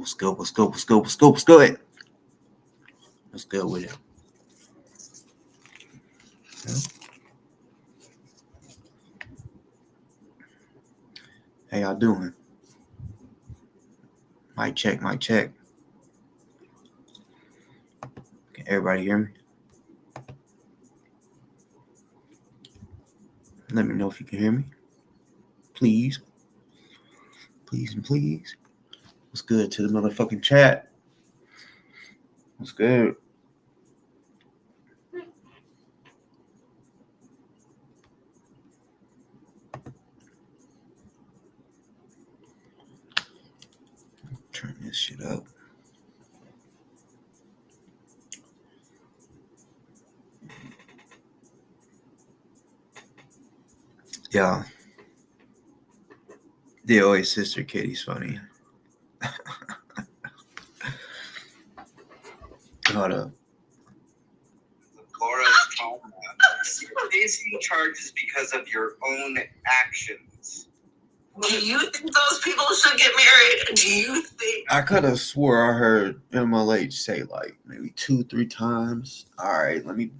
What's good? What's good? What's good? What's good? What's good? What's good with it? How y'all doing? Mic check, mic check. Can everybody hear me? Let me know if you can hear me. Please. Please and please. What's good to the motherfucking chat? What's good? Turn this shit up. Yeah. DoA sister Katie's funny. Hold up. Laura's trauma. Facing charges because of your own actions. Do you think those people should get married? Do you think? I could have swore I heard MLH say like maybe 2-3 times. All right, let me,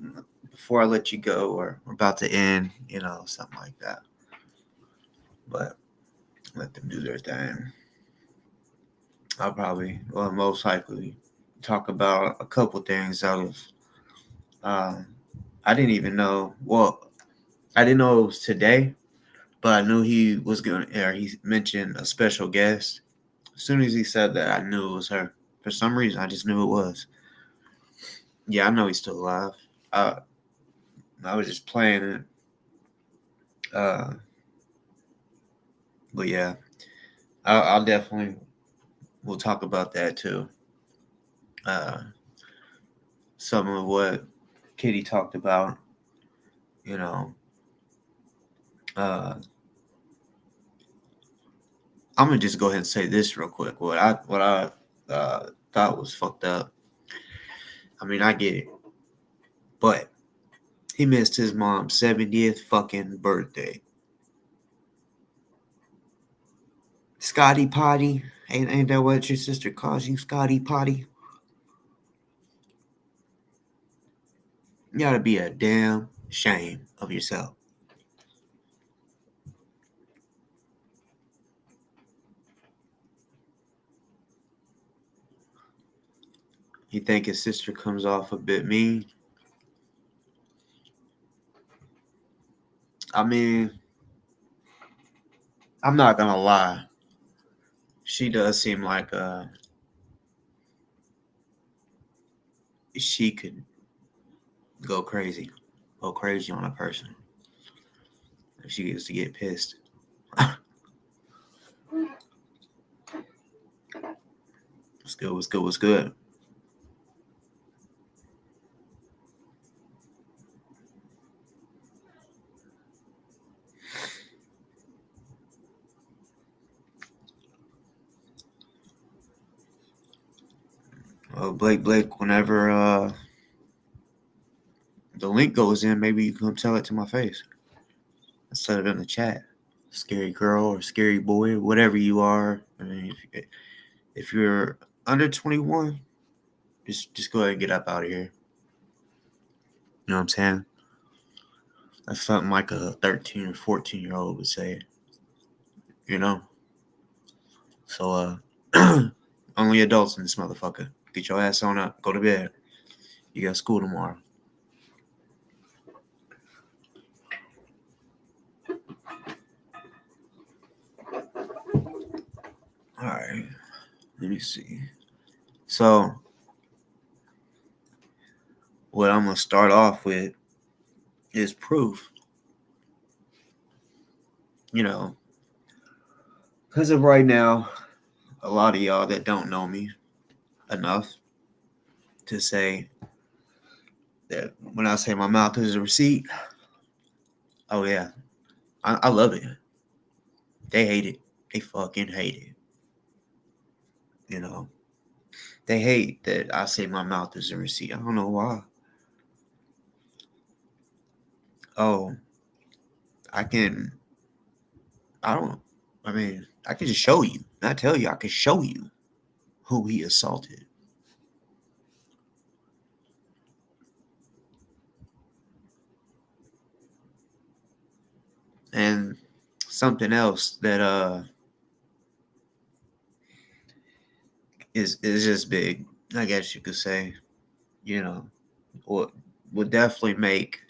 before I let you go, or we're about to end, something like that. But let them do their thing. I'll probably, most likely, talk about a couple things out of. I didn't even know. Well, I didn't know it was today, but I knew he was going to, or he mentioned a special guest. As soon as he said that, I knew it was her. For some reason, I just knew it was. Yeah, I know he's still alive. I was just playing it. But yeah, I'll definitely, we'll talk about that too. Some of what Kitty talked about, I'm gonna just go ahead and say this real quick. What I thought was fucked up. I mean, I get it, but he missed his mom's 70th fucking birthday. Scotty Potty, ain't that what your sister calls you, Scotty Potty? You gotta be a damn shame of yourself. You think his sister comes off a bit mean? I mean, I'm not gonna lie. She does seem like she could go crazy on a person if she gets to get pissed. What's good? What's good? What's good? Blake, whenever the link goes in, maybe you can come tell it to my face instead of in the chat. Scary girl or scary boy, whatever you are. I mean, if you're under 21, just go ahead and get up out of here. You know what I'm saying? That's something like a 13 or 14-year-old would say. So, only adults in this motherfucker. Get your ass on up. Go to bed. You got school tomorrow. All right. Let me see. So, what I'm going to start off with is proof. Because of right now, a lot of y'all that don't know me enough to say that when I say my mouth is a receipt, oh yeah, I love it. They hate it. They fucking hate it. They hate that I say my mouth is a receipt. I don't know why. Oh, I can just show you. Not tell you, I can show you who he assaulted. And something else that is just big, I guess you could say, would definitely make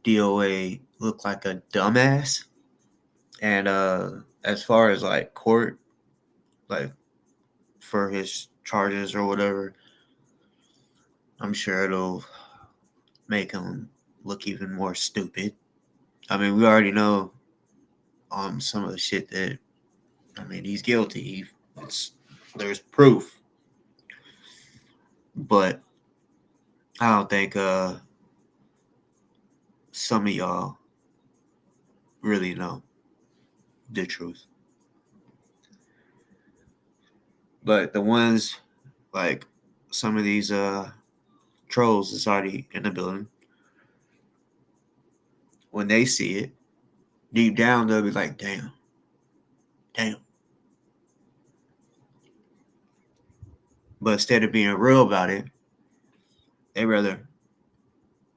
DoA look like a dumbass. And as far as like court, like for his charges or whatever, I'm sure it'll make him look even more stupid. I mean, we already know some of the shit that, I mean, he's guilty. There's proof. But I don't think some of y'all really know the truth. But the ones like some of these trolls that's already in the building, when they see it, deep down they'll be like, damn. But instead of being real about it, they rather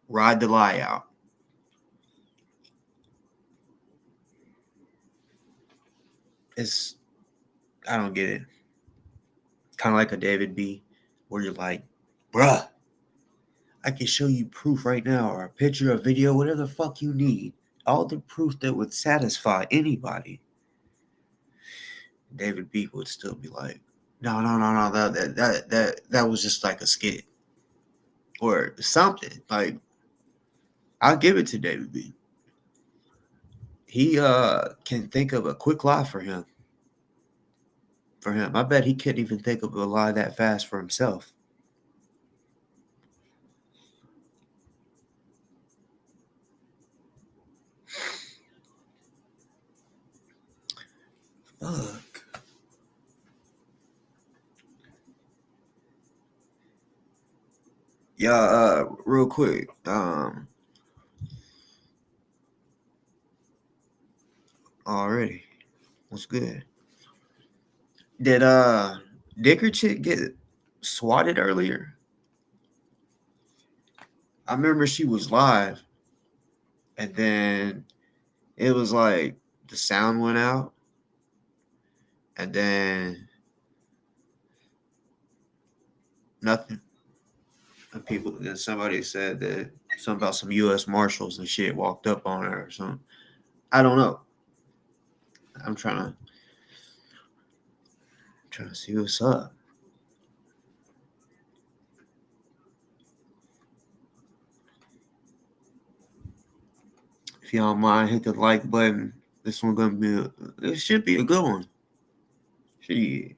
ride the lie out. I don't get it. Kind of like a David B, where you're like, bruh, I can show you proof right now, or a picture, a video, whatever the fuck you need. All the proof that would satisfy anybody. David B would still be like, no, that was just like a skit. Or something. Like, I'll give it to David B. He can think of a quick lie for him. I bet he couldn't even think of a lie that fast for himself. Fuck. Yeah, real quick. Already. What's good? Did Dicker chick get swatted earlier? I remember she was live, and then it was like the sound went out, and then nothing. And then somebody said that something about some U.S. Marshals and shit walked up on her or something. I don't know. I'm trying to see what's up. If y'all don't mind, hit the like button. This should be a good one. Shit.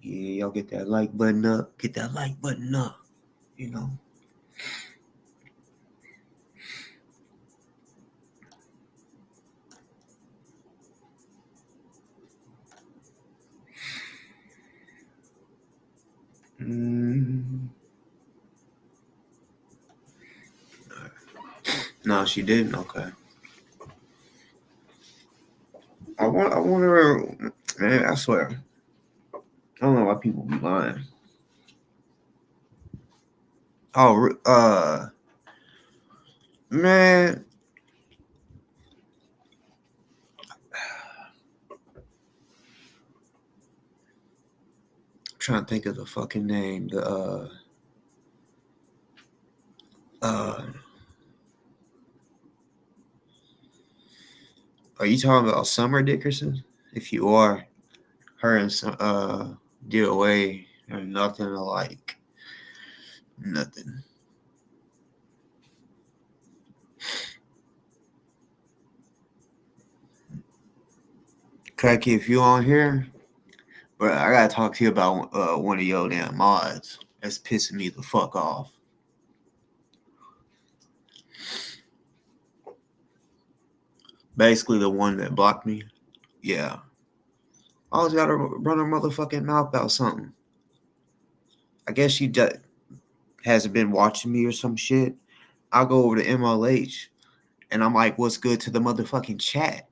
Yeah, y'all get that like button up. Get that like button up. You know. No, she didn't. Okay. I wonder, man. I swear, I don't know why people be lying. Oh, man. I'm trying to think of the fucking name. Are you talking about Summer Dickerson? If you are, her and DoA are nothing alike. Nothing. Cracky, if you on here, bro, I gotta talk to you about one of your damn mods. That's pissing me the fuck off. Basically, the one that blocked me. Yeah. I always gotta run her motherfucking mouth about something. I guess she hasn't been watching me or some shit, I'll go over to MLH and I'm like, what's good to the motherfucking chat?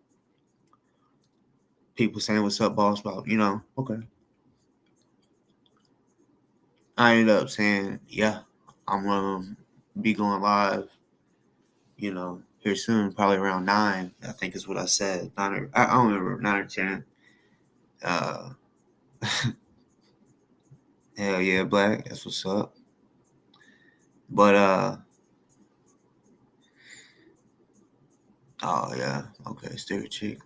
People saying, what's up, boss? About, okay. I ended up saying, yeah, I'm going to be going live, here soon, probably around 9, I think is what I said. 9 or, I don't remember, 9 or 10. Hell yeah, Black, that's what's up. But, oh yeah, okay, still a chick.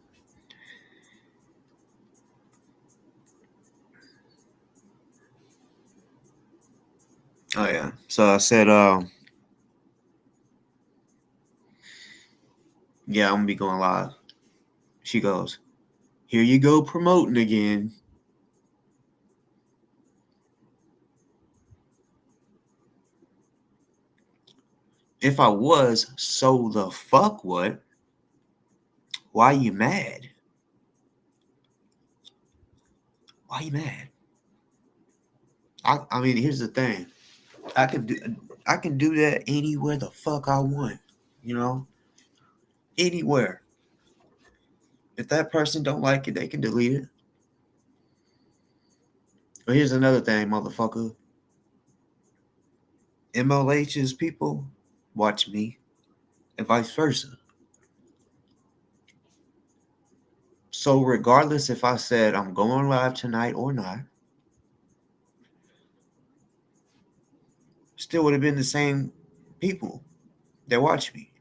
Oh yeah, so I said, yeah, I'm gonna be going live. She goes, here you go promoting again. If I was, so the fuck what? Why you mad? Why you mad? I mean, here's the thing. I can do that anywhere the fuck I want, anywhere. If that person don't like it, they can delete it. But here's another thing, motherfucker. MLH's people watch me, and vice versa. So regardless if I said I'm going live tonight or not, still would have been the same people that watch me.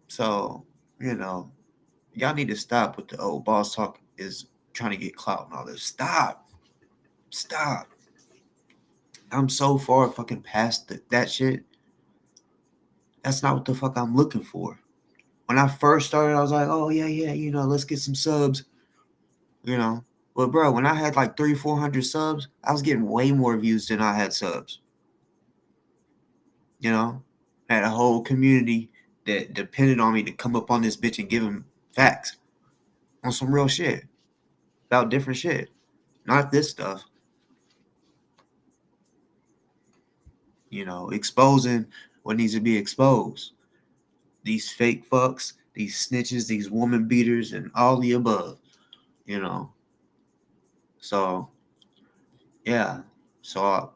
So, y'all need to stop with the old boss talk is trying to get clout and all this. Stop. I'm so far fucking past that shit. That's not what the fuck I'm looking for. When I first started, I was like, oh yeah, let's get some subs. But bro, when I had like 300-400 subs, I was getting way more views than I had subs. I had a whole community that depended on me to come up on this bitch and give them facts on some real shit about different shit, not this stuff. Exposing what needs to be exposed. These fake fucks, these snitches, these woman beaters, and all the above. So yeah, so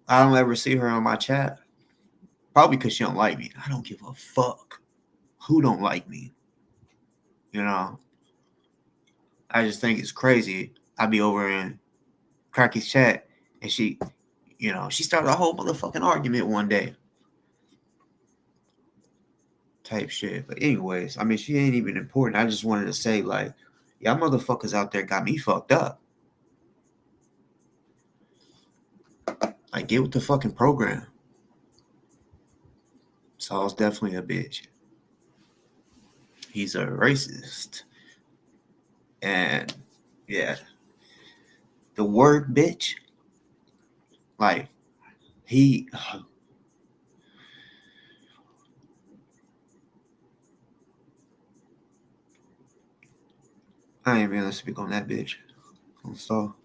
I don't ever see her on my chat. Probably because she don't like me. I don't give a fuck who don't like me. I just think it's crazy. I'd be over in Cracky's chat and she started a whole motherfucking argument one day. Type shit. But anyways, I mean, she ain't even important. I just wanted to say, like, y'all motherfuckers out there got me fucked up. Like, get with the fucking program. Saul's definitely a bitch. He's a racist. And, yeah. The word bitch, like, he... I ain't gonna speak on that bitch. On Saul.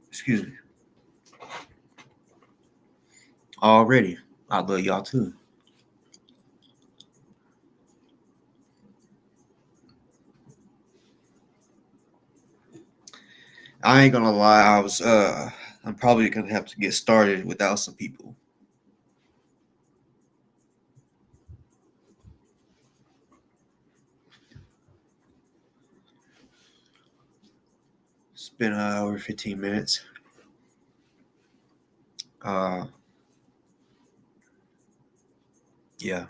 Excuse me. Already. I love y'all too. I ain't gonna lie, I'm probably gonna have to get started without some people. It's been an hour, 15 minutes. Yeah.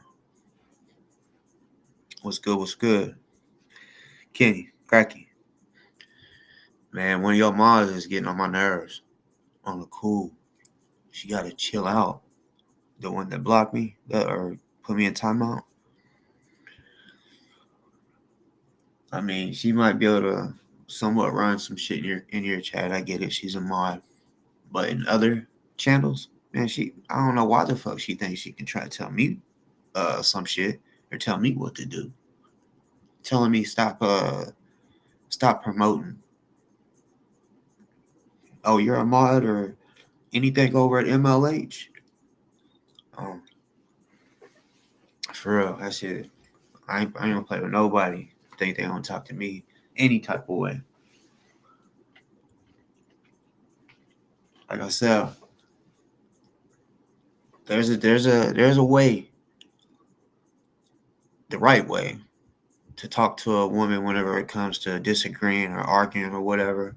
What's good? Kenny, Cracky. Man, one of your moms is getting on my nerves. On the cool. She gotta chill out. The one that blocked me, or put me in timeout. I mean, she might be able to somewhat run some shit in your chat. I get it. She's a mod. But in other channels, man, I don't know why the fuck she thinks she can try to tell me some shit or tell me what to do. telling me stop promoting. Oh, you're a mod or anything over at MLH? Um, for real, that shit. I ain't gonna play with nobody. Think they gonna talk to me any type of way. Like I said, there's a way, the right way, to talk to a woman whenever it comes to disagreeing or arguing or whatever.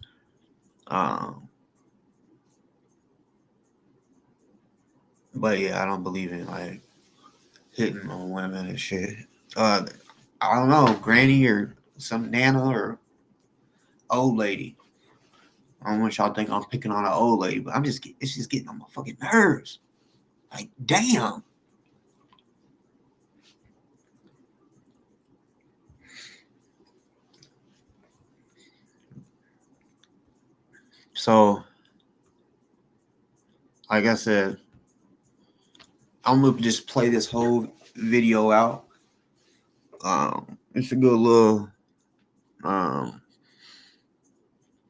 But yeah, I don't believe in like hitting on women and shit. I don't know, granny or some nana or old lady. I don't want y'all think I'm picking on an old lady, but it's just getting on my fucking nerves. Like, damn. So, like I said, I'm gonna just play this whole video out. It's a good little,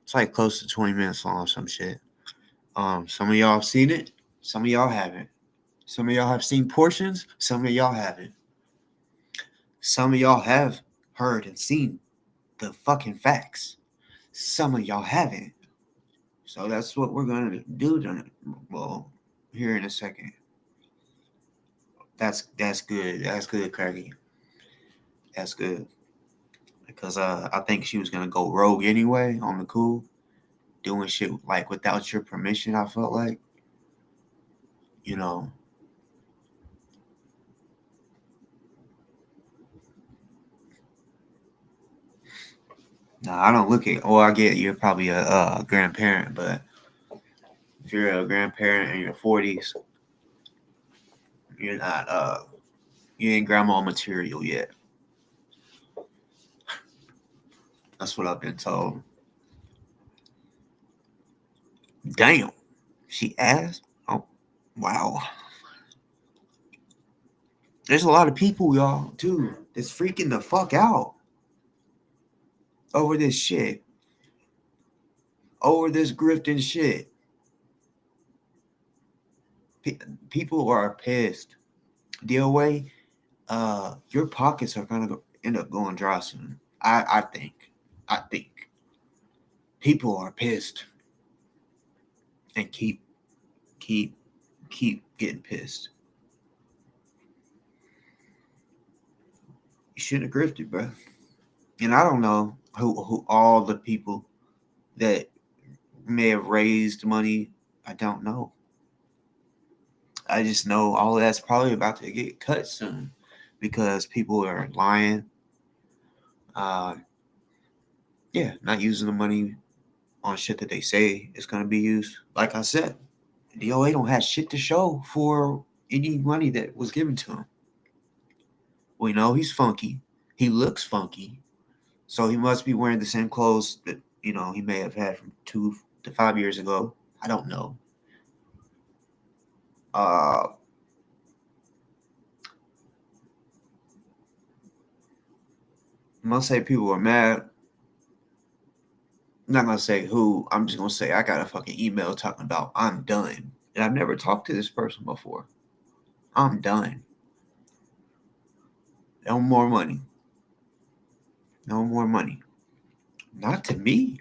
it's like close to 20 minutes long or some shit. Some of y'all have seen it, some of y'all haven't. Some of y'all have seen portions, some of y'all haven't. Some of y'all have heard and seen the fucking facts. Some of y'all haven't. So that's what we're gonna do here in a second. That's good. That's good, Craggy. That's good. Because I think she was gonna go rogue anyway on the cool, doing shit like without your permission. I felt like, you know. Nah, I don't look at. Oh, I get you're probably a grandparent, but if you're a grandparent in your 40s, you're not you ain't grandma material yet. That's what I've been told. Damn, she asked. Oh, wow. There's a lot of people, y'all, too, that's freaking the fuck out over this shit, over this grifting shit. People are pissed. DoA, your pockets are gonna end up going dry soon. I think. I think people are pissed and keep getting pissed. You shouldn't have grifted, bro. And I don't know who all the people that may have raised money. I don't know. I just know all of that's probably about to get cut soon because people are lying. Yeah, not using the money on shit that they say is going to be used. Like I said, DoA don't have shit to show for any money that was given to him. We know he's funky. He looks funky. So he must be wearing the same clothes that, he may have had from 2 to 5 years ago. I don't know. I'm going to say people are mad. I'm not going to say who. I'm just going to say I got a fucking email talking about I'm done. And I've never talked to this person before. I'm done. No more money. No more money. Not to me.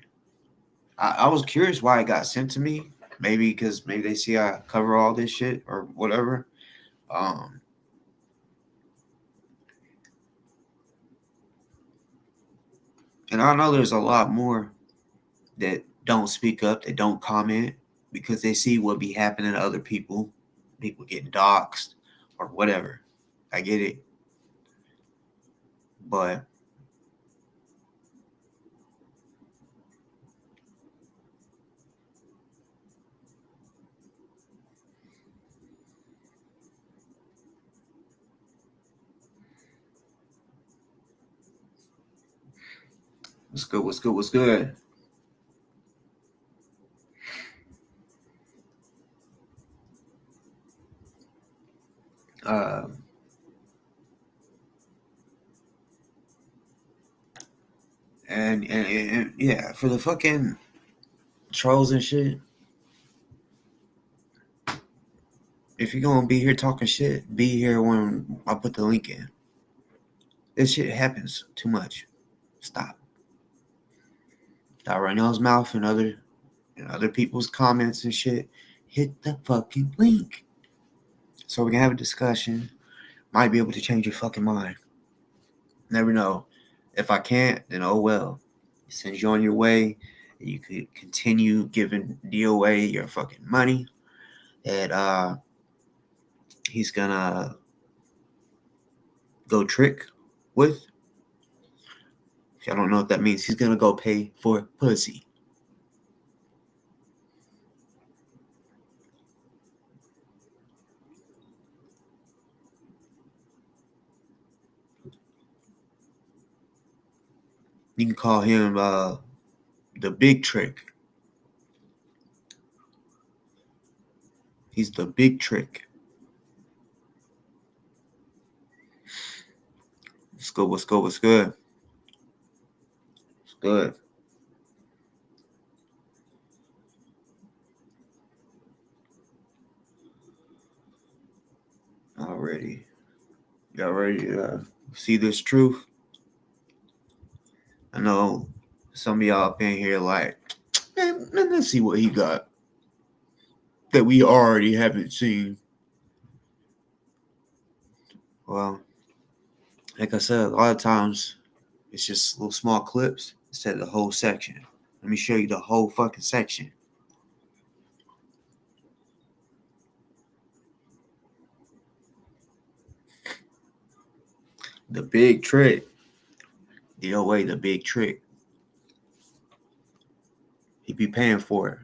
I was curious why it got sent to me. Maybe because they see I cover all this shit or whatever. And I know there's a lot more that don't speak up, that don't comment because they see what be happening to other people getting doxxed or whatever. I get it. But what's good? What's good? What's good? And yeah, for the fucking trolls and shit, if you're gonna be here talking shit, be here when I put the link in. This shit happens too much. Stop. Stop running y'all's mouth and other people's comments and shit. Hit the fucking link so we can have a discussion. Might be able to change your fucking mind. Never know. If I can't, then oh well. Send you on your way. You could continue giving DoA your fucking money that he's gonna go trick with. If y'all don't know what that means, he's gonna go pay for pussy. You can call him the big trick. He's the big trick. What's good? What's good? What's good? What's good? Already. Y'all ready to see this truth? I know some of y'all up in here like, man, let's see what he got that we already haven't seen. Well, like I said, a lot of times it's just little small clips instead of the whole section. Let me show you the whole fucking section. The big trick. DoA, the big trick. He be paying for it.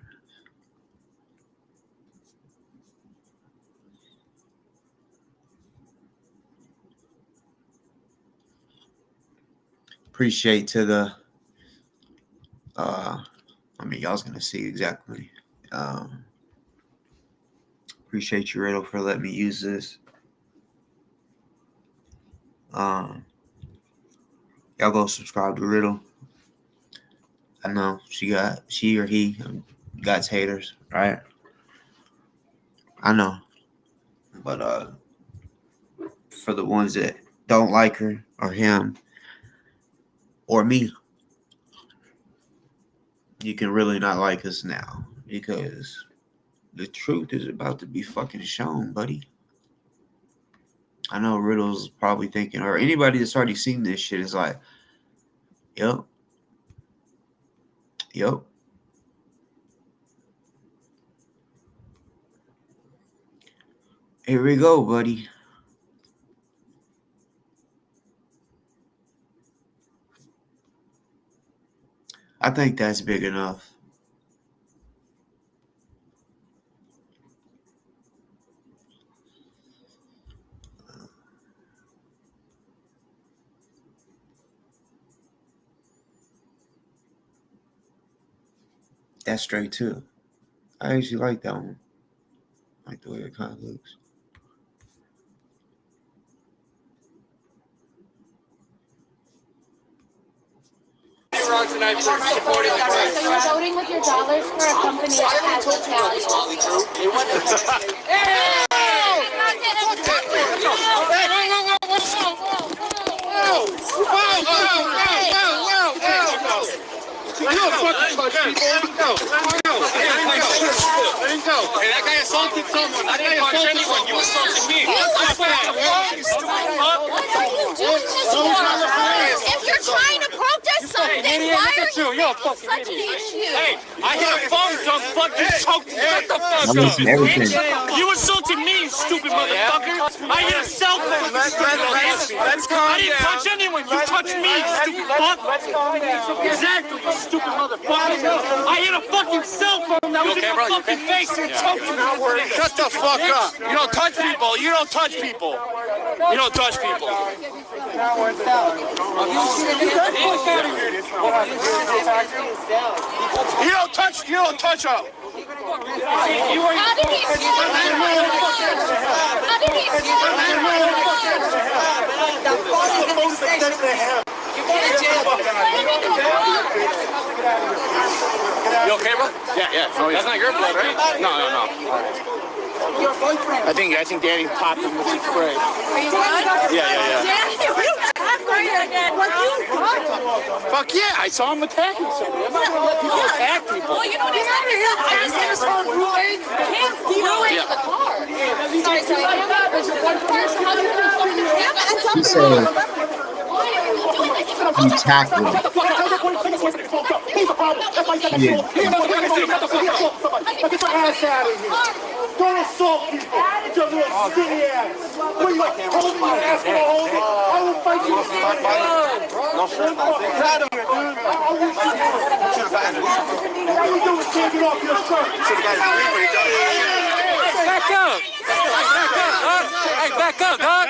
Appreciate to the y'all's gonna see exactly. Appreciate you, Riddle, for letting me use this. Y'all go subscribe to Riddle. I know she or he got haters, right? I know. But for the ones that don't like her or him or me, you can really not like us now because the truth is about to be fucking shown, buddy. I know Riddle's probably thinking, or anybody that's already seen this shit is like, yep. Here we go, buddy. I think that's big enough. That's straight too. I actually like that one. I like the way it kind of looks. Tonight for supporting the cause. So you're voting with your dollars for a company that has its value. You don't fucking touch people. Let him go. Hey, that guy assaulted someone. That guy assaulted anyone. You assaulted me. What are you doing this for? If you're trying to protest something, why are you making such an issue? Hey, I hit a phone, dumb fuck. You choked me. Shut the fuck up. You assaulted me, you stupid motherfucker. I hit a cell phone. Let's calm down. I didn't touch anyone. You touched me, you stupid fuck. Exactly, you stupid motherfucker. I hit a fucking cell phone that was in my fucking face. You choked me. Shut the fuck up. You don't touch people. You don't touch people. You don't touch people. You don't touch up. How did he steal my How did he steal my You okay, bro? Yeah. That's not your blood, right? No. Your boyfriend. I think Danny popped him with some spray. Are you good? Yeah. Danny, you attacked me again. What you got? Fuck yeah, I saw him attacking somebody. I'm not gonna let people attack people. Well, you know what he said? I just had to start ruining the car. Sorry. There's your boyfriend. So how do you do something to him? She said you tackled him. Get your ass out of here. Don't assault people. Get your little skinny ass. What are you like, holding your ass for a hold? I will fight you. No, sir. Get out of here, dude. I will fight you. All you do is take it off your shirt. Back up. Hey, back up, dog.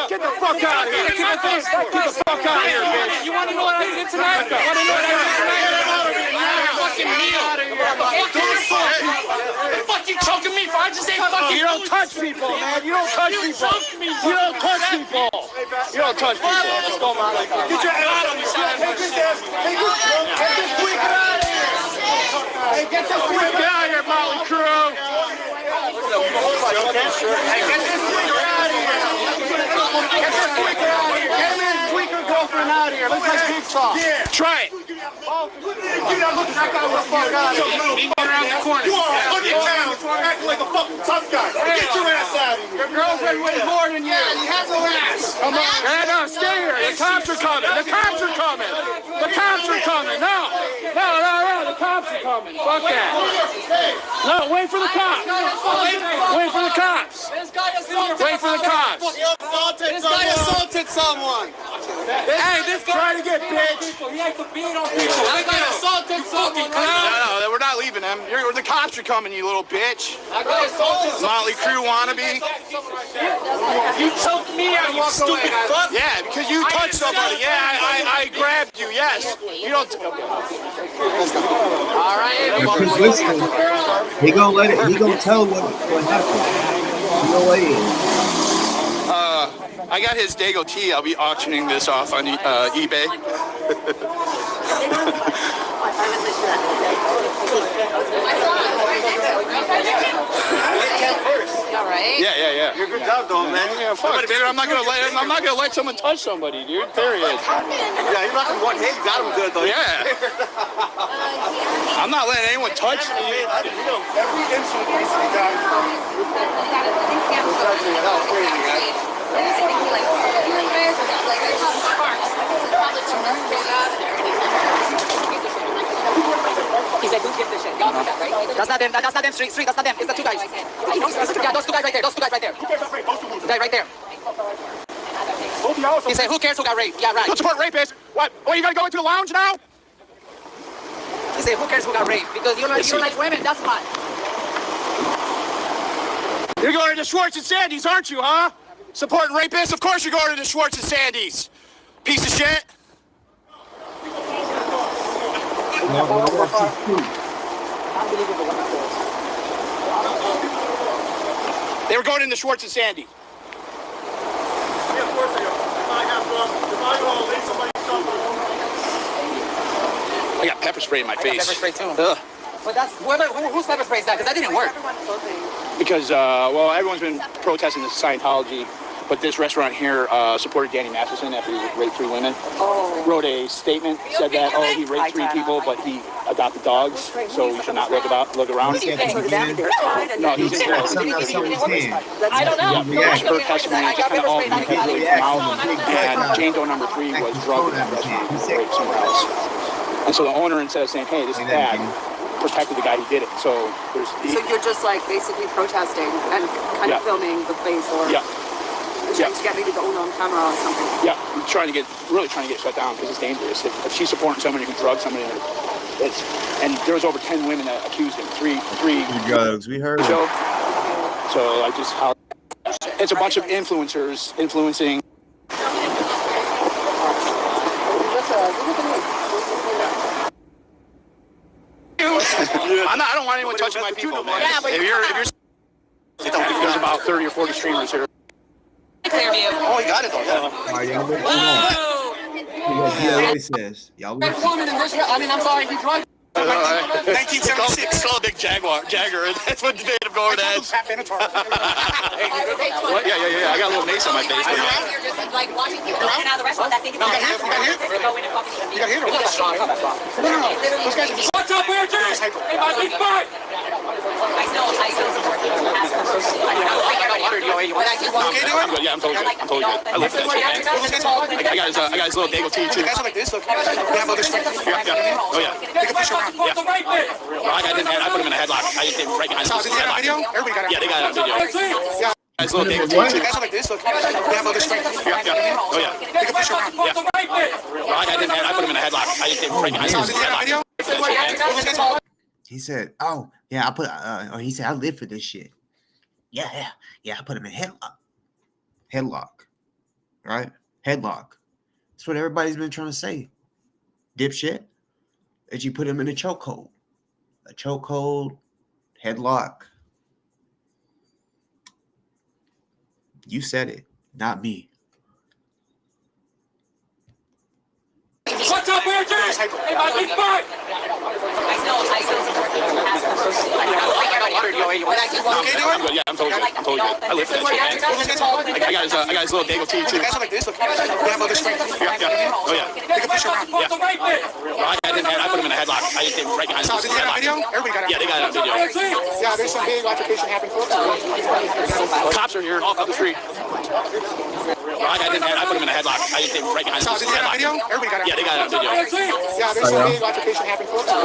Get the fuck out of here. Get the fuck out of here, bitch. You want to know what I did tonight? Fucking meal. Fucking choking me for I just say fucking. You don't touch people, man. You don't touch people. You don't touch people. You don't touch people. Let's go, man. Get your ass out of here. Take this freak out of here. Hey, get this freak out of here, Molly Crew. Hey, get this freaker out of here. Get this freaker out of here. Get him and his freaker girlfriend out of here. Let's play jigsaw. Yeah. Try it. That guy was fucked out of here. Meet me around the corner. You are 100 pounds, acting like a fucking tough guy. Get your ass out of here. Your girlfriend weighs more than you. Yeah, he has no ass. Come on. No, stay here. The cops are coming. The cops are coming. The cops are coming. No. The cops are coming. Fuck that. No, wait for the cops. Wait for the cops. Wait for the cops. This guy assaulted someone. Hey, this guy trying to get bitch. He likes to beat on people. That guy assaulted fucking clown. No, we're not leaving them. The cops are coming, you little bitch. That guy assaulted Motley Crue wannabe. You choked me out, you stupid fuck. Yeah, because you touched somebody. Yeah, I grabbed you. Yes. You don't. All right. Because listen, he gonna tell what happened. You know what it is. I got his Dago tea. I'll be auctioning this off on eBay. All right. Yeah. You're a good job, though, man. Yeah, fuck, dude. I'm not gonna let someone touch somebody, dude. Period. Yeah, you're not gonna one hit. You got him good, though. Yeah. I'm not letting anyone touch me. Every incident we see down He said, who gives a shit? Y'all know that, right? That's not them. That's not them. Street. That's not them. It's the two guys. Yeah, those two guys right there. Those two guys right there. The guy right there. He said, who cares who got raped? Yeah, right. Don't support rapists. What? Oh, you gotta go into the lounge now? He said, who cares who got raped? Because you don't like women. That's fine. You're going to the Schwartz and Sandy's, aren't you, huh? Supporting rapists? Of course you're going to the Schwartz and Sandy's. Piece of shit. They were going in the Schwartz and Sandy. I got pepper spray in my face. Pepper spray too. Ugh. But that's whose pepper spray is that? Because that didn't work. Because, everyone's been protesting this Scientology, but this restaurant here supported Danny Masterson after he raped 3 women. Oh. Wrote a statement, said that, he raped 3 people, but he adopted dogs, so we should not look around. No, he's in jail. I don't know. Yeah, her testimony is kind of all manipulated from out. And Jane Doe number 3 was drugged in that restaurant and raped somewhere else. And so the owner, instead of saying, hey, this is bad, protected the guy who did it. So there's. So you're just like basically protesting and kind of filming the place or trying to get maybe the owner on camera or something. Yeah, I'm really trying to get shut down because it's dangerous. If she's supporting somebody who drugged somebody, and there was over 10 women that accused him. Three drugs. We heard. So it's a bunch of influencers influencing. I don't want anyone touching my people, man. Yeah, but if you're there's about 30 or 40 streamers here. Clearview. Oh, he got it, though. Whoa! What DoA says. Y'all That listen. woman in this, I mean, I'm sorry, he drives. 1976. Still a big Jagger. That's what made him go over the edge. What? Yeah. I got a little mace on my face. You're just like watching people in and out of the restaurant that think it's go in and fucking eat. You got hit or what? What's up, weird dude? Hey, my big fight. I still support people. Yeah, I'm totally good. I live for that shit, man. I got his little bagel tea, too. Guys are like this, look. We have other strength. Yeah. Oh, yeah. They can push around. I put him in a headlock. I hit him right behind him. So, did you get a video? Everybody got it. Yeah, they got it on video. Yeah. His little bagel tea, What? too. Guys are like this, look. We have other strength. Oh, yeah. They can push around. I put him in a headlock. I hit him right behind So, him. did you get a video? He said, "Oh yeah, he said I live for this shit." Yeah. I put him in headlock, right? Headlock. That's what everybody's been trying to say, dipshit. That you put him in a chokehold, headlock. You said it, not me. What's up, weird dude? Hey, my big fight. I still support people. Yeah, I'm totally good. I live for that shit, man. I got his little bagel tea, too. Guys are like this, look. We have other strength. Oh, yeah. They can push around. I put him in a headlock. I hit him right behind him. So, did you get a video? Everybody got it. Yeah, they got it on video. Yeah, there's some big altercation happening, folks. Cops are here, all up the street. I put him in a headlock. I hit him right behind him. So, did you get a video? Everybody got it. Yeah, they got it on video. Yeah, there's some big altercation happening, folks. Oh,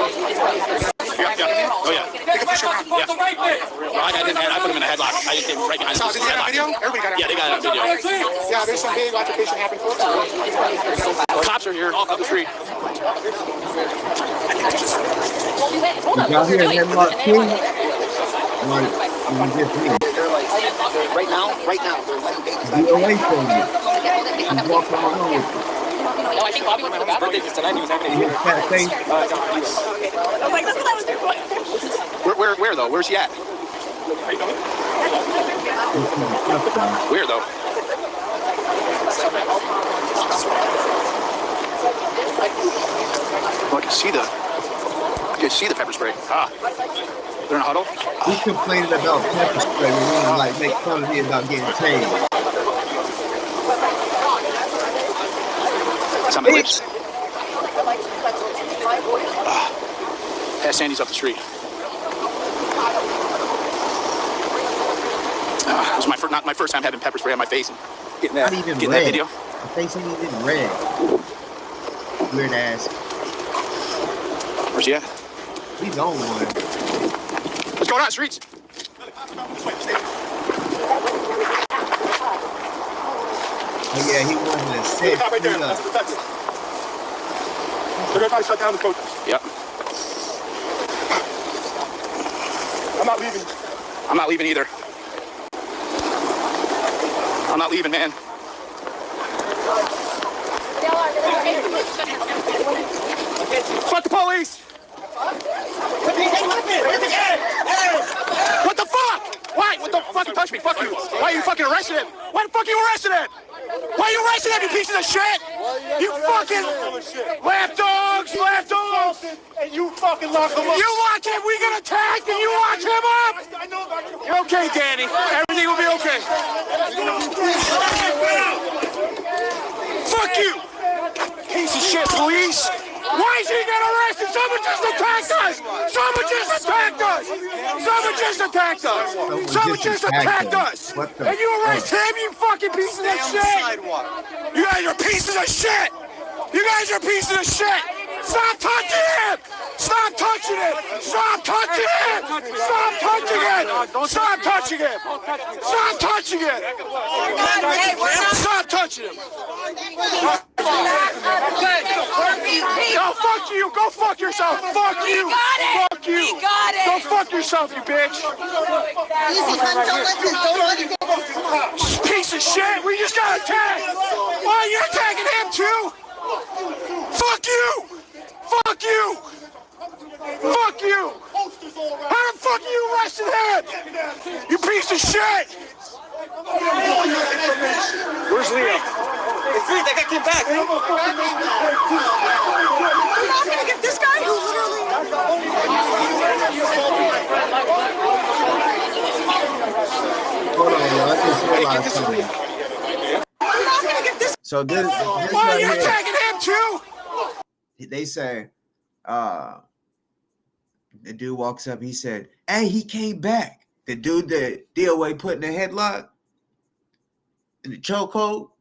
yeah. They can push around. I put him in a headlock. I hit him right behind him. So, did you get a video? Everybody got it. Yeah, they got it on video. Yeah, there's some big altercation happening, folks. Cops are here, all up the street. Y'all hear headlock too? Right now, they're like DoA told me. He's walking along with you. No, I think Bobby went for his birthday because tonight he was having His fat face. Where though? Where's he at? Where though? Oh, I can see the pepper spray. They're in a huddle. He's complaining about pepper spray. We want to like make fun of him about getting tased. It's on my lips. Sandy's up the street. It was not my first time having pepper spray on my face and getting that video. My face ain't even red. Weird ass. Where's he at? He's on one. What's going on, streets? Oh yeah, he wanted to set Right there. me up. They're going to try to shut down the protest. Yep. I'm not leaving. I'm not leaving either. I'm not leaving, man. Fuck the police! What the fuck? Why? What the fuck? You touched me? Fuck you. Why are you fucking arresting him? Why the fuck are you arresting him? Why are you arresting him, you pieces of shit? You fucking lap dogs! And you fucking lock them up. You lock him, we get attacked, and you lock him up! You're okay, Danny. Everything will be okay. Fuck you! Piece of shit, police! Why is he getting arrested? Someone just attacked us! And you arrest him, you fucking pieces of shit! You guys are pieces of shit! Stop touching him! Stop touching him! Stop touching him! Stop touching him! Stop touching him! Stop touching him! Stop touching him! No, fuck you! Go fuck yourself! Fuck you! Fuck you! Go fuck yourself, you bitch! Piece of shit! We just got attacked! Why, you're attacking him too? Fuck you! Fuck you! Fuck you! How the fuck are you arresting him? You piece of shit! Where's Leo? That guy came back. We're not gonna get this guy who literally. Hold on, y'all. I just realized something. We're not gonna get this. So this Why right are you here, attacking him too? they say, the dude walks up. He said, "Hey, he came back." The dude that DoA put in the headlock, in the chokehold.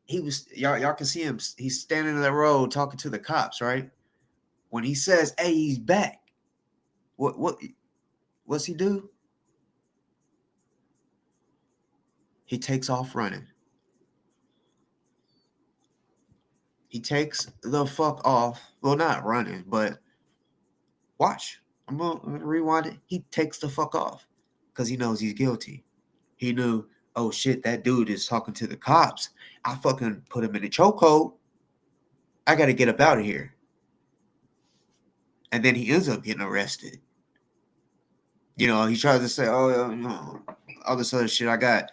He was y'all can see him. He's standing in the road talking to the cops, right? When he says, "Hey, he's back," what's he do? He takes off running. He takes the fuck off. Well, not running, but watch. I'm gonna rewind it. He takes the fuck off because he knows he's guilty. He knew, oh shit, that dude is talking to the cops. I fucking put him in a chokehold. I got to get up out of here. And then he ends up getting arrested. You know, he tries to say, oh, no, all this other shit. I got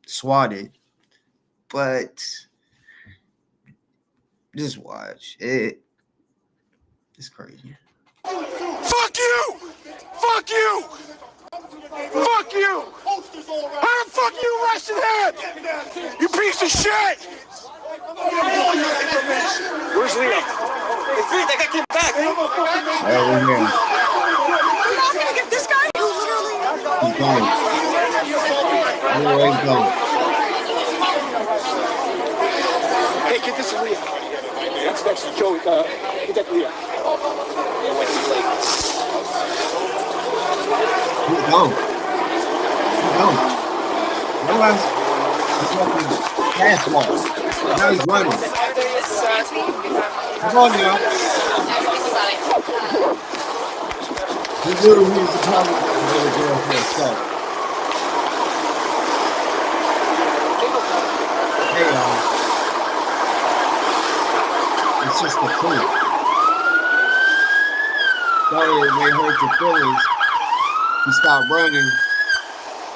swatted. But just watch it. It's crazy. Fuck you! Fuck you! Fuck you! How the fuck you arrested him? You piece of shit! Where's Leo? That guy came back. We're not gonna get this guy who literally. He's going. He's going. Hey, get this to Leah. That's Joey. Get that to Leah. He's gone. He's gone. Realize he's walking past walls. Now he's running. Come on now. He knew he was the problem with the little girl for himself. Hey, y'all. It's just the truth. Sorry it may hurt your feelings. He stopped running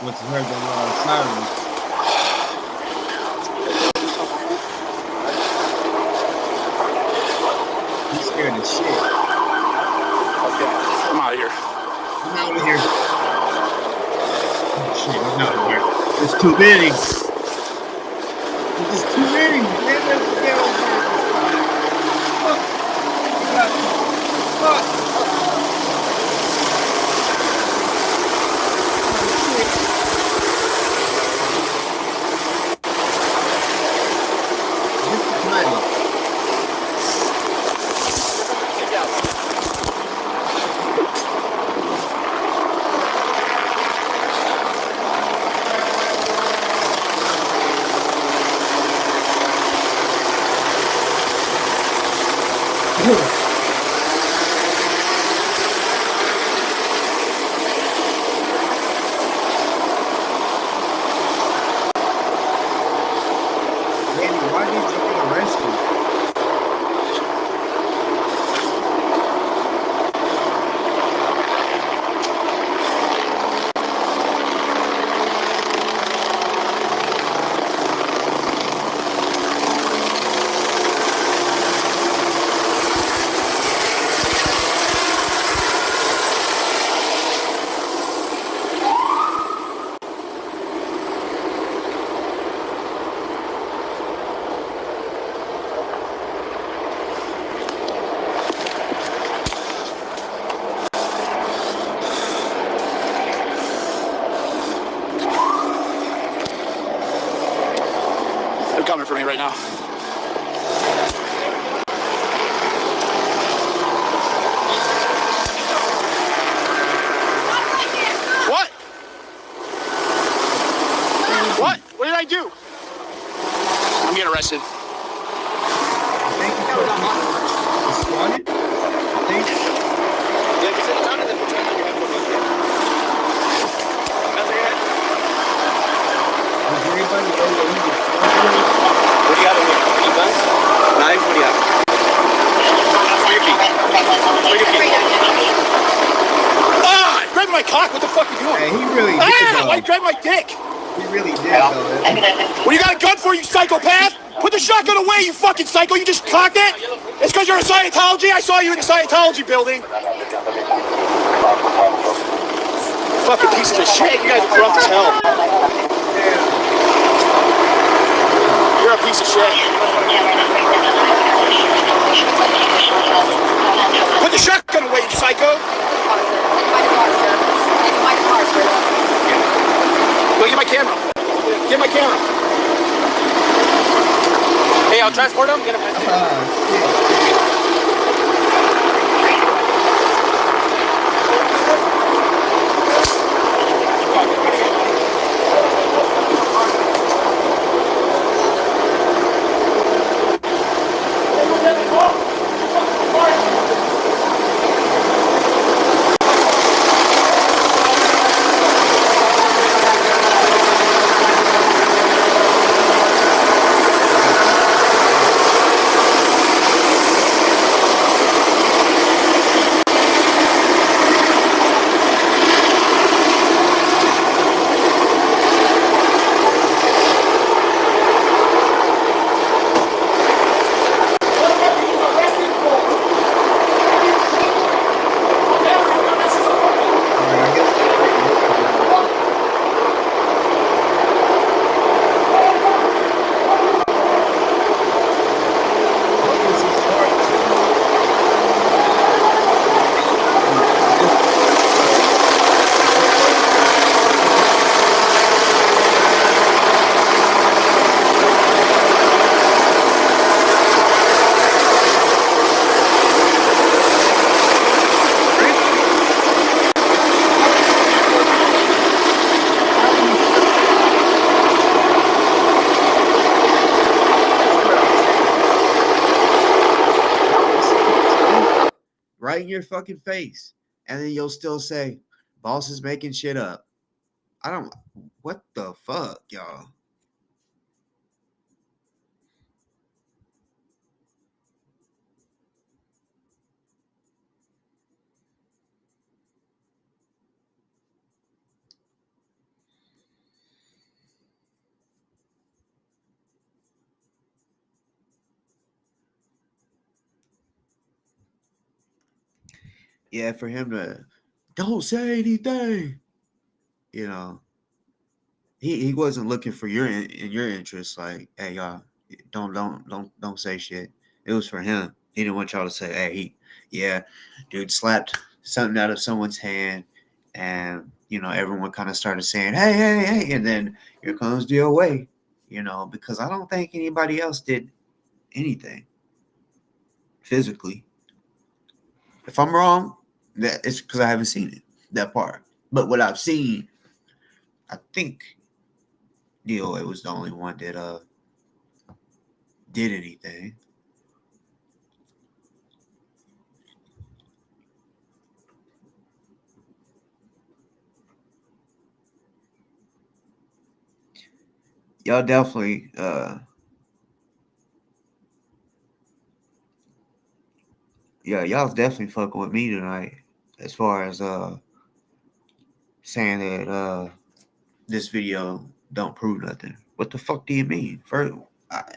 once he heard the sirens. He's scared as shit. Okay, I'm out of here. I'm out of here. Oh, shit, I'm out of here. There's too many. There's just too many. Fuck. Why did you get arrested? They're coming for me right now. What? What? What did I do? I'm getting arrested. Thank you for swatted. Thank you. Was there anybody that was What do you got in here? Any guns? Knives? What do you have? For your feet. For your feet. Ah! Grab my cock! What the fuck are you doing? Hey, he really did, Ah! though. Why grab my dick? He really did, though. What you got a gun for, you psychopath? Put the shotgun away, you fucking psycho. You just cocked it? It's because you're a Scientology? I saw you in the Scientology building. Fucking pieces of shit. You guys are corrupt as hell. You're a piece of shit. Put the shotgun away, you psycho. Go get my camera. Get my camera. Hey, I'll transport him. Get him. Right in your fucking face. And then you'll still say, boss is making shit up. I don't, what the fuck, y'all? Yeah, for him to don't say anything, you know, he wasn't looking for your in your interest. Like, hey, y'all, don't say shit. It was for him. He didn't want y'all to say, hey, yeah, dude slapped something out of someone's hand, and everyone kind of started saying, hey, and then here comes DoA, because I don't think anybody else did anything physically. If I'm wrong, that it's because I haven't seen it, that part. But what I've seen, I think DoA was the only one that did anything. Y'all definitely y'all definitely fucking with me tonight as far as saying that this video don't prove nothing. What the fuck do you mean? First,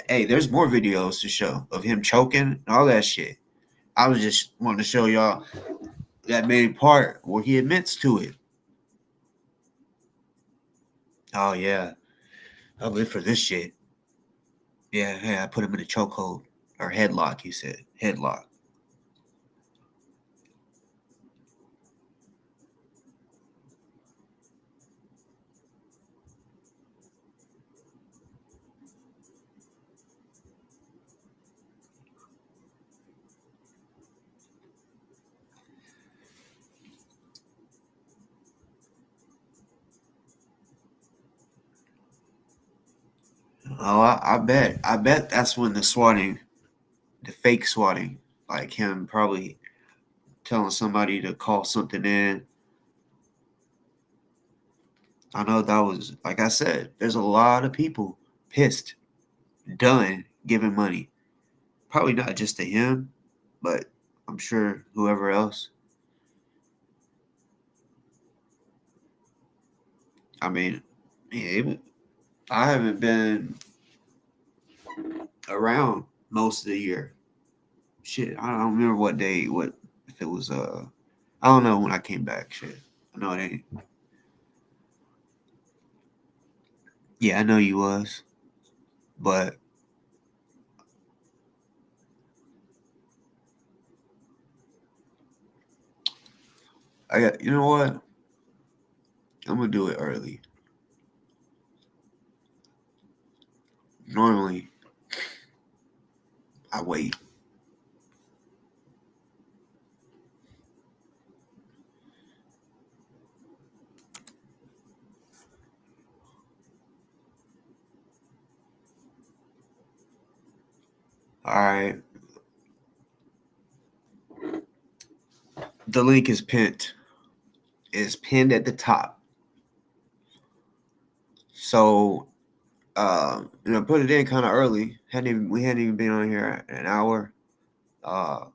hey, there's more videos to show of him choking and all that shit. I was just wanting to show y'all that main part where he admits to it. Oh yeah, I live for this shit. Yeah, I put him in a chokehold or headlock. He said headlock. Oh, I bet that's when the swatting, the fake swatting, like him probably telling somebody to call something in. I know that was, like I said, there's a lot of people pissed, done giving money. Probably not just to him, but I'm sure whoever else. I mean, yeah, I haven't been around most of the year. Shit, I don't remember what day. What if it was? I don't know when I came back. Shit, I know it ain't. Yeah, I know you was, but I got. You know what? I'm gonna do it early. Normally, I wait. All right. The link is pinned. It's pinned at the top. So, put it in kind of early. We hadn't even been on here an hour. I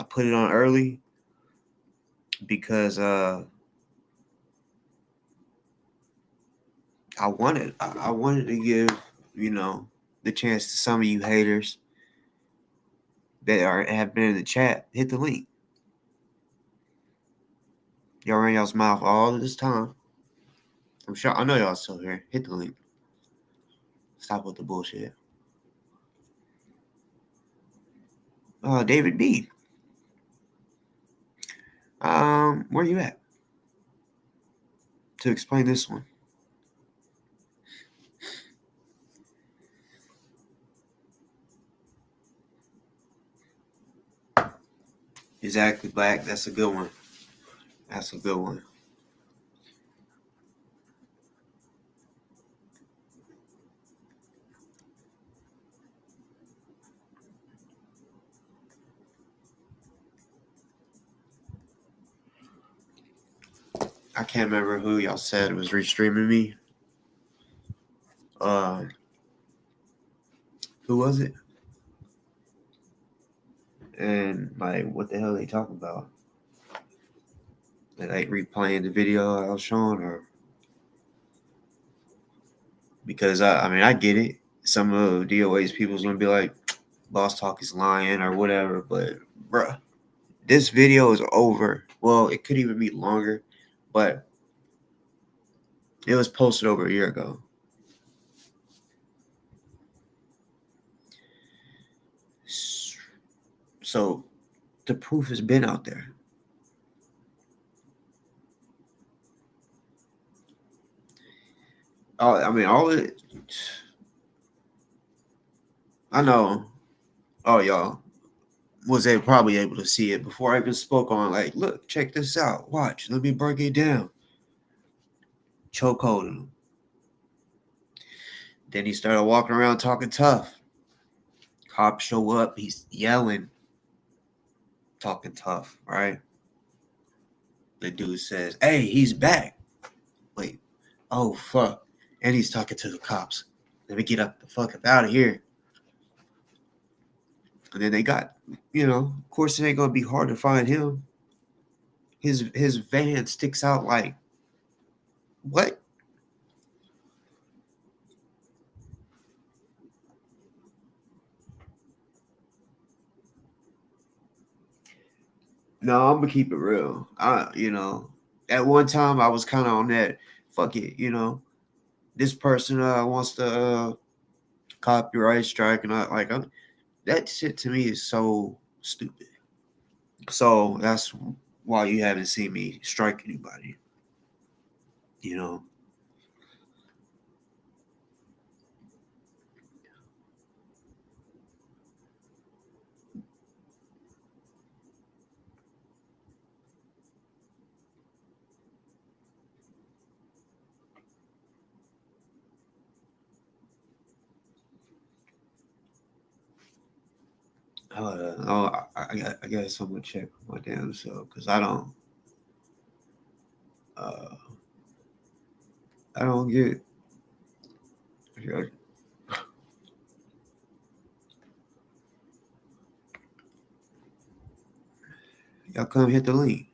put it on early because I wanted to give the chance to some of you haters that have been in the chat. Hit the link. Y'all ran y'all's mouth all of this time. I know y'all still here. Hit the link. Stop with the bullshit. David B. Where you at to explain this one? Exactly, Black. That's a good one. That's a good one. I can't remember who y'all said was restreaming me. Who was it? And like, what the hell are they talking about? They like replaying the video I was showing, or because I get it. Some of DoA's people's gonna be like, "Boss Talk is lying" or whatever, but bruh, this video is over. Well, it could even be longer, but it was posted over a year ago. So the proof has been out there. All it. I know. Oh, y'all was probably able to see it before I even spoke on. Like, look, check this out. Watch. Let me break it down. Chokeholding him. Then he started walking around talking tough. Cops show up. He's yelling, talking tough. Right. The dude says, "Hey, he's back." Wait. Oh fuck. And he's talking to the cops. Let me get up the fuck up out of here. And then they got, of course it ain't gonna be hard to find him. His van sticks out like what? No, I'm gonna keep it real. At one time I was kind of on that. Fuck it, this person wants to copyright strike, and that shit to me is so stupid. So that's why you haven't seen me strike anybody. I guess I'm gonna check my damn self because I don't get. Y'all come hit the link.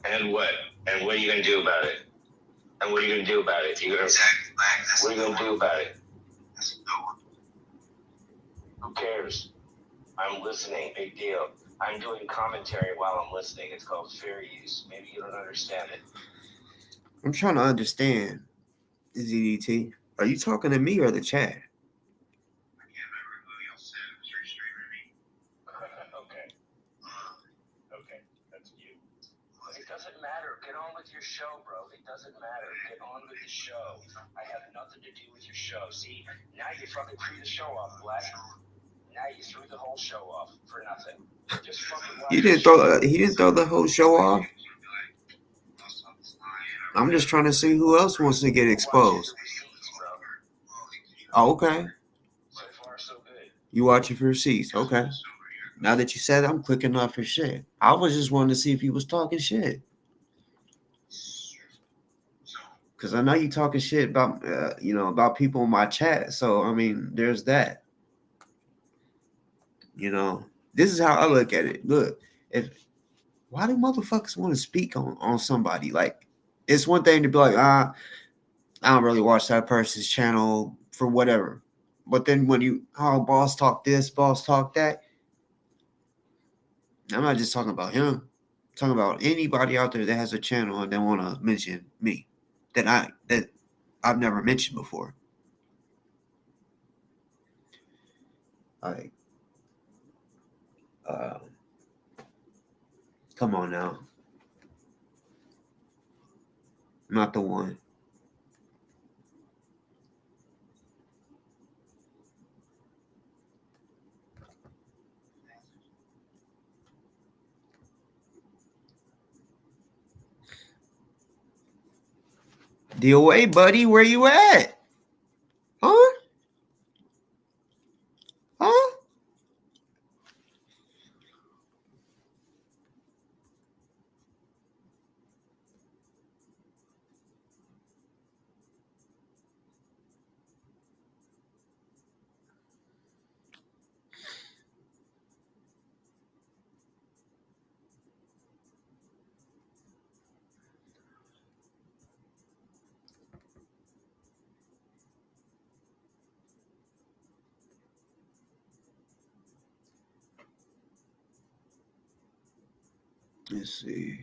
And what? And what are you gonna do about it? And what are you gonna do about it? What are you gonna do about it? Who cares? I'm listening. Big deal. I'm doing commentary while I'm listening. It's called fair use. Maybe you don't understand it. I'm trying to understand, ZDT. Are you talking to me or the chat? Okay, that's you. It doesn't matter. Get on with your show, bro. It doesn't matter. Get on with the show. I have nothing to do with your show. See, now you fucking threw the show off, Black. Now you threw the whole show off for nothing. Just fucking watch He didn't throw the whole show off. I'm just trying to see who else wants to get exposed. Oh, okay. So far, so good. You watching for receipts. Okay. Now that you said it, I'm clicking off your shit. I was just wanting to see if he was talking shit. Because I know you talking shit about, about people in my chat. So, I mean, there's that. This is how I look at it. Look, why do motherfuckers want to speak on somebody? Like, it's one thing to be like, I don't really watch that person's channel for whatever. But then when boss talk this, boss talk that, I'm not just talking about him. I'm talking about anybody out there that has a channel and they want to mention me that I've never mentioned before. Like, come on now. Not the one. DoA, buddy, where you at? Huh? Huh? Let's see.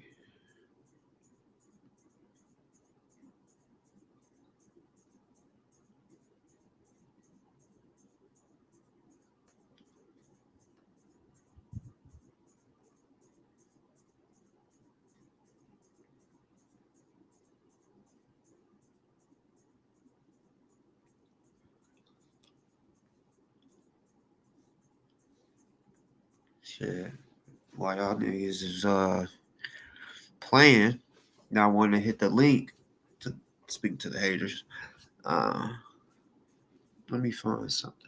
Shit. Why y'all niggas is playing? Now I want to hit the link to speak to the haters. Let me find something.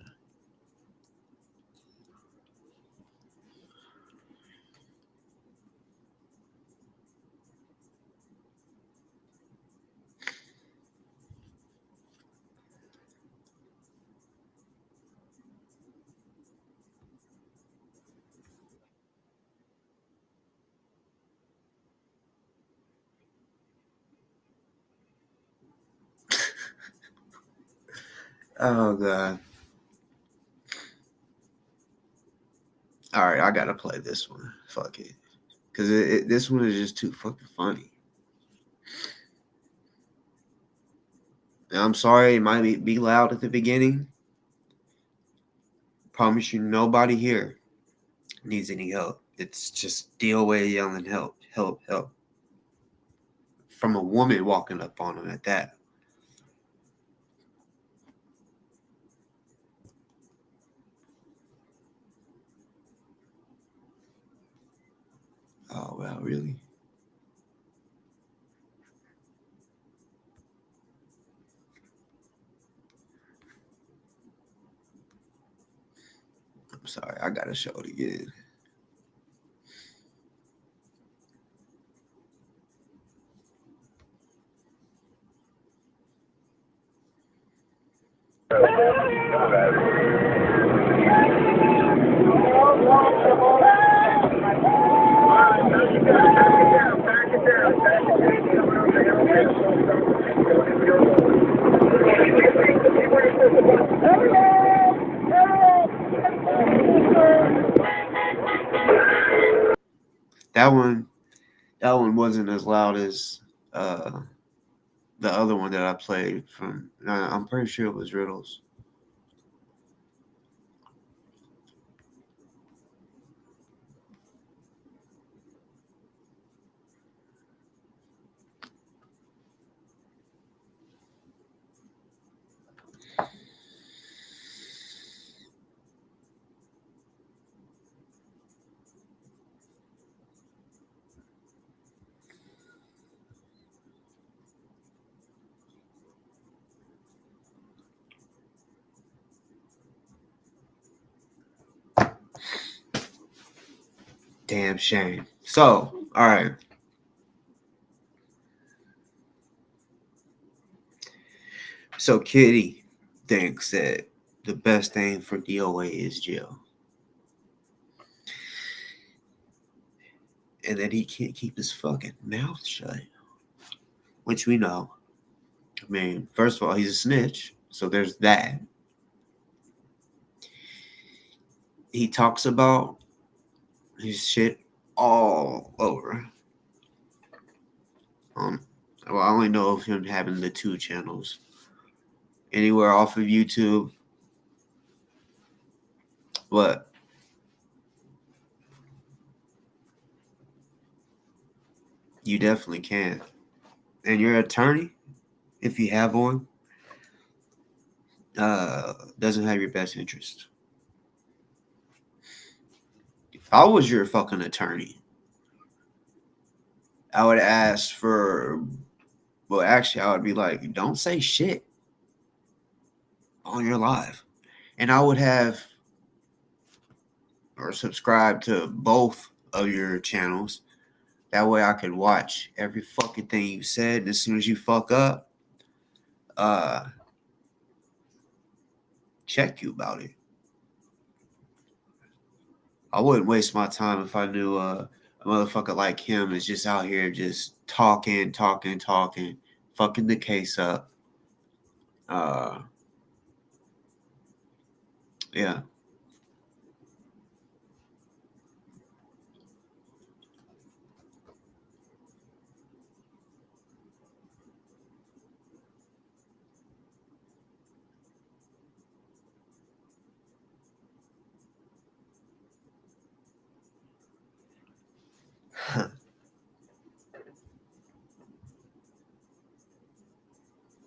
Oh god. All right, I gotta play this one. Fuck it, because this one is just too fucking funny. And I'm sorry, it might be loud at the beginning. Promise you, nobody here needs any help. It's just DoA yelling help, help, help. From a woman walking up on him at that. Oh, wow, really? I'm sorry, I gotta show it again. That one wasn't as loud as the other one that I played from. I'm pretty sure it was Riddles. Damn shame. So, all right. So Kitty thinks that the best thing for DoA is jail. And that he can't keep his fucking mouth shut. Which we know. I mean, first of all, he's a snitch. So there's that. He talks about his shit all over. Well, I only know of him having the 2 channels. Anywhere off of YouTube. But you definitely can. And your attorney, if you have one, doesn't have your best interest. If I was your fucking attorney, I would ask for, well, actually, I would be like, don't say shit on your live. And I would have or subscribe to both of your channels. That way I could watch every fucking thing you said. And as soon as you fuck up, check you about it. I wouldn't waste my time if I knew a motherfucker like him is just out here just talking, fucking the case up. Yeah.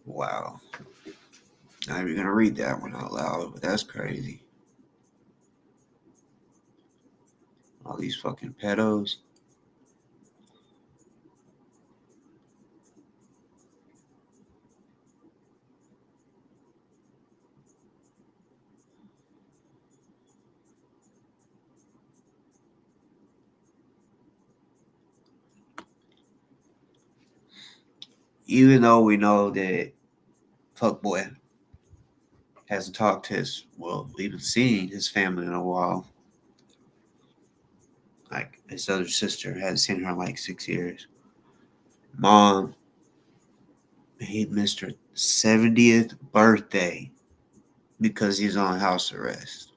Wow. Not even gonna read that one out loud, but that's crazy. All these fucking pedos. Even though we know that fuckboy hasn't talked to his, well, even seen his family in a while. Like his other sister hadn't seen her in like 6 years. Mom, he missed her 70th birthday because he's on house arrest.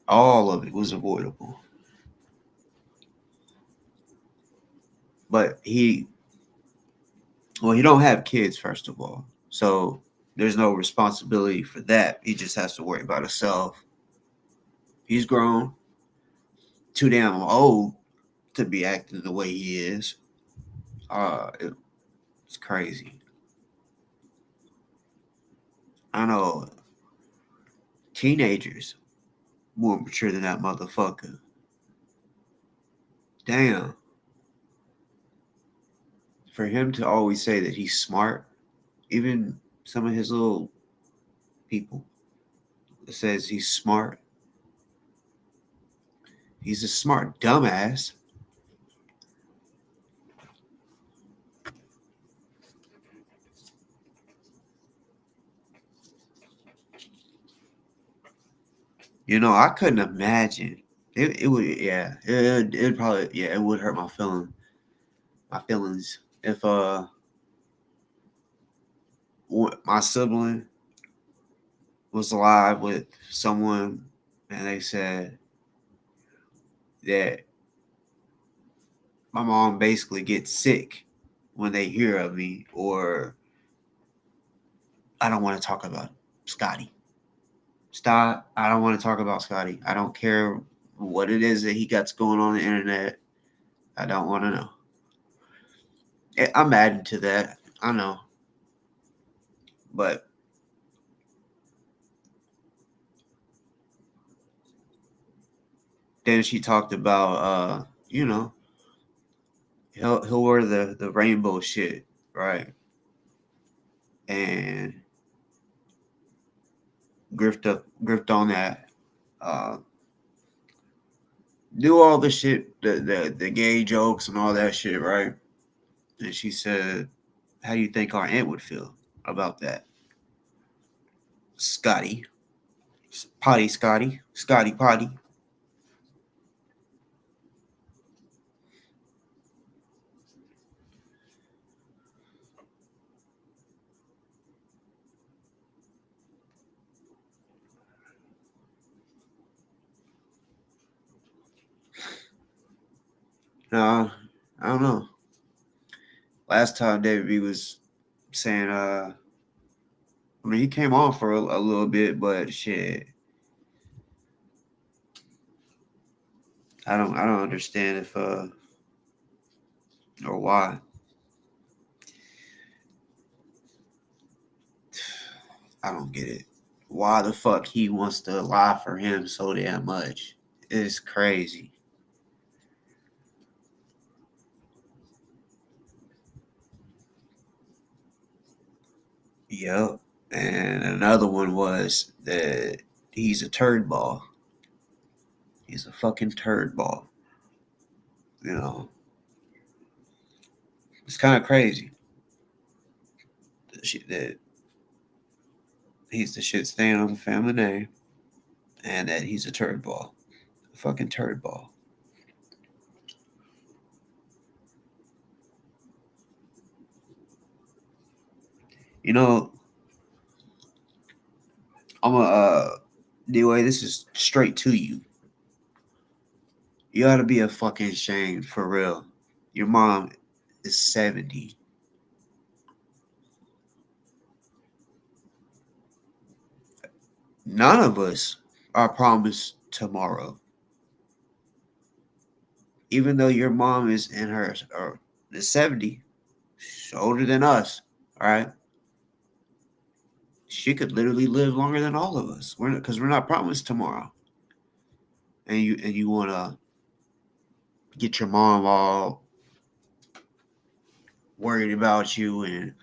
All of it was avoidable. But he don't have kids, first of all. So there's no responsibility for that. He just has to worry about himself. He's grown, too damn old to be acting the way he is. It's crazy. I know teenagers more mature than that motherfucker. Damn. For him to always say that he's smart, even some of his little people says he's smart. He's a smart dumbass. You know, I couldn't imagine. It would, yeah. It probably, yeah. It would hurt my feelings if my sibling was live with someone, and they said that my mom basically gets sick when they hear of me, or I don't want to talk about Scotty. Stop. I don't want to talk about Scotty. I don't care what it is that he got going on the internet. I don't want to know. I'm adding to that. I know. But then she talked about he'll wear the rainbow shit, right? And grift on that. Uh do all the shit, the gay jokes and all that shit, right? And she said, how do you think our aunt would feel about that? Scotty. Scotty Potty. No, I don't know. Last time David B was saying, I mean, he came on for a little bit, but shit, I don't understand if or why. I don't get it. Why the fuck he wants to lie for him so damn much? It's crazy. Yep. And another one was that he's a turd ball. He's a fucking turd ball. You know, it's kind of crazy that he's the shit staying on the family name, and that he's a turd ball, a fucking turd ball. You know, I'm a DoA. This is straight to you. You ought to be a fucking ashamed for real. Your mom is 70. None of us are promised tomorrow. Even though your mom is in her or is 70, she's older than us, all right? She could literally live longer than all of us. Because we're not promised tomorrow. And you want to get your mom all worried about you and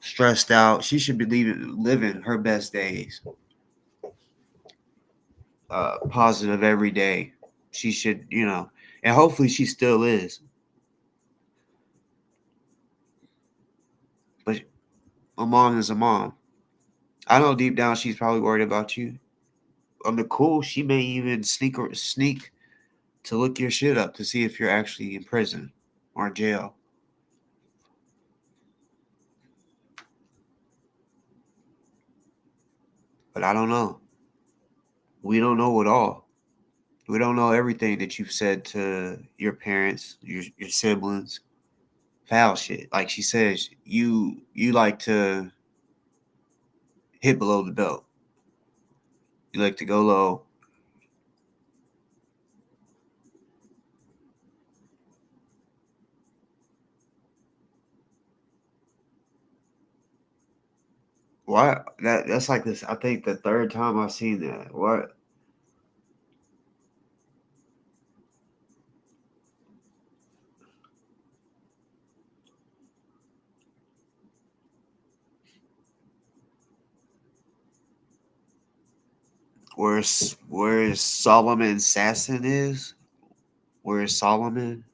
stressed out. She should be living her best days. Positive every day. She should, and hopefully she still is. But a mom is a mom. I know deep down she's probably worried about you. On the cool, she may even sneak to look your shit up to see if you're actually in prison or jail. But I don't know. We don't know it all. We don't know everything that you've said to your parents, your siblings. Foul shit. Like she says, you like to hit below the belt. You like to go low. Why? That's like this. I think the third time I've seen that. What? Where's Solomon Sasson is? Where's Solomon?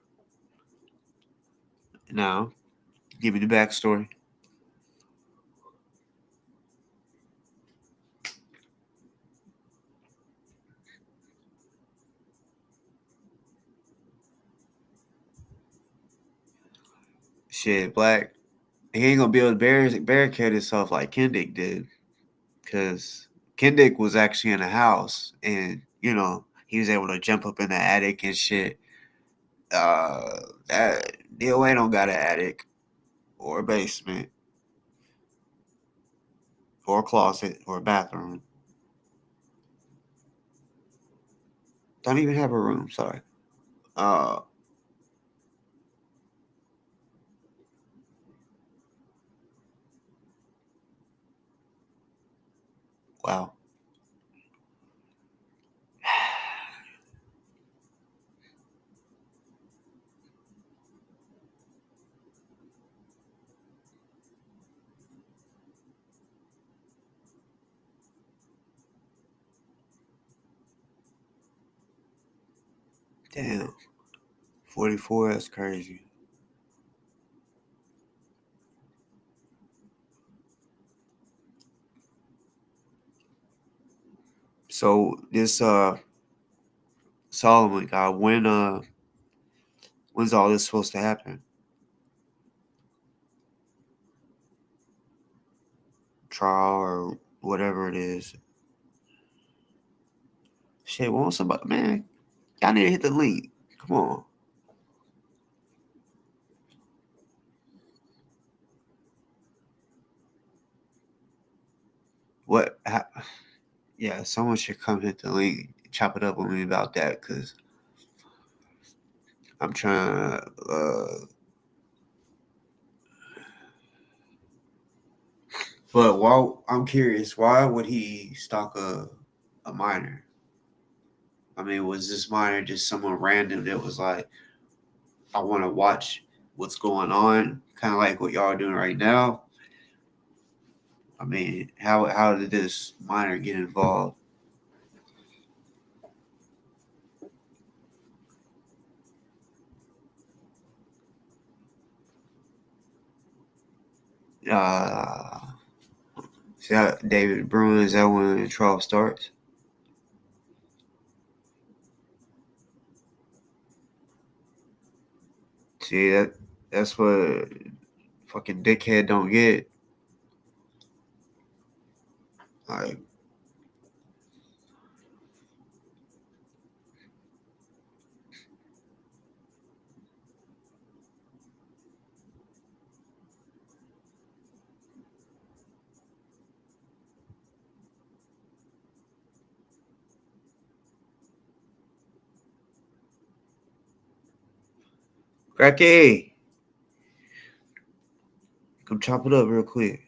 No. Give me the backstory. Shit, Black. He ain't gonna be able to barricade himself like Kendrick did. Because Kendrick was actually in a house, and he was able to jump up in the attic and shit. That DoA don't got an attic or a basement or a closet or a bathroom. Don't even have a room. Sorry. Uh, wow. Damn. 44. That's crazy. So this Solomon guy, when's all this supposed to happen? Trial or whatever it is. Shit, won't somebody, man? Y'all need to hit the link. Come on. What? Yeah, someone should come hit the link, chop it up with me about that, because I'm trying to. But I'm curious, why would he stalk a minor? I mean, was this minor just someone random that was like, I want to watch what's going on, kind of like what y'all are doing right now? I mean, how did this minor get involved? See how David Bruin, is that when the trial starts? See that's what fucking dickhead don't get. Like, Cracky, come chop it up real quick.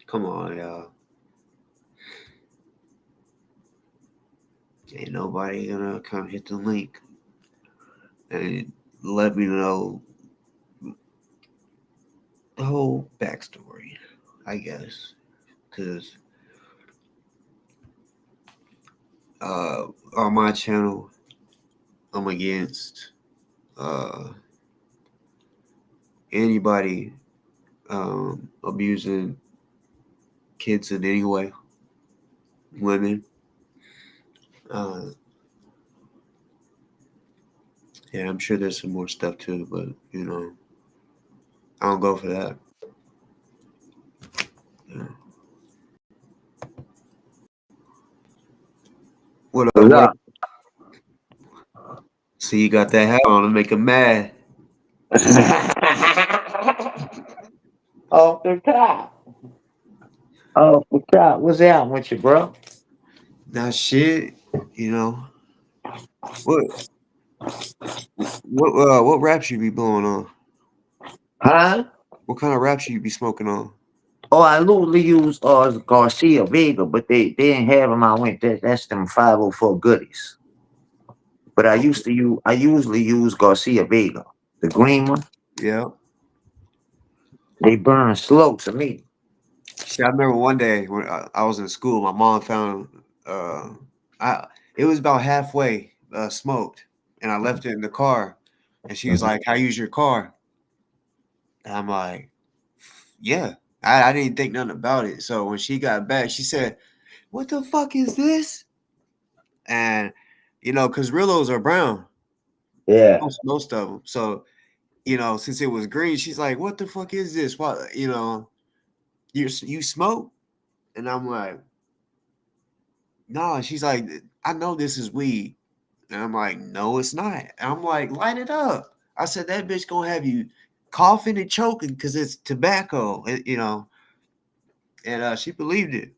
Come on, y'all. Ain't nobody gonna come hit the link and let me know the whole backstory, I guess. Because on my channel, I'm against anybody abusing kids in any way, women. Yeah, I'm sure there's some more stuff too, but I don't go for that. What up? What up? See, you got that hat on to make him mad. Off the top. Off the top. What's out with you, bro? Now, shit, what what raps you be blowing on? Huh? What kind of raps you be smoking on? Oh, I literally use Garcia Vega, but they didn't have them. I went that's them 504 goodies. But I usually use Garcia Vega, the green one. Yeah. They burn slow to me. See, I remember one day when I was in school, my mom found it was about halfway smoked, and I left it in the car. And she was like, "How use your car?" And I'm like, "Yeah." I didn't think nothing about it. So when she got back, she said, "What the fuck is this?" And because Rillos are brown, Yeah. most of them. So since it was green, she's like, "What the fuck is this? What you smoke?" And I'm like, "No." And she's like, "I know this is weed." And I'm like, "No, it's not." And I'm like, "Light it up." I said, "That bitch gonna have you coughing and choking because it's tobacco." And she believed it.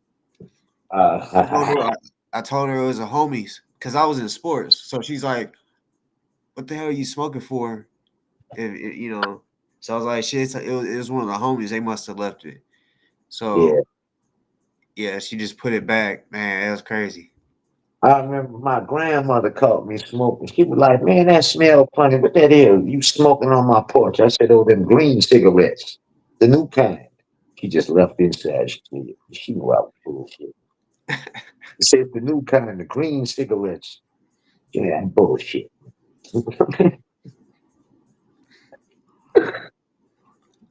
I told her, I told her it was a homies because I was in sports. So she's like, "What the hell are you smoking for?" So I was like, "Shit, it was one of the homies. They must have left it." Yeah. So yeah, she just put it back. Man, that was crazy. I remember my grandmother caught me smoking. She was like, "Man, that smell funny. What that is? You smoking on my porch?" I said, "Oh, them green cigarettes, the new kind." She just left inside. She knew I was bullshit. She said, "The new kind, the green cigarettes." Yeah, bullshit.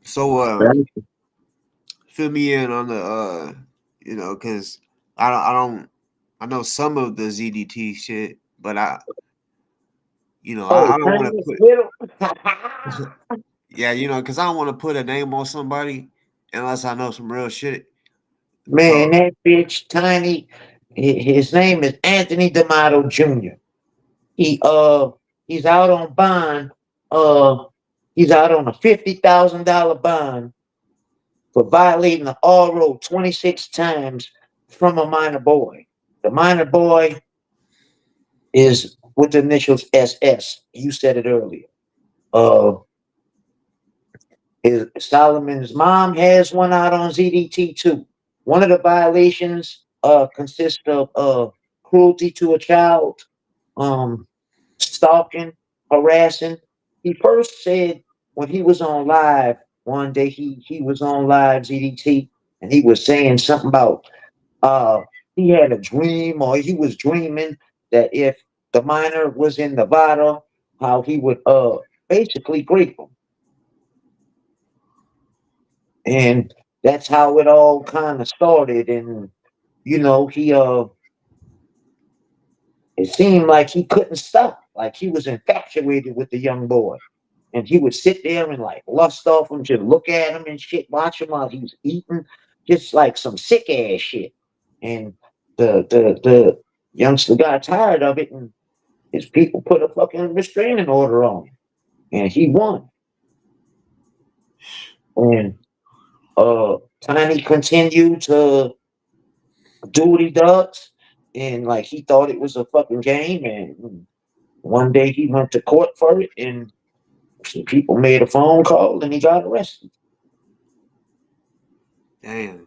So Right? fill me in on the because I know some of the ZDT shit, but Oh, I don't want to Chinese put little. yeah, because I don't want to put a name on somebody unless I know some real shit. Man, So that bitch Tiny. His name is Anthony D'Amato Jr. He he's out on bond. Uh he's out on a $50,000 bond for violating the R road 26 times from a minor boy. The minor boy is with the initials SS. You said it earlier. Uh Solomon's mom has one out on ZDT too. One of the violations consists of cruelty to a child, um, stalking, harassing. He first said when he was on live one day, he was on live ZDT and he was saying something about uh he had a dream or he was dreaming that if the minor was in Nevada, how he would basically grape him. And that's how it all kind of started. And he it seemed like he couldn't stop, like he was infatuated with the young boy. And he would sit there and like lust off him, just look at him and shit, watch him while he's eating, just like some sick ass shit. And the youngster got tired of it, and his people put a fucking restraining order on him, and he won. And Tiny continued to do what he does, and like he thought it was a fucking game. And one day he went to court for it, and some people made a phone call, and he got arrested. damn.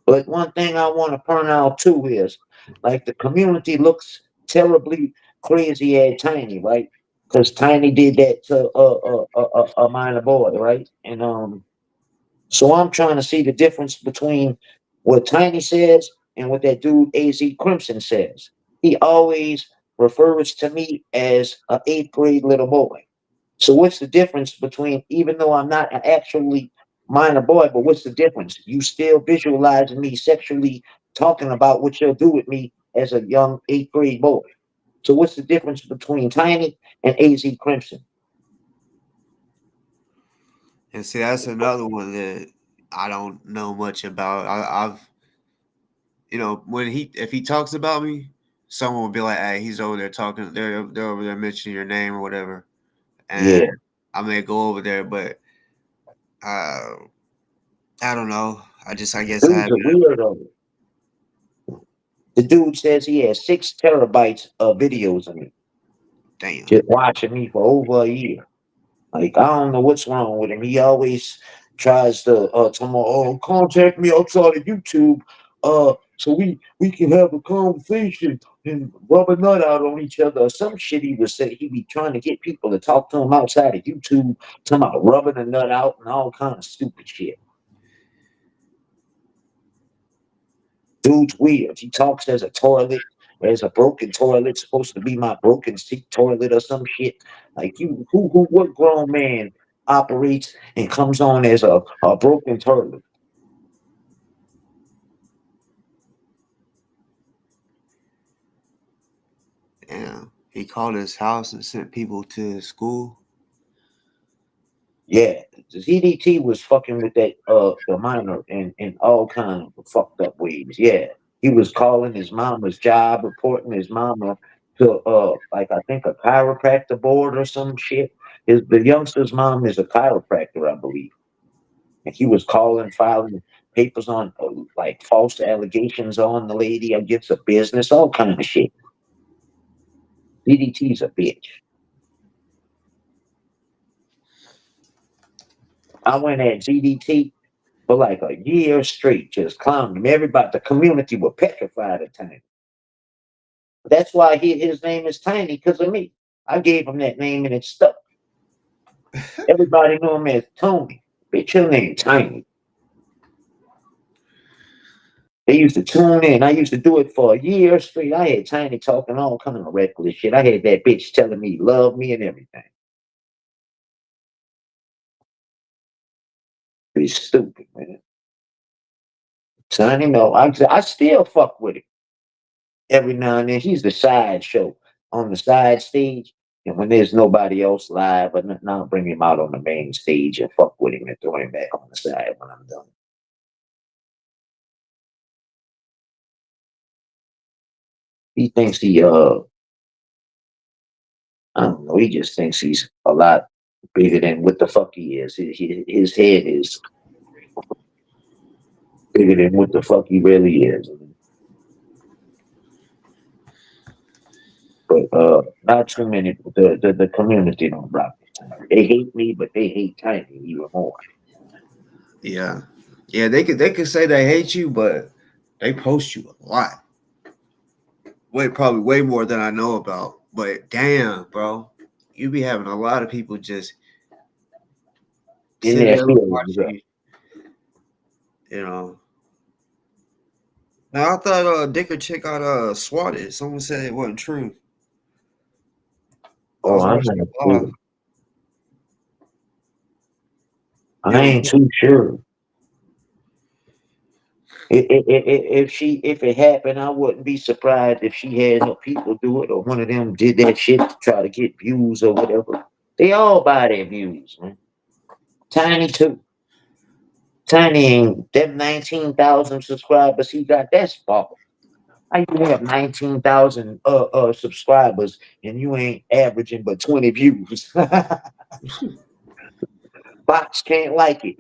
But one thing I want to point out too is, like, the community looks terribly crazy at Tiny, right? Because Tiny did that to a minor boy, right? And so I'm trying to see the difference between what Tiny says and what that dude AZ Crimson says. He always refers to me as an eighth grade little boy. So what's the difference between, even though I'm not an actually minor boy, but what's the difference? You still visualizing me sexually talking about what you'll do with me as a young eighth grade boy. So what's the difference between Tiny and AZ Crimson? And see, that's another one that I don't know much about. I've when if he talks about me, someone will be like, "Hey, he's over there talking. They're over there mentioning your name or whatever," and Yeah, I may go over there, but I don't know. I guess I dude's a haven't. weirdo. The dude says he has 6 terabytes of videos of me, Damn. just watching me for over a year. Like, I don't know what's wrong with him. He always tries to tell me, "Oh, contact me outside of YouTube, so we can have a conversation and rub a nut out on each other," or some shit he would say. He be trying to get people to talk to him outside of YouTube, talking about rubbing a nut out and all kind of stupid shit. Dude's weird. He talks as a toilet. There's a broken toilet supposed to be my broken seat toilet or some shit. Like you, what grown man operates and comes on as a broken toilet? Yeah, he called his house and sent people to his school. Yeah, the ZDT was fucking with that the minor in all kind of fucked up ways. Yeah, he was calling his mama's job, reporting his mama to like I think a chiropractor board or some shit. The youngster's mom is a chiropractor, I believe, and he was calling, filing papers on like false allegations on the lady against a business, all kind of shit. ZDT's a bitch. I went at ZDT for like a year straight, just clowning him. Everybody, the community were petrified of Tiny. That's why his name is Tiny, because of me. I gave him that name and it stuck. Everybody knew him as Tony. Bitch, your name Tiny. They used to tune in. I used to do it for a year straight. I had Tiny talking all kind of reckless shit. I had that bitch telling me he loved me and everything. He's stupid, man. Tiny, no, I still fuck with him every now and then. He's the sideshow on the side stage. And when there's nobody else live, but now I'll bring him out on the main stage and fuck with him and throw him back on the side when I'm done. He thinks I don't know, he just thinks he's a lot bigger than what the fuck he is. His head is bigger than what the fuck he really is. But not too many. The community don't rock it. They hate me, but they hate Tiny even more. Yeah, yeah, they could say they hate you, but they post you a lot. Probably way more than I know about. But damn, bro, you be having a lot of people just In sitting their there feelings, watching you. You know. Now I thought Dicker chick got swatted. Someone said it wasn't true. I oh, was I'm watching not it live. sure. It I was ain't too sure. If it happened, I wouldn't be surprised if she had her people do it or one of them did that shit to try to get views or whatever. They all buy their views, man. Tiny too. Tiny ain't them 19,000 subscribers he got. That's fault. How you have 19,000 subscribers and you ain't averaging but 20 views? Bots can't like it.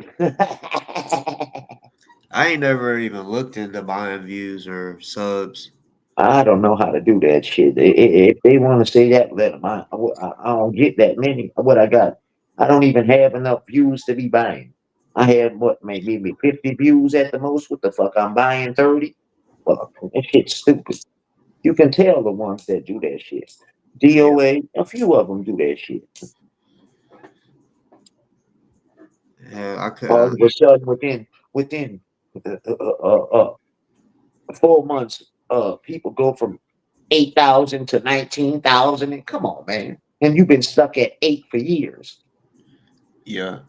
I ain't never even looked into buying views or subs. I don't know how to do that shit. If they want to say that, let them. I don't get that many. What I got, I don't even have enough views to be buying. I had what, maybe 50 views at the most. What the fuck? I'm buying 30. Well, that shit's stupid. You can tell the ones that do that shit. Yeah, DoA, a few of them do that shit. yeah, I could. All of a sudden, within uh, uh, uh, 4 months, people go from 8,000 to 19,000. And come on, man. And you've been stuck at 8 for years. Yeah,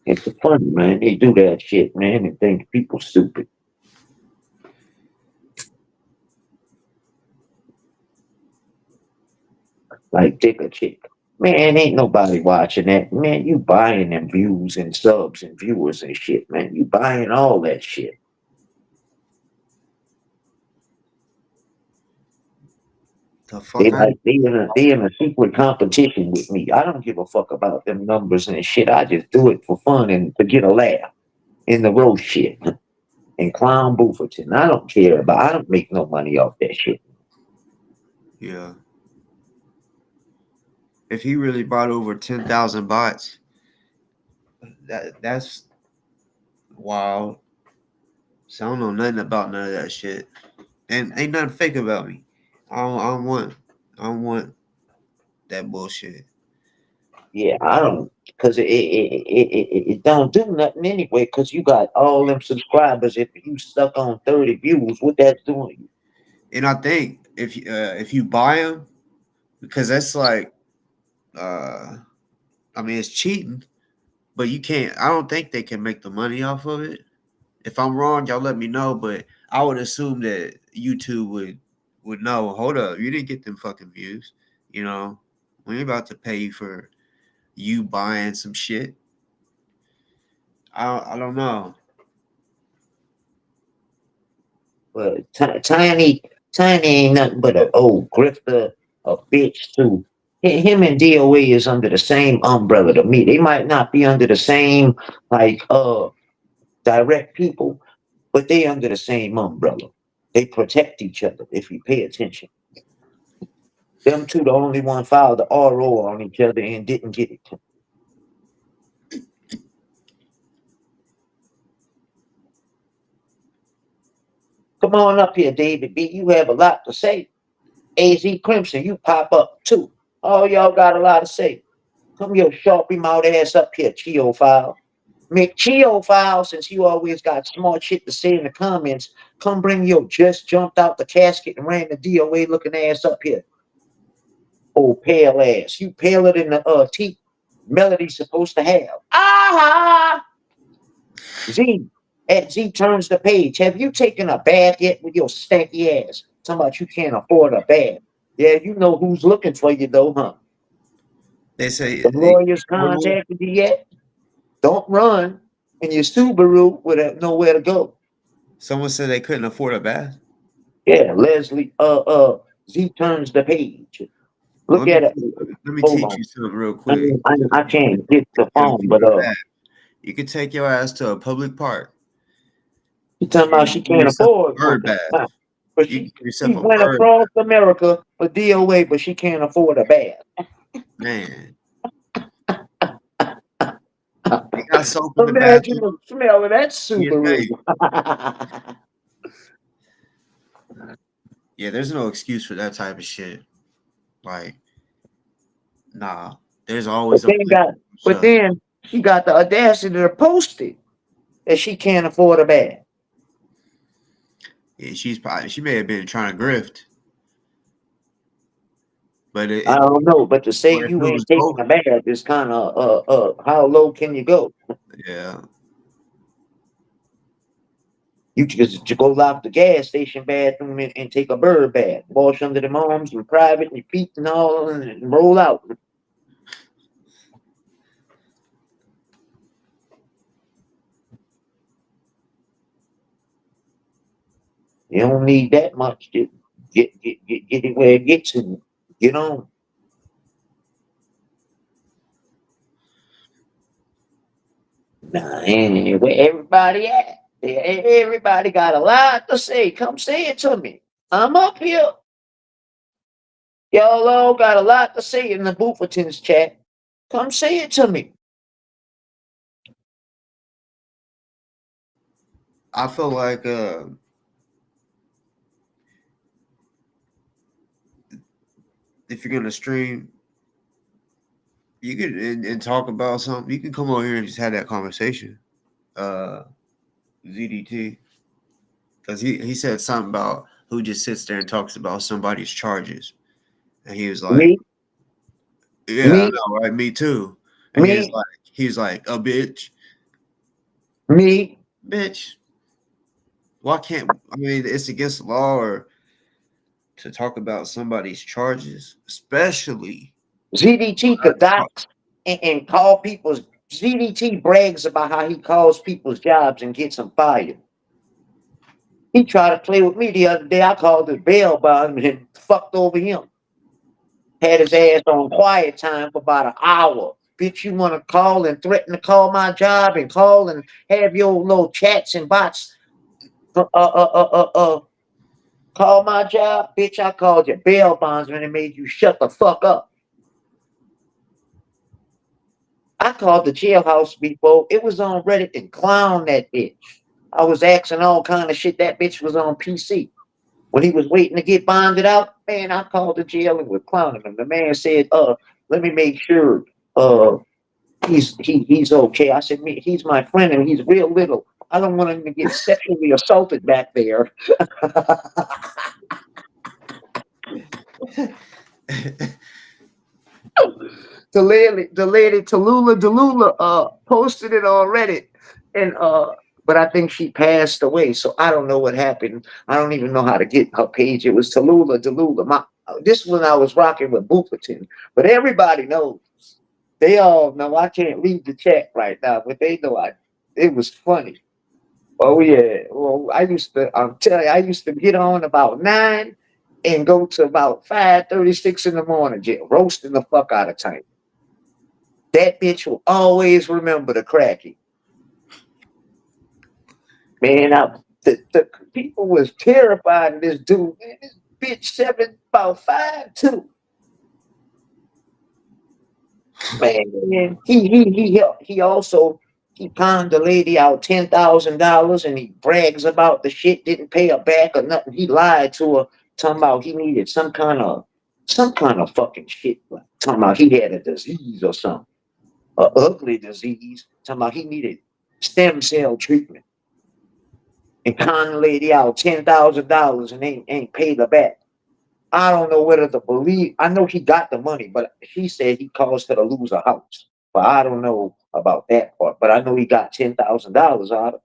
It's funny, man. They do that shit, man, and think people stupid. Like dick a chick. Man, ain't nobody watching that. Man, you buying them views and subs and viewers and shit, man. You buying all that shit. the fuck I. They in a secret competition with me. I don't give a fuck about them numbers and shit. I just do it for fun and to get a laugh in the roast shit and clown Bufferton. I don't care about. I don't make no money off that shit. Yeah, if he really bought over 10,000 bots, that's wild. So I don't know nothing about none of that shit, and ain't nothing fake about me. I don't want that bullshit. Yeah, because it don't do nothing anyway. Because you got all them subscribers. If you stuck on 30 views, what that's doing? And I think if you buy them, because that's like, I mean, it's cheating, but you can't. I don't think they can make the money off of it. If I'm wrong, y'all let me know. But I would assume that YouTube would know. Hold up, you didn't get them fucking views. You know, we ain't about to pay you for you buying some shit. I don't know. But Tiny ain't nothing but an old grifter, a bitch too. Him and DoA is under the same umbrella to me. They might not be under the same like direct people, but they under the same umbrella. They protect each other if you pay attention. Them two the only one filed the RO on each other and didn't get it. Come on up here, David B. You have a lot to say. AZ Crimson, you pop up too. All y'all got a lot to say. Come your sharpie mouth ass up here, Chio File. McChio File, since you always got smart shit to say in the comments, come bring your just jumped out the casket and ran the DOA looking ass up here. Oh, pale ass. You paler than the teeth Melody's supposed to have. Aha! Z, at Z turns the page. Have you taken a bath yet with your stanky ass? Talking about you can't afford a bath. Yeah, you know who's looking for you though, huh? They say The lawyers contacted you yet? Don't run in your Subaru with nowhere to go. Someone said they couldn't afford a bath. Yeah, Leslie. Z turns the page. Look at it. Let me Hold teach on. you something real quick. I can't get the phone, but you can take your ass to a public park. you talking about she can't afford bird bath. But she went across America for DOA, but she can't afford a bath. Man. They got soap in the Imagine bathroom. the smell of that Subaru. Yeah, there's no excuse for that type of shit. Like, nah. There's always but then she got the audacity to post it that she can't afford a bath. Yeah, she may have been trying to grift. But I don't know, but to say you ain't taking a bath is kind of how low can you go? Yeah. You just go lock the gas station bathroom and take a bird bath, wash under the arms and private and your feet and all, and roll out. You don't need that much to get it where it gets to. Get on. Nah, anyway, everybody at? Everybody got a lot to say. Come say it to me. I'm up here. Y'all all got a lot to say in the Boofertons chat. Come say it to me. I feel like if you're gonna stream, you can and talk about something. You can come over here and just have that conversation. ZDT, because he said something about who just sits there and talks about somebody's charges, and he was like, me? "Yeah, me? I know, right? Me too." And me? he's like, "A bitch, me, bitch. Why can't I mean it's against the law or to talk about somebody's charges, especially ZDT could dox and call people's. ZDT brags about how he calls people's jobs and gets them fired. He tried to play with me the other day. I called it bail bond and fucked over him. Had his ass on quiet time for about an hour. Bitch, you want to call and threaten to call my job and call and have your little chats and bots call my job? Bitch, I called you bail bondsman and made you shut the fuck up. I called the jailhouse before. It was on Reddit and clown that bitch. I was asking all kind of shit. That bitch was on PC. When he was waiting to get bonded out, man, I called the jail and was clowning him. The man said, let me make sure he's okay. I said, me, he's my friend and he's real little. I don't want him to get sexually assaulted back there. the lady Tallulah posted it on Reddit, and but I think she passed away, so I don't know what happened. I don't even know how to get her page. It was Tallulah. This one I was rocking with Bufferton, but everybody knows. They all know I can't read the chat right now, but they know it was funny. Oh yeah. Well, I'm telling you, I used to get on about 9 and go to about 5:36 in the morning, just roasting the fuck out of time. That bitch will always remember the cracky. Man, the people was terrified of this dude. Man, this bitch about 5'2". Man, he also he conned the lady out $10,000 and he brags about the shit, didn't pay her back or nothing. He lied to her, talking about he needed some kind of fucking shit. Like, talking about he had a disease or something, a ugly disease. Talking about he needed stem cell treatment. And conned the lady out $10,000 and ain't paid her back. I don't know whether to believe. I know he got the money, but she said he caused her to lose her house. But I don't know about that part. But I know he got $10,000 out of it.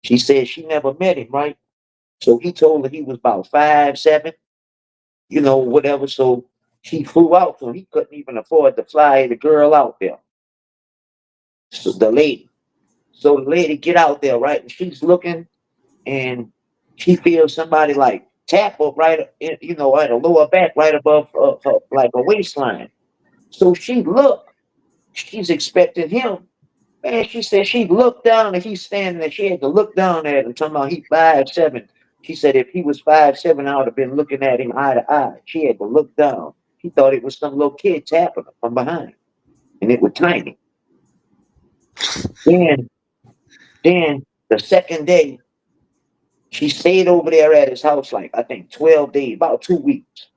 She said she never met him, right? So he told her he was about 5'7", whatever. So she flew out to him. He couldn't even afford to fly the girl out there. So the lady. So the lady get out there, right? And she's looking and she feels somebody like tap her right, at the lower back, right above her, like a waistline. So she's expecting him. Man, she said she looked down and he's standing there. She had to look down at him, talking about he 5'7". She said if he was 5'7", I would have been looking at him eye to eye. She had to look down. She thought it was some little kid tapping her from behind. And it was tiny. Then, then the second day, she stayed over there at his house, like, I think 12 days, about 2 weeks.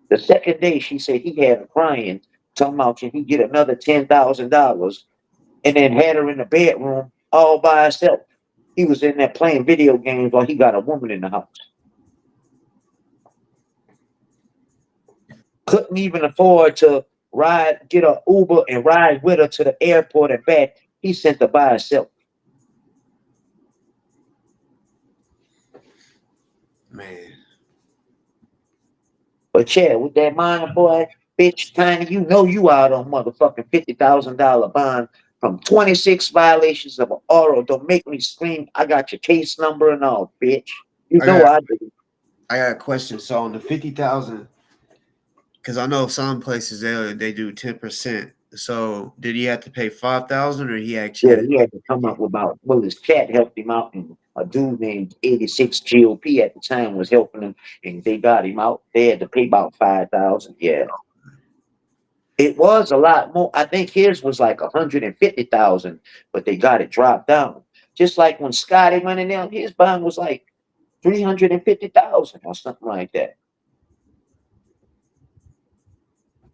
The second day, she said he had her crying, talking about can he get another $10,000, and then had her in the bedroom all by herself. He was in there playing video games while he got a woman in the house. Couldn't even afford to get an Uber and ride with her to the airport and back. He sent her by herself. Man. But yeah, with that minor boy, bitch, Tiny, you out on motherfucking $50,000 bond from 26 violations of an oral. Don't make me scream. I got your case number and all, bitch. You know I do. I got a question. So on the 50,000, because I know some places they do 10%. So did he have to pay 5,000 or he actually? He had to come up with his chat helped him out, and a dude named 86 GOP at the time was helping him, and they got him out. They had to pay about 5,000. Yeah. It was a lot more. I think his was like 150,000, but they got it dropped down. Just like when Scotty went in there, his bond was like 350,000 or something like that.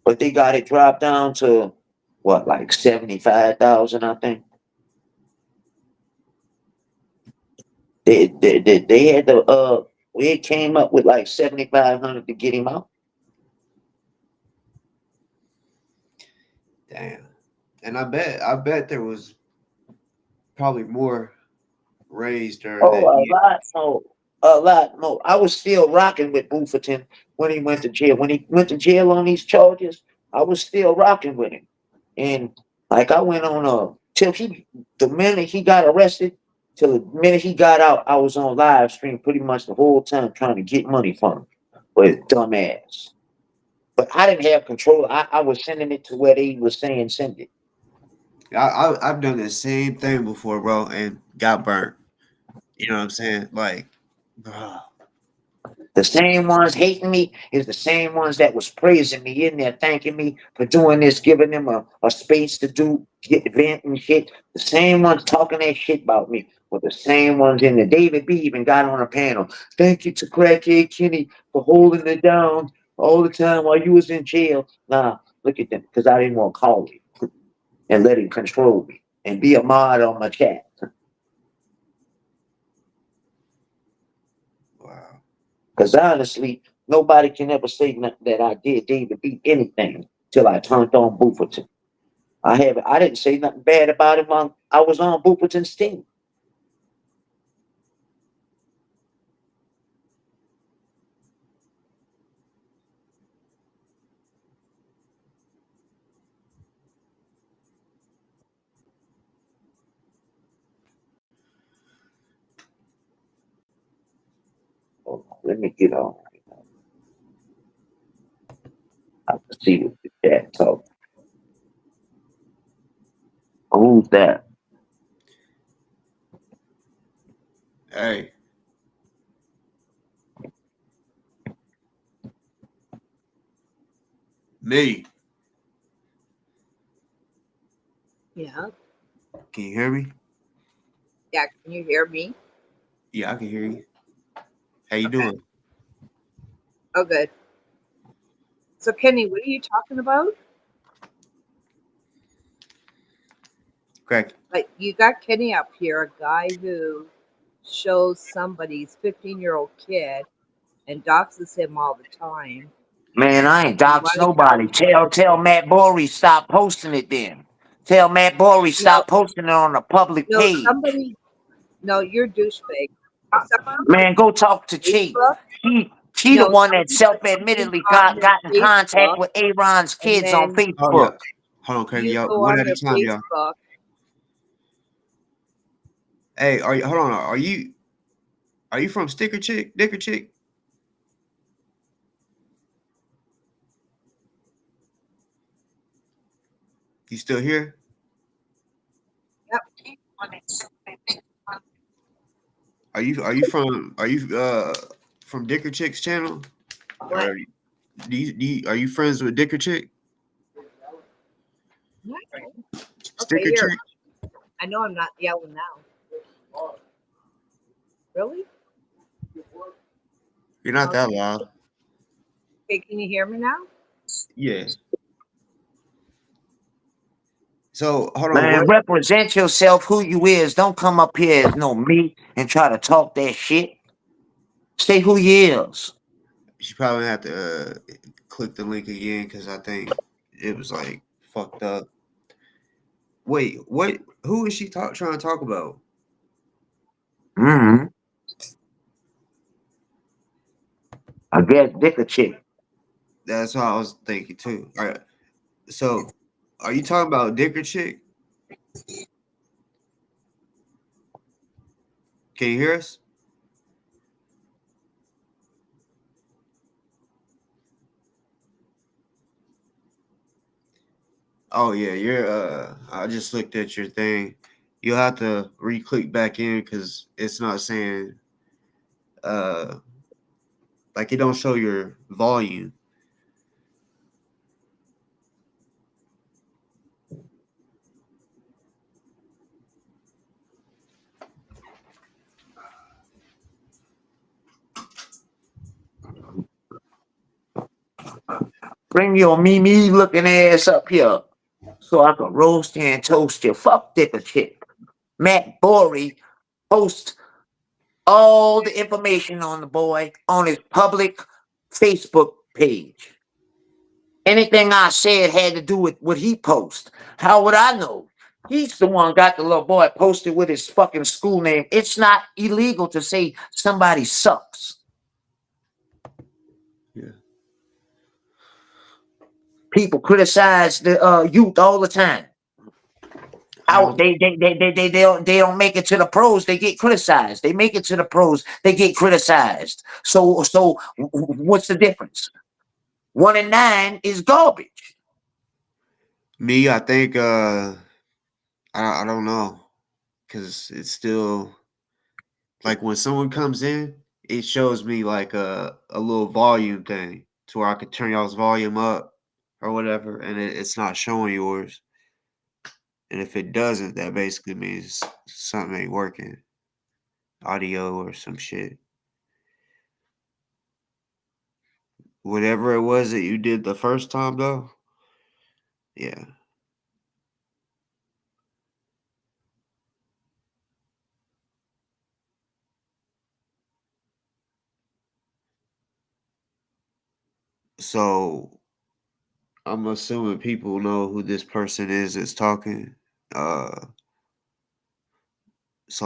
But they got it dropped down to what, like 75,000, I think. They had to it came up with like 7,500 to get him out. Damn. And I bet there was probably more raised or Oh, that he. a lot more. I was still rocking with Bufferton when he went to jail. When he went to jail on these charges, I was still rocking with him. And like I went on the minute he got arrested till the minute he got out, I was on live stream pretty much the whole time trying to get money from him. But dumbass. But I didn't have control. I was sending it to where they was saying send it. I've done the same thing before, bro, and got burnt. You know what I'm saying? Like, bro. The same ones hating me is the same ones that was praising me in there, thanking me for doing this, giving them a space to get vent and shit. The same ones talking that shit about me were the same ones in there. David B even got on a panel. Thank you to Crackhead Kenny for holding it down all the time while you was in jail. Nah, look at them, because I didn't want to call him and let him control me and be a mod on my chat. Wow. Because honestly, nobody can ever say nothing that I did to beat anything till I turned on Bufferton. I didn't say nothing bad about him when I was on Bufferton's team. Hold on, let me get on. I can see what the chat talk. Who's that? Hey. Me. Yeah. Can you hear me? Yeah. Can you hear me? Yeah, I can hear you. How you Okay. doing? Oh, good. So, Kenny, what are you talking about? Crack. Like, you got Kenny up here, a guy who shows somebody's 15-year-old kid and doxes him all the time. Man, I ain't You dox want to tell nobody. Tell Matt Borey stop posting it then. Tell Matt Borey no, stop posting it on the public no, page. somebody, no, you're douchebag. Man, go talk to Chi. Facebook, She the no, one that somebody put something self-admittedly on got their in contact Facebook, with Aaron's and kids on then Oh yeah. Facebook. Hold on, crazy. you Y'all, go one on at a their time, y'all. Facebook. Hey, are you hold on, are you from Dicker Chick? You still here? Yep. Are you from Dicker Chick's channel? What? Or are you friends with Dicker Chick? What? Okay, Sticker here. Chick? I know I'm not yelling now. Really? You're not that Okay. loud. Okay, can you hear me now? Yeah. So hold on, Man, what? represent yourself who you is. Don't come up here as no me and try to talk that shit. Say who you is. You probably have to click the link again because I think it was like fucked up. Wait, what? Who is she trying to talk about? Mm-hmm. I guess dick a chick. That's what I was thinking too. All right. So, are you talking about Dicker Chick? Can you hear us? Oh yeah, you're. I just looked at your thing. You'll have to re-click back in because it's not saying. Like it don't show your volume. Bring your Mimi looking ass up here so I can roast you and toast you. Fuck dick a chick. Matt Borey posts all the information on the boy on his public Facebook page. Anything I said had to do with what he posts. How would I know? He's the one got the little boy posted with his fucking school name. It's not illegal to say somebody sucks. Yeah. People criticize the youth all the time. I Out don't. they don't make it to the pros, they get criticized. They make it to the pros, they get criticized. So what's the difference? 1 in 9 is garbage. Me, I think. I don't know because it's still like when someone comes in, it shows me like a little volume thing to where I could turn y'all's volume up or whatever, and it's not showing yours. And if it doesn't, that basically means something ain't working, audio or some shit. Whatever it was that you did the first time, though. Yeah. So I'm assuming people know who this person is that's talking. So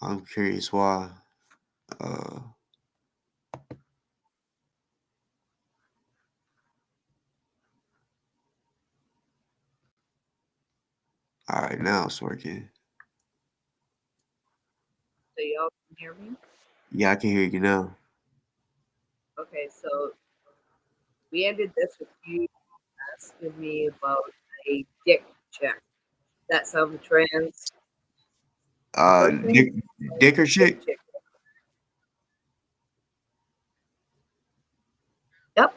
I'm curious why. Uh, all right, now it's working. So y'all can hear me? Yeah, I can hear you now. Okay, so we ended this with you asking me about a dick check. That some trans person? Dicker Dick chick. check. Yep.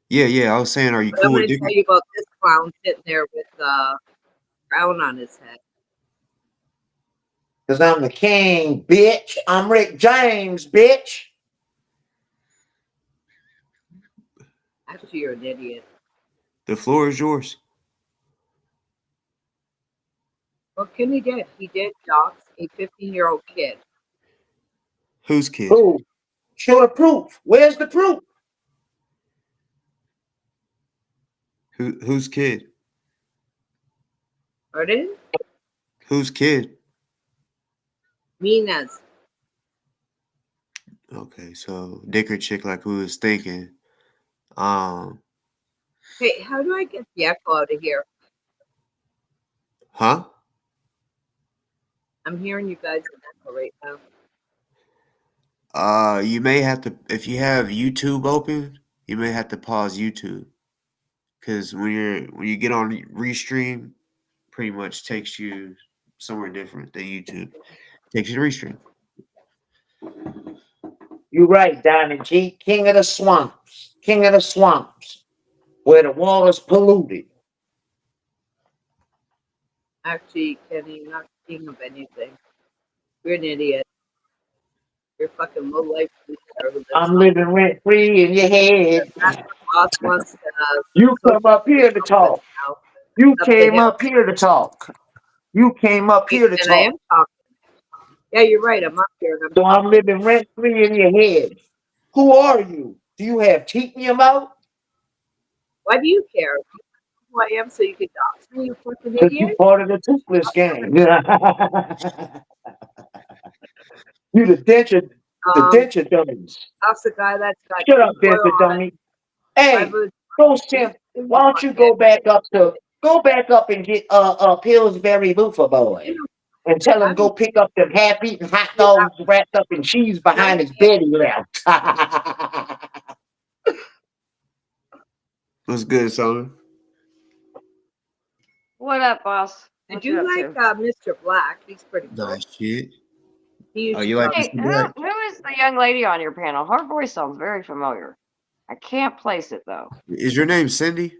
Yeah. I was saying, are you But I'm cool going with to Dicker? tell you about this clown sitting there with crown on his head. Because I'm the king, bitch. I'm Rick James, bitch. Actually, you're an idiot. The floor is yours. Well, Kenny did. He did dox a 15-year-old kid. Whose kid? Who? Show the proof. Where's the proof? Whose kid? Pardon? Whose kid? Mina's. Okay, so Dicker chick, like who was thinking. Um, Hey, how do I get the echo out of here? huh? I'm hearing you guys in echo right now. You may have to, if you have YouTube open, you may have to pause YouTube, because when you get on Restream, pretty much takes you somewhere different than YouTube. Takes you to Restream. You're right, Donnie G. King of the swamps. King of the swamps. Where the water's polluted. Actually, Kenny, you're not king of anything. You're an idiot. You're fucking low life loser who lives I'm off living rent free in your head. the boss wants to You come protest up here to something talk. now. You Up to came him. up here to talk. You came up here to And I am talk. talking. Yeah, you're right. I'm up here and I'm So I'm talking. living rent free in your head. Who are you? Do you have teeth in your mouth? Why do you care? You know who I am so you can dox me, you fucking Because you idiot? part of the toothless gang. You the Um, denture dummies. that's the guy that's got Shut up, tinfoil denture on it. dummy. Hey, Private, go you Sim. Why don't you go back up and get Pillsbury Loofah boy know, and tell him I'm go pick up them half-eaten hot you're not dogs wrapped up in cheese behind his bed he left. What's good, son? What up, boss? I What you do up like to? Mr. Black. He's pretty cool. Nice shit. He Oh, used to you like talk. Hey, Mr. Black? who is the young lady on your panel? Her voice sounds very familiar. I can't place it though. Is your name Cindy?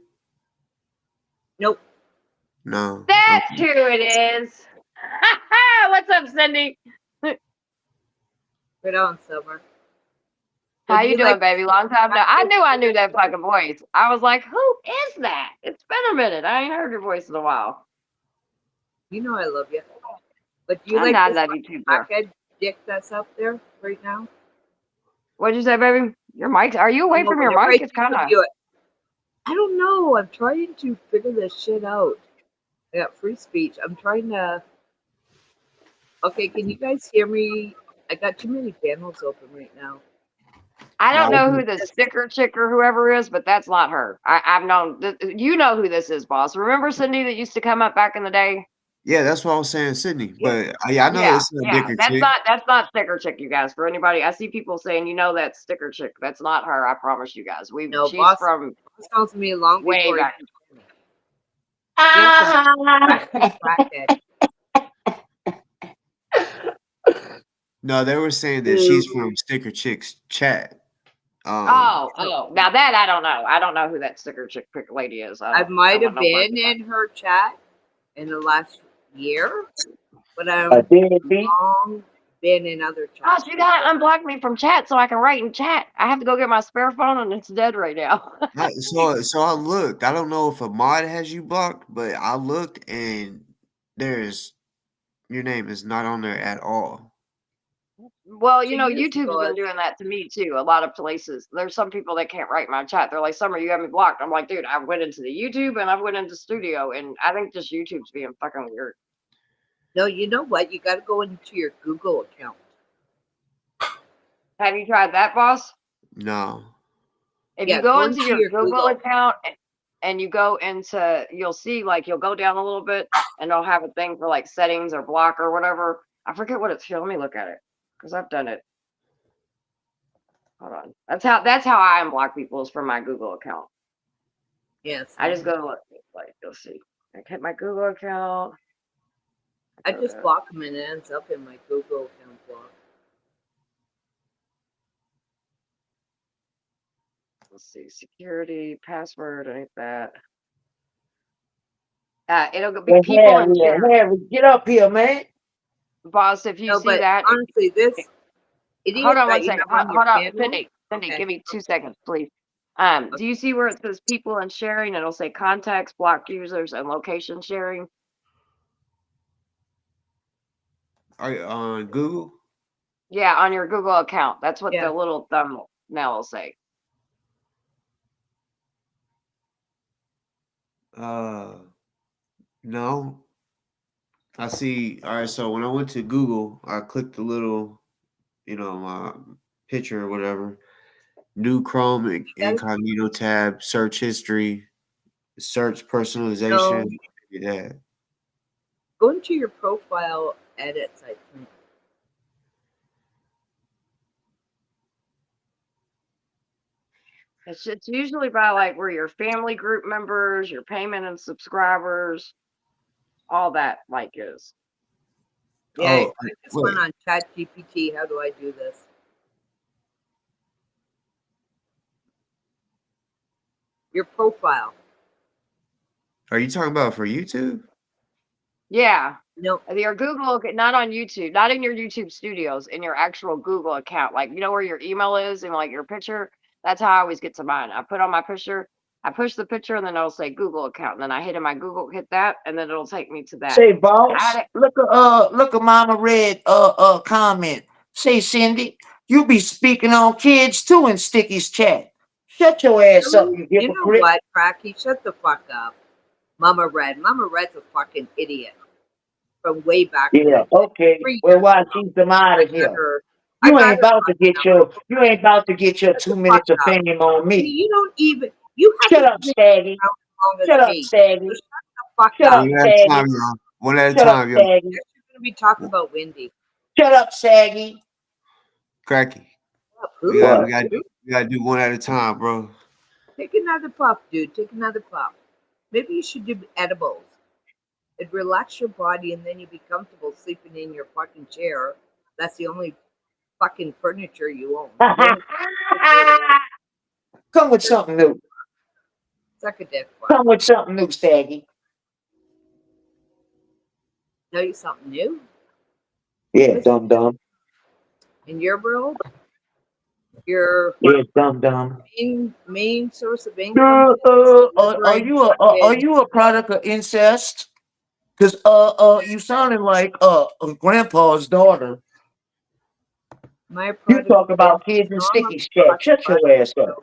Nope. No. That's Okay. who it is. What's up, Cindy? Right on, Summer. So How do you you doing, like baby? Long time no. I knew that fucking voice. I was like, who is that? It's been a minute. I ain't heard your voice in a while. You know I love you. But do you I like know I this love you too, girl. blackhead dick that's up there right now? What'd you say, baby? Your mic? Are you You away know, from your whenever I mic? It's do kind of. review it, I don't know. I'm trying to figure this shit out. I got free speech. I'm trying to. Okay, can you guys hear me? I got too many panels open right now. I don't know No. who the sticker chick or whoever is, but that's not her. I've known. You know who this is, boss. Remember Cindy that used to come up back in the day? Yeah, that's what I was saying, Sydney. Yeah. But I know Yeah, it's a yeah. Dicker That's chick. not sticker chick, you guys. For anybody, I see people saying, that sticker chick. That's not her. I promise you guys. No, She's boss from calls me long way before he back. can call me. Yes, a crackhead. No, they were saying that she's Who from Sticker Chick's chat. Oh. Now that I don't know. I don't know who that sticker chick lady is. I I might want have no parts been of that. in her chat in the last year, but A I'm deadbeat. long been in other chats. Boss, you gotta unblock me from chat so I can write in chat. I have to go get my spare phone and it's dead right now. So I looked. I don't know if a mod has you blocked, but I looked and your name is not on there at all. Well, To you, YouTube's been Scott. doing that to me too. A lot of places. There's some people that can't write my chat. They're like, Summer, you got me blocked. I'm like, dude, I went into the YouTube and I went into Studio, and I think just YouTube's being fucking weird. No, you know what? You got to go into your Google account. Have you tried that, boss? No. If Yeah, you go go into into your your Google Google. account and you go into, you'll see like you'll go down a little bit and they'll have a thing for like settings or block or whatever. I forget what it's here. Let me look at it because I've done it. Hold on. That's how I unblock people is from my Google account. Yes. I just go to like you'll see. I hit my Google account. I just block them and it ends up in my Google account block. Let's see, security, password, ain't that. It'll be people and share. Harry, get up here, man. Boss, if you No, see but that. honestly, this idiot Hold on that one you second. have on Hold your on, panel. Cindy, Okay. give me 2 seconds, please. Do you see where it says people and sharing? It'll say contacts, block users, and location sharing. Are you on Google? Yeah, on your Google account. That's what Yeah. the little thumbnail will say. No. I see. All right. So when I went to Google, I clicked the little, my picture or whatever. New Chrome incognito tab, search history, search personalization. No. Yeah. Go into your profile edits, I think. It's usually by like where your family group members, your payment and subscribers, all that like is. Yeah, Oh, I just wait. went on ChatGPT. How do I do this? Your profile. Are you talking about for YouTube? Yeah. No. Your Google, not on YouTube, not in your YouTube studios, in your actual Google account. Like, you know where your email is and like your picture? That's how I always get to mine. I put on my picture, I push the picture, and then it'll say Google account. And then I hit in my Google, hit that, and then it'll take me to that. Say, boss, look at Mama Red comment. Say, Cindy, you be speaking on kids too in Sticky's chat. Shut your ass up, you You know hypocrite. what, Cracky? Shut the fuck up. Mama Red. Mama Red's a fucking idiot. From way back. Yeah, okay. Well, why keep them out of here? You ain't about to get your 2 minutes of fame on me. You don't even. You Shut up, Staggy. Shut up, Staggy. Shut up, Staggy. One at a time, yo. You're going to be talking about Wendy. Shut up, Saggy. Cracky. We gotta do one at a time, bro. Take another puff, dude. Take another puff. Maybe you should do edibles. It'd relax your body and then you'd be comfortable sleeping in your fucking chair. That's the only fucking furniture you own. Come with something new. Suck a dick. Come with something new, Saggy. Tell you something new? Yeah, dumb. In your world? Your dumb. Main source of income? Are you a product of incest? Because you sounded like grandpa's daughter. You talk about kids in Sticky's chat. Shut your ass up.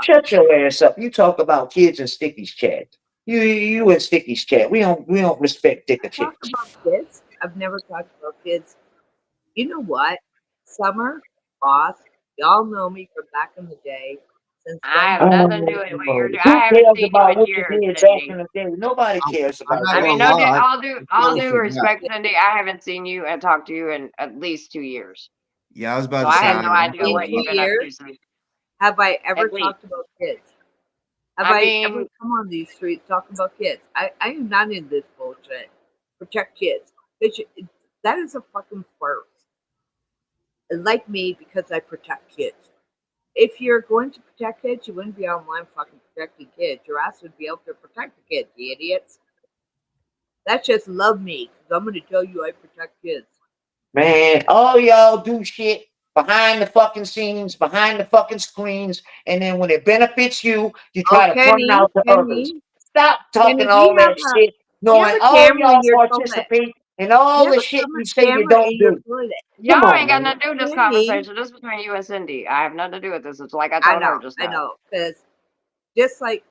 Shut your ass up. You talk about kids in Sticky's chat. You in Sticky's chat. We don't respect dick chicks. Talk about kids? I've never talked about kids. You know what? Summer, boss, y'all know me from back in the day. Since I have nothing to do with what you're doing. I Who haven't cares seen about you in what you years, did back Cindy. in the day? Nobody cares about I mean, that. all due respect, Cindy, I haven't seen you and talked to you in at least 2 years. Yeah, I was about So to say. I have no idea what in you've 2 been up to. years, have I ever At least. talked about kids? Have I I mean- ever come on these streets talking about kids? I am not in this bullshit. Protect kids. That is a fucking farce. Like me, because I protect kids. If you're going to protect kids, you wouldn't be online fucking protecting kids. Your ass would be out there protecting kids, you idiots. That's just love me, because I'm going to tell you I protect kids. Man, all y'all do shit behind the fucking scenes, behind the fucking screens, and then when it benefits you, you Oh, try to point it out to others. Stop talking Kenny, do all that shit, you have knowing a all camera in y'all your toilet? participate in all You have the a shit you say you camera don't in your do. toilet. Come Y'all on, ain't got man. nothing to do with this Kenny. conversation. This is between you and Cindy. I have nothing to do with this. It's like I I told her know, just I now. know, because just like,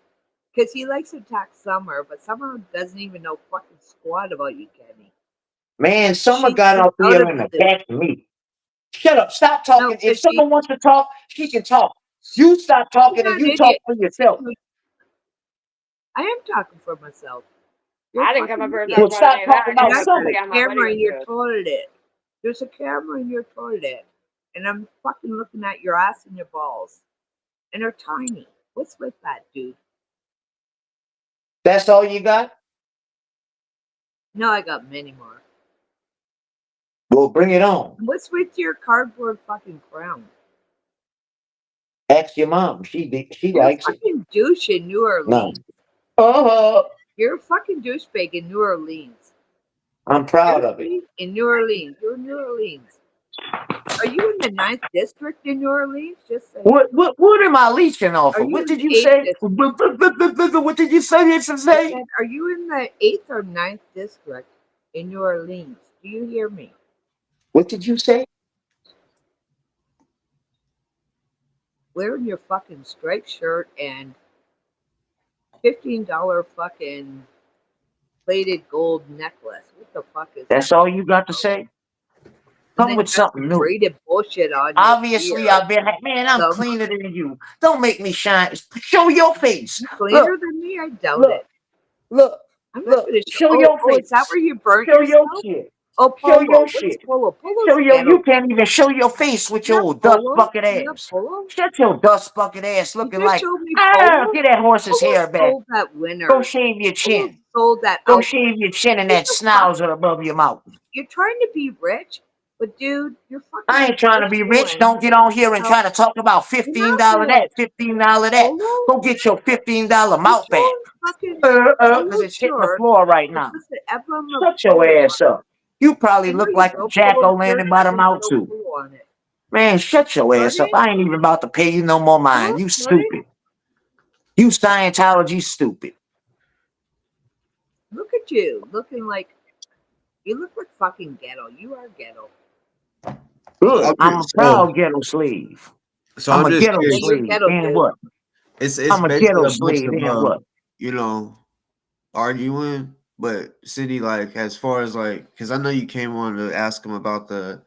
because he likes to attack Summer, but Summer doesn't even know fucking squat about you, Kenny. Man, someone She's got just out out there of in the the loop. back of me. Shut up. Stop No, talking. If because someone wants to talk, she can talk. You stop talking you're and an you talk idiot. for yourself. I am talking for myself. You're I a didn't come up fucking here and idiot. talk Well, about stop any of that. talking I came about And up I've here to got Summer. see a how my buddy camera was in your doing. toilet. There's a camera in your toilet. And I'm fucking looking at your ass and your balls. And they're tiny. What's with that, dude? That's all you got? No, I got many more. Well, bring it on. What's with your cardboard fucking crown? Ask your mom. She You're a likes it. fucking douche in New No. Orleans. You're a fucking douchebag in New Orleans. I'm proud of it. Seriously? In New Orleans. You're in New Orleans. Are you in the 9th district in New Orleans? Just saying. What am I leeching off Are of? you What in did the you 8th say? district? What did you say? I said, are you in the 8th or 9th district in New Orleans? Do you hear me? What did you say? Wearing your fucking striped shirt and $15 fucking plated gold necklace. What the fuck is That's that? all you got to say? And Come then with you got something some new. braided bullshit on your Obviously, beard. I've been, man, I'm Some cleaner than you. Don't make me shine. Show your face. cleaner Look, than me? I doubt look, it. look, I'm not look. gonna show. Show your Oh, is that face. where you burnt Show your yourself? shit. Oh, Show your Polo. What's shit. Polo? Polo's Show ghetto. you can't even show your face with You your have old dust Polo? bucket You have ass. Polo? Shut your dust bucket ass You looking just like, showed me Polo? get that horse's Polo hair back. sold that Go Winners. shave your Polo chin. sold that Go outfit. shave your chin and What that the fuck? schnauzer above your mouth. You're trying to be rich, but dude, you're fucking I ain't trying to be rich. doing. Don't get on here and No, try to talk about you're $15 not that, rich. $15 that. Polo? Go get your $15 You're mouth back. showing fucking Because Polo it's hitting the shorts floor right with now. just the emblem of Shut Polo your on ass up. You probably it. I know look you like a bro. jack Polo o' shirt lantern by the has mouth no too. Polo on it. Man, shut your ass up. Pardon? I ain't even about to pay you no more mind. You Pardon? stupid. You Scientology stupid. Look at you, looking like you look like fucking ghetto. You are ghetto. Good. I'm a So, proud ghetto slave. so I'm I'm a just ghetto Yeah, curious. you're slave. ghetto, And dude. what? It's I'm a basically ghetto a bunch slave. of And what? you know, arguing. But Cindy, like, as far as like, because I know you came on to ask him about the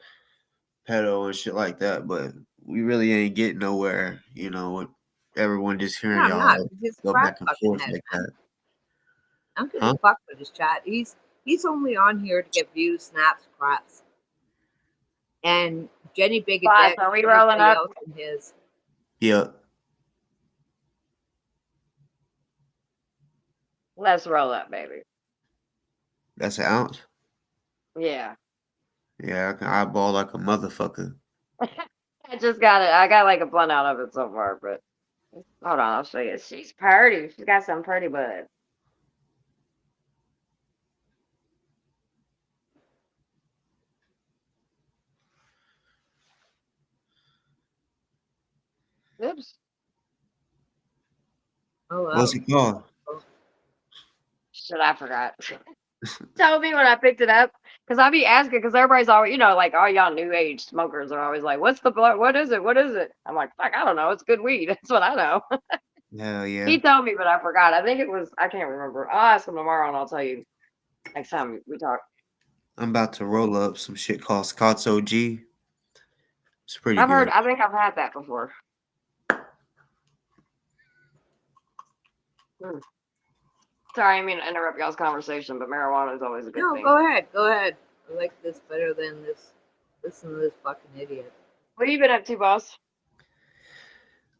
pedo and shit like that, but we really ain't getting nowhere. You know, with everyone just No, hearing I'm y'all not. He's go crack back and fucking forth head, like man. that, I'm gonna huh? fuck with his chat. He's only on here to get views, snaps, crats, and Jenny Big a Boss, Dick, are we rolling everybody up? else in his. Yeah, Let's roll up, baby. that's an ounce. Yeah. Yeah, I can eyeball like a motherfucker. I just got it. I got like a blunt out of it so far, but hold on, I'll show you. She's pretty. She's got some pretty buds. Oops. Oh What's wow. it called? Shit, I forgot. Told me when I picked it up because I be asking because everybody's always, like all y'all new age smokers are always like, "What's the blood? What is it? What is it?" I'm like, "Fuck, I don't know. It's good weed. That's what I know." Hell yeah. He told me, but I forgot. I think it was. I can't remember. I'll ask him tomorrow and I'll tell you next time we talk. I'm about to roll up some shit called Scotso G. It's pretty I've heard. good. I think I've had that before. Hmm. Sorry, I mean to interrupt y'all's conversation, but marijuana is always a good No, thing. go ahead. Go ahead. I like this better than this. Listen to this fucking idiot. What have you been up to, boss?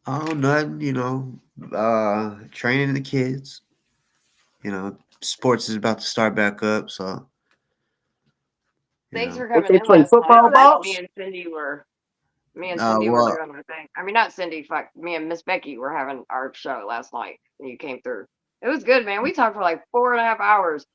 Oh, nothing, training the kids. Sports is about to start back up, so Thanks for What coming they in play last night. football, Oh, that's Me boss? and Cindy were. Me and Cindy were well, doing our thing. I mean, not Cindy. Fuck. Me and Miss Becky were having our show last night, and you came through. It was good, man. We talked for like 4.5 hours.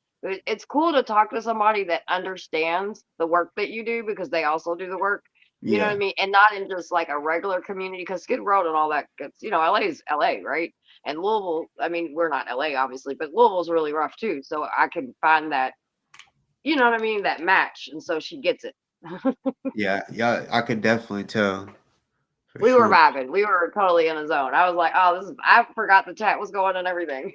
it's cool to talk to somebody that understands the work that you do because they also do the work. You know what I Yeah. mean? And not in just like a regular community because Skid Row and all that gets, LA is LA, right? And Louisville, I mean, we're not LA obviously, but Louisville's really rough too. So I can find that, you know what I mean, that match. And so she gets it. Yeah, I could definitely tell for We were sure. vibing. We were totally in a zone. I was like, oh, I forgot the chat was going and everything.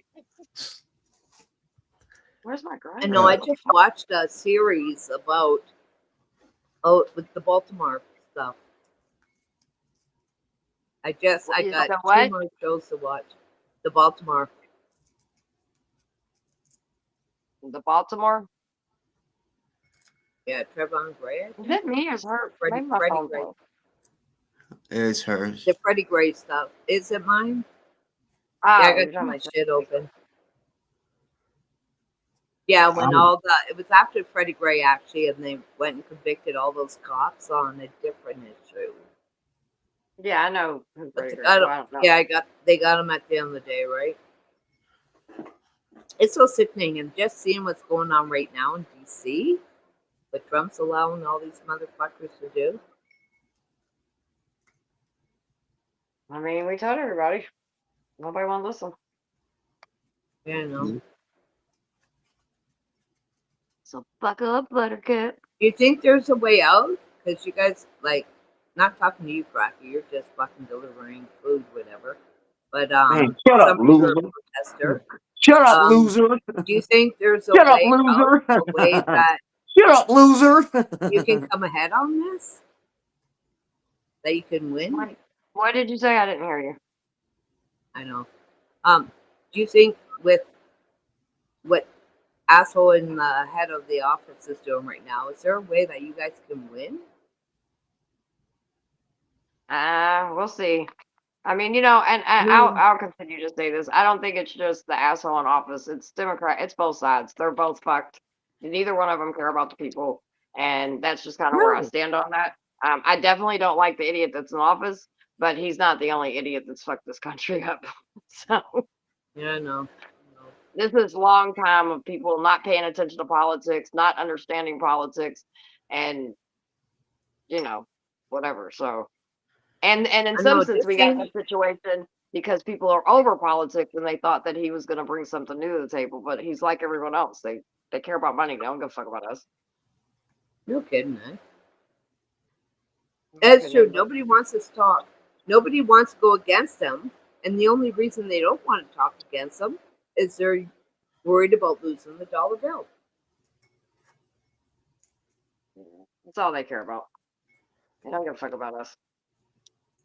Where's my I know. I grinder? just watched a series about with the Baltimore stuff. I You got know 2 what? more shows to watch. The Baltimore. The Baltimore? Yeah, Trevon Gray. I Is think. it me or is her? Maybe my Freddie phone's Gray. low. It's hers. The Freddie Gray stuff. Is it mine? Oh, Yeah, I you're got too talking much about shit open. Yeah, when it was after Freddie Gray actually, and they went and convicted all those cops on a different issue. Yeah, I know who But Freddie Gray. Well, I don't know. yeah, they got him at the end of the day, right? It's so sickening, and just seeing what's going on right now in DC, what Trump's allowing all these motherfuckers to do. I mean, we told everybody. Nobody want to listen. Yeah, I know. So fuck up, Buttercup. Do you think there's a way out? Because you guys, like, not talking to you, Cracky, you're just fucking delivering food, whatever. But Hey, shut up, somebody you're a loser. protester. Shut up, loser. Do you think there's a Shut up, way out? loser. A way that Shut up, loser. you can come ahead on this? That you can win? What did you say? I didn't hear you. I know. Do you think with what asshole in the head of the office is doing right now, is there a way that you guys can win? We'll see. I mean, and I'll continue to say this. I don't think it's just the asshole in office. It's Democrat. It's both sides. They're both fucked. Neither one of them care about the people, and that's just kind of where I No. stand on that. I definitely don't like the idiot that's in office, but he's not the only idiot that's fucked this country up. So Yeah, I know. this is long time of people not paying attention to politics, not understanding politics, and whatever. So. And in I some know. sense, we got that situation because people are over politics and they thought that he was going to bring something new to the table. But he's like everyone else. They care about money. They don't give a fuck about us. No kidding, eh? That's true. Nobody wants to talk. Nobody wants to go against them. And the only reason they don't want to talk against them is they're worried about losing the dollar bill. That's all they care about. They don't give a fuck about us.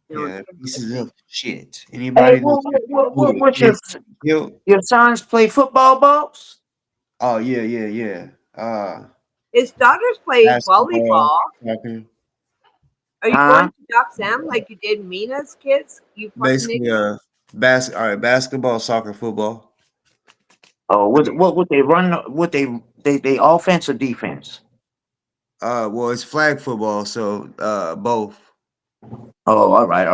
Yeah, pieces of shit. Anybody? Hey, what's your sons play football balls? Oh yeah. His daughters play volleyball. Soccer. Are you going to Doc Sam like you did Mina's kids? You Basically, all right, basketball, soccer, football. Oh, what they run? What they offense or defense? Well, it's flag football, so both. Oh, all right.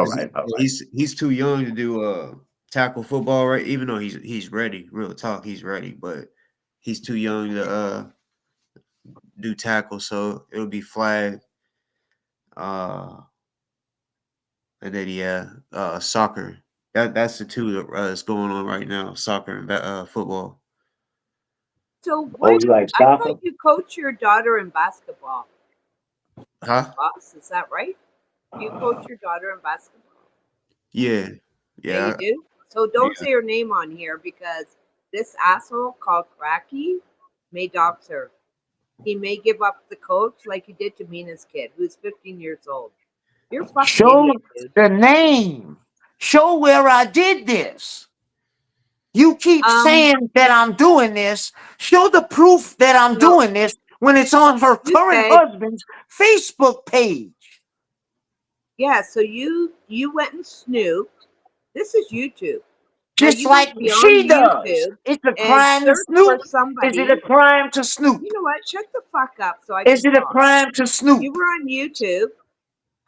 He's too young to do tackle football, right? Even though he's ready, real talk, he's ready, but he's too young to do tackle, so it'll be flag. And then soccer. That's the two that's going on right now: soccer and football. So what? you like I soccer? thought you coach your daughter in basketball. Huh? Boss, is that right? You coach your daughter in basketball? Yeah. You do? So don't say her name on here because this asshole called Cracky may dox her. He may give up the coach like he did to Mina's kid, who's 15 years old. You're fucking Show idiot, dude. the name. Show where I did this. You keep saying that I'm doing this. Show the proof that I'm doing this when it's on her current husband's Facebook page. Yeah, so you went and snooped. This is YouTube. Just like she does. It's a crime to snoop. Is it a crime to snoop? You know what? Shut the fuck up so I Is can it a talk. crime to snoop? You were on YouTube,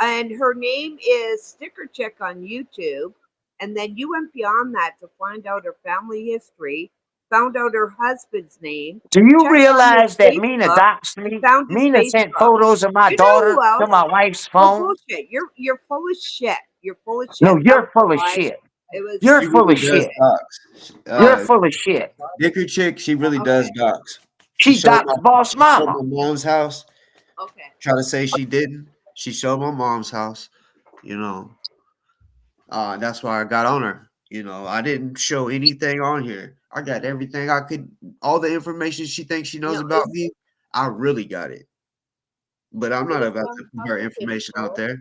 and her name is Sticker Chick on YouTube, and then you went beyond that to find out her family history, found out her husband's name. Do you checked on realize his that Mina Facebook, doxed and me? found his Mina sent Facebook. photos of my You know daughter who to else? my wife's Oh, phone. bullshit. You're full of shit. You're full of shit. No, That you're was full of why shit. It was. You're She full really of does shit. dox. You're full of shit. Dicker chick, she really does dox. She doxed boss my mama. mom's house. Okay. Try to say she didn't. She showed my mom's house. You know. That's why I got on her. You know, I didn't show anything on here. I got everything I could. All the information she thinks she knows No, about me, I really got it. But I'm not about to put her public information info. out there.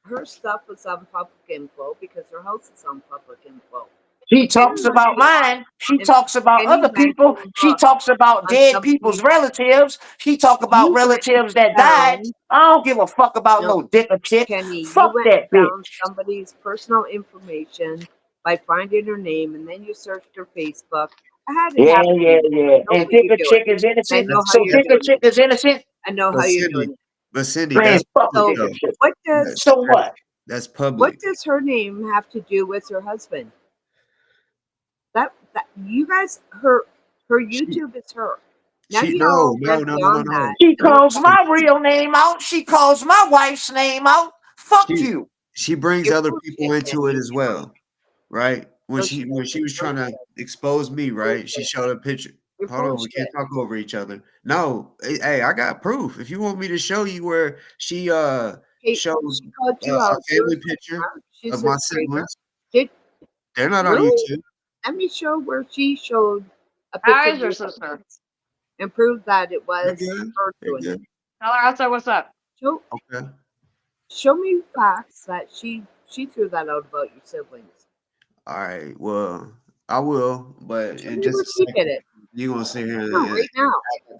Her stuff was on public info because her house is on public info. She talks about mine. She And talks about Penny other people. mentioned She books talks about on dead something people's relatives. She talk about you went relatives and that died. found. I don't give a fuck about No, no dick or chick. Kenny, you Fuck went that and found bitch. somebody's personal information by finding her name, and then you searched her Facebook. I had it Yeah, happen. yeah, yeah. I know And what dick you're or chick doing. is I innocent. know how So you're dick or doing chick it. is innocent. I know But how you're Cindy, doing it. but Cindy, Man, that's fuck So, dick or chick. what does So what? That's public. what does her name have to do with her husband? That you guys, her YouTube is her. Now She you no, all no, went no, no, no, beyond no. that. She And calls my real name out. She calls my wife's name out. Fuck She you. she brings you're other full of people shit, into it Kenny. as well, right? When No, she she when she was trying to doesn't. expose me, right? She showed a picture. You're Hold full on, of we can't shit. talk over each other. No, hey, I got proof. If you want me to show you where she Hey, showed she called a you out. You're a family picture screamer. She's of a my screamer. siblings, Did they're not on really? YouTube. Let me show where she showed a How picture is of your your sister? parents and proved that it They're was good. her They're doing it. good. Tell her outside what's up. Okay. Show me facts that she threw that out about your siblings. All right. Well, I will, but Show in me just where a she second, did it. you're gonna sit here No, right now.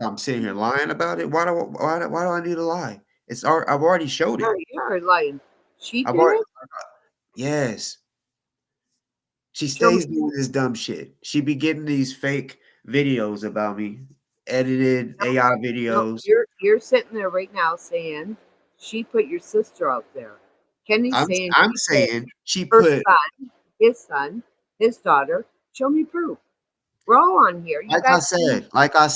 I'm sitting here lying about it. Why do I need to lie? I've already showed it. You're lying. She I've did already it? yes. She Show stays me. doing this dumb shit. She be getting these fake videos about me, edited AI No, videos. you're sitting there right now saying she put your sister out there. Kenny's saying I'm she put saying she her put son, his daughter. Show me proof. We're all on here. You like I guys see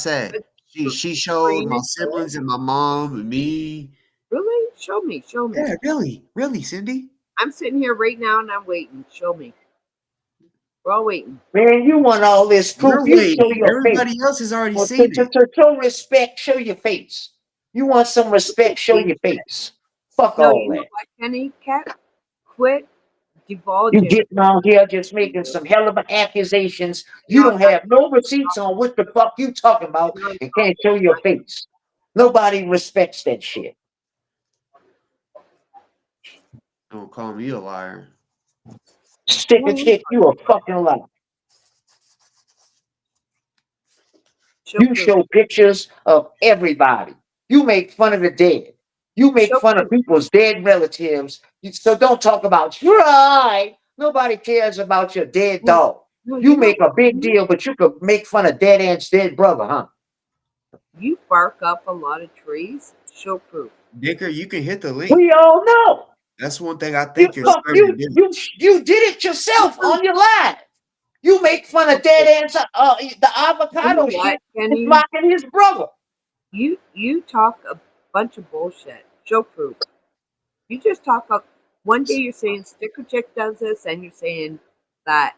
said, but she showed screen my into it? siblings and my mom and me. Really? Show me. Yeah, really, Cindy. I'm sitting here right now and I'm waiting. Show me. We're all waiting. Man, you want all this proof. You're You show waiting. your face. Everybody else has already Well, seen it. to show respect, show your face. You want some respect, show your face. Fuck No, all you know that. what, Kenny? Quit You divulging. getting on here just making some hell of accusations. You No, don't have no receipts on what the fuck you talking about and can't show your face. Nobody respects that shit. Don't call me a liar. Stick a chick, you a fucking liar. You show pictures of everybody. You make fun of the dead. You make fun of people's dead relatives. So don't talk about try. Nobody cares about your dead dog. You make a big deal, but you could make fun of dead aunt's dead brother, huh? You bark up a lot of trees. Show proof. Dicker, you can hit the link. We all know. That's one thing I think you're You did it yourself on your live. You make fun of dead ants, the avocado shit. It's mocking his brother. You talk a bunch of bullshit. Show proof. You just talk up. One day you're saying Sticker Chick does this, and you're saying that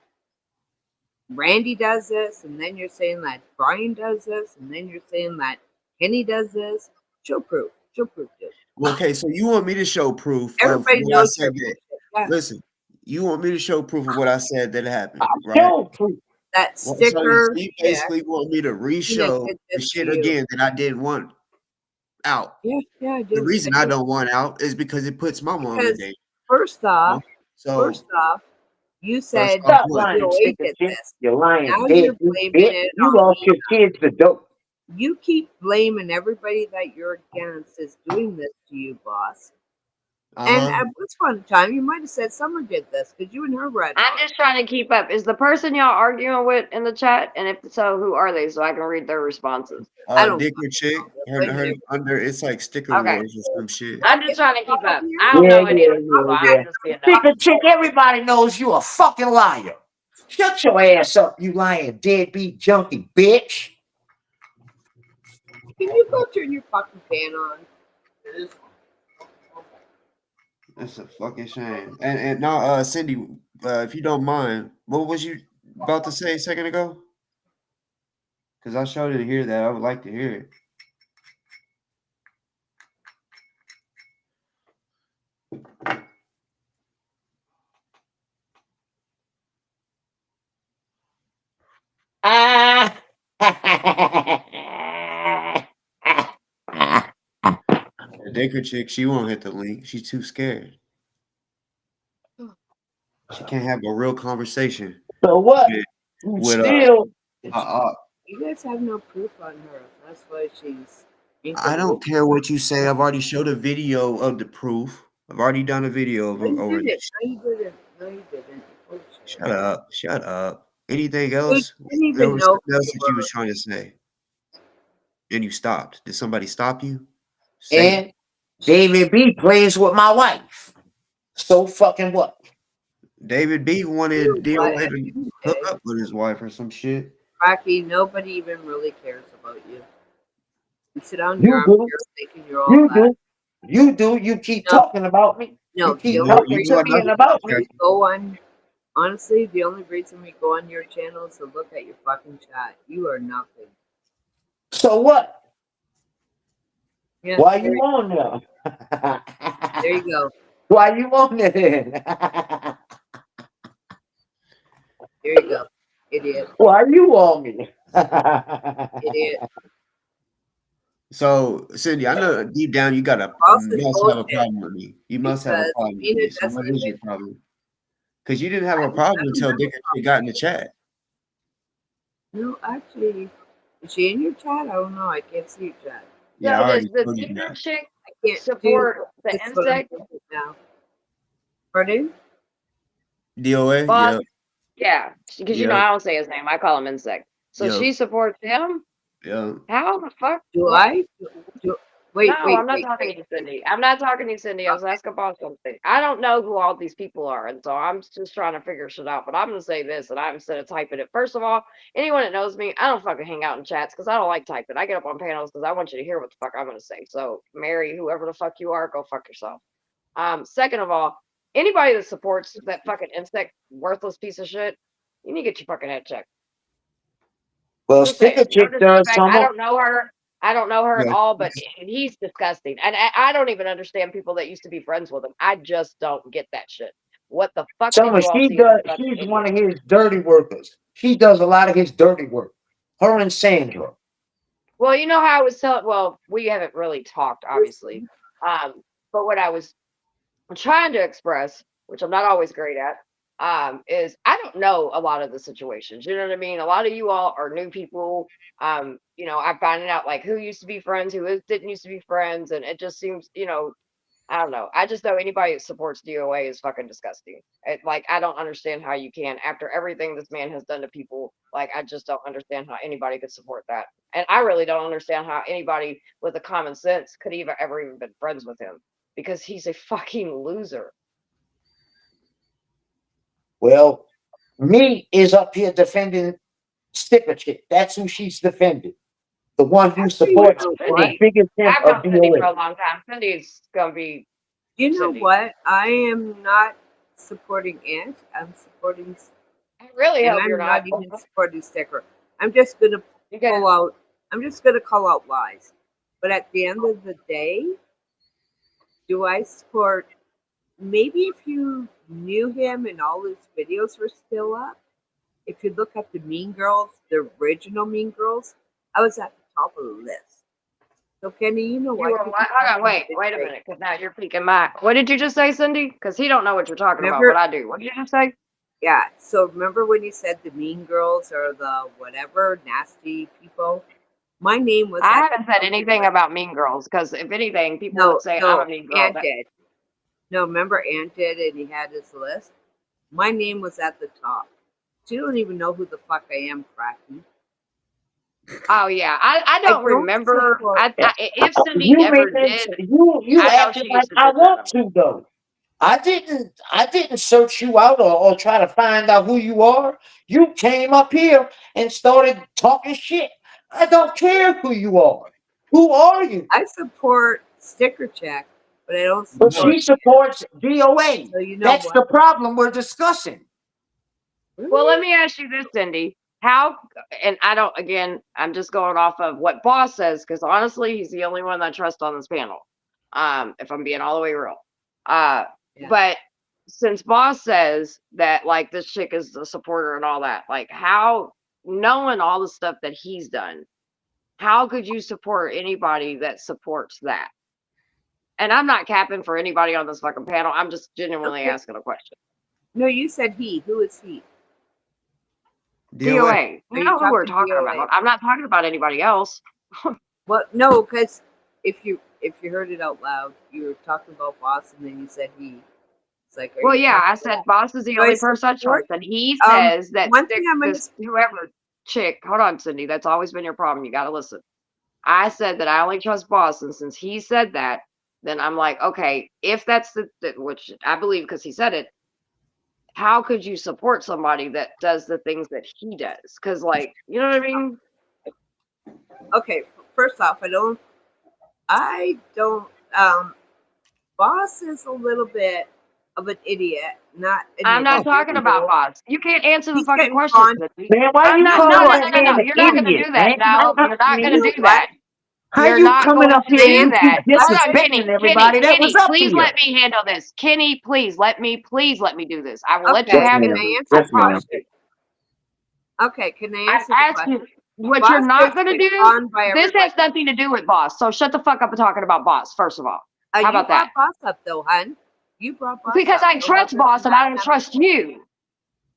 Randy does this, and then you're saying that Brian does this, and then you're saying that Kenny does this. Show proof. Show proof, dude. Well, okay, so you want me to show proof Everybody of what I knows said that. yeah. Listen, you want me to show proof of what I said that happened, right? Show proof. That Well, Sticker so you basically want me to re-show the shit again that I didn't want out. Yeah, I did. The reason I don't want out is because it puts my mom in danger. First off, you said Stop lying, DoA did this. You're lying, Now bitch. you're blaming it You on lost your Mina. kids to dope. You keep blaming everybody that you're against is doing this to you, boss. And at once upon a time, you might have said Summer did this because you and her read. I'm just trying to keep up. Is the person y'all arguing with in the chat? And if so, who are they so I can read their responses? I don't Dicker Chick, her under it's like Sticker Wars or some shit. I'm just trying to keep up. I don't know any of them. Sticker Chick, everybody knows you a fucking liar. Shut your ass up, you lying deadbeat junkie bitch. Can you go turn your fucking fan on? That's a fucking shame. And now, Cindy, if you don't mind, what was you about to say a second ago? Because I sure didn't hear that. I would like to hear it. Ah. The Dicker chick, she won't hit the link. She's too scared. She can't have a real conversation So what? with, You with still You guys have no proof on her. That's why she's I don't care what you say. I've already showed a video of the proof. I've already done a video of No, you over didn't. this. No, you didn't. No, you didn't. Shut up. Shut up. Anything You else? didn't There even was know something else who that they you were. was trying to say. And you stopped. Did somebody stop you? Say it. and David B plays with my wife. So fucking what? David B wanted You know what? DoA At to the end of the hook day, up with his wife or some shit. Rocky, nobody even really cares about you. You sit on your You do. armchair thinking you're all You that. do. You do. You keep No, talking about me. You no. The keep only You talking know to what? me reason and Nothing about we me. go on, honestly, the only reason we go on your channel is to look at your fucking chat. You are nothing. So what? Yeah, Why you on there there? you go. Why you on there then? There you go. Idiot. Why you on me? Idiot. So, Cindy, I know deep down you False is must have a bullshit problem with me. You must have a because problem with Mina me. So, doesn't what is even. your problem? Because you didn't have a I problem don't until have a Dicker problem. got in the chat. No, actually, is she in your chat? I don't know. I can't see your chat. Yeah, I So does already the told you Dicker that. chick I can't do support the this. What I'm insect doing now. Pardon? DOA? boss? Yep. Yeah, because you know Yep. I don't say his name. I call him insect. So Yep. she supports him. Yep. How the fuck? Do What? I? Do, No, wait, wait, I'm not wait, talking wait, to you, wait. Cindy. I'm not talking to you, Cindy. I was asking boss something. I don't know who all these people are, and so I'm just trying to figure shit out. But I'm gonna say this, and I'm instead of typing it. First of all, anyone that knows me, I don't fucking hang out in chats because I don't like typing. I get up on panels because I want you to hear what the fuck I'm gonna say. So, Mary, whoever the fuck you are, go fuck yourself. Second of all, anybody that supports that fucking insect worthless piece of shit, you need to get your fucking head checked. Well, Just saying, Sticker no Chick does disrespect. some I of. don't know her. I don't know her at Yeah. all, but he's disgusting. And I don't even understand people that used to be friends with him. I just don't get that shit. What the fuck did Some of you all she see in this does. fucking She's one idiot? of his dirty workers. She does a lot of his dirty work. Her and Sandra. Well, you know how I was telling, well, we haven't really talked, obviously. But what I was trying to express, which I'm not always great at, is I don't know a lot of the situations. You know what I mean? A lot of you all are new people. I'm finding out like who used to be friends, didn't used to be friends, and it just seems, I don't know. I just know anybody that supports DOA is fucking disgusting. Like I don't understand how you can, after everything this man has done to people. Like I just don't understand how anybody could support that, and I really don't understand how anybody with a common sense could even ever even been friends with him because he's a fucking loser. Well, me is up here defending Sticker Chick. That's who she's defending. The one who Actually, you supports know the what? Cindy, biggest pimp I've of known Cindy for DOA. a long time. Cindy's gonna be You know Cindy. what? I am not supporting Ant. I'm supporting, I really and hope you're I'm not. not even supporting Sticker. I'm just gonna Because pull out. I'm just gonna call out lies. But at the end of the day, do I support? Maybe if you knew him and all his videos were still up, if you look at the Mean Girls, the original Mean Girls, I was at the top of the list. So Kenny, you know you why were people what? Hold on, wait a say, minute, because now you're peeking my. What did you just say, Cindy? Because he don't know what you're talking about, but remember? I do. What did you just say? Yeah. So remember when you said the Mean Girls or the whatever nasty people? My name was I at the haven't said top of the anything list. about Mean Girls, because if anything, people No, would say I'm a no, mean girl. Ant did. No, remember Ant did, and he had his list. My name was at the top. You don't even know who the fuck I am, Cracky. Oh yeah, I I don't don't remember. support. If Cindy You ever making did, you I know acting she like used to I bitch at want him. to though. I didn't search you out or try to find out who you are. You came up here and started talking shit. I don't care who you are. Who are you? I support Sticker Check, but I don't But support. she supports DoA. So you know That's what? the problem we're discussing. Well, let me ask you this, Cindy. How, and I don't, again, I'm just going off of what Boss says, because honestly, he's the only one that I trust on this panel. If I'm being all the way real. Yeah. But since Boss says that, like, this chick is a supporter and all that, like, how, knowing all the stuff that he's done, how could you support anybody that supports that? And I'm not capping for anybody on this fucking panel. I'm just genuinely Okay. asking a question. No, you said he. Who is he? DoA. You know who we're talking DoA? about. I'm not talking about anybody else. Well, no, because if you heard it out loud, you were talking about Boss, and then you said he. It's like, Well, yeah, I said Boss is the only person I trust, and he says that one thing I'm this whoever chick. Hold on, Cindy. That's always been your problem. You got to listen. I said that I only trust Boss, and since he said that, then I'm like, okay, if that's the which I believe because he said it. How could you support somebody that does the things that he does? Because, like, you know what I mean? Okay, first off, I don't. Boss is a little bit of an idiot. I'm not talking about Boss. You can't answer the fucking question. Man, why you calling that man an You're not going to idiot, do that. man? No, you're not going to do that. How You're you not coming going up to here do and you that. keep Hold on, disrespecting everybody that was up to please you? let me handle this. Kenny, please let me do this. I will let you have Can this. I answer I the promise question? you. Okay, can I answer the I asked question? you what Boss you're not gets going to picked do. on by This everybody. has nothing to do with Boss. So shut the fuck up and talking about Boss, first of all. How about that? You brought Boss up, though, hun. You brought Boss Because up. I trust Boss and I don't trust you.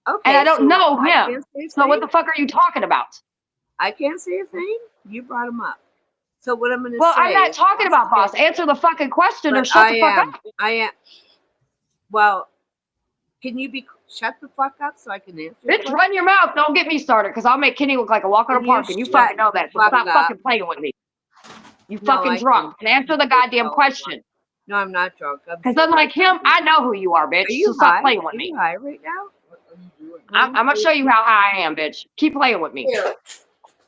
Okay, and I don't know I him. can't say his So name. what the fuck are you talking about? I can't say his name. You brought him up. So what I'm going to say. Well, I'm not talking about Boss. Answer the fucking question or shut the fuck up. I am. Well, can you shut the fuck up so I can answer? Bitch, run your mouth. Don't get me started because I'll make Kenny look like a walk in a park and you fucking know that. So stop fucking playing with me. You fucking drunk. And answer the goddamn question. No, I'm not drunk. Because unlike him, I know who you are, bitch. So stop playing with me. Are you high right now? I'm going to show you how high I am, bitch. Keep playing with me.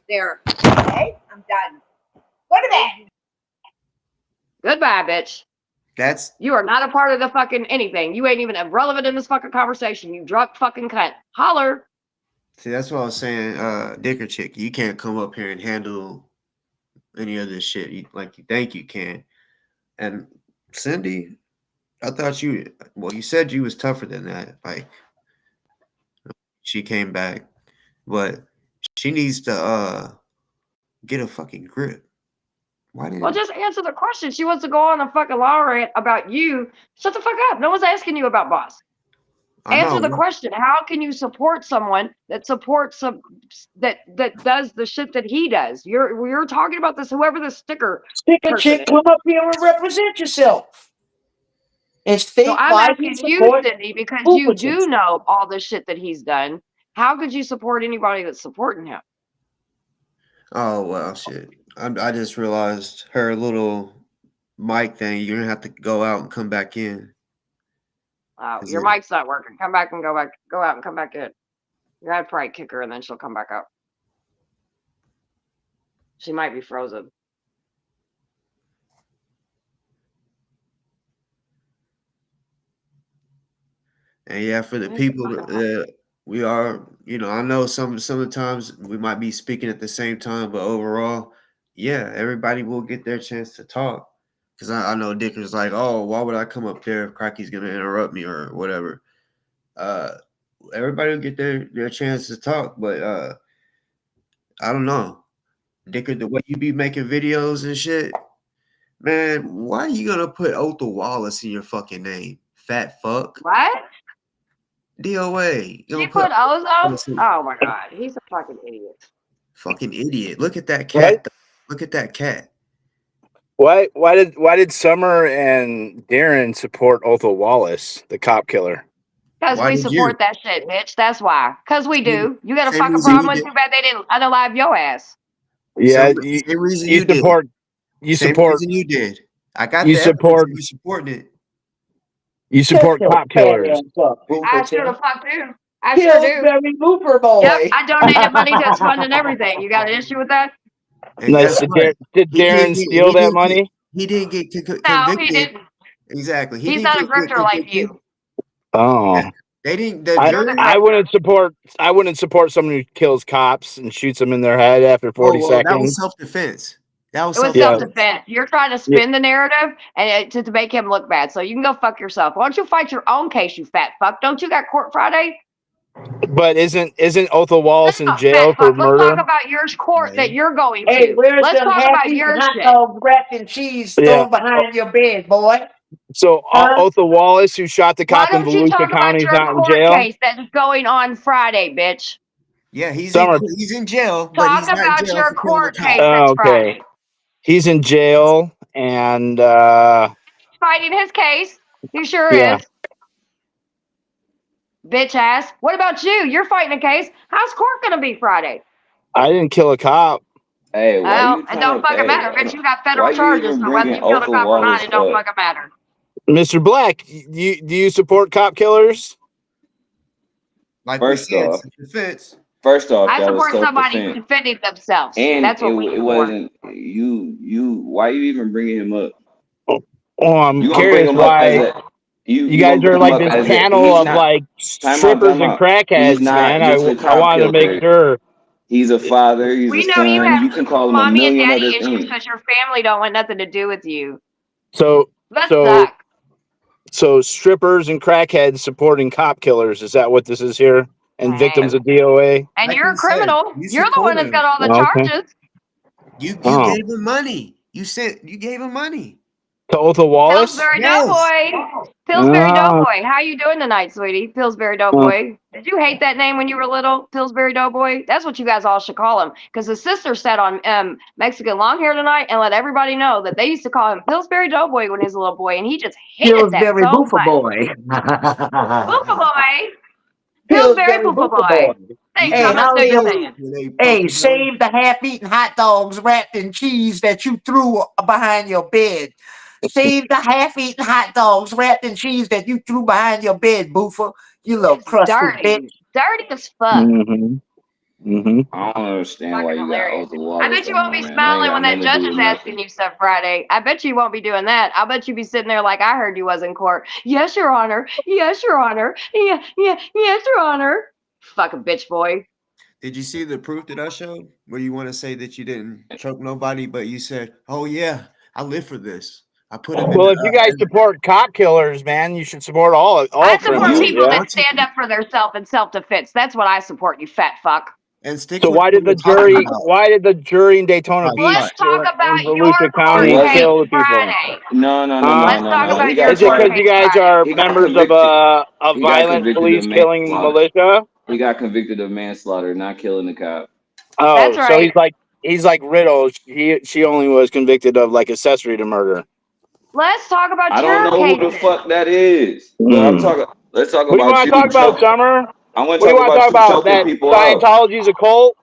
There. Okay, I'm done. Go to bed. Goodbye, bitch. You are not a part of the fucking anything. You ain't even relevant in this fucking conversation. You drunk fucking cunt. Holler. See, that's what I was saying, Dicker Chick. You can't come up here and handle any of this shit like you think you can. And Cindy, I thought you said you was tougher than that. Like, she came back, but she needs to get a fucking grip. Why didn't? Well, just answer the question. She wants to go on a fucking law rant about you. Shut the fuck up. No one's asking you about Boss. Answer the question. How can you support someone that supports that does the shit that he does? You're talking about this. Whoever the sticker chick, come up here and represent yourself. And state so I'm why asking you, Cindy, because you do know all the shit that he's done. How could you support anybody that's supporting him? Oh well, shit. I just realized her little mic thing. You're gonna have to go out and come back in. Oh, your mic's not working. Come back and go out and come back in. You're gonna probably kick her and then she'll come back up. She might be frozen. And yeah, for the people, we are, I know some of the times we might be speaking at the same time, but overall, yeah, everybody will get their chance to talk. Because I know Dicker's like, oh, why would I come up there if Cracky's going to interrupt me or whatever? Everybody will get their chance to talk, but I don't know. Dicker, the way you be making videos and shit, man, why are you going to put Otha Wallace in your fucking name? Fat fuck. What? DoA. She put Ozo? Oh my god, he's a fucking idiot. Fucking idiot. Look at that cat. Look at that cat. Why did Summer and Darren support Otha Wallace, the cop killer? Because we support that shit, bitch. That's why. Because we do. You got a fucking problem with? Too bad they didn't unalive your ass. Yeah, same reason you support. Same reason you did. I got you the support. evidence. You supporting it. You support your cop fat killers. ass up, I Boofer sure the T. fuck do. I sure do. Pillsbury Boofer boy. Yep, I donated money to his fund and everything. You got an issue with that? And Nice. guess what? Did He Darren didn't steal he that didn't get money? he didn't get No, he convicted. didn't. Exactly. He He's didn't not a get grifter like convicted. you. Oh. Yeah. They didn't the I, You're the jury. I grifter. wouldn't support someone who kills cops and shoots them in their head after 40 Oh well, that was seconds. self-defense. That was It was Yeah. self-defense. You're trying to spin the narrative and to make him look bad. So you can go fuck yourself. Why don't you fight your own case, you fat fuck? Don't you got court Friday? But isn't Otho Wallace in No, jail fat for fuck. Let's murder? talk about your court that you're going Hey, to. where's Let's them talk about half-eaten your hot shit. dogs wrapped in cheese Yeah. thrown behind your bed, boy? So Huh? Otho Wallace, who shot the Why cop in don't you Volusia talk about County, is your not in court jail. case that's going on Friday, bitch? Yeah, he's Summer. in jail, but Talk he's not in about jail your for killing a court cop. case that's Okay. Friday. He's in jail and Fighting his case. He sure yeah. is. Bitch ass. What about you? You're fighting a case. How's court gonna be Friday? I didn't kill a cop. Hey, why Well, you it trying don't to? fucking Hey, matter, bitch. You got federal why you charges, even so whether bringing you killed a Otho cop or not, Wallace it don't up? fucking matter. Mr. Black, do you support cop killers? Like First we said, off, self-defense. I that was support somebody self-defense, defending themselves. and That's what we it support. wasn't you. Why you even bringing him up? Oh, I'm You gonna bring curious him up as why a you guys gonna bring are him like up this as a panel he's of not. like Time out, strippers time and out. He's crackheads, man. not just a I cop wanted to make killer. sure. He's a father. He's a We know you son. have You can call him a mommy and million daddy other issues things. because your family don't want nothing to do with you. So That so sucks. so strippers and crackheads supporting cop killers. Is that what this is here? And victims of DoA? And Like you're we a said, criminal. you You're the one that's supported him. got all the Okay. charges. You Oh. gave him money. You gave him money. To Otho Wallace? Pillsbury Yes. Doughboy. Pillsbury Ah. Doughboy. How you doing tonight, sweetie? Pillsbury Doughboy. Did you hate that name when you were little? Pillsbury Doughboy? That's what you guys all should call him. Because his sister sat on Mexican long hair tonight and let everybody know that they used to call him Pillsbury Doughboy when he was a little boy, and he just hated that Pillsbury so Boofer much. boy. Boofa Boy. Pillsbury Pillsbury Boofa Boofer Boy. boy. Thanks, Hey, Thomas. how's Do your your thing. Hey, save the half-eaten hot dogs wrapped in cheese that you threw behind your bed. Save the half-eaten hot dogs wrapped in cheese that you threw behind your bed, Boofer. You little crusty bitch. Dirty as fuck. Mm-hmm. Mm-hmm. I don't understand why Fucking you hilarious. got Otho Wallace. I bet you won't be man. That ain't smiling got when that nothing to judge do is with asking nothing. you stuff Friday. I bet you won't be doing that. I bet you be sitting there like I heard you was in court. Yes, Your Honor. Yes, Your Honor. Yes, Your Honor. Fucking bitch boy. Did you see the proof that I showed? Where you want to say that you didn't choke nobody, but you said, "Oh yeah, I live for this. I put him in." Well, if you guys support cop killers, man, you should support all I support criminals. people Yeah. that stand up for themselves in self-defense. That's what I support, you fat fuck. And stick So with why what did the we're talking jury? about. Why did the jury in Daytona Beach Let's talk about and your Volusia court County wasn't- case kill the people? Friday. No. Let's talk about He your got Is it court because tried. you case guys Friday. are He got members of convicted. a He got violent convicted police of killing manslaughter. militia? He got convicted of manslaughter, not killing the cop. Oh, That's so right. he's like Riddle. She only was convicted of like accessory to murder. Let's talk about I your don't know who the cases. fuck that is. But I'm talking. Let's talk What do you about want you. to talk about, Summer? I want What to do you talk want to talk about you about? choking That people out. Scientology's a cult?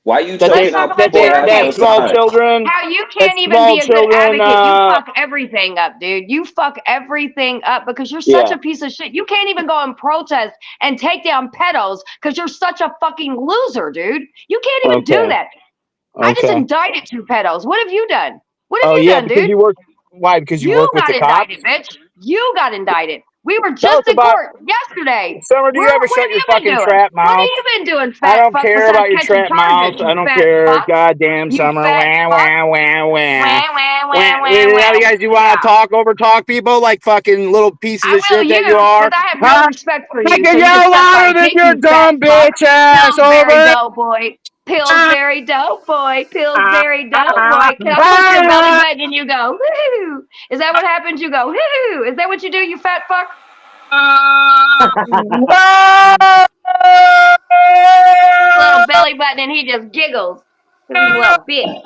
Why you That choking out people after that your small side? children? How you That can't even small be a good children. advocate. You fuck everything up, dude. You fuck everything up because you're such Yeah. a piece of shit. You can't even go and protest and take down pedos because you're such a fucking loser, dude. You can't even do Okay. that. I just Okay. indicted 2 pedos. What have you done? What have Oh you yeah, done, because dude? you work. Why? Because you work with got the cops. indicted, bitch. You got indicted. We were Tell us just in about court yesterday. Summer. Do you ever What shut have your you been fucking doing? trap What have mouth? you been doing, I fat don't fuck, care besides about your catching trap mouth. charges, you I don't fat care. fuck? Goddamn, You Summer. fat Wah, fuck. wah, wah, wah. Wah, wah, wah, Wah. wah, You wah. guys, you want to over talk people like fucking little pieces I of will shit that you, you are? because I have no Huh? respect for I you. can So you yell can suck my louder than dick, your you fat dumb fuck. bitch ass. Pillsbury Over. Doughboy. Pillsbury Doughboy. Pillsbury Doughboy. Can I push your belly button and you go, woo? Is that what happens? You go, woo. Is that what you do, you fat fuck? Little belly button and he just giggles. Because he's a little bitch.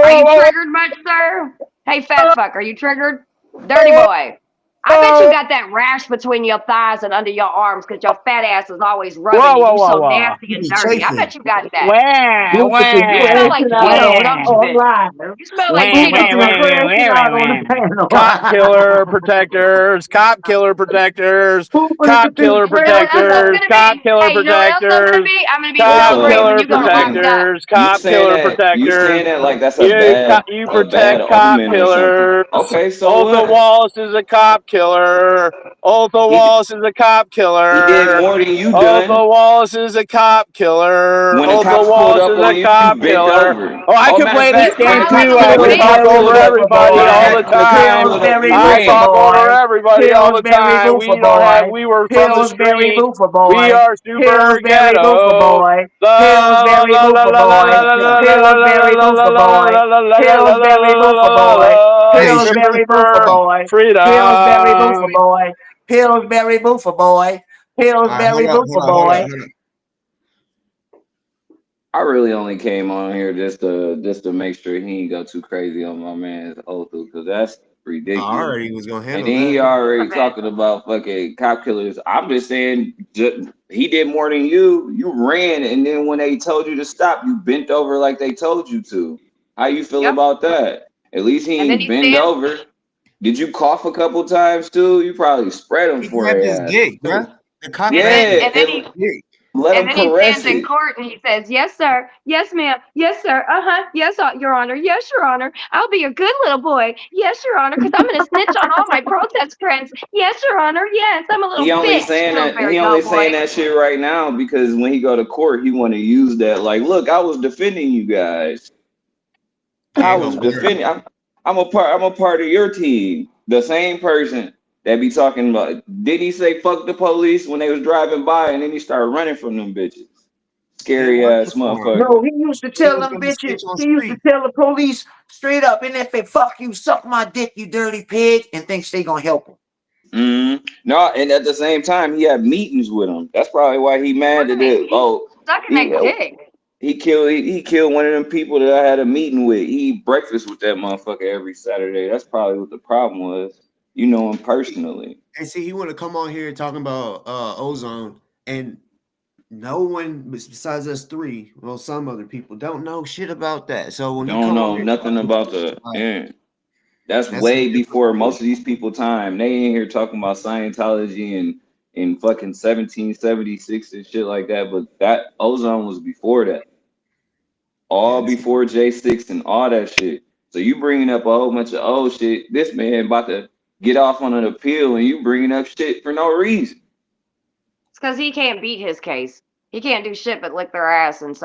Are you triggered much, sir? Hey, fat fuck, are you triggered? Dirty boy. I bet you got that rash between your thighs and under your arms because your fat ass is always rubbing Whoa, and whoa, you whoa, so whoa. nasty You and be dirty. I chafing. bet you got that. Wah, Lucas, you You smell like acting out Cheetos, wah, don't you, bitch? online. You smell like wah, Lucas, Cheetos, you don't you? crashing out on the panel. Cop killer protectors, cop killer protectors, Lucas, cop you killer You know what else I'm protectors, gonna cop be? killer Hey, you know what else I'm gonna protectors, be? I'm gonna be What's real cop great up? when killer you go locked up. protectors, cop killer You protectors. saying that like that's You a bad protect cop omen or something. killers. Okay, so Otho what? Wallace is a cop killer. Otho He Wallace is a cop he did killer. more than you done. Otho Wallace is a cop killer. When the Otho cops pulled Wallace up is a on you, you cop bent killer. over. Oh, I Oh, can matter of play this fact, I game don't like too. a I little when can the talk cops bitch. pulled over up, everybody all the when the cops time. pulled up, Pillsbury you I Boofer ran. talk over boy. everybody all the Pillsbury time. Boofer We don't have. boy. We were from the Pillsbury street. Boofer We boy. are super Pillsbury Boofer ghetto. boy. La Pillsbury la la Boofer la la la boy. la la la la Pillsbury la Boofer la boy. la la la Pillsbury Boofer boy. Hey, Strictly Pillsbury Boofer for boy. Pillsbury Boofer freedom. boy. Pillsbury Boofer boy. all right, Pillsbury Boofer boy. hold up. I really only came on here just to make sure he ain't go too crazy on my man's Otho, because that's I ridiculous. already was gonna And handle then he that. already talking about fucking cop killers. I'm just saying he did more than you. You ran, and then when they told you to stop, you bent over like they told you to. How you feel Yep. about that? At least he And then ain't he bend stands. over. Did you cough a couple times too? You probably spread them He for grabbed his their ass dick, too. bruh. The cop And grabbed then his Yeah, and then he dick. let and him then he caress stands in it. court and he says, "Yes, sir. Yes, ma'am. Yes, sir. Uh-huh. Yes, Your Honor. Yes, Your Honor. I'll be a good little boy. Yes, Your Honor, because I'm going to snitch on all my protest friends. Yes, Your Honor. Yes, I'm a He little only bitch, saying that Pillsbury he only Doughboy." saying that shit right now because when he go to court, he want to use that. Like, look, I was defending you guys. He I ain't was gonna work. defending. I'm a part of your team. The same person that be talking about. Did he say fuck the police when they was driving by, and then he started running from them bitches? He ain't Scary working ass for him. motherfucker. No, he used to He tell was them gonna bitches, snitch on he used to street. tell the police straight up, and if they fuck you, suck my dick, you dirty pig, and thinks they gonna help him. No, and at the same time, he had meetings with him. That's probably why he What mad do that you mean? it. He's Oh, sucking he that dick. he killed one of them people that I had a meeting with. He eat breakfast with that motherfucker every Saturday. That's probably what the problem was. You know him personally. And see, he want to come on here talking about ozone, and no one besides us three, well, some other people don't know shit about that. So when you Don't come on know here nothing talking, about the like, end. That's that's a way different before thing. most of these people time. They ain't here talking about Scientology and in fucking 1776 and shit like that. But that ozone was before that. All Yes. before J6 and all that shit. So you bringing up a whole bunch of old shit. This man about to get off on an appeal, and you bringing up shit for no reason. It's because he can't beat his case. He can't do shit but lick their ass and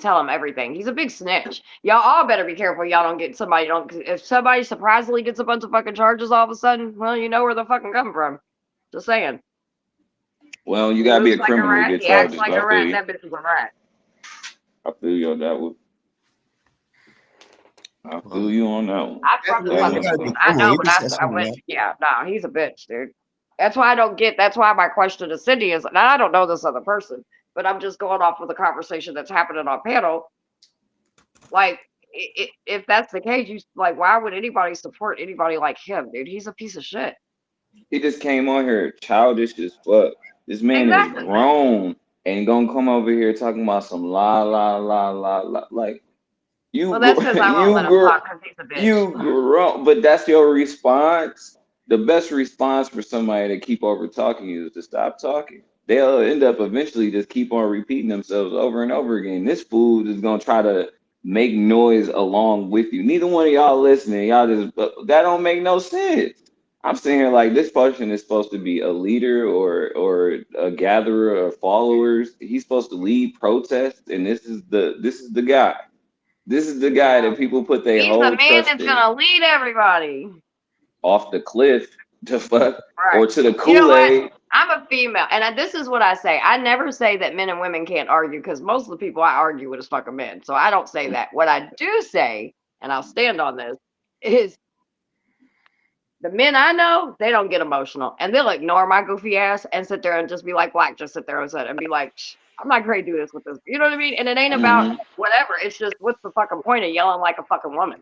tell them everything. He's a big snitch. Y'all all better be careful. Y'all don't get somebody. Don't if somebody surprisingly gets a bunch of fucking charges all of a sudden. Well, you know where they're fucking coming from. Just saying. Well, you He gotta be a moves like a criminal to rat. get He acts charges. like I a feel rat. And you. that bitch is a rat. I feel you on that one. I feel Well, you on that one. I that's fuck with why you fucking. gotta be I careful. know, He but be I stressing went. that. Yeah, no, he's a bitch, dude. That's why I don't get. That's why my question to Cindy is, and I don't know this other person, but I'm just going off of the conversation that's happening on panel. Like, if that's the case, you like, why would anybody support anybody like him, dude? He's a piece of shit. He just came on here childish as fuck. This man is Exactly. grown and gonna come over here talking about some la la la la la. Like Well, that's because I won't let him talk because he's a bitch. you grown, but that's your response. The best response for somebody to keep over talking you is to stop talking. They'll end up eventually just keep on repeating themselves over and over again. This fool is gonna try to make noise along with you. Neither one of y'all listening. Y'all just that don't make no sense. I'm sitting here like this person is supposed to be a leader or a gatherer of followers. He's supposed to lead protests, and this is the guy. This is the guy Yeah. that people put their He's the whole man trust that's in. gonna lead everybody. Off the cliff, the fuck, Right. or to the You know what? Kool-Aid. I'm a female, and this is what I say. I never say that men and women can't argue because most of the people I argue with is fucking men. So I don't say that. What I do say, and I'll stand on this, is the men I know, they don't get emotional, and they'll ignore my goofy ass and sit there and just be like, "Black," just sit there and be like, "I'm not going to do this with this." You know what I mean? And it ain't about Mhm. whatever. It's just what's the fucking point of yelling like a fucking woman?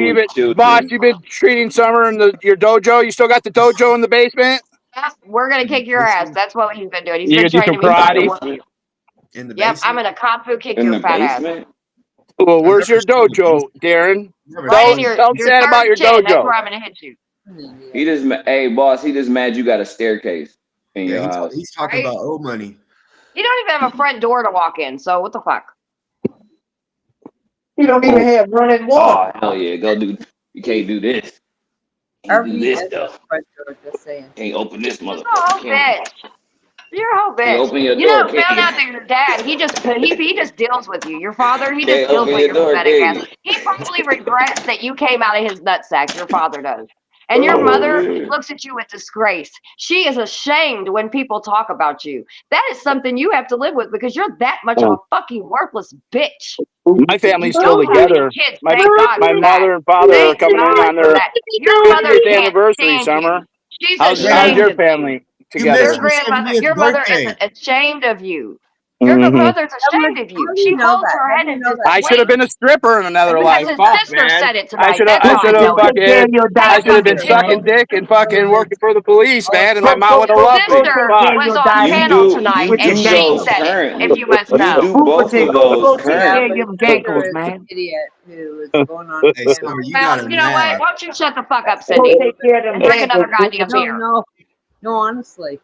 you've been treating Summer in your dojo? You still got the dojo in the basement? We're gonna kick your ass. That's what he's been doing. He's You been gonna do training some me to karate? whoop you. In the Yep, I'm basement? gonna kung fu kick In your the fat ass. basement? Well, where's never your seen the dojo, Darren? Never Right saw in you. Tell your Sad about third your chin. That's where dojo. I'm gonna hit you. He just, hey boss, he just mad you got a staircase in Yeah, your house. he's talking Right? about old money. You don't even have a front door to walk in. So what the fuck? You don't even have running water. Oh hell yeah, go do. You can't do this. Can't do RV this is though. a front door, just saying. Can't open this You're a motherfucker. whole Can bitch. You're a whole you? Can't bitch. open your You door, know, can found you? out that your dad, he just deals with you. Your father, he just Can't deals open with your your door, pathetic can ass. you? He probably regrets that you came out of his nutsack. Your father does. And your Oh mother man. looks at you with disgrace. She is ashamed when people talk about you. That is something you have to live with because you're that much of a fucking worthless bitch. My family's You still don't have any together. kids. My Thank God my for that. mother and father are Thank coming in God on for their that. Your mother 50th can't anniversary, stand Summer. you. She's How's ashamed your of you. family You Your missed together? your grandmother, 70th your mother is birthday. ashamed of you. Your Mm-hmm. mother's How ashamed of you. do She you know holds that? her How head do you in know that? I should have disgrace been a stripper in another because life. his Fuck, sister man. said it tonight. That's I why should I have know Who it. put fucking Daniel Pay I should have been diabetes, attention. sucking man? dick and fucking working for the police, man, and my Go, mom go, would have go, loved go me. check Sister Fuck. was Daniel on You panel diabetes. do tonight you With and your do Shane those gankles. said it, if currently. you must You know. do Who both put of your, those go check Yeah, currently. but Daniel's his sister gankles, is an man. idiot who is going on Hey, panel. Summer, you Well, got a you know what? mad. Why don't you shut the fuck up, Go Cindy, take care of them and drink another gankles. goddamn No, beer? no, honestly.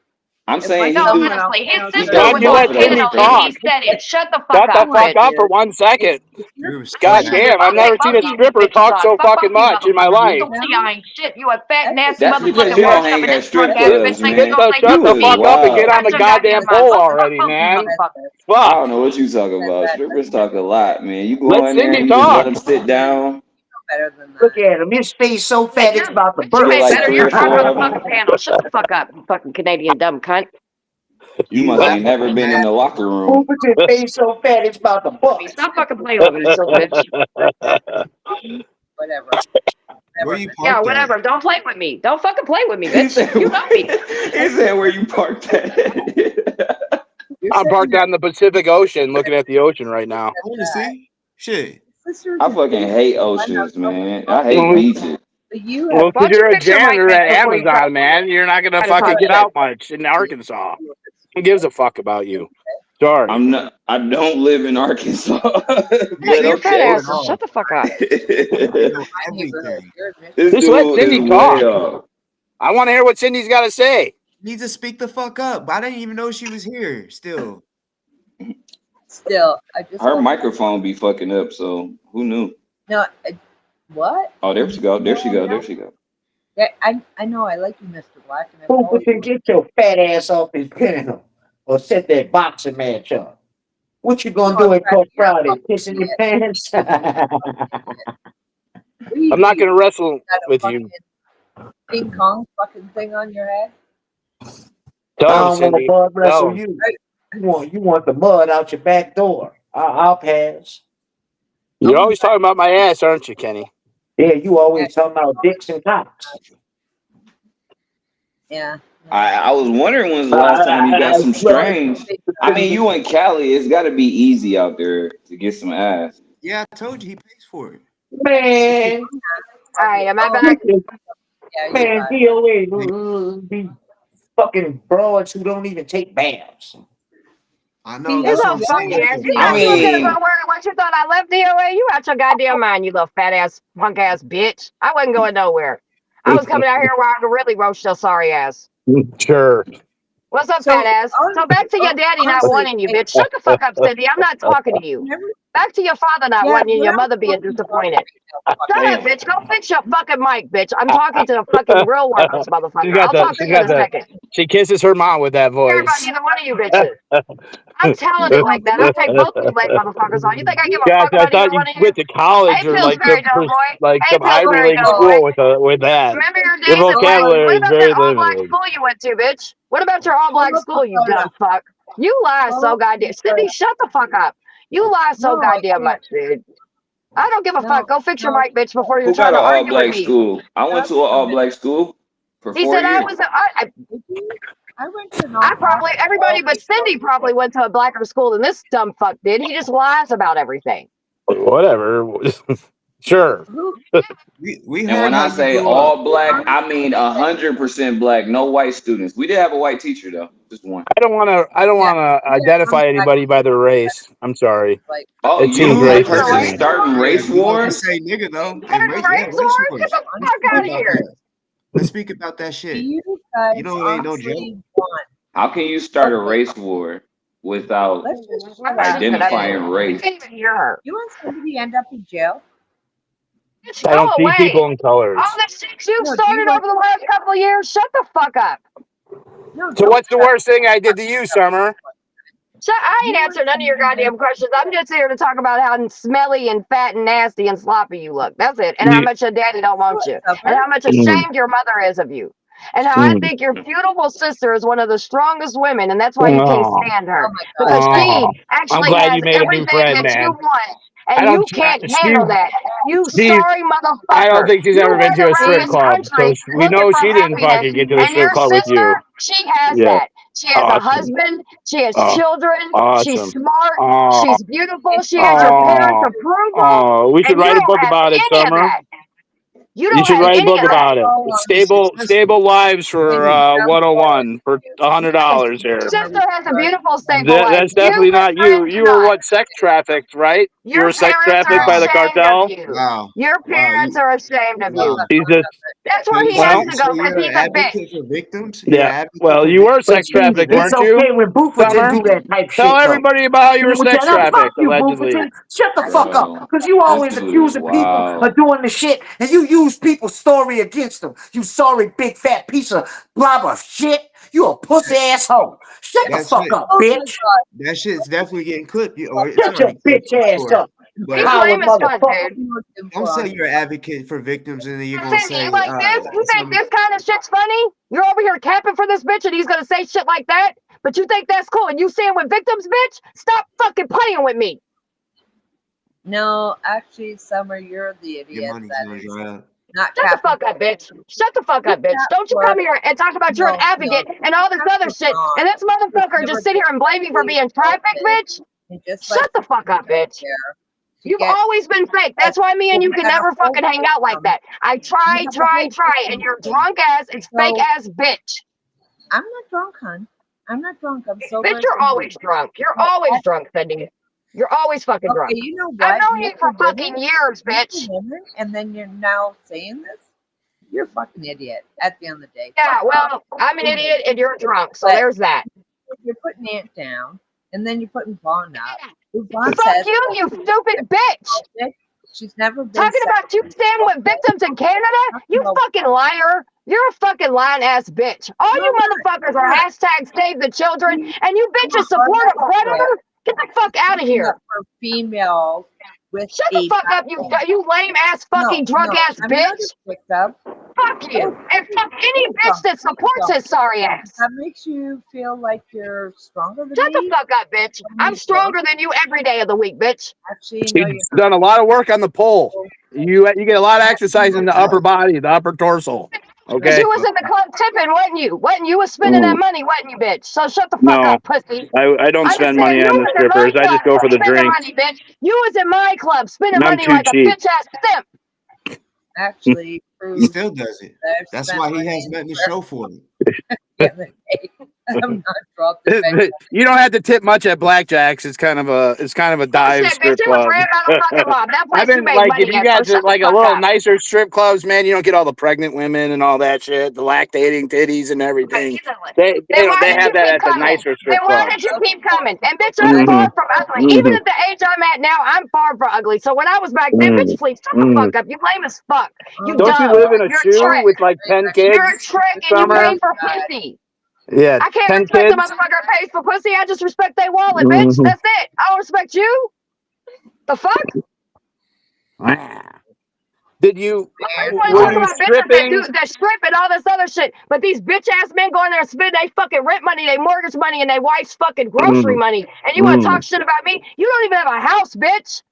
I'm If my saying he No, do son went on honestly, his panel, he said sister does God, was you on both let of Cindy those panel and he talk. things. said it. Shut the fuck Shut the up, fuck up bitch. for 1 second. You're God scared. damn, I've Okay, never seen both a of you stripper bitches talk on. so Fuck fucking both you much in my motherfuckers. You life. don't see I ain't shit. You a fat, that's nasty That's because motherfucking you don't roach up hang in this at punk strip ass Shut, bitch. clubs, Think you man. gonna say shut You the something to is me? fuck up and get wild. on Shut the your goddamn goddamn mouth. pole Go fuck already, both you man. motherfuckers. I Fuck. don't know what you talking about. that. Strippers talk a lot, man. You go Let in there Cindy and you just let talk. them sit down. Better than Look that. at him. His face so Yeah, fat it's about to you You get ain't like burst. better. 3 You're or not 4 on the of them. fucking panel. Shut the fuck up, you fucking Canadian dumb cunt. You You must laugh ain't at never the been in mad. the locker room. Who put your face so fat it's about to bust? Stop fucking playing with me, you silly bitch. Whatever. Where Never you mind. Yeah, parked at? whatever. Don't play with me. Don't fucking play with me, He bitch. said, You know me. he said where you parked at. You're I'm sitting parked there. out in the Pacific Ocean looking at the ocean right now. I want to see. Shit. Sister's I a fucking idiot. hate I'm not oceans, going man. I hate Well, beaches. but you have Why because don't you you're a fix your mic, janitor bitch, at before you try Amazon, man. You're not gonna to talk fucking get shit? out much in Arkansas. Who gives a fuck about you? Sorry. I'm not. I don't live in Arkansas, Yeah, but your fat Know okay. it ass. Just all. shut the fuck up. You know my neighborhood. everything. You're in This Michigan. Just let dude is Cindy way talk. off. I want to hear what Cindy's got to say. Need to speak the fuck up. I didn't even know she was here. Still. Still, I just Her woke up. microphone be fucking up, so who knew? No, what? Oh, there she go. There No, she go. no. There she go. Yeah, I know. I like you, Mr. Black, and I've Who told put you you. get your fat ass off his panel or set that boxing match up? What you gonna No, do I'm at trying Coach to. You're a Friday? fucking Pissing your idiot. pants? What do you I'm not do? gonna wrestle Got a with fucking you. King Kong fucking thing on your head? I Tell him, don't want to Cindy. mud Tell wrestle him. you. You want the mud out your back door. I'll pass. You're always talking about my ass, aren't you, Kenny? Yeah, you always talking about dicks and cocks. Yeah. I was wondering when's the last time you got some Well, strange. I mean, you in Cali, it's got to be easy out there to get some ass. Yeah, I told you he pays for it. man, All right, am I Oh, back? yeah, you're man, back. DoA be fucking broads who don't even take baths. I know. You That's what little I'm funky saying. ass. You I thought you were gonna go mean, where? What you thought I left DOA? You out your goddamn mind, you little fat ass, punk ass bitch. I wasn't going nowhere. I was coming out here where I could really roast your sorry ass. Sure. What's up, So, fat ass? So back to your daddy not honestly, wanting you, bitch. Shut the fuck up, Cindy. I'm not talking to you. never, Back to your father not yeah, wanting you and but your I'm mother being fucking talking disappointed. Shut up, damn. bitch. Go fix your fucking mic, bitch. I'm talking to the fucking real worthless motherfucker. I'll talk to you in a second. She kisses her mom with that I don't care about voice. either one of you bitches. I'm talented like that. I'll take both you lame motherfuckers on. You think I give a Gosh, fuck I about either thought you one of you? went to college Hey, or like Pillsbury Doughboy. like Hey, some Ivy Pillsbury League Doughboy. school with that. Remember your Your days at Black? vocabulary What is about that very all-black limited. school you went to, bitch? What about your all-black school, you dumb fuck? You lie so goddamn. Cindy, shut the fuck up. You lie so No, I goddamn can't. much, dude. I don't give a fuck. No, Go fix your no. mic, bitch, before you're Who got trying an to all argue with black me. school? I went to an all black school for He 4 said I years. was. I went to an I all probably everybody but Cindy probably went to a blacker school than this dumb fuck did. He just lies about everything. Whatever. Sure. We And heard when how I you say grew up. all black, I mean 100% black. No white students. We did have a white teacher though, just one. I don't want to identify anybody by their race. I'm sorry. Like, Oh, It seems you the racist to person me. starting Yeah, race we gonna wars? just say nigga though. Starting And race race wars. wars? Get the Let's fuck speak out of about here. that. Let's speak about that do shit. you guys You know it ain't no joke. honestly want? How can you start a Okay, race war without let's just My shut bad, up. you said that. identifying I race? can't even hear her. You want somebody to end up in jail? Bitch, I go don't see people away. in colors. All the shit you've No, do you started want? over the last couple of years, shut the fuck up. No, So don't what's the shut worst thing I did to you, Summer? I You ain't want answered none of your somebody to goddamn questions. I'm just here to talk about how smelly and fat and nasty and sloppy you look. That's it. And how much your daddy don't want you. And how much ashamed your mother is of you. And how I think your beautiful sister is one of the strongest women, and that's why you can't Oh, stand Oh her. my God. Because she I'm actually glad has you made a new everything friend, that you man. want. I And don't. you can't Steve, handle that. You Steve, sorry I don't motherfucker. think she's You ever been run to a around strip this club, so country we know looking for she didn't happiness. fucking get to the And your strip club with you. sister, she has Yeah, that. She has a awesome. husband. She has Oh, children. She's awesome. smart. Oh, She's beautiful. She has your parents' oh, approval. oh. We should And you write a don't book have about it, any of Summer. that. You You don't should have write a any book of that. about it. All Stable lives for maybe sounds 101 for $100 Your here. sister has a beautiful, stable life. That's You, definitely my not you. friend, do You were not. what, sex trafficked, right? You Your were sex parents are trafficked by the ashamed of cartel. you. Wow. Your Wow. parents are ashamed of you. Wow. Jesus. That's where he has Well, to So go because you're he's an a bitch. advocate for victims? You're yeah. an advocate Well, for you were victims? But sex see, trafficked, it's weren't you, okay when Booferton Summer? do that type Tell shit though. everybody about how you were sex Now fuck trafficked, you, allegedly. Booferton. Shut the fuck up. Bro, Because you this always dude is accusing people wild. of doing the shit and you use people's story against them. You sorry big fat piece of blob of shit. You a pussy asshole. Shut the That fuck shit. up, Oh my bitch. God. That shit's definitely getting clipped. Or it's Shut your already clipped, bitch I'm ass sure. up. But He's Howard lame as fuck, motherfucker. dude. don't say you're an advocate for victims and then you're You gonna think say you like this? You think something. this kind of shit's funny? You're over here capping for this bitch and he's gonna say shit like that? But you think that's cool? And you saying with victims, bitch? Stop fucking playing with me. No, actually, Summer, you're the Your idiot money's that gonna is dry up. not Shut the capping. fuck up, bitch. Shut the fuck up, bitch. That Don't you was come here and talk about you're an advocate and all this other shit. And this motherfucker just sit here and blame me for being trafficked, bitch. And just Shut the fuck up, bitch. You've always been fake. That's why me and you can never fucking hang out like that. I try, and your drunk ass is fake ass bitch. I'm not drunk, hon. I'm not drunk. I'm sober. Bitch, you're always drunk. You're always drunk, Cindy. You're always fucking drunk. Okay, you know what? I've known you for fucking years, bitch. And then you're now saying this? You're a fucking idiot at the end of the day. Yeah, well, I'm an idiot and you're drunk, so there's that. You're putting Aunt down, and then you're putting Vaughn up. Vaughn Fuck says, you, you stupid bitch. She's never been talking about you stand with victims in Canada? You fucking liar. You're a fucking lying ass bitch. All you motherfuckers are hashtag save the children, and you bitches support a predator? Get the fuck out of here. For females with Shut the fuck up, you lame ass fucking drunk ass bitch. Fuck you. And fuck any bitch that supports his sorry ass. That makes you feel like you're stronger than Shut the fuck up, bitch. I'm stronger than you every day of the week, bitch. Actually, She's done a lot of work on the pole. You get a lot of exercise in the upper body, the upper torso. Because Okay. you was in the club tipping, wasn't you? Wasn't you was spending that money, wasn't you, bitch? So shut the fuck No, up, pussy. I don't spend Understand? money You on the was in strippers. my I just club go for the spending drinks. money, bitch. You was in my club spending I'm money too like a cheap. bitch ass simp. Actually, He still does it. That's why he has nothing to show for it. I'm not drunk. You don't have to tip much at Blackjack's. It's kind of a dive Bullshit, strip bitch. It was club. ran out of fucking mob. That I've place you been made like, money if you at, so guys are shut the like a fuck little up. nicer strip clubs, man, you don't get all the pregnant women and all that shit, the lactating titties and everything. They Then why did have you that keep at the coming? nicer Then strip why clubs. did you keep coming? And bitch, I'm far from ugly. Even at the age I'm at now, I'm far from ugly. So when I was back then, bitch, please shut the fuck up. You lame as fuck. You Don't you dumb. live in a You're a shoe trick. with like 10 kids? You're a trick and you Summer? pay for pussy. Yeah, I can't 10 respect the kids. motherfucker that pays for pussy. I just respect their wallet, bitch. That's it. I don't respect you. The fuck? Did you? I want to Were talk you about bitches that stripping? that strip and all this other shit. But these bitch ass men go in there and spend their fucking rent money, their mortgage money, and their wife's fucking grocery money. And you want to talk shit about me? You don't even have a house, bitch.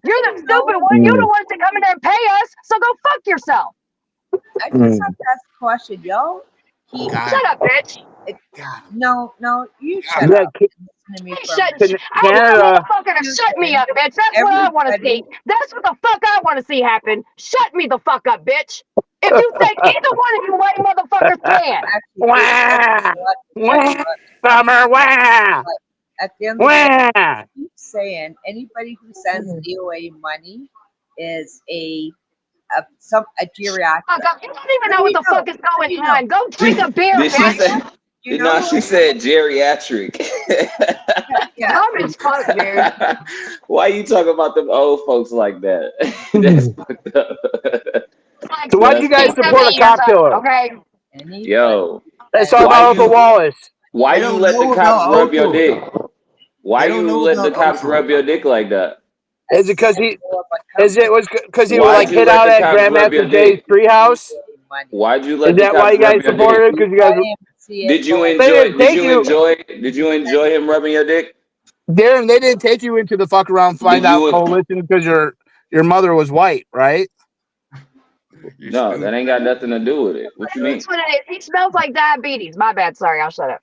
You're the stupid one. You're the ones that come in there and pay us. So go fuck yourself. I just have to ask a question, y'all. Shut up, bitch. No, you shut Yeah, up. me Hey, from shut, it. I want a Canada. motherfucker to shut me up, bitch. That's what I want to see. That's what the fuck I want to see happen. Shut me the fuck up, bitch. If you think either one of you white motherfuckers can. Wah! Wah! But Summer, wah! at the end of the day, Wah! I keep saying anybody who sends DOA money is a geriatric. Fuck up. You don't even know what the fuck is going on. Go drink a beer, Did she bitch. say? You know No, she said geriatric. Yeah. Dumb as fuck, dude. Why you talking about them old folks like that? That's fucked up. Like So why did you guys 60, support 70 a years cop killer? old, okay? Anybody Yo, Let's that talk why about Uncle you Wallace. why They you don't let the know cops about rub your Otto. dick? Why They don't you know let the about cops Otto. rub your dick like that? Is it because he? know about Is it was because he would Why'd like you hit let out the at cops rub your Grandmaster Jay's dick? treehouse? money? Why'd you Is let the that why cops you guys rub your supported dick? it? Because you guys Did you they enjoy? didn't take you, Did you enjoy him rubbing your dick? Darren. They didn't take you into the fuck around find Did out you? coalition because your mother was white, right? You're No, that stupid. ain't got nothing to do with it. What you mean? That's what it is. He smells like diabetes. My bad. Sorry, I'll shut up.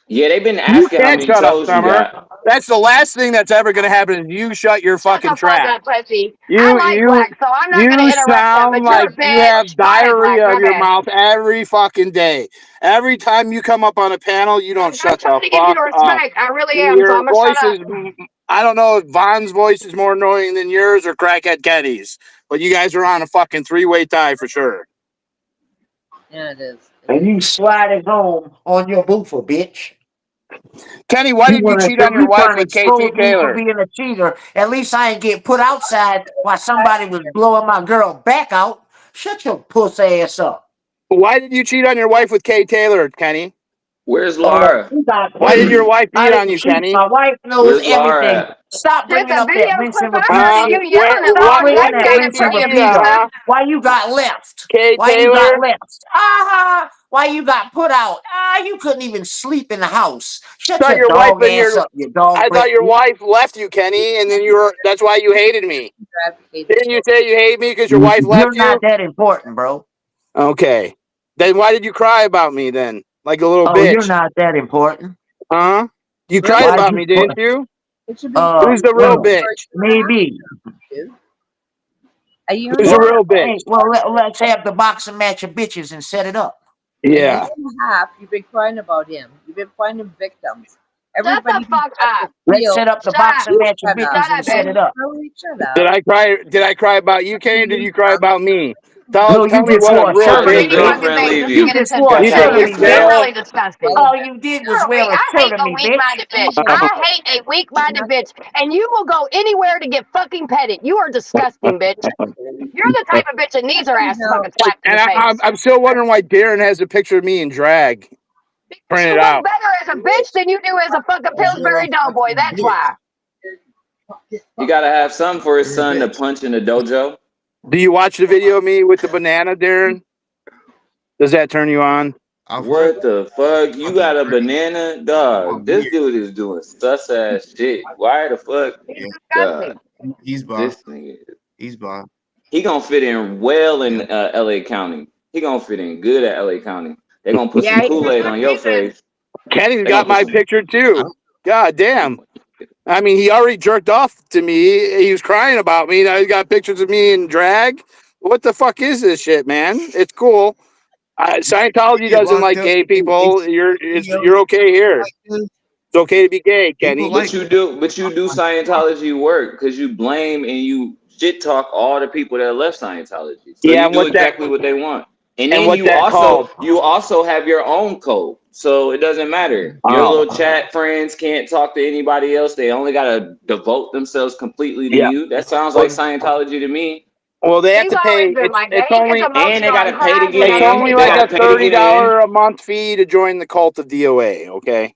Yeah, they've been You asking how can't many shut up, toes you Summer. got. That's the last thing that's ever going to happen is you shut your Shut fucking the fuck trap. up, pussy. I You like you black, so I'm not going to you interrupt him, sound but you're a like you have bitch. My bad, black. diarrhea My of your bad. mouth every fucking day. Every time you come up on a panel, you don't I'm shut trying the to give you fuck up. respect. I really am, so Your I'm going to shut voice up. is I don't know if Von's voice is more annoying than yours or Crackhead Kenny's, but you guys are on a fucking three-way tie for sure. Yeah, it is. And you sliding home on your boofer, bitch. Kenny, why did you cheat on your You wife trying to with expose KT me for Taylor? being a cheater. At least I ain't get put outside while somebody was blowing my girl back out. Shut your puss ass up. Why did you cheat on your wife with Kay Taylor, Kenny? Where's Laura? You got Why did plenty. your wife I cheat on didn't you, cheat. Kenny? My wife knows Where's Laura everything. at? Stop There's bringing a up that video Vincent clip I heard of Vita you shit. yelling at Stop Laura. bringing That's that got to Vincent bring you Vita. down. Why you got left? Kay Why you got Taylor? left? Why you got put out? You couldn't even sleep in the house. Shut Thought your your wife dog and ass your up, you dog I breath. thought your wife left you, Kenny, and then that's why you hated me. Didn't you say you hate me because your wife You're left not you? that important, bro. Okay. Then why did you cry about me then? Like a little Oh, you're bitch. not that important. Huh? You Really? cried Why'd about you me, put? didn't you? It should be funny. Who's the real bitch? Maybe. A year Who's and the a real half. bitch? Hey, well, let's have the boxing match of bitches and set it up. A year Yeah. and a half, you've been crying about him. You've been finding victims. Shut Everybody the fuck up. Let's set up the Shut up. boxing match of Shut up. bitches and Shut up, set bitch. it up. Really, shut Did up. I cry about you, Kenny, or did you cry about me? Tell No, you me just what a wore a real Why shirt did of your me, bitch Any bitch. fucking girlfriend thing leave just to you? You get just wore a You attention. think shirt of it's me, You're bitch. fair? really disgusting. All you did was You're weak. wear a I shirt hate of a me, bitch. weak-minded bitch. I hate a weak-minded bitch. And you will go anywhere to get fucking petted. You are disgusting, bitch. You're the type of bitch that needs her ass fucking slapped in And the face. I'm still wondering why Darren has a picture of me in drag You printed look out. better as a bitch than you do as a fucking Pillsbury Doughboy. That's why. He gotta have something for his son to punch in the dojo. Do you watch the video of me with the banana, Darren? Does that turn you on? What the fuck? You got a Fucking banana? Dog, this dude is doing sus ass shit. Why the fuck? He's God, disgusting. He's by. this nigga. He's by. He gonna fit in well in LA County. He gonna fit in good at LA County. They gonna put some Yeah, Kool-Aid on your face. Kenny's They gonna got put my some. picture too. God damn. I mean, he already jerked off to me. He was crying about me. Now he's got pictures of me in drag. What the fuck is this shit, man? It's cool. Scientology Get doesn't locked like up. gay people. You're okay here. It's okay to be gay, People Kenny. But you do Scientology work because you blame and you shit talk all the people that left Scientology. So Yeah, you and do what's that? exactly what they want. And And then what's that called? you also have your own code. So it doesn't matter. Your Oh, little chat friends can't talk to anybody else. They only gotta devote themselves completely to yeah. you. That sounds like Well, Scientology to me. they have He's to always pay. been like that. It's He gets only And they emotional and gotta pay to cries get when it's other in. only They like people. gotta a pay to get in. $30 a month fee to join the cult of DoA. Okay.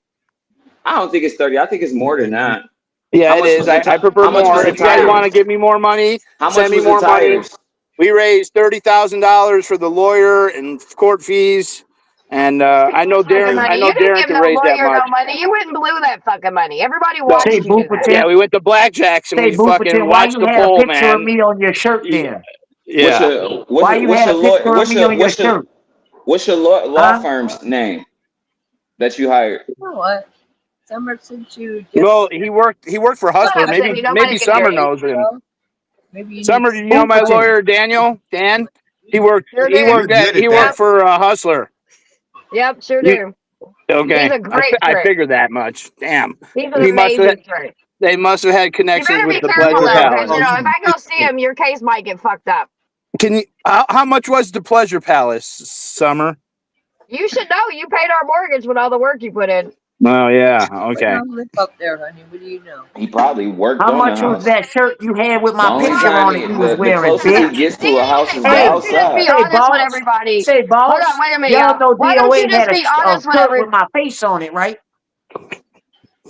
I don't think it's 30. I think it's more than that. Yeah, How it much is. was the I prefer how much was more. the If you guys want to tires? give me more money, How much send me was the more money. tires? We raised $30,000 for the lawyer and court fees, and I know Fucking Darren. I money. know You didn't Darren give can no raise that lawyer much. no money. You went and blew that fucking money. Everybody So Say watched you do that. yeah, Booperton. we went to blackjacks and Say we fucking Booperton. Why watched you the had a poll, picture of man. me on your shirt then? Yeah. Why you had a picture of me on your shirt? What's your law Huh? firm's name that you hired? You know what? Summer, since you just Well, he worked for Hustler. Shut up, Cindy. Nobody Maybe can hear Summer you. knows him. maybe you Summer, need did you know my lawyer Dan? He worked Sure he do. worked You're good at that. for Hustler. Yep, sure You- do. Okay. He's a great I trick. figured that much. Damn. He's an He must have amazing trick. they must have had You connections better be with the careful Pleasure though, because Palace. you know if I go see him, your case might get fucked up. Can you how much was the Pleasure Palace, Summer? You should know. You paid our mortgage with all the work you put in. Oh yeah, okay. I don't live up there, honey. What do you know? He probably worked How on the much was house. that shirt you had with The my only picture time on it you was the wearing, closest he bitch? gets to a house is the Why Hey, don't you just be outside. say honest with boss. everybody? Say boss. Hold on, wait a minute, Y'all y'all. know Why don't you DoA just had be a honest with shirt with my face on it, right?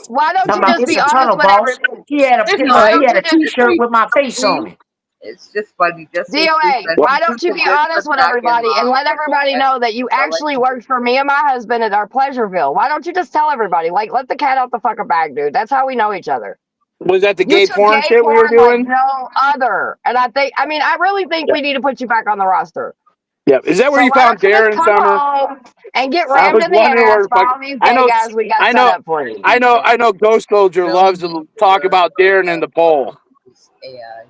Why don't you Talking about just it's be a honest tunnel, with boss. everybody? He had I know Why it. don't you a just T-shirt with my face on it. It's just funny. Just say DOA? Why don't you be honest with everybody and let everybody know that you actually worked for me and my husband at our Pleasureville? Why don't you just tell everybody? Like, let the cat out the fucking bag, dude. That's how we know each other. Was that the You gay took porn gay shit we were porn like doing? no other. And I really think we need to put you back on the roster. Yeah. Is that where So you why found don't you just Darren, come Summer? home and get I rammed was in the wondering where ass the by fuck. all these gay guys we got set up for you? I know Ghost Soldier loves to talk about Darren in the poll. AI.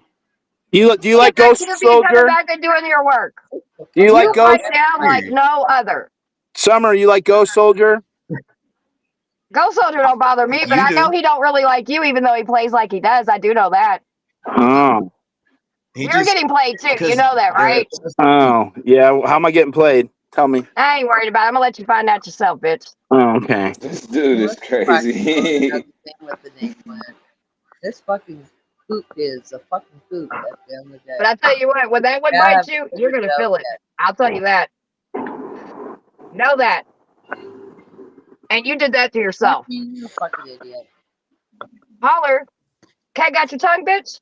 Do you like Get back Ghost to be coming Soldier? back and doing your work. Do you like You Ghost pipe down like no other. Summer? You like Ghost Soldier? Ghost Soldier don't bother me, but You I know do. he don't really like you, even though he plays like he does. I do know that. Oh. He You're just getting played too. You because know that, right? Oh, yeah. How am I getting played? Tell me. I ain't worried about it. I'm gonna let you find out yourself, bitch. Oh, okay. This dude is crazy. Another thing with the name plan. This fucking poop is a fucking poop at the end of the day. But I tell you what, when that one Yeah, bites you, you're gonna feel it. I'll tell you that. Know that. And you did that to yourself. You fucking idiot. Holler. Cat got your tongue, bitch?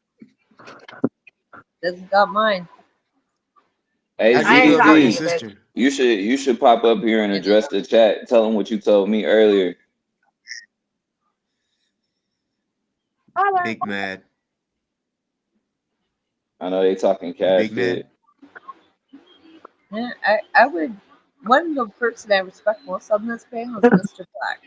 Doesn't got mine. Hey how do you feel about your ZDD, sister? you should pop up here and address the chat. Tell them what you told me earlier. Holler. Big mad. I know they talking cash Big mad. shit. Yeah, I would. One of the person I respect most on this panel is Mr. Black.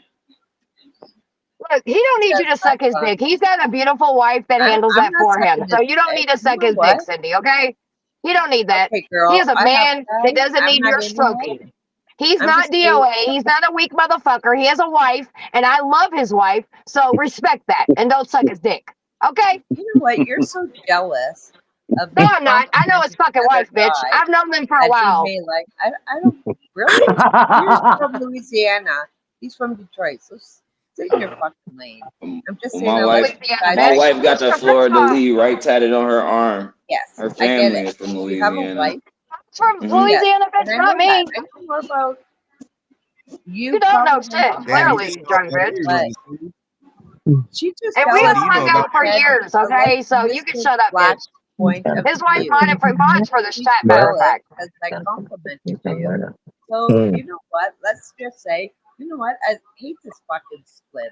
Look, he don't need you to suck his dick. He's got a beautiful wife that handles I'm that not for sucking him. So his you don't dick. need to suck You know his what? dick, Cindy, okay? You don't need that. Okay, girl. He is a I have man that guys. doesn't I'm need not your into it. stroking. He's I'm not just saying- DOA. He's not a weak motherfucker. He has a wife, and I love his wife. So respect that and don't suck his dick. Okay? You know what? You're so jealous of No, me I'm not. I know his fucking another wife, bitch. guy I've known them for a that while. he may like. I don't really. You're from Louisiana. He's from Detroit. So stay in your fucking lane. I'm just saying. My I wife, like guys. my wife got the First Florida off, Lee right tatted on her arm. Yes, Her I get family it. is from You have a Louisiana. wife. it's from Mhm. Louisiana, And bitch, I not know that. me. I know more about you. You don't know probably shit, than Damn, you clearly, just you called drunk that bitch. But Cindy. she just And we jealous all you know hung about out for that years, I like okay? So you can Mr. shut up, Black's bitch. point of His wife view. mods for this She's chat, matter of jealous fact. because I complimented you. So you know what? Let's just say, you know what? I hate this fucking split.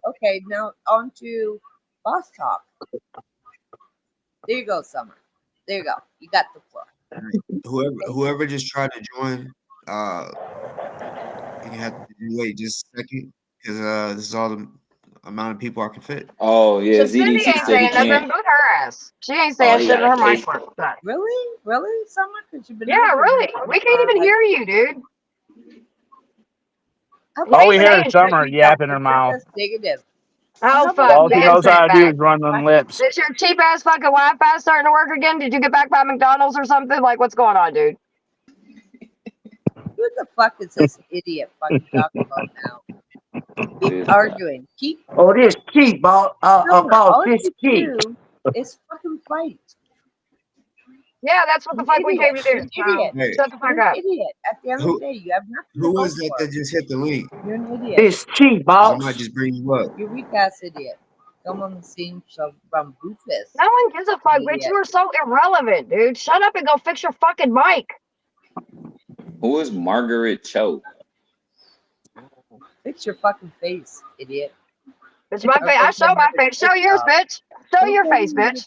Okay, now on to boss talk. There you go, Summer. There you go. You got the floor. Whoever just tried to join, you have to wait just a second because this is all the amount of people I can fit. Oh yeah, So Cindy ZDT ain't said he saying nothing, can't. boot her ass. She ain't Oh, saying he shit in got a her case. mic work. Really? Really, Summer? Because you've been Yeah, really. We can't even hear you, dude. You All ain't we hear saying is shit. Summer yapping her mouth. Just negative. Oh, fuck. All she Dan's knows how sent to do back. is run them lips. Is your cheap ass fucking Wi-Fi starting to work again? Did you get back by McDonald's or something? Like, what's going on, dude? Who the fuck is this idiot fucking talking about now? Keep arguing. Keep. Oh, this key, boss. Summer, Boss, all this you key. do is fucking fight. Yeah, that's what the fuck we came to do. You're an idiot. Hey, Shut the fuck You're an up. idiot. At the end of who the day, you have nothing to who vote was that for. that just hit the link? You're an idiot. This key, I boss. might just bring you up. You weak ass idiot. Come on the scene from Boofus. No one gives a fuck, bitch. Idiot. You are so irrelevant, dude. Shut up and go fix your fucking mic. Who is Margaret Cho? Fix your fucking face, idiot. It's my face. I show my face. Show yours, bitch. Show your face, bitch.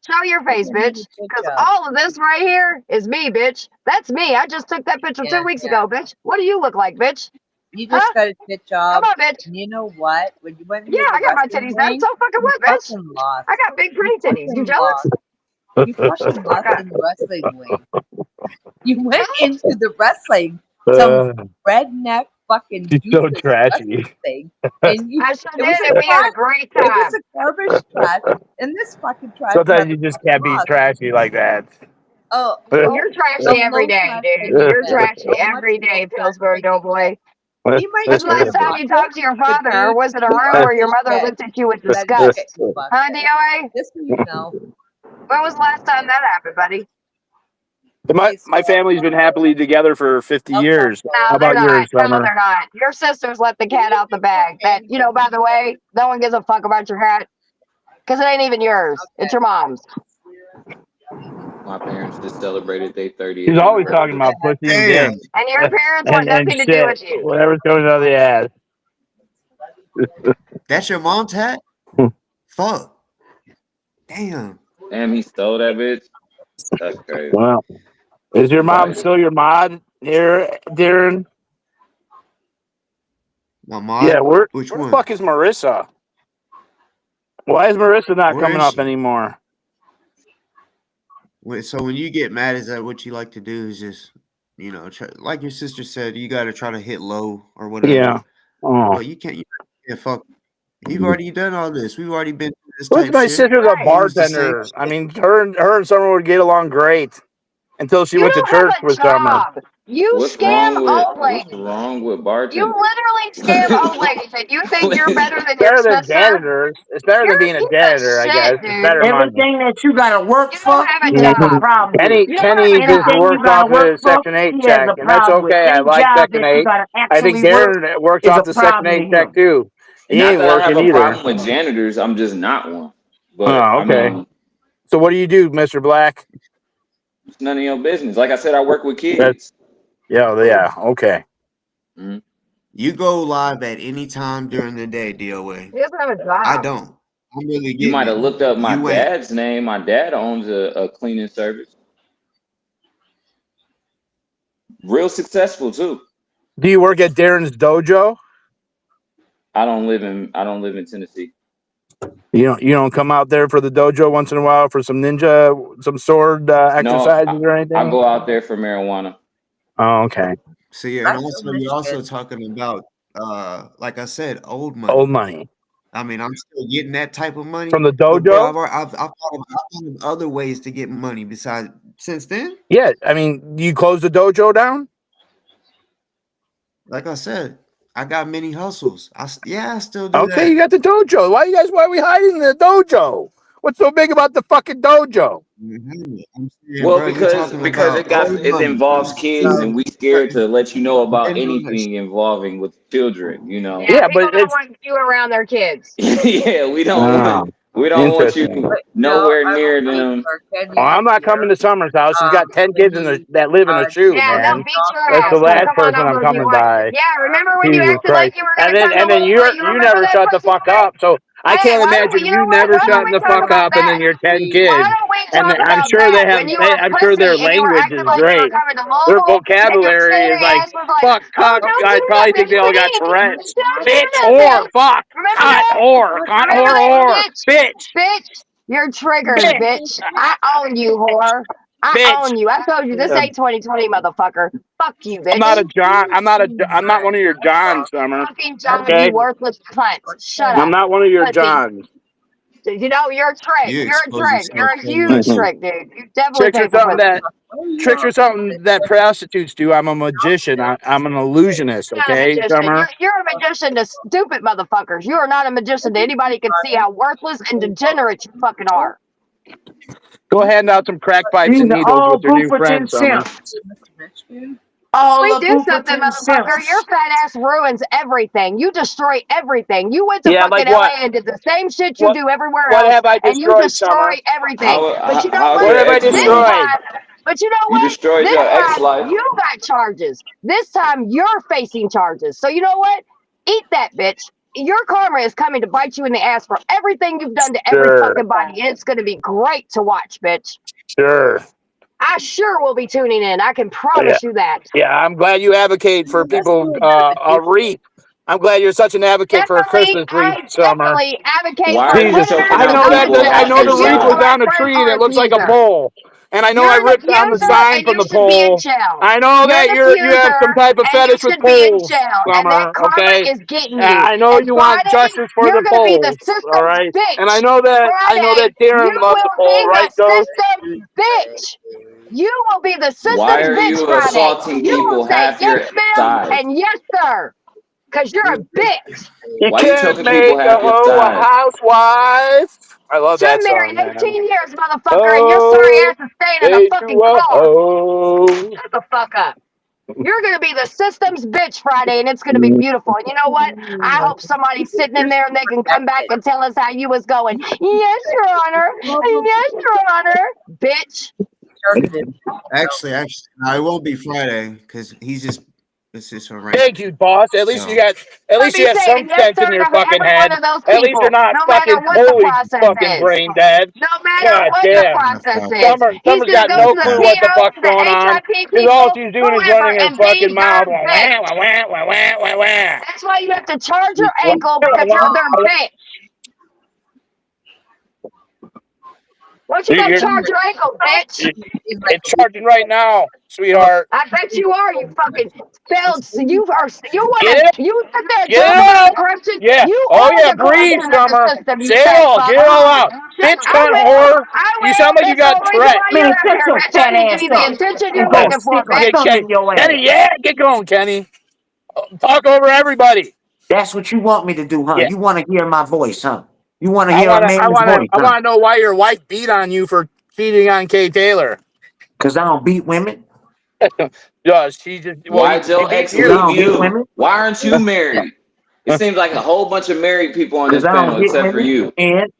Show your face, bitch. Because all of this right here is me, bitch. That's me. I just took that picture 2 weeks ago, bitch. What do you look like, bitch? You just got a shit job. Come on, bitch. And you know what? When you went into Yeah, the I got my wrestling titties done. ring, So fucking you what, bitch? fucking lost. I got big pretty titties. You fucking jealous? lost. You fucking lost in the wrestling ring. You went into the wrestling, some redneck fucking She's so useless tragedy. wrestling thing, and you. I sure It was did, a and we had a trash. great It was time. a garbage trash, and this fucking trash Sometimes you just can't be lost. trashy like that. Oh, You're trashy every day, dude. You're trashy every day, Pillsbury Doughboy. He might When's be the last time you talked to your father, or was it a room where your mother looked at you with disgust? Huh, DOA? Just so you know. When was the last time that happened, buddy? My family's been happily together for 50 years. How No, they're about yours, not. No, Summer? they're not. Your sisters let the cat out the bag. That, you know, by the way, no one gives a fuck about your cat. Because it ain't even yours. It's your mom's. My parents just celebrated their 30th He's always anniversary. talking about pussy and dick. And your parents want and nothing to do shit. with you. Whatever's going on the ass. That's your mom's hat? Fuck. Damn. Damn, he stole that bitch. That's crazy. Well, is your mom Right. still your mod here, Darren? My mod? Yeah, where Which the one? fuck is Marissa? Why is Marissa not Where coming is up she? anymore? So when you get mad, is that what you like to do? Is just, like your sister said, you got to try to hit low or whatever. Yeah. Oh. But you can't fuck. You've already done all this. We've already been through this What's type my shit. sister's a We used the same bartender? I mean, her and Summer would get along great until she You went to don't have church a with Summer. job. You What's scam wrong old with ladies. bartending? You literally scam old ladies, and you think you're better than your Better than sister? janitors. It's better than You're being a a piece of janitor, I guess. shit, It's dude. better money. Everything that you gotta work You for, don't have a he has a job. problem with. You don't have Kenny a just job. Anything you works gotta off work his for, Section 8 he has check, a and that's problem with. okay. I Any like job Section that you 8. gotta I think actually work Darren works is off a the Section problem 8 to check him. too. He Not ain't that I have working a either. problem with janitors. I'm just not one. But Oh, I okay. mean, So what do you do, Mr. Black? it's none of your business. Like I said, I work with That's, kids. yeah, okay. Mm-hmm. You go live at any time during the day, DOA. He doesn't have a job. I don't. I'm really You getting might have it. looked up my You ain't. dad's name. My dad owns a cleaning service. Real successful too. Do you work at Darren's dojo? I don't live in Tennessee. You don't come out there for the dojo once in a while for some sword No, exercises or anything? I go out there for marijuana. Oh, okay. See, and also you're also talking about, like I said, old money. Old money. I mean, I'm still getting that type of money From the but bro, dojo? I've thought of other ways to get money besides since then. Yeah, I mean, you closed the dojo down? Like I said, I got many hustles. I still do Okay, that. you got the dojo. Why are we hiding the dojo? What's so big about the fucking dojo? I'm saying, Well, bro, you're talking because about old it money. involves kids, and we scared to let you know about anything involving with children. You know. Yeah, people don't want you around their kids. Yeah, we don't want you Interesting. nowhere near them. Oh, I'm not coming to Summer's house. She's got 10 kids that live in a shoe, Yeah, man. they'll beat your That's ass. the So last come on person I'm over if you coming want. by. Yeah, remember when you Jesus acted Christ. like you were going to come And to then you remember never that shut the pussy fuck quick? up. So I Hey, can't why don't we, imagine you you know what? never Why don't shutting we the talk fuck about up and that? then your 10 Why kids. don't we And talk I'm about sure that when you were I'm sure their pussy and you were language acting is like you were great. coming to Their Louisville and your vocabulary is skinny like ass was like, fuck, oh, cuck. don't I do probably that, think bitch. they all got Don't Tourette's. do Bitch, that, whore, bitch. fuck, Remember cunt, that? whore, cunt, Remember that, whore, bitch, Bitch, you're triggered, bitch, bitch. I own you, whore. I bitch. own you. I told you this ain't 2020, motherfucker. Fuck you, I'm not a bitch. John. I'm not one of your Johns, Summer. Fucking John, Okay, you worthless cunt. Shut I'm up. not one of your Pussy. Johns. You know, you're a trick. You You're a expose trick. yourself You're a so huge much. trick, dude. You definitely pay for pussy. Tricks are something that prostitutes do. I'm a magician. I'm an illusionist. Not a Okay, magician. Summer. You're a magician to stupid motherfuckers. You are not a magician to anybody who can see how worthless and degenerate you fucking are. Go hand out some crack pipes These and are needles all with your new Bufferton friend, Summer. simps. All We the do something, Bufferton motherfucker. Your simps. fat ass ruins everything. You destroy everything. You went to Yeah, fucking like LA what? and did the same shit you What? do everywhere What else, have I and you destroyed, Summer? destroy everything. But you know How's What your what? have I ex This doing? destroyed? time, but you know You what? destroyed This your ex time life. you got charges. This time you're facing charges. So you know what? Eat that, bitch. Your karma is coming to bite you in the ass for everything you've done to every Sure, fucking body. It's gonna be great to watch, bitch. sure. I sure will be tuning in. I can promise you that. Yeah, I'm glad you advocate for people a wreath. I'm glad you're such an advocate for a Christmas wreath, I Summer. definitely advocate Why for are you Jesus, choking predators I to out know go that to people I jail, know asking and the for you, wreath was help? on my a friend, tree are that looks like a accuser. pole, and I know I You're an ripped down the accuser, sign and from you the should be in pole. jail. I know You're that an you have some accuser, type of and you fetish with should be in poles, jail. And that Summer. karma Okay, is getting you. I know And you want Friday, justice for you're the going to be the poles. All system's right, and I bitch. know that Friday, you Darren loves the will pole, be the right, Joe? system's bitch. You will be the Why system's are bitch you Friday. assaulting You will people say half yes, your ma'am, size? and yes, sir, because you're a bitch. You Why you can't choking people make a half your hoe a size? housewife. I love You've that been married song, man. 18 years, motherfucker, and your sorry Oh, ass is staying in a made fucking you a car. hoe. Shut the fuck up. You're going to be the system's bitch Friday, and it's going to be beautiful. And you know what? I hope somebody's sitting in there and they can come back and tell us how you was going. Yes, Your Honor. Yes, Your Honor. Bitch. Actually, no, it won't be Friday because it's just a rant. Thank you, boss. At least So you Be have some saying yes, sense sir, in your to fucking every one head. of those At least you're people, not no matter fucking what the totally process fucking is. brain dead. No matter God what the damn. process is. He's Summer's going to got go no to the clue what the PO, fuck's the going on. HIP Because all people, she's doing is whoever, running her and fucking be mouth. their Wah, bitch. wah, wah, wah, wah, wah, wah. That's why you have to charge your Wah, ankle wah, because you're their wah. bitch. Why don't you go charge your ankle, bitch? It's charging right now, sweetheart. I bet you are. You fucking failed. You are. You Get want it? to? You sit there and Get talk it about out. the corruption. Yeah. You Oh are yeah. the Breathe, corruption of the Summer. system. You Say it fat all. fuck. Get it all out. Bitch, I cunt, will. whore. I You will. sound like you That's the got whole reason Tourette. why you're Man, in shut here, your bitch. I fat need to give ass you the up. attention I'm you're gonna looking for, stick a Yeah, bitch. thumb Kenny. in your ass. Kenny, yeah, get going, Kenny. Talk over everybody. That's what you want me to do, huh? Yeah. You want to hear my voice, huh? You want to hear a man's voice, I huh? wanna know why your wife beat on you for cheating on Kay Taylor. Because I don't beat women. Yeah, she just Why'd she your beat ex Because I you. leave don't hit you? women. Why aren't you married? It seems like a whole bunch of married people on Because this I panel don't hit except for women. you. And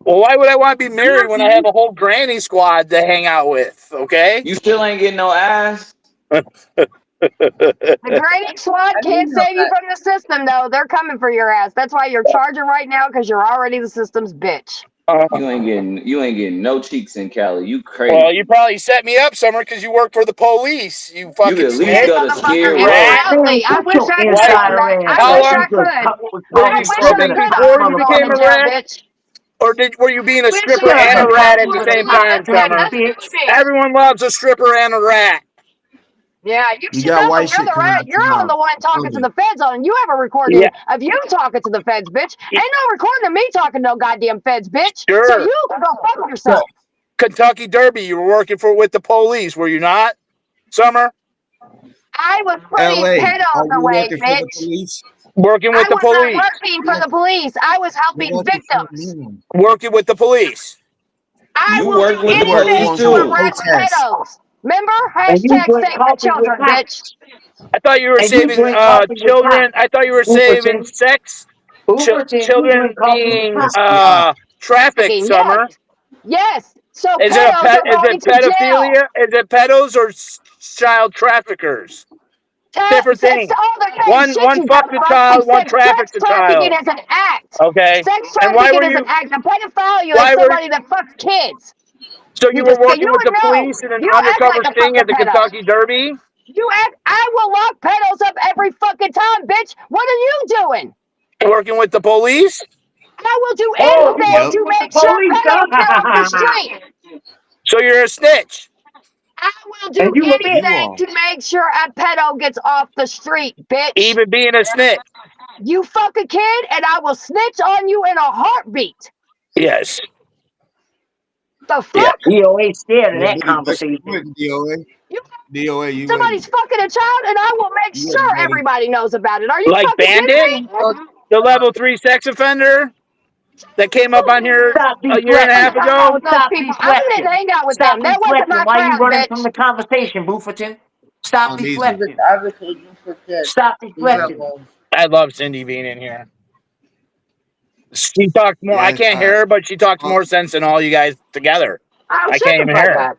Well, why would I want to be married when I have a whole granny squad to hang out with? Okay. You still ain't getting no ass. The granny squad can't save you from the system, though. They're coming for your ass. That's why you're charging right now because you're already the system's bitch. You ain't getting no cheeks in Cali. You Well, you crazy. probably set me up, Summer, because you work for the police. You You could fucking at least snitch. go to Motherfucker, Skid Rat. Row. man, incidentally, I shut wish your I could What? have insider that. ass I How up. wish long? I You just could. was Were I talking you wish I something stripping to could. stop I before you wish I became went a to motherfuckers. jail, rat, bitch. or were you being a Wish stripper I Shut and the a could. fuck rat up at the with a same Yeah, time, that's copycat, right. Summer? That's what bitch. you did. Everyone loves a stripper and a rat. Yeah, you you should got know white because you're shit the coming rat. out You're on tomorrow. the one talking to Sunday. the feds on. You have a Yeah, recording of you talking to the feds, bitch. Ain't no recording of me talking to no goddamn feds, bitch. So sure. you can go fuck Well, yourself. Kentucky Derby, you were working with the police, were you not, Summer? I was putting L.A. Are pedos you away, working for the bitch. police? Working I with the was not police. working for the police. I was You're helping working for victims. them. Working with the police. I You will do work with You the work anything police for them to for the too. arrest protest. pedos. Remember? And you Hashtag drink save the coffee with children, bitch. cops. I thought you were And you saving drink coffee with children. cops. I thought you were saving Booferton. sex Booferton, you children drink coffee with being cops. FBI. trafficked, Summer. Yes. Yes. So Is it pedos are is going it to jail. pedophilia? Is it pedos or child traffickers? Different It's things. all the same One shit, you dumb fucks a fuck, child, one except traffics sex a trafficking child. is an act. Okay. Sex And why trafficking were is an you act. A pedophilia is why were somebody that fucks kids. so you You were just working you with would the know. police in an You act undercover like a sting fucking at the pedo. Kentucky Derby? You act. I will lock pedos up every fucking time, bitch. What are you doing? Working with the police? I will do Oh, you anything Yep. working to with the make sure police, pedos get off the huh? street. So you're a snitch. I will And do you a bitch. You anything are. to make sure a pedo gets off the street, bitch. Even being a snitch. You fuck a kid, and I will snitch on you in a heartbeat. Yes. The Yeah. fuck? DOA scared of Well, that buddy, you conversation. wouldn't, DOA. You DOA, you somebody's wouldn't. fucking a child, and I will make You sure wouldn't, buddy. everybody knows about it. Are you Like fucking Bandit, kidding me? the level 3 sex offender that came up on here Stop a year and a half deflecting. Hang out ago. with those Stop people. I didn't deflecting. hang out with Stop them. That wasn't deflecting. my Why you crowd, running from bitch. the conversation, Booferton? Stop On these ones. deflecting. Stop deflecting. I love Cindy being in here. She talks more. I Yeah, can't hear her, but she talks well, more sense than all you guys together. Oh, I shut can't the even fuck hear her. up.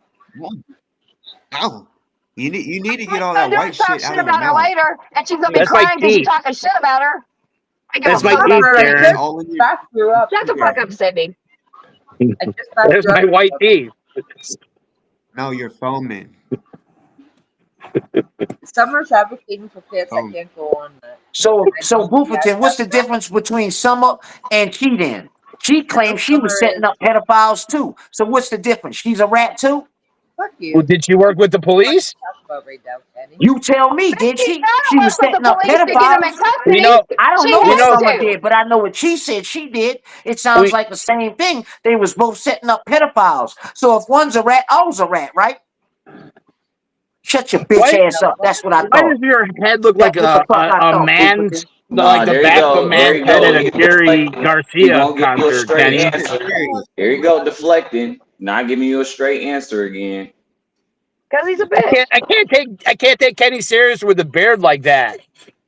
no. You need to What get all you that gonna do white is talk shit shit out of your about her mouth. later, and she's gonna be That's my crying because you're teeth. talking shit about her. I give a That's my fuck. teeth, It's Karen. all in your. Shut the fuck up, Sydney. There's my white teeth. No, you're foaming. Summer's advocating for kids. I Oh. can't go on that. So I don't Booferton, what's the that's wrong. difference between Summer and cheating? She I know claims she was Summer setting is. up pedophiles too. So what's the difference? She's a rat too? Fuck Well, you. did she work with the police? Talk about right now, Kenny. You tell me, did She she? gotta She was work with setting the up police to get them in pedophiles? You custody. know, I don't She know you what has know, Summer to. did, but I know what she said she did. It I sounds mean, like the same thing. They was both setting up pedophiles. So if one's a rat, all's a rat, right? Shut your bitch why ass up. That's what I why does thought. your head look like That's what the fuck I a thought, man's Booferton. like Nah, the there you back of a go. There man's you head at go. a He Jerry deflecting. He Garcia won't give you a concert, straight Kenny? answer. Scary. Here you go, deflecting. Not giving you a straight answer again. Because he's a bitch. I can't take Kenny serious with a beard like that.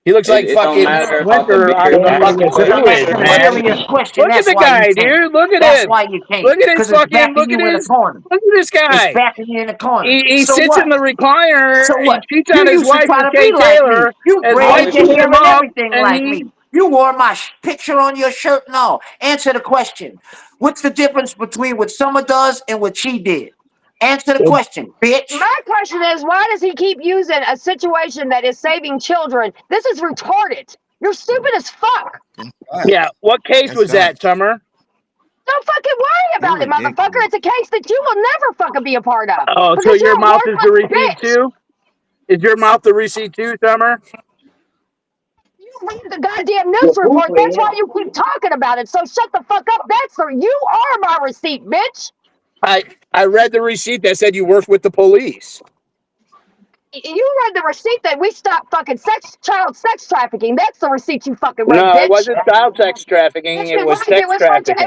He looks like It don't fucking matter about the Splinter out beard. of the That's Yeah, the fucking because I'm question. sewage, The asking a man. serious question. question. Look at That's the why you guy, can't. dude. Look at That's him. why you can't. Look at his Because it's fucking. backing Look at you in the his. corner. Look at this It's guy. backing you in the corner. He So sits in what? the recliner. So He what? cheats You on his used to wife try with to Kay be like me. Taylor. You His How wife braided is your beats it? him hair and up, everything and like he. me. You wore my picture on your shirt and all. Answer the question. What's the difference between what Summer does and what she did? Answer the question, bitch. My question is, why does he keep using a situation that is saving children? This is retarded. You're stupid as fuck. Yeah, what case That's was that, facts. Summer? Don't fucking worry You're about it, motherfucker. ridiculous. It's a case that you will never fucking be a part of. Oh, so Because you're your a mouth is the worthless receipt bitch. too? Is your mouth the receipt too, Summer? You read the goddamn The news report. Boofer, That's why you keep talking about it. So shut the fuck up. You are my receipt, bitch. I read the receipt that said you worked with the police. You read the receipt that we stopped fucking child sex trafficking. That's the receipt you fucking read, No, it bitch. wasn't child sex trafficking. Yes, It it was was. It sex was for trafficking.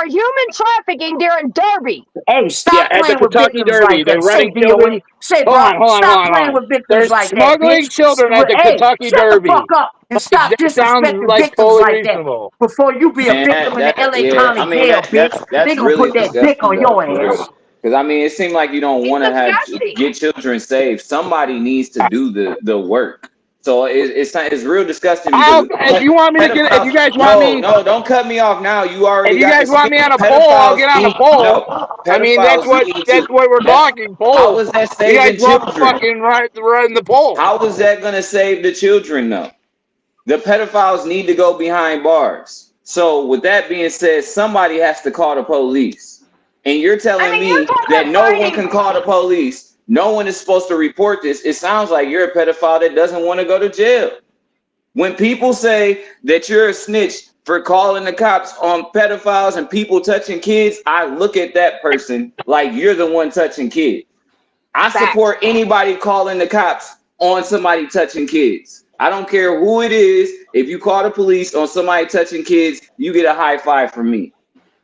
human trafficking during Derby. Hey, Yeah, stop at the playing with Kentucky victims Derby, like they're that. Say running children. DoA. Say Hold on, Brock. hold on, hold Stop on, hold playing on. with victims They're like that, smuggling bitch. children at the Hey, Kentucky shut the fuck Derby. up and Like, stop that sounds disrespecting like victims totally like that. reasonable. Before you be a And victim in the that LA yeah, I County mean jail, bitch, that's they gonna really put that dick disgusting on though, your for real. ass. Because I mean, it seems like you don't It's want to disgusting. get children saved. Somebody needs to do the work. So it's real disgusting because If you want me to get, if you guys pedophiles. want No, me, no, don't cut me off now. You if already you got guys the want me spiel. on a poll, I'll Pedophiles get on a eat. poll. No, I mean, that's pedophiles what need to. we're talking. How Poll. is that You guys saving love to children? fucking run the poll. How is that going to save the children though? The pedophiles need to go behind bars. So with that being said, somebody has to call the police. And you're telling You're me talking that about no one fighting. can call the police. No one is supposed to report this. It sounds like you're a pedophile that doesn't want to go to jail. When people say that you're a snitch for calling the cops on pedophiles and people touching kids, I look at that person like you're the one touching kids. I support anybody calling the cops on somebody touching kids. I don't care who it is. If you call the police on somebody touching kids, you get a high five from me.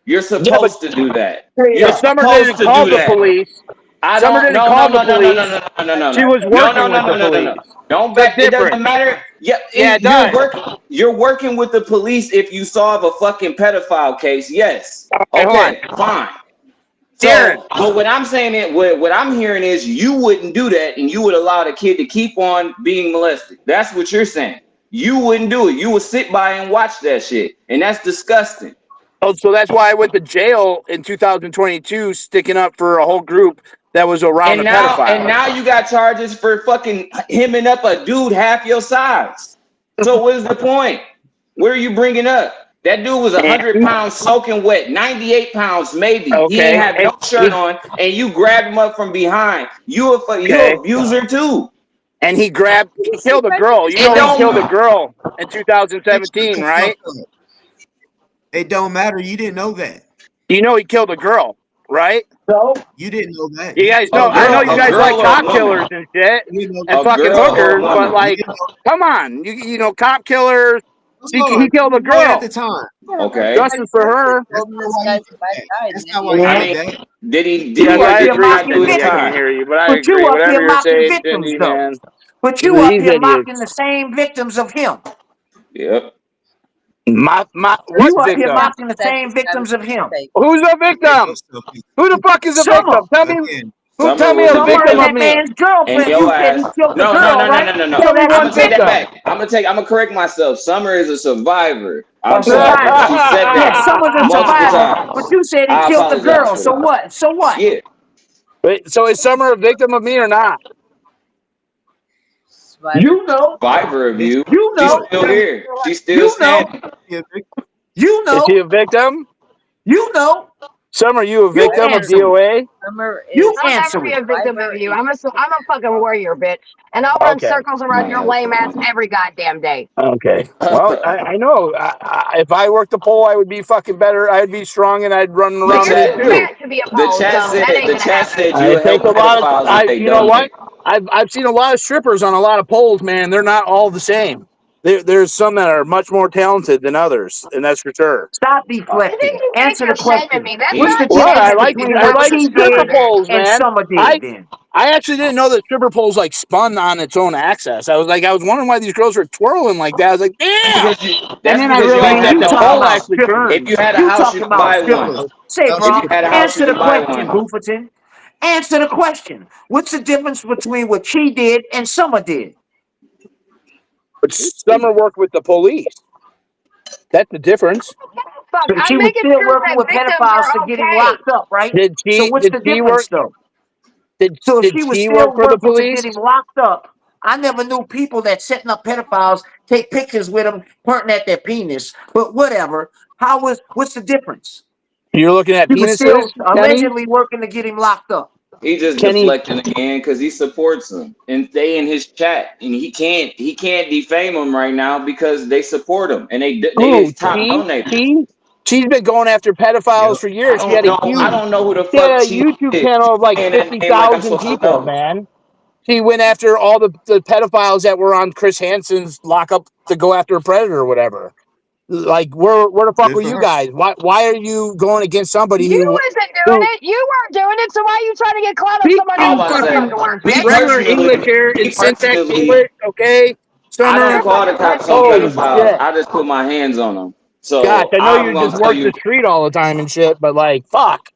You're Yeah, but supposed to do that. You're Summer supposed didn't to call do the that. police. I Summer don't. didn't No, call no, the no, no, no, no, police. no, no, no, She no, was no, working no, with no, the no, no, no. police. Don't That's back. It doesn't different. matter. Yeah, Yeah, it you're does. working. You're working with the police if you solve a fucking pedophile case. Yes. Hey, hold on. Okay. Fine. Darren. So, but what I'm saying is, what I'm hearing is you wouldn't do that and you would allow the kid to keep on being molested. That's what you're saying. You wouldn't do it. You would sit by and watch that shit. And that's disgusting. Oh, so that's why I went to jail in 2022, sticking up for a whole group that was around a pedophile. And now you got charges for fucking hemming up a dude half your size. So what is the point? What are you bringing up? That dude was 100 pounds soaking wet, 98 pounds maybe. Okay. He didn't have no shirt on, and you grabbed him up from behind. You abuser too. And he killed a girl. You know, he killed a girl in 2017, right? It don't matter. You didn't know that. You know, he killed a girl, right? So You didn't know that. You guys know. I know you guys like cop killers and shit, and fucking hookers, but like, come on, you know, cop killers. He killed a girl at the time. Okay. Justice for her. That's not why you I did mean, that. did he You or up did here he not mocking do his I can't time? hear you, but I But you agree. up Whatever here you're mocking saying, victims Cindy, though. man. But you up These here mocking idiots. the same victims of him. Yep. What You up here victim? mocking the same victims of him. Who's a victim? Who the fuck is a victim? Summer. Tell me. Summer Tell me a was Summer victim and of that me. man's And girlfriend. your You said he ass. killed the No, girl, no, no, right? no, no, no. Tell me I'm one gonna take that victim. back. I'm gonna correct myself. Summer is a survivor. I'm A sorry. survivor. She said Yes, that Summer's a multiple survivor. times. But you said he I killed the apologize girl. for So that. what? So what? Yeah. Wait, so is Summer a victim of me or not? You know. Survivor of you. You She's know. still here. She's still You know. standing. You Is she know. a victim? You know. Summer, you a You victim of answer me. DoA? Summer You is I'll answer never be it. a victim of you. I'm a fucking warrior, bitch, and I'll run Okay. circles around your lame ass every goddamn day. Okay. Well, I know. If I worked the pole, I would be fucking better. I'd be strong, and I'd run The Well, around you're me too chat, too. fat to be a the pole, chat so that said ain't the gonna chat happen. said you It would help takes a lot of. pedophiles if they You know what? donate. I've seen a lot of strippers on a lot of poles, man. They're not all the same. There's some that are much more talented than others, and that's for sure. Stop I think deflecting. you think Answer you're the shaming question. me. That's What's He, the not Well, difference shaming me between because I I what was like a she stripper did stripper. poles, and man. Summer did I then? I actually didn't know that stripper poles like spun on its own axis. I was wondering why these girls were twirling like that. I was like, damn. And that's then I because you Man, don't realized have that you the a talking pole about house. actually strippers. If you had a You house, you talking could about buy one. strippers. Say, If bro, you had a house, you answer the could buy question, one. Bufferton. Answer the question. What's the difference between what she did and Summer did? But Summer worked with the police. That's the difference. Fuck, So she I'm was making still sure working that with victims pedophiles to are get him okay. locked up, right? Did So she what's did the she work difference, though? did So if did she was she work still for the working to get police? him locked up, I never knew people that setting up pedophiles take pictures with them pointing at their penis. But whatever. What's the difference? You're looking at She was penises, still Kenny? allegedly working to get him locked up. He just Kenny, deflecting again because he supports them and they in his chat, and he can't defame them right now because they support him and they who? his top donators. She's been going after pedophiles Yep. for years. She had a I huge don't know who the she had fuck a she YouTube is. channel of like Saying that name like I'm 50,000 supposed to people, know. man. She went after all the pedophiles that were on Chris Hansen's lockup to go after a predator or whatever. Like, where the fuck Good were for you her. guys? Why are you going against somebody You wasn't doing who it. You weren't doing it. So why are you trying to get clout on speak somebody I'm who's in about to doing say, the fucking fucking work, me bitch? regular English personally, here in me syntax personally, English, okay? I Summer, You're don't a call the fucking cops on pussy. holy pedophiles. shit. I just put my hands on them. Gosh, So I know I'm you gonna just tell work the you, street all the time and shit, but like, fuck.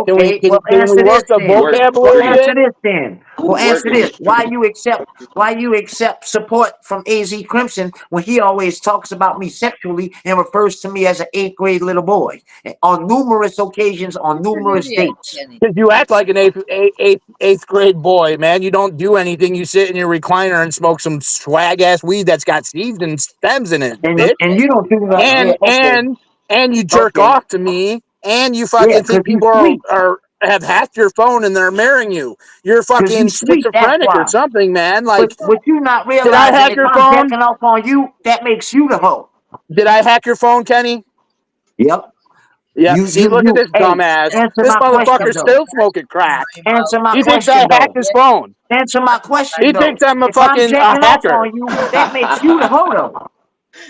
Can we Okay, can, well can we answer work this the then. work vocab a the Well little street. answer bit? this then. Well Who's answer working the this. Why street? you accept support from AZ Crimson when he always talks about me sexually and refers to me as an 8th grade little boy on numerous occasions, on What's your numerous Vivian, dates? Kenny? Because you act like an eighth grade boy, man. You don't do anything. You sit in your recliner and smoke some swag ass weed that's got seeds and stems in it, bitch. And you don't do nothing. Yeah, And okay. and and you jerk Okay. off to me, and you Yeah, fucking because think you people sweet. are have hacked your phone and they're marrying you. You're Because you fucking sweet, that's schizophrenic or why. something, man. But Like, what you not did I realizing, hack if your I'm phone? jacking off on you, that makes you the hoe. Did I hack your phone, Kenny? Yep. Yeah. See, look at this Hey, dumbass. answer This my question motherfucker's though. still smoking crack. Answer my He thinks I question hacked though. his phone. Answer my question He though. thinks I'm a If I'm fucking jacking off hacker. on you, that makes you the hoe though.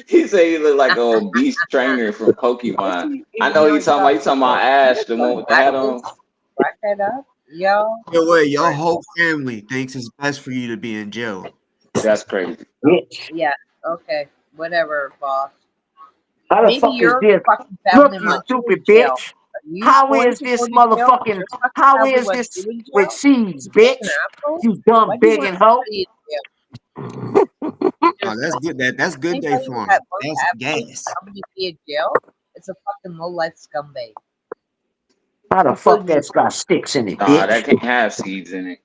He said he looked like a obese trainer from Pokemon. I know Yo, he's talking about Ash, the one with the hat on. Back that up, yo. Yo, wait, your whole family thinks it's best for you to be in jail. That's crazy. Bitch. Yeah, okay, whatever, boss. How the Maybe fuck is your this? fucking Look, family you wants you in stupid jail. bitch. Are you How going is to this go to jail? 'Cause motherfucking, your fucking how family is wants this you in with jail? seeds, You fucking bitch? asshole. You dumb Why do you big want and hoe. somebody in jail? Oh, There's that's good. That's good day anybody for him. that wants That's gas. somebody to be in jail, it's a fucking low life scumbag, How the fuck including you. that's got sticks in it, Nah, that bitch? can't have seeds in it.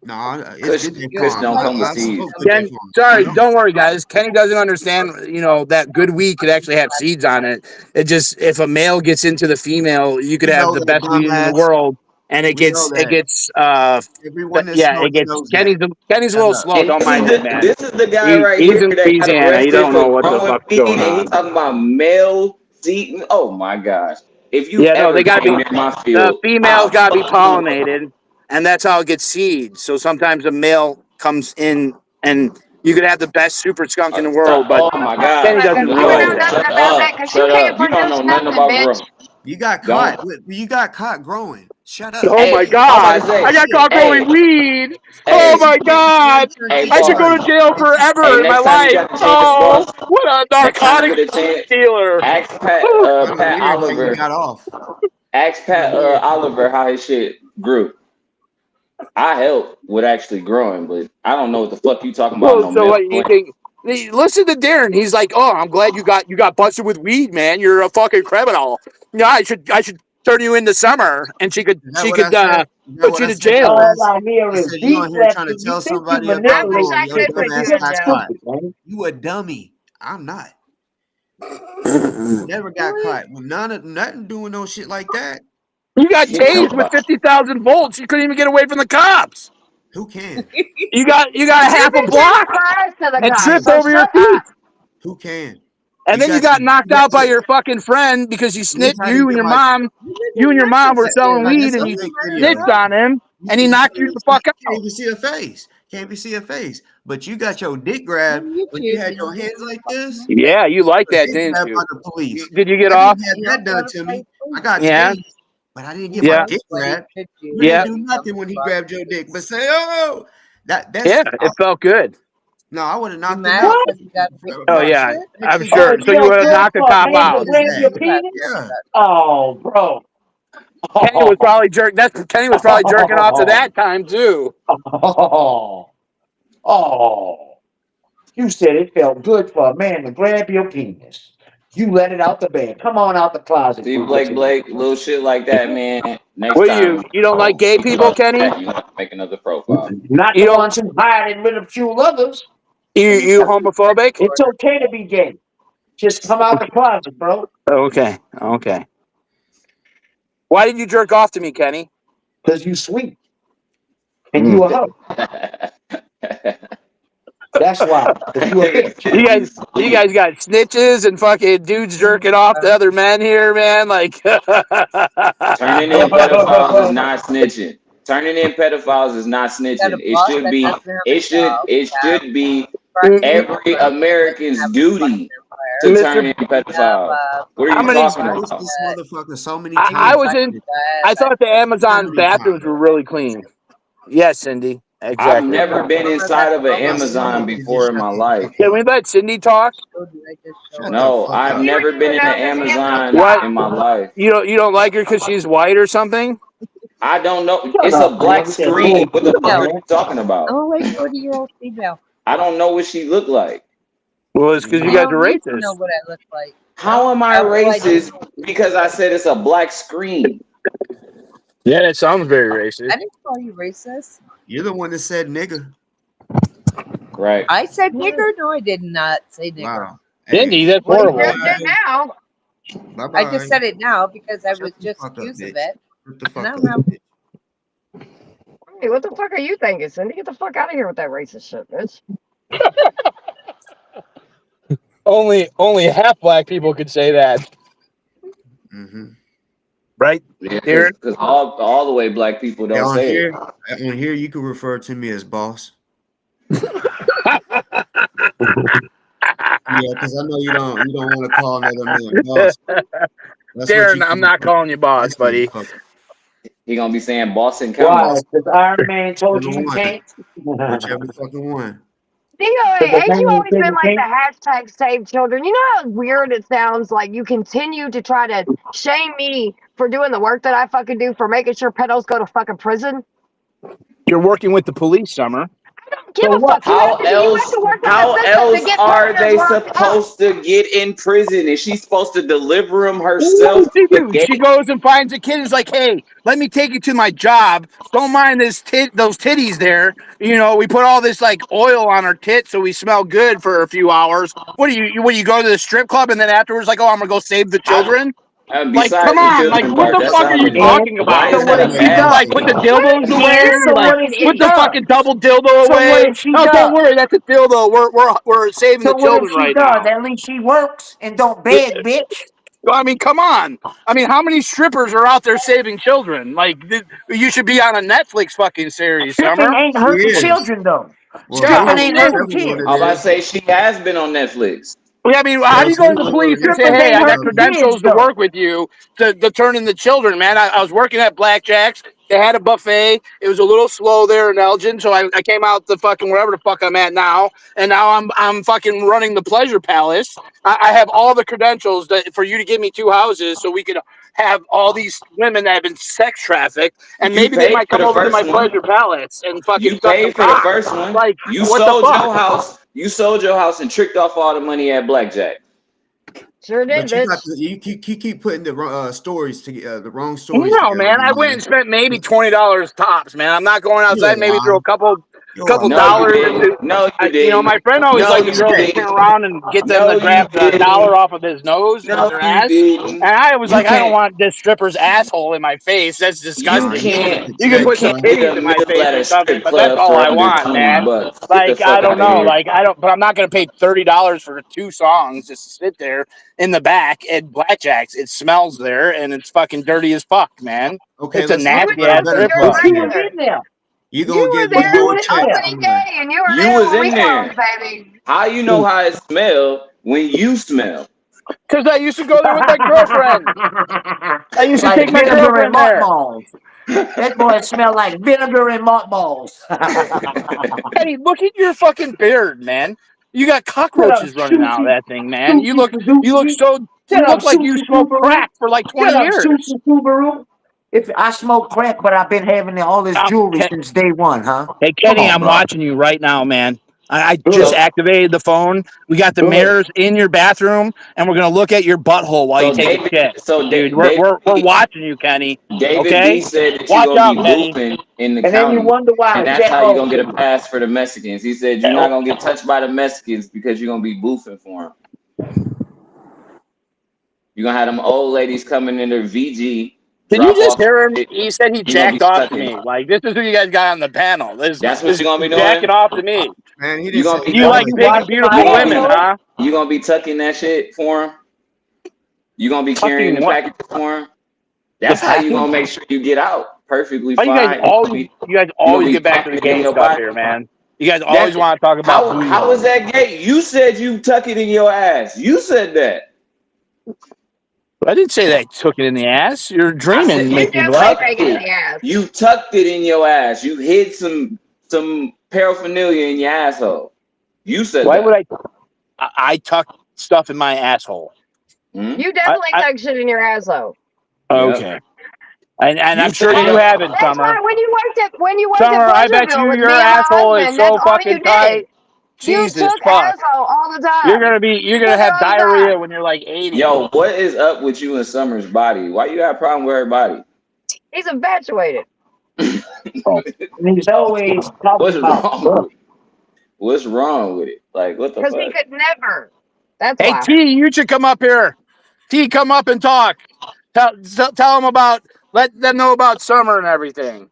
No, it's Kush, good day You're for Kush him. don't low come with life I seeds. smoke good day scumbag. Ken, for him. You sorry, know? don't worry, guys. Kenny doesn't understand. That good weed could actually have seeds on it. It just if a male gets into the female, you could We have know the that, best weed in the dumbass. world, and We know that. Everyone that yeah, it smokes gets knows that. Kenny's a Shut little up. slow. And Don't mind him, man. this is the guy right He's here in that got Louisiana. He arrested don't know for what the growing fuck's weed, going and he on. talking about male seed. Oh my gosh! If you Yeah, no, ever they got to came be near my the field, females I'll got to be fuck you up. pollinated, and that's how it gets seeds. So sometimes a male comes in, and you could have the best super skunk in the world, but Oh my Kenny God! doesn't You don't realize know No, that. nothing shut about that up, because you shut can't up. You don't produce know nothing nothing, about bitch. growing. You got Don't. caught. You got caught growing. Shut up. Oh my Hey, I'm about God! to say, I got Shit. caught growing hey, weed. Oh hey, my God! hey, I should boss. go to jail Hey, forever in my next time you life. got a chance, Oh, boss. what a Next time you narcotic get a chance, dealer! ask Whew. Kind of Pat weird how you Oliver. got off. Ask Kind of Pat weird. Oliver how his shit grew. I help with actually growing, but I don't know what the fuck you talking about. Well, No so male what you plant. think? Listen to Darren. He's like, "Oh, I'm glad you got busted with weed, man. You're a fucking criminal. Yeah, I should turn you into Summer, and she could Is that what I said? Is that put what you I to said, jail. All dumbass? I hear I is said you deep on here left. trying to You tell think you somebody up I on wish manipulate I your could shit, but put dumbass you you in get got jail. caught. stupid, man. You a dummy. I'm not. Never got Really? caught. Nothing doing no shit like that. You got She talking tased with about 50,000 volts. You couldn't even get away from the cops. Who can? You got a You half a be too block close to the and cops, tripped so over your shut feet. up. Who can? And then you got knocked out by your fucking friend because you At least snitched. I didn't get my. You and your mom were selling Like, weed, that's and a you fake video. snitched on him, and he knocked you the fuck Can't out. even see a face. Can't even see a face. But you got your dick On grabbed when you YouTube, had you your don't get hands like this. Yeah, you like that, Dick didn't grabbed by you? the police. Did you get I off? didn't have You that don't go done to to play me. I police. got Yeah, tased, but I didn't get my yeah, dick But grabbed. could You you? yeah, didn't do nothing when he grabbed your dick, but say, "Oh, that's." yeah. It felt good. No, I would have You knocked him mad out. What? because you got big Oh No, yeah, bullshit? I'm actually Oh, sure. good. it So you felt would have good knocked a for a cop man to out. What is grab that? your You got penis? Yeah. Oh, bro. Kenny was probably Kenny was probably jerking off to that time too. Oh, oh. You said it felt good for a man to grab your penis. You let it out the bed. Come on out the closet, see Booker Blake, T. little shit like that, man. Next What time you don't like gay you people, talk Kenny? that, you have to make another profile. Not You the don't ones who hide and ridicule others. you homophobic? It's okay to be gay. Just come out the closet, bro. Okay, okay. Why did you jerk off to me, Kenny? Because you sweet. And you a hoe. That's why. Because you a bitch. You guys got snitches and fucking dudes jerking off to other men here, man. Like, Turning in pedophiles is not snitching. Turning in pedophiles is not got a snitching. It boss should that be. doesn't have a job. It should be every That American's doesn't have a duty empire. to Mr. turn in You have pedophiles. What are how you many? talking Post about? this motherfucker so many I times. was in. I thought the So Amazon many bathrooms times. were really clean. Yes, Cindy. I've Exactly. never been inside of an Amazon before in my life. Can we let Cindy talk? Shut the No, fuck I've up. never been in an Just Amazon What? in my life. You don't like her because she's white or something? I don't know. Shut It's a up, man, black with that screen. What the bullshit, fuck are No, you man. talking about? I'm a like 40-year-old female. I don't know what she looked like. Well, it's because you You guys are don't need to know racist. what I look like. How am I Well, I do. racist because I said it's a black screen? Yeah, that sounds very racist. I didn't call you racist. You're the one that said nigga. Right. I said nigger. No, I did not say nigger. Wow. Cindy, Hey, that's Well, you horrible. just did now. bye I bye. just said it now because I Shut was the just fuck up, accused of bitch. it. Shut the fuck And up, I'm bitch. Hey, what the fuck are you thinking, Cindy? Get the fuck out of here with that racist shit, bitch. Only half black people could say that, Mm-hmm. right? Yeah, Darren? because all the way black people Hey, don't say it. on here, you can refer to me as boss. Yeah, because I know you don't want to call another man boss. That's what Darren, you. I'm not calling you boss, This buddy. motherfucker. He gonna be saying Boston Why? County. Because Iron Man told Whichever you you one. can't? Whichever fucking one. DoA, The ain't you man always said been you like the can't? hashtag save children? You know how weird it sounds like you continue to try to shame me for doing the work that I fucking do for making sure pedos go to fucking prison? You're working with the police, Summer. I don't give So a what? fuck. You have to work in the system to get Are prisoners they locked up. supposed to get in prison? Is she supposed to deliver them What herself does she to the do? gate? She goes and finds a kid and is like, hey, let me take you to my job. Don't mind those titties there. You know, we put all this like oil on our tits so we smell good for a few hours. What do you go to the strip club and then afterwards like, oh, I'm gonna go save the children? Like, come Besides the on, like, children what part, the that's fuck are you already. And talking Why about? so is what that a has she You bad done? like put the thing? dildos away, So what has she put the done? fucking double dildo So what away. has she No, don't done? worry, that's a dildo. We're saving So the what has children she right done? now. At least she works and don't beg, bitch. I mean, come on. I mean, how many strippers are out there saving children? Like, you should be on a Netflix fucking series, Stripping Summer. ain't She hurting is. children though. Well, Yeah, Stripping ain't hurting whichever one kids. it I'm about to is. say she has been on Netflix. I mean, how Well, do you she go to was the on police and say, Strippers hey, ain't I got hurting kids credentials to though. work with you to turn in the children, man? I was working at Blackjack's. They had a buffet. It was a little slow there in Elgin, so I came out to fucking wherever the fuck I'm at now, and now I'm fucking running the Pleasure Palace. I have all the credentials for you to give me 2 houses so we could have all these women that have been sex trafficked, and You maybe they paid might for come the over to my first one. Pleasure Palace and fucking You suck some paid for the cock. first one. Like, You what the sold fuck? your house. You sold your house and tricked off all the money at Blackjack. Sure did, But you got bitch. you keep putting the stories to the wrong stories No, together. man. I went and spent maybe $20 tops, man. I'm not going You're outside. Maybe throw a couple a No, you dollars didn't. into. No, you You know, didn't. my friend always No, liked you the girls to turn didn't. around and get them No, to you grab the dollar didn't. off of his nose with No, their you ass. didn't. And I was You like, I don't can't. want this stripper's asshole in my face. That's You disgusting. can't. You can You put some can't get titties a in my meal face at or a something, strip but that's club all for I under want, 20 man. bucks. Get the Like, I fuck don't out of know. here. Like, I don't, but I'm not going to pay $30 for 2 songs just to sit there in the back at Blackjack's. It smells there and it's fucking dirty as fuck, man. Okay, It's a let's look You were nasty for a ass there better because strip you're a club. But you question was here. in there. You're You gonna were give me there more when You it was checks opened, somewhere. gay, and you were You there was when we in there. closed, baby. How you know how it smell when you smell? Because I used to go there with my girlfriend. I used to like take my vinegar and girlfriend there. mothballs. That boy smelled like vinegar and mothballs. Hey, look at your fucking beard, man. You got Shut up, cockroaches running out of Susie. that thing, man. You Susie look Suzuki. you Shut up, look like you Susie smoked Subaru. crack for like 20 Shut up, years. Susie Subaru. If I smoke crack, but I've been having all this jewelry Ken- since day one, huh? Hey, Come Kenny, on, I'm bro. watching you right now, man. I just Good, So activated the phone. We got the good. mirrors in your bathroom, and we're gonna look at your butthole while you take a shit, dude. We're watching you, Kenny. David Okay, B said that you're watch gonna be out, Kenny. boofing in the And then you county, wonder why and I that's jack how you're off gonna to get a you. pass for the Mexicans. He said you're not gonna get touched by the Mexicans because you're gonna be boofing for them. You're gonna have them old ladies coming in their VG, Did you drop just off hear him? shit. He said he You're gonna be jacked off stuck to in. me. Like, this is who you guys got on the panel. That's what This you're gonna be jacking doing. off to me. Man, he You're didn't say gonna be You Why like you tucking. big and washing my beautiful women, asshole? huh? You gonna be tucking that shit for them. You're gonna be carrying Fucking the what? packages for them. The That's how you package? gonna make sure you get out perfectly Why fine. you guys You gonna always be get back to the pumping it in gay your stuff body. here, man. You guys That always want to talk about how is booze. that gay? You said you tuck it in your ass. You said that. I didn't say that I took it in the ass. You're I said dreaming, You you Mr. definitely Black. take tucked it in it. the ass. You tucked it in your ass. You hid some paraphernalia in your asshole. You said Why would that. I tuck stuff in my asshole? Hmm? You definitely take shit in your ass, though. Yep. Okay. And I'm You sure said you that. haven't, That's Summer. why when you worked at Summer, I bet Pleasureville you with your me and my asshole is husband, that's so all you fucking did. tight. You Jesus took fuck. asshole all the You're time. gonna Took it have all the diarrhea time. when you're like 80. Yo, what is up with you and Summer's body? Why you got a problem with her body? He's infatuated. And he's always talking What's about wrong with it? What's wrong with it? Like, what the Because he fuck? could never. That's Hey why. T, you should come up here. T, come up and talk. Tell them let them know about Summer and everything.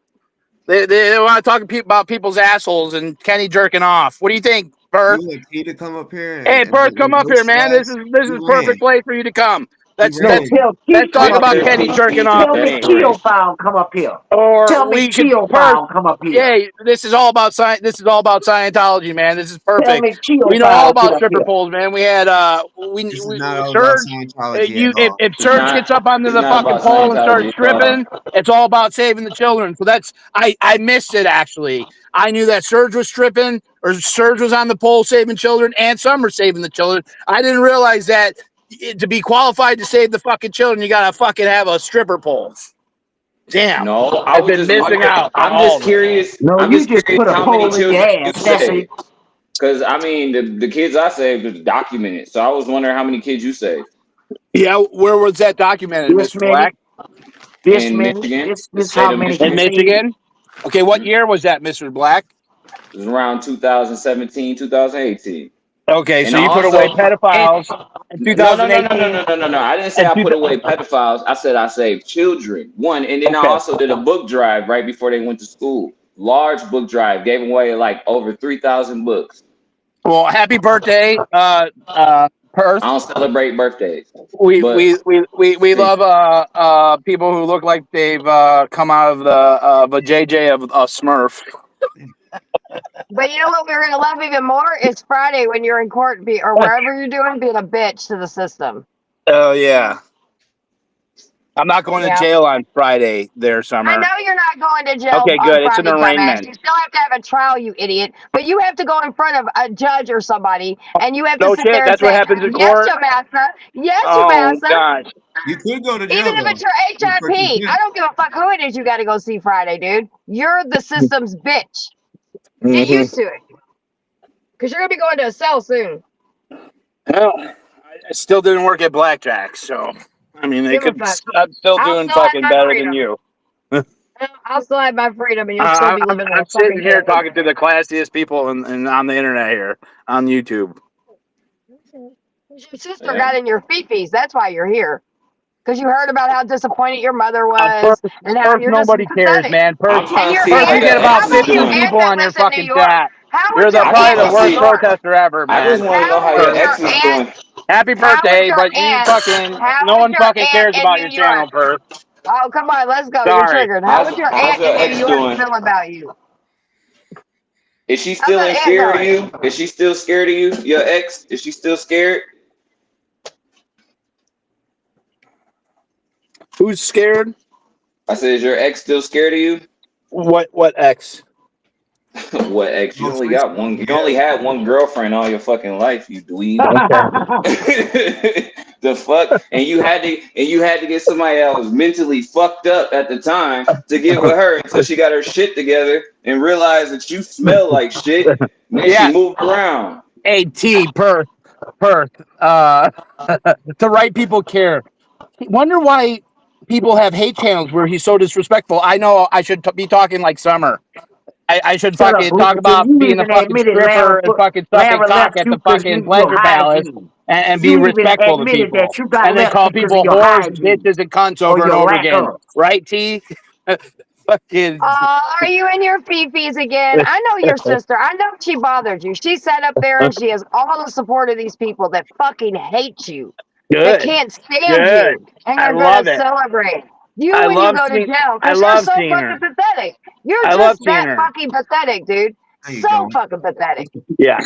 They want to talk about people's assholes and Kenny jerking off. What do you think, Perth? You want T to come up here Hey, Perth, come with up no here, man. This stress? is He perfect ran. place for you to come. He Let's no, let's ran. tell let's Keith come talk up about here. Kenny jerking off Tell to me me. Keopound come up here. Or Tell me we could Perth. Keopound come up here. Yeah, this is all about science. This is all about Scientology, man. This is Tell perfect. me We know all Keopound get about up stripper here. poles, man. We had This is not all about Serge. Scientology at all. If It's Serge gets up not. onto It's the not fucking about pole and starts Scientology at all. stripping, it's all about saving the children. So that's I missed it actually. I knew that Serge was stripping or Serge was on the pole saving children and Summer saving the children. I didn't realize that to be qualified to save the fucking children, you gotta fucking have a stripper pole. Damn, No, I I've was been just missing wondering. out on I'm all just of it. curious. No, I'm you just just curious put a how many pole in your children you ass. That's saved. it. Because I mean, the kids I saved was documented. So I was wondering how many kids you saved Yeah, where was that documented, This Mr. many, Black? this in many, Michigan, the this state how of many In you Michigan. saved. Michigan? Okay, what Mhm. year was that, Mr. Black? It was around 2017, 2018. Okay, And so you put away also, and pedophiles in no, no, no, no, no, 2018 no, no, no, no. I didn't say and I two, put away pedophiles. I said I saved children. One, and then I okay. also did a book drive right before they went to school. Large book drive, gave away like over 3,000 books. Well, happy birthday, I Perth. don't celebrate birthdays, We but we we we, we love people who look like they've come out of the a JJ of a Smurf. But you know what we're gonna love even more is Friday when you're in court, or wherever you're doing, being a bitch to the system. Oh yeah. I'm not going to Yeah. jail on Friday there, I know Summer. you're not going to jail Okay, on good. It's an Friday, dumbass. arraignment. You still have to have a trial, you idiot. But you have to go in front of a judge or somebody, and you have to No sit shit. there and That's what say, happens in "Yes, court. your master. Yes, your Oh master." gosh. You could go to Even jail if though it's your for HIP, I contempt. don't give a fuck who it is. You got to go see Friday, dude. You're the system's bitch. Get Mm-hmm. used to it, because you're gonna be going to a cell soon. Well, still didn't work at Blackjack, so I mean, they Give a could. fuck. I'm still I'll doing still have fucking my better freedom. than you. I'll still have my freedom, and you'll still be living in I'm a sitting fucking here cave. talking to the classiest people and on the internet here on YouTube. Your sister got in your feet. That's why you're here. Because you heard about how disappointed your mother was, and how you're just Nobody cares, pathetic. man. I'm trying And to your see how You aunt, get your about ex how is about your 15 doing. people aunt on that your lives in New fucking York? chat. How You're was your probably I the aunt just in worst New see. York? protester ever, I just man. want to know How how was your your ex is doing. aunt? Happy How was birthday, your but you aunt? fucking How no was one your fucking aunt cares in about New your York? channel, Perth. Oh, come on, let's go. You're Sorry. triggered. How would your How's aunt your in New ex York doing? feel about you? Is she How's still that in aunt fear of going? you? Is she still scared of you? Your ex? Is she still scared? Who's scared? I said, is your ex still scared of you? What ex? What ex? You Most only got recently, one. You yeah. only had one girlfriend all your fucking life. You dweeb. Okay. The fuck? And you had to get somebody that was mentally fucked up at the time to get with her until she got her shit together and realized that you smell like shit. And then Yeah. she moved around. AT Perth. The right people care. Wonder why people have hate channels where he's so disrespectful. I know I should be talking like Summer. I should Shut up, fucking talk Rufus. about You being a even fucking admitted stripper and fucking sucking Lara cock left at you the because fucking your pleasure palace hygiene. and be You even respectful to admitted that people. you got And then left call because of people your whores and hygiene bitches and cunts or over and your over lack again. of. Right, T? Fucking. Are you in your fifis again? I know your sister. I know she bothered you. She sat up there and she has all the support of these people that fucking hate you, that Good. can't stand Good. you, and I are gonna love it. celebrate you I when you love go to seeing jail I because you're love so seeing fucking her. pathetic. You're I love just seeing that her. fucking pathetic, dude. No, you So don't. fucking pathetic. Yeah.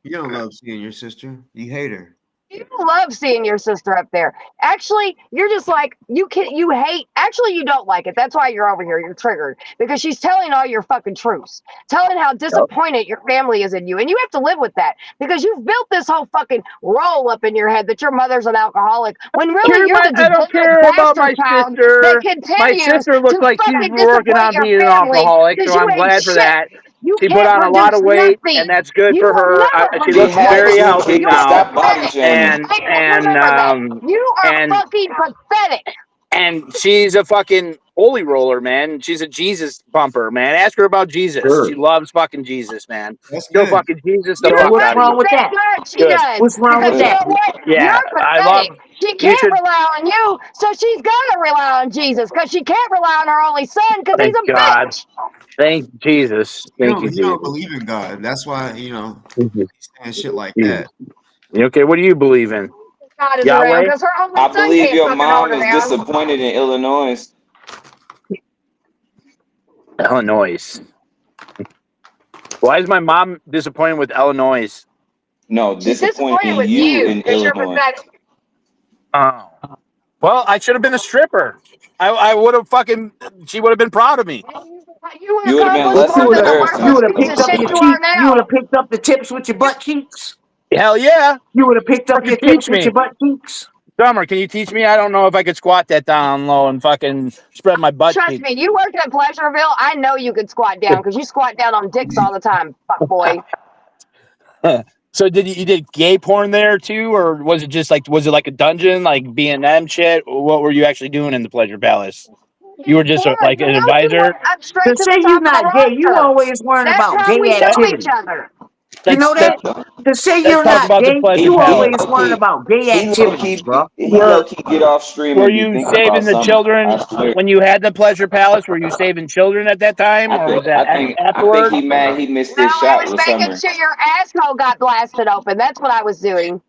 You don't love seeing your sister. You hate her. You love seeing your sister up there. Actually, you're just like you hate. Actually, you don't like it. That's why you're over here. You're triggered because she's telling all your fucking truths, telling how disappointed your family is in you, and you have to live with that because you've built this whole fucking role up in your head that your mother's an alcoholic when really you're the I don't degenerate care about my bastard child that sister. My continues sister looks to like she's fucking working disappoint on your being an family alcoholic, because so you I'm ain't glad for shit. that. You She put can't on a lot produce of weight, and nothing. that's good You for will her. never She She produce looks had very nothing. two healthy kids You to are now, stop body pathetic. shaming. Remember that. You are and fucking pathetic. and she's a fucking holy roller, man. She's a Jesus bumper, man. Ask her about Jesus. Sure. She loves fucking Jesus, man. That's She'll good. fucking Jesus the You So know fuck what's what? out of wrong you. with Thank that? God she Good. does. What's wrong with Because you Good. that? know what? Yeah, You're I love. pathetic. She You can't should. rely on you, so she's got to rely on Jesus because she can't rely on her only son because he's Thank a God. bitch. Thank Jesus. Thank you, You don't Jesus. believe in God. That's why he's saying shit like Jesus. that. Okay, what do you believe in? God is around Yahweh? because her only I son believe can't your fucking hold mom her is down. disappointed in Illinois. Illinois. Why is my mom disappointed with Illinois? No, She's disappointed disappointed in with you you in because you're Illinois. pathetic. Oh. Well, I should have been a stripper. I would have fucking. She would have been proud of me. You would You would have been accomplish But less more than the embarrassed, you huh? worthless would have piece of picked up shit your you are cheek. You would now. have picked up the tips with your butt cheeks. Hell yeah. You would have picked up Fucking your teach tips with me. your butt cheeks. Summer, can you teach me? I don't know if I could squat that down low and fucking spread my butt Trust cheeks. me, you worked at Pleasureville. I know you could squat down because you squat down on dicks all the time, fuck boy. So you did gay porn there too, or was it like a dungeon, like B&M shit? What were you actually doing in the Pleasure Palace? You were just Porn, like you an know, you advisor. went up straight To to say the you top of not the gay, you roster. always worrying That's about how gay we know That, each activity. other. You know that's that? To say let's you're talk not about the gay, Pleasure you He Palace. always low worrying key, about gay he low activities, key, bro. he low key get off stream Were and be you thinking about saving the summer. I children swear. when you had the Pleasure Palace? Were you saving children at that time, or was that I think afterward? he mad he missed No, his I shot was with making summer. sure your asshole got blasted open. That's what I was doing.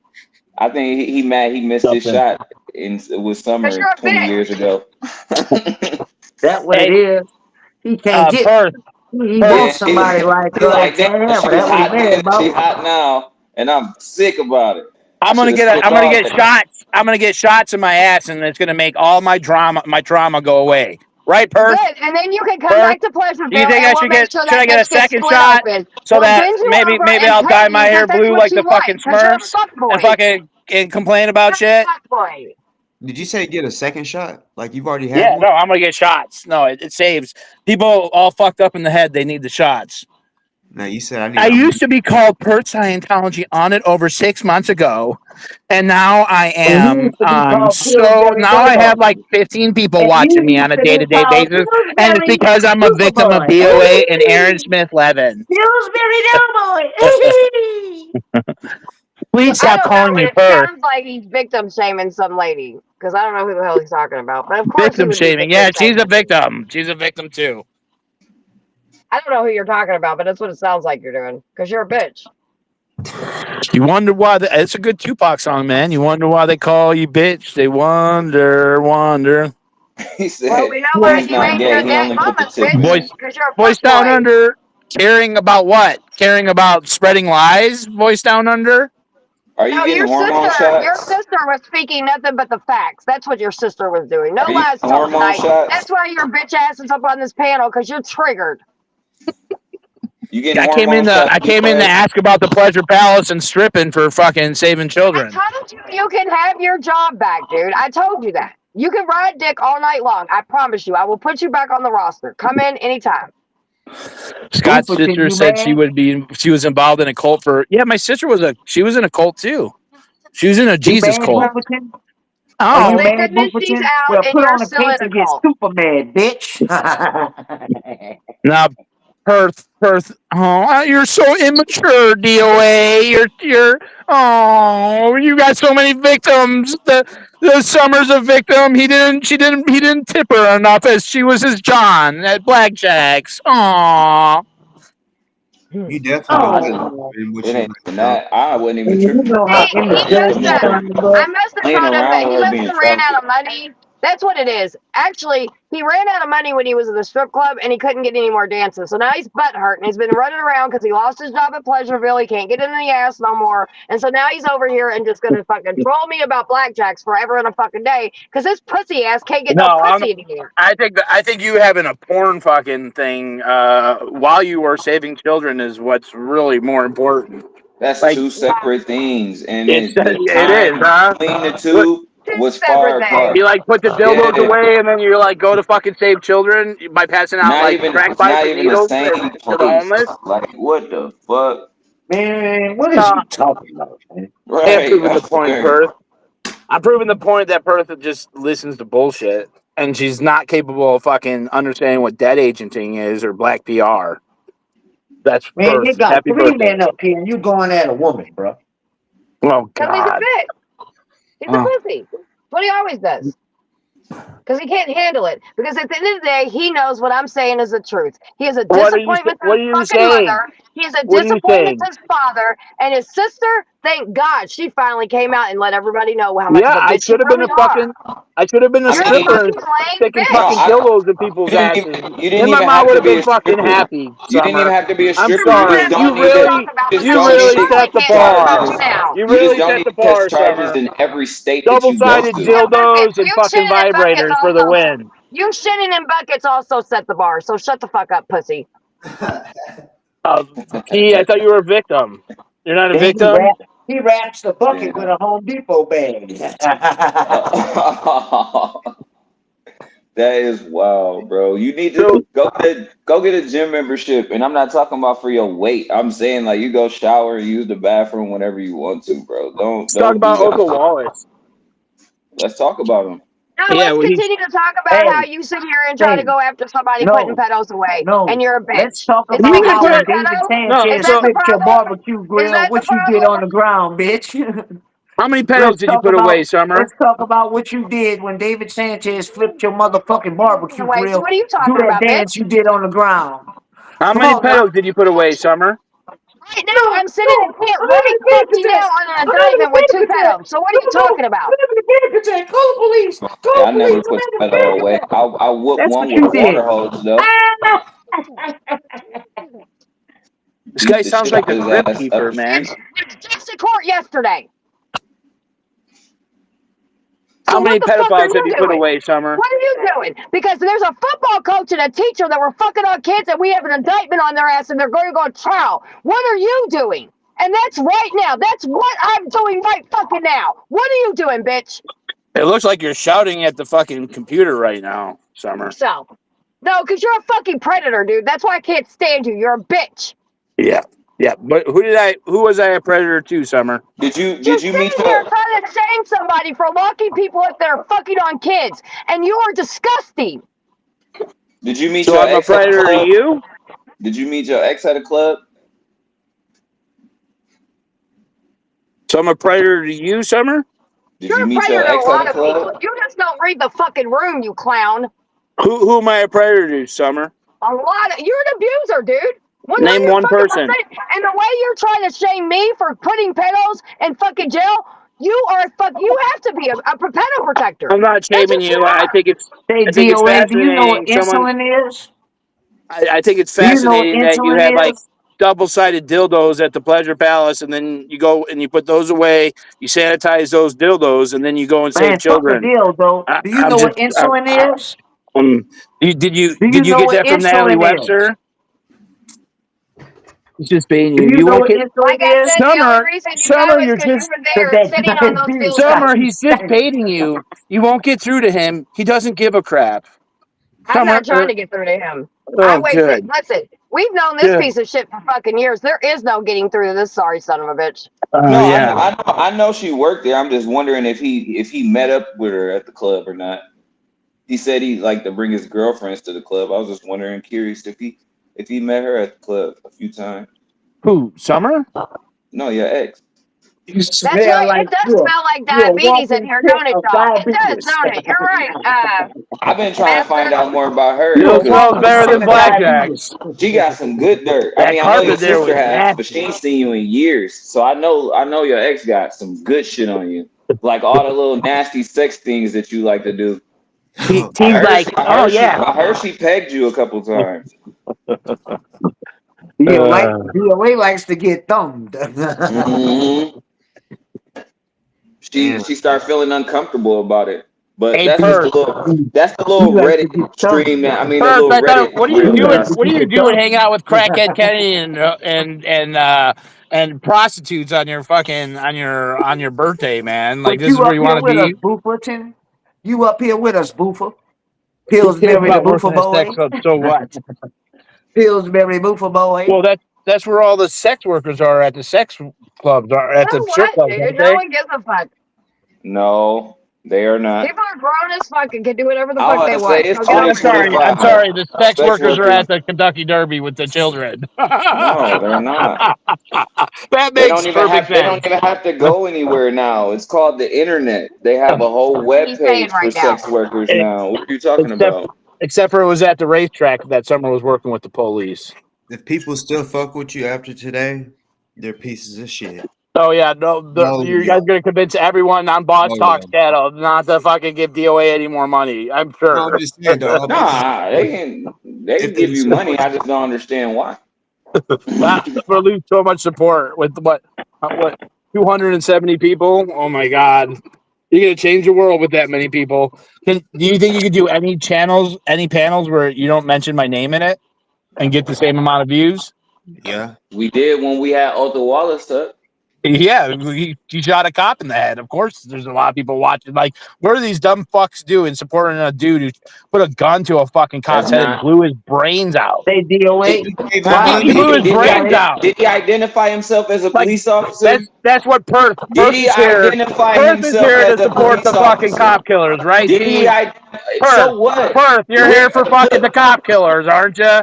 I think he mad he missed his Something. shot with Because summer you're a 20 years bitch. ago. That what it Hey, is. He can't get. Perth, He Perth. Yeah, wants somebody like he like, damn, yeah, she but was that what he hot mad then, she about. hot now, and I'm sick about it. I I'm should gonna have slipped I'm gonna off get that. shots. I'm gonna get shots in my ass, and it's gonna make all my trauma go away. Right, Perth? Good. And then you can come Perth? back to Do you Pleasureville think and I we'll make sure should that I get a bitch gets second split shot open. so We'll that bend you over maybe and I'll dye pay my you hair because that's blue what like you the want. fucking Because you're a Smurfs and fuckboy. fucking and complain about You're shit? a fuckboy. Did you say get a second shot? Like you've already had Yeah, one? no, I'm gonna get shots. No, it saves people all fucked up in the head. They need the shots. Now you said I used to be called per Scientology on it over 6 months ago, and now I And he am used to be called so Pillsbury now I have Doughboy. like 15 people And he watching me used on a to be day-to-day called basis, and it's Pillsbury because I'm a victim of Superboy. DoA and Aaron Smith Levin. Pillsbury Doughboy. Please I stop don't know, calling but me it per. sounds like he's victim shaming some lady because I don't know who the hell he's talking about. But of course he Victim would be shaming. victim Yeah, she's a shaming. victim. She's a victim too. I don't know who you're talking about, but that's what it sounds like you're doing because you're a bitch. You wonder why? It's a good Tupac song, man. You wonder why they call you bitch. They wonder. He Well, said we know why he's you not ain't gay. your He daddy only put the mama's tip bitch Voice, in. because you're a voice down fuckboy. under. Caring about what? Caring about spreading lies. Voice down under. Are you No, getting your hormone shots? sister was speaking nothing but the facts. That's what your sister was doing. No Are you lies getting told hormone tonight. shots? That's why your bitch ass is up on this panel because you're triggered. You getting I came hormone in to shots, DoA? ask about the Pleasure Palace and stripping for fucking saving I children. told you you can have your job back, dude. I told you that. You can ride dick all night long. I promise you. I will put you back on the roster. Come in anytime. Scott's Booferton, sister you said mad? she was involved in a cult for. Yeah, my sister was in a cult too. She was in a You Jesus mad, cult. Booferton? Are Well, you Oh, thank mad, goodness she's Booferton? out Well, and put you're on a still cape in a and get cult. super mad, bitch. now Perth. Oh, you're so immature, DOA. Oh, you got so many victims. The Summer's a victim. He didn't tip her enough as she was his John at Blackjack's. Aw. You definitely I don't just Oh, in what it you ain't bring even up. that. I wasn't even and you tripping know how See, about in the he the must judgment have. mother time, I bro. must have playing brought up around that with he her must being have ran chunky. out of money. That's what it is. Actually, he ran out of money when he was at the strip club and he couldn't get any more dances. So now he's butt hurt and he's been running around because he lost his job at Pleasureville. He can't get in the ass no more. And so now he's over here and just gonna fucking troll me about blackjacks forever and a fucking day because this pussy ass can't get no pussy anymore. I think you having a porn fucking thing while you were saving children is what's really more important. That's Like two separate things, and the it is, time huh? between the But two Two was separate far apart. you things. like put the dildos Yeah, away and then you like go to fucking save children by passing out not like even crack it's pipes not and even the needles same to the place. homeless. Like what the fuck? Man, what is Uh, you talking about, man? I have Right, proven I the point, swear. Perth. I'm proving the point that Perth just listens to bullshit and she's not capable of fucking understanding what debt agenting is or black PR. That's Man, they Perth. got Happy 3 birthday. men up here and you going at a woman, bro. Oh Because he's a God. bitch. He's a Oh. pussy. That's what he always does. Because he can't handle it. Because at the end of the day, he knows what I'm saying is the truth. He is a disappointment to What his are you fucking saying? mother. He is a What are you disappointment saying? to his father. And his sister, thank God, she finally came out and let everybody know how much Yeah, of a bitch you really are. I should have been a I You're a mean, stripper and fucking lame sticking no, fucking bitch. dildos in people's asses. you didn't Then my even mom have would to have be been a fucking stripper. happy, You didn't even Summer. have to be a I'm stripper. Your You mom just sorry. had don't You need something to to. really talk about You just because you she don't need really to probably set the catch can't talk about bar. you charges. now. You You just really don't set need the to catch bar, charges Summer. in every state that you go Double-sided to. Yeah, buckets. dildos and You fucking shitting in buckets vibrators for the also. win. You shitting in buckets also set the bar. So shut the fuck up, pussy. Uh, Key, I thought you were a victim. You're not a Then victim? he wraps the bucket with Damn. a Home Depot bag. That is wild, bro. You need to So go get a gym membership, and I'm not talking about for your weight. I'm saying like you go shower and use the bathroom whenever you want to, bro. let's talk Don't do about that Uncle shit. Wallace. Let's talk about him. No, Yeah, let's well, he's continue to talk about Hey, how you sit here and try to hey, go after somebody putting no, pedos away, and no. you're a Let's bitch. talk Is it about you didn't because how put you're when a a David pedo? no. Is Sanchez that So the flipped your problem? barbecue Is grill, that the what you did on problem? the ground, bitch. how many let's pedos did you talk put away, about Summer? let's talk about what you did when David Sanchez flipped your motherfucking barbecue Anyway, so grill. what are you Do talking that about, dance bitch? you did on the ground. How Come many on now. pedos did you put away, Summer? Right now, No, I'm sitting no, in court I'm having right a panic fucking now attack. on an I'm having a indictment with two panic attack. pedos. So what are No, you no, talking I'm about? having a panic attack. Call the police. Call Yeah, I the never police. I'm put having the a pedo panic away. attack. I whoop That's what one with you a water did. hose though. This guy Beat the sounds shit like out the his Crypt ass Keeper, up. man. You just in court yesterday. So How what many the fuck are pedophiles have you you put doing? away, Summer? What are you doing? Because there's a football coach and a teacher that were fucking on kids and we have an indictment on their ass and they're going to go to trial. What are you doing? And that's right now. That's what I'm doing right fucking now. What are you doing, bitch? It looks like you're shouting at the fucking computer right now, Summer. So, no, because you're a fucking predator, dude. That's why I can't stand you. You're a bitch. Yeah. But who was I a predator to, Summer? Did you You're meet sitting here trying to shame somebody for locking people up there fucking on kids, and you are disgusting. Did you meet So your I'm a ex at a predator to club? you? Did you meet your ex at a club? So I'm a predator to you, Summer? Did You're you a meet predator your to a ex at a lot of people. club? You just don't read the fucking room, you clown. Who am I a predator to, Summer? A lot of you're an abuser, dude. Name one 100 fucking person. percent. And the way you're trying to shame me for putting pedos in fucking jail, you have to be a pedo protector. I'm not That's shaming what you you. I are. think it's Hey, DOA, do you know what fascinating. insulin is? I think it's Do you know what fascinating that you insulin have like is? double-sided dildos at the Pleasure Palace, and then you go and you put those away. You sanitize those dildos, and then you go and save Man, fuck a children. deal, though. Do you I'm know what just. insulin is? Did you Do you know get what that from Natalie insulin is? Webster? He's just paying Do you. you You know want what kid? insulin Like I is? said, the only reason you know Summer, is you're because you just. were there sitting on those dildos. Summer, he's just baiting you. You won't get through to him. He doesn't give a crap. I'm Summer. not trying to get through to him. Oh, good. Listen, we've known this Good. piece of shit for fucking years. There is no getting through to this sorry son of a bitch. No, Yeah. I know she worked there. I'm just wondering if he met up with her at the club or not. He said he liked to bring his girlfriends to the club. I was just wondering, curious if he met her at the club a few times. Who? Summer? No, your ex. You That's smell right. like It does you're smell like you're a diabetes in walking here, pit don't it, of y'all? It does, diabetes. don't it? You're right. I've been trying to find Master. out more about her You're a Still smells walking because better pit than of diabetes. blackjacks. she got some good dirt. I That mean, I know your carpet there was sister has, but she nasty. ain't seen you in years. So I know your ex got some good shit on you. Like all the little nasty sex things that you like to do. Oh, He's like, oh yeah. I heard she pegged you a couple times. DOA likes to get thumbed. Mm-hmm. She started feeling uncomfortable about it. But Hey, that's just Perth. the He little likes to Reddit get stream thumbed. that I mean the Perth, little I thought, Reddit what are you He room that doing? I likes to What are see. you get doing? thumbed. Hang out with crackhead Kenny and prostitutes on your fucking on your birthday, man. Like But this is you where up you here want to with us, be. Booferton. You up here with us, Boofer. Who cares Pillsbury the about Boofer working at boy. sex club? So what? Pillsbury Boofer boy. Well, that's where all the sex workers are at the sex clubs are at So the strip what, clubs, dude? aren't No they? one gives a fuck. No, they are not. People are grown as fuck and can do whatever the I fuck they was say want. it's So get Oh, over I'm yourself. sorry. I'm 2025. sorry. The sex Sex workers are workers. at the Kentucky Derby with the children. No, they're not. That They makes perfect don't sense. even have to go anywhere now. It's called the internet. They have a whole What are web you saying page for right now? sex workers E- now. What are you talking Except about? except for it was at the racetrack that Summer was working with the police. if people still fuck with you after today, they're pieces of shit. Oh yeah, no, Oh you yeah. guys gonna convince everyone on Boss Oh Talks yeah. Cattle not to fucking give DOA any more money. I'm No, I'm sure. just saying, dog. I'm just Nah, they if can they give you support money. I just don't understand why. For lose so much support with what 270 people. Oh my god, you're gonna change the world with that many people. Do you think you could do any panels where you don't mention my name in it and get the same amount of views? yeah. We did when we had Otto Wallace up. Yeah, he shot a cop in the head. Of course, there's a lot of people watching. Like, what are these dumb fucks doing supporting a dude who put a gun to a fucking cop's That's head and not. blew his brains out? Say DOA. Did, Gave him Why He money. blew his brains out. did he identify himself as a Like, police officer? that's what Perth Did he is here. identify Perth is himself here to as a support the police fucking officer? cop killers, right? Did he? T. Perth, So what? Perth, you're here for fucking the cop killers, aren't you?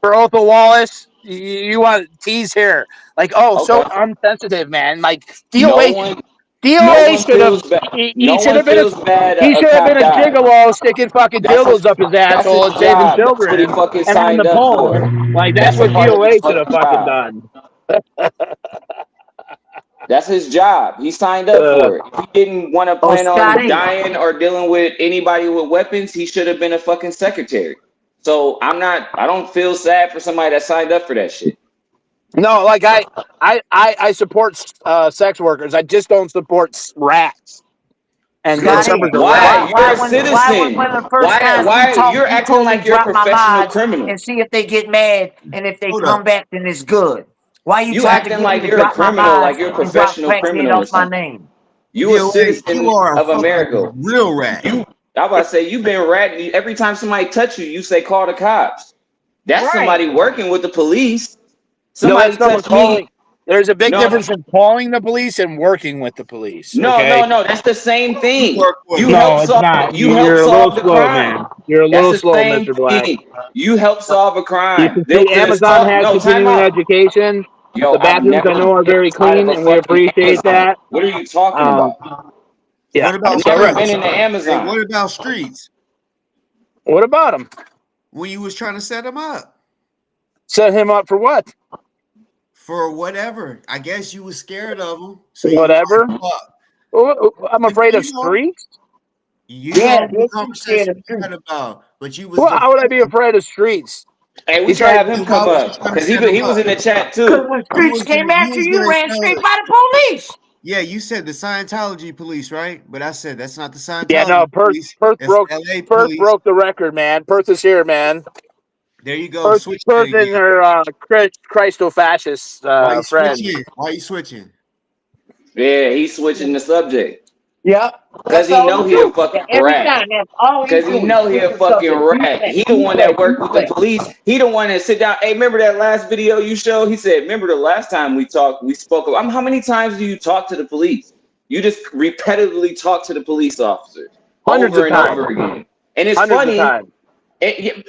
For Otho Wallace, you want T's here? Like, oh, so Okay. unsensitive, man. Like No DOA, one. No DOA one should have. feels bad. He No should one have been a. feels bad. He A should have been cop a died. gigolo sticking fucking That's his. dildos up his That's asshole his and saving job. That's what he children fucking and on signed the up for. pole. Like that's That's a what part of his DOA should have fucking fucking job. done. That's his job. He signed up for it. If he didn't want to Oh, plan on Scotty. dying or dealing with anybody with weapons, he should have been a fucking secretary. So I don't feel sad for somebody that signed up for that shit. No, like I support sex workers. I just don't support rats. And Scotty, Summer's a rat. Why? You're a citizen. when the first times we Why talked, you're you acting told me like you're a drop my professional mods criminal? and see if they get mad, and if they Hold come up. back, then it's good. Why you You tried to acting get me like to you're a drop my criminal, like mods you're a and drop professional crackhead criminal or off my something. name? You a DOA, you citizen are a of America. fucking real rat. I about to say you've been ratting. Every time somebody touch you, you say call the cops. That's Right. somebody working with the police. That's Somebody someone touched calling. me. There's a big No, difference in calling the police and working with the police. no, Okay. no. That's the same You thing. work with You them. help No, it's solve. not. You help You're a little solve the slow, crime. man. You're a That's little the slow, same Mr. Black. thing. You help solve a crime. You can There see was an Amazon assault. has No, time continuing out. education. Yo, The I've bathrooms I never know are been very inside of clean, a and we fucking appreciate Amazon. that. What are you talking about? Yeah. What about I've So, never right. been in the Hey, Amazon. what about streets? What about him? When you was trying to set him up Set him up for what? for whatever. I guess you was scared of him. So you was Whatever. like, fuck. I'm afraid of You know, streets. you Yeah, know the bitch, you scared conversation of we truth. had about, but you was Well, how would I be defending. afraid of streets? Hey, we He should tried. have him come How was you up trying to because set him he was up? in the chat Because too. when You streets was came gonna, you after was you, gonna ran tell straight us. by the police. Yeah, you said the Scientology police, right? But I said that's not the Yeah, Scientology no. Perth police. That's broke. LA Perth police. broke the record, man. Perth is here, man. There you go. Switching it Perth and again. her Christo-fascist Why you friend. switching? Why you switching? Yeah, he's switching the subject Yep, because that's he all know you he a do. fucking Yeah, every rat. time, that's all you Because he do is know he switch a the fucking subject. rat. He the one that worked with the police. He the one that sit down. Hey, remember that last video you showed? He said, remember the last time we talked, we spoke about how many times do you talk to the police? You just repetitively talk to the police officers Hundreds over of and times. over again. And it's Hundreds of funny, times.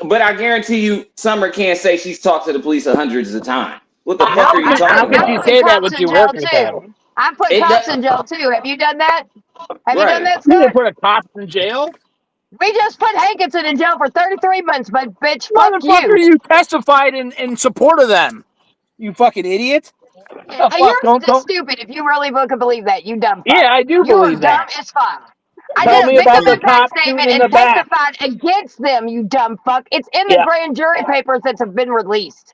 but I guarantee you, Summer can't say she's talked to the police hundreds of times. What the fuck No, are you How talking could you about? say that when cops in you jail work with them? too. I put It cops does, in jail too. Have you done that? Have you done right. that, You didn't Scott? put a cop in jail? We just put Hankinson in jail for 33 months, but bitch, fuck Motherfucker, you. you testified in support of them. You fucking idiot. The fuck? You're stupid if you really could believe that, you dumb fuck. Yeah, I do You are believe dumb that. as fuck. I Tell did me a about victim the impact cop shooting statement in and the back. testified against them, you dumb fuck. It's in the Yeah, grand jury papers that have been released.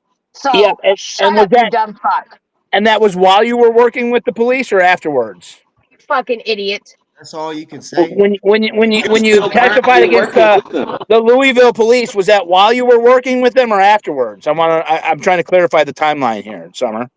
yeah. So And shut was up, you that dumb fuck. and that was while you were working with the police or afterwards? You fucking idiot. That's all you can say. When you So testified currently against working with them. the Louisville police, was that while you were working with them or afterwards? I'm trying to clarify the timeline here, Summer.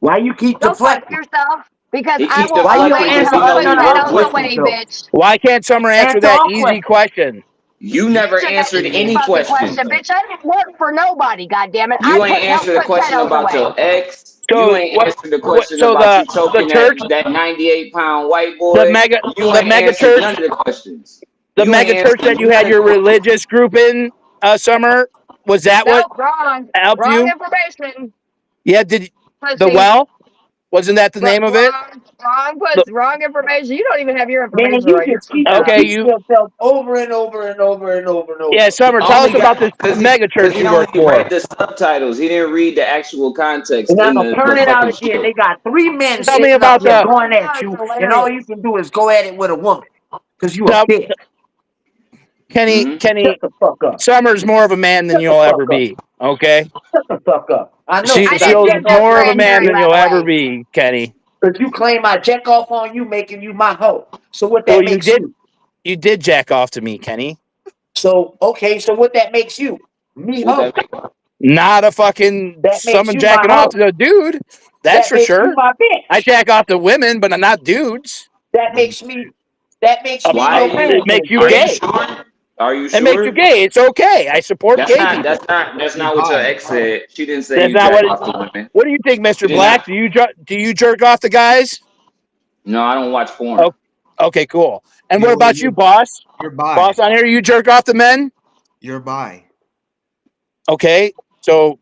Why you keep Go fuck deflecting? yourself because He I keep will Why you don't deflecting always because answer he help know all put he none of our worked pedos with them. away, questions though? bitch. Why can't Summer answer Answer that all easy questions. question? You never Answer that answered easy any fucking questions. question, bitch. I didn't work for nobody, goddammit. I You ain't help answered a put question pedos about away. your ex. You So ain't answered the what? question So about you the choking church, that 98-pound white the boy. mega You the ain't mega answered church, none of the questions. the You mega ain't church that answered you none had of your the questions. religious group in, Summer, was that what Nope, wrong. helped Wrong you? information, Yeah, did the pussy. well? Wasn't that the name of it? Wrong information. You don't even have your Man, information you right. You're just keep fucking up. Okay, repeating you. yourself over and over and over and over and Yeah, over. Summer, tell us Only about got this because mega church he you work only read for. the subtitles. He didn't read the actual context And I'm in gonna the turn it out fucking again. show. They got 3 men Tell me sitting up about here the. going Oh, at it's you, and all you hilarious. can do is go at it with a woman. Because you a Now, bitch. Hmm Shut the fuck up. Summer's more of a man than Shut the you'll ever fuck up. be. Okay, Shut the fuck up. I know she I because I didn't she'll do jack no off more of a on grand you man jury, than too. by you'll the ever way. be, Kenny. Because you claim I jack off on you, making you my hoe. So what Well, that makes you? you did jack off to me, Kenny. So okay, so what that makes you? Me What hoe. that make? Not a fucking That makes someone you my jacking off hoe. to a dude. That's That for makes you sure. my I bitch. jack off to women, but I'm not dudes. That makes me Why your you? It makes manhood you Are you changed. gay. sure? Are you It makes you sure? gay. It's okay. I support That's gay not. people. That's not. That's You're not what your bi. ex said. She didn't say That's you not jack what. off to women. What do you think, She Mr. did Black? not. Do you jerk off to guys? No, I don't watch porn. Oh, okay, cool. And what You're about you, boss? you're bi. Boss on here, you jerk off to men? You're bi. Okay, so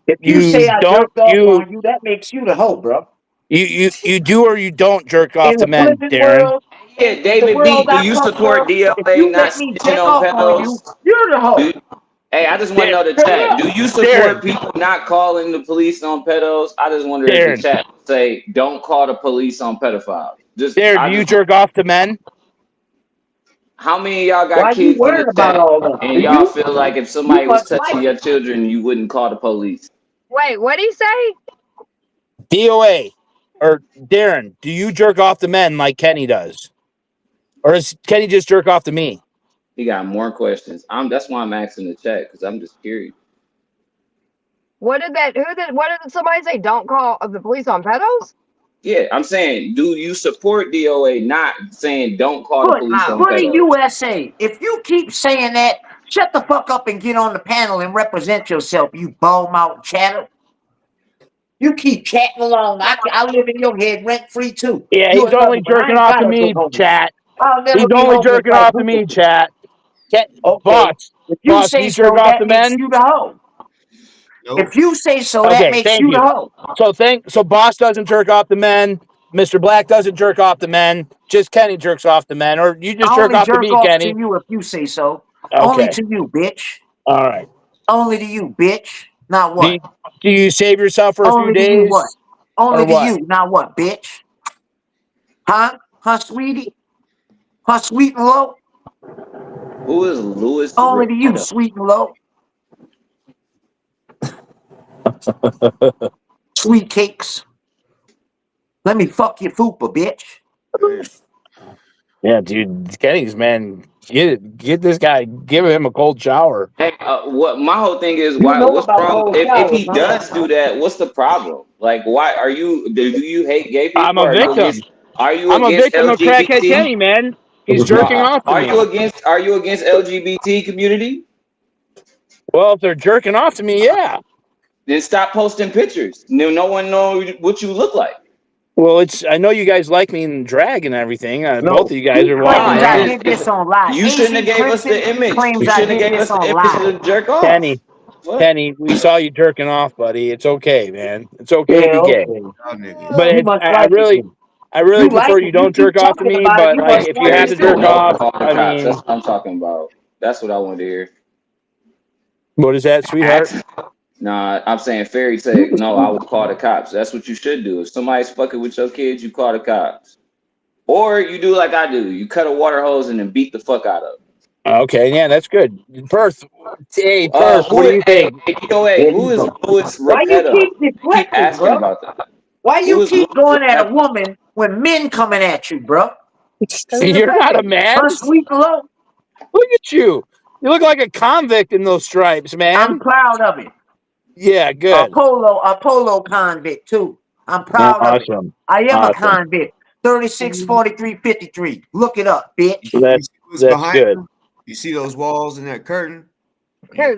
If you you say I don't jerked off on you, that makes you the hoe, bro. you do or you don't jerk off In to the men, prison Darren. world, Yeah, in the David B. world Do I you come support from, if DoA you not let me snitching jack on off on pedos? you, you're the hoe. Hey, I just want to Dar- know the Straight chat. up. Do you Darren, support people not calling the police on pedos? I just wonder if the Darren, chat would say, "Don't call the police on pedophiles." Darren, do you jerk off to men? How many of y'all got Why you kids in the worried about chat, all that? and Do y'all you? feel like if You somebody was must like touching it. your children, you wouldn't call the police? Wait, what'd he say? DOA or Darren, do you jerk off to men like Kenny does, or does Kenny just jerk off to me? He got more questions. That's why I'm asking the chat because I'm just curious. What did somebody say? Don't call the police on pedos? Yeah, I'm saying, do you support DOA not saying don't call the police on Put a pedos? USA. If you keep saying that, Shut the fuck up and get on the panel and represent yourself, you ball mouth chatter. You keep chatting along. I live in your head rent free too. Yeah, You he's only another one. I jerking ain't off to gotta go me, homeless. chat. I'll never He's be only homeless jerking like off to me, Rufus. chat. Okay. If you Boss, do say you jerk so, off to that makes men? you the hoe. Nope. If you say so, that Okay, makes thank you the you. hoe. So Boss doesn't jerk off to men. Mr. Black doesn't jerk off to men. Just Kenny jerks off to men, or you just I jerk only off to jerk me, off to Kenny. you if you say so. Only Okay, to you, bitch. all right. Only to you, bitch. Not Do what? you, do you save yourself for a few Only to you, what? days, or Only to what? you, not what, bitch? Huh? Huh, sweetie? Huh, sweet and low? Who is Louis Only to you, Riddle? sweet and low. Sweet cakes. Let me fuck your fupa, bitch. Yeah, dude, Kenny's man. Get this guy. Give him a cold shower. Hey, what my whole thing is, You why? know What's about wrong? cold If showers, he huh? does do that, what's the problem? Like, why are you? Do you hate gay I'm people? a victim. Are you I'm a against victim of crackhead LGBT? Kenny, man. He's jerking off to Are me. you against? Are you against LGBT community? Well, if they're jerking off to me, yeah. Then stop posting pictures. No one knows what you look like. Well, I know you guys like me in drag and everything. Both No. of you guys He are walking claims I around. did this on live. You shouldn't have AC gave us Crimson the image. You claims I shouldn't have did gave this us the on image live. to jerk off. Kenny, What? Kenny, we saw you jerking off, buddy. It's okay, man. It's okay to Yeah, be gay. okay. Y'all niggas. But You must I like it then. really You like prefer it. you You don't keep jerk off to talking me. about it. But You like, must if you like have Fairy to it said jerk too. no. off, Call the I cops. That's mean, what I'm talking about. That's what I wanted to hear. what is that, sweetheart? Nah, I'm saying Fairy You said no. I would call the cops. That's what you should do. If somebody's fucking with your kids, you call the cops. Or you do like I do. You cut a water hose and then beat the fuck out of it. Okay, yeah, that's good. Perth, hey, Perth, Who what do is you think? There who you is go. Louis Why you Repetto? keep You keep deflecting, asking bro? about that. Why Who you is Louis keep going at a Repetto? woman when men coming at you, bro? You're not a man. Her sweet and low. Look at you. You look like a convict in those stripes, I'm man. proud of it. Yeah, good. A polo convict too. I'm proud of it. Awesome. I am a Awesome. convict. 36, 43, 53. Look it up, bitch. You That's see what's that's behind good. him? You see those walls and that curtain? Yeah.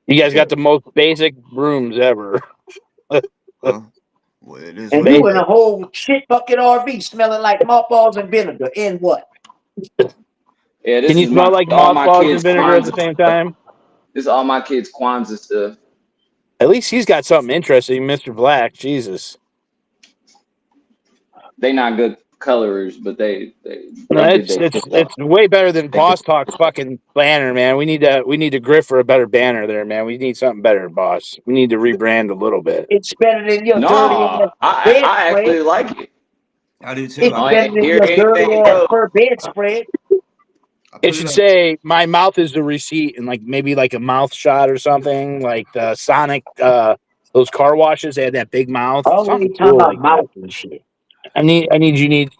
You guys got the most basic rooms ever. Well, it is And what it you in is. a whole shit bucket RV smelling like mothballs and vinegar. In what? Yeah, Can this you is smell like all my mothballs and kids' vinegar at the Kwanzaa same stuff. time? This is all my kids' Kwanzaa stuff. At least he's got something interesting, Mr. Black. Jesus. They not good colorers, but they No, did their shit. it's way better than They did. Boss Talk's fucking banner, man. We need to grift for a better banner there, man. We need something better, boss. We need to rebrand a little bit. It's better than your No, dirty ass I bedspread. actually like it. I do too. It's I Oh, better than hear your dirty anything ass goes. fur bedspread. It put it should up. say my mouth is the receipt and like maybe like a mouth shot or something, like the Sonic those car washes, they had that big mouth. Always Something talking cool about like that. mouth and shit.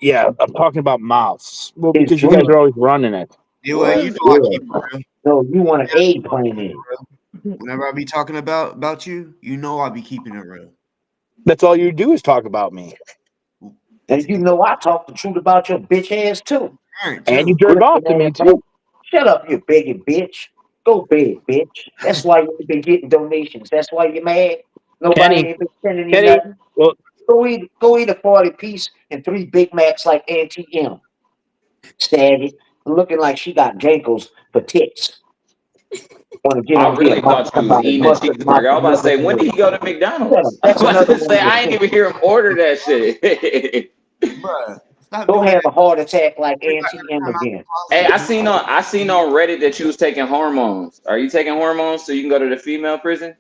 Yeah, I'm talking about mouths. Well, It's because you guys green. are always running it. DoA, you know I Yeah. keep it real. No, you want an eggplant in it. Whenever I be talking about you, you know I be keeping it real. That's all you do is talk about me. And you know I talk the truth about your bitch ass too. Parent And you too. jerk off to Gripping me asshole. too. Shut up, you begging bitch. Go bed, bitch. That's why you ain't been getting donations. That's why you're mad. Nobody Kenny, ain't been sending you Kenny, nothing. well, Go eat a 40 piece and 3 Big Macs like Auntie M. Saggy. Looking like she got jankles for tits. Want to get I on here really and talk thought you was about it. eating a Mustard mouth cheeseburger. I was and about to never say, when did did. he go to Shut up. McDonald's? I was That's about another to one say, of your I ain't things. even hear him order that shit. Bruh, stop Go doing have that. a heart attack like Every Auntie M time again. Hey, I'm I seen on Reddit that you was taking hormones. Are you taking hormones so you can go to the female prison?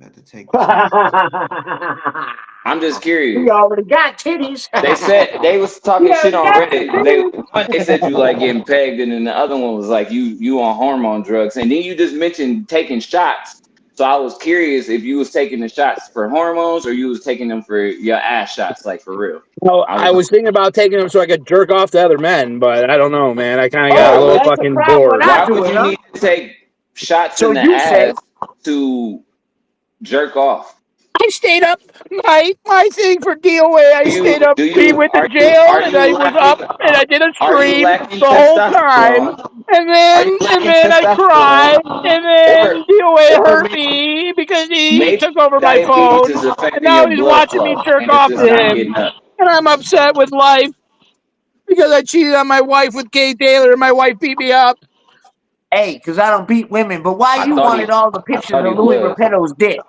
about to take this one. I'm just We curious. already got titties. They said they was We talking shit already on got Reddit. They said you like getting pegged, and then the other one was like you on hormone drugs, and then you just mentioned taking shots. So I was curious if you was taking the shots for hormones or you was taking them for your ass shots, like for real. no, I I was was thinking about taking them so I could jerk off to other men, but I don't know, man. I kind of got a why Oh, little would that's the fucking problem when bored. I why do would it, you huh? need to take shots So in the you say. ass to jerk off? I stayed up my thing for DoA. I stayed up being with the jail, and I was up and I did a are you stream lacking the whole time. testosterone? And Are you lacking then I cried, testosterone? and then DOA Or hurt me because he maybe took over my diabetes phone, is and affecting now your he's blood watching me flow jerk and it's off just to not getting him, up. and I'm upset with life because I cheated on my wife with Kay Taylor, and my wife beat me up. Hey, because I don't beat women, but why I you thought he wanted all the pictures thought he of Louis was. Repetto's dick?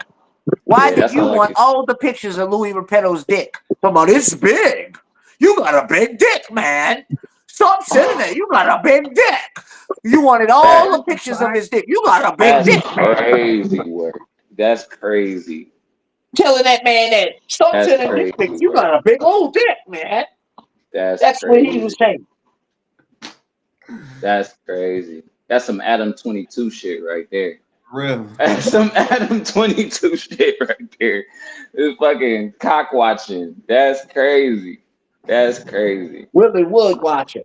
Why Yeah, did that's you all I want can. all the pictures of Louis Repetto's dick? Come on, it's big. You got a big dick, man. Stop sitting there. You got a big dick. You wanted all the pictures of his dick. You got a big That's dick, man. crazy work. That's crazy. Telling that man that stop That's sending dick pics. crazy You work. got a big old dick, man. That's That's what he was crazy. saying. That's crazy. That's some Adam 22 shit right there. Real. That's some Adam 22 shit right there. It's fucking cock watching. That's crazy. That's crazy. Willie Wood watching.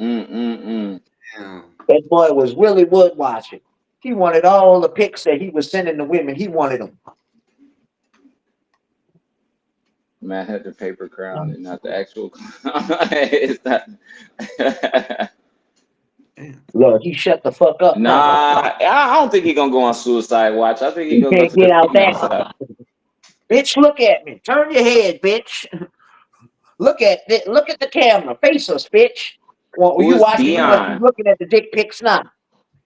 Mm-mm-mm. Yeah. That boy was Willie Wood watching. He wanted all the pics that he was sending to women. He wanted them. Matt had the paper crown and not the actual crown. It's not. Look, he shut the fuck up now. Nah, I don't think he's gonna go on suicide watch. I think he's He gonna go can't to the get out female that. side. Bitch, look at me. Turn your head, bitch. Look at the camera. Face us, bitch. Well, Who you is watching? You must be Dion? looking at the dick pics now.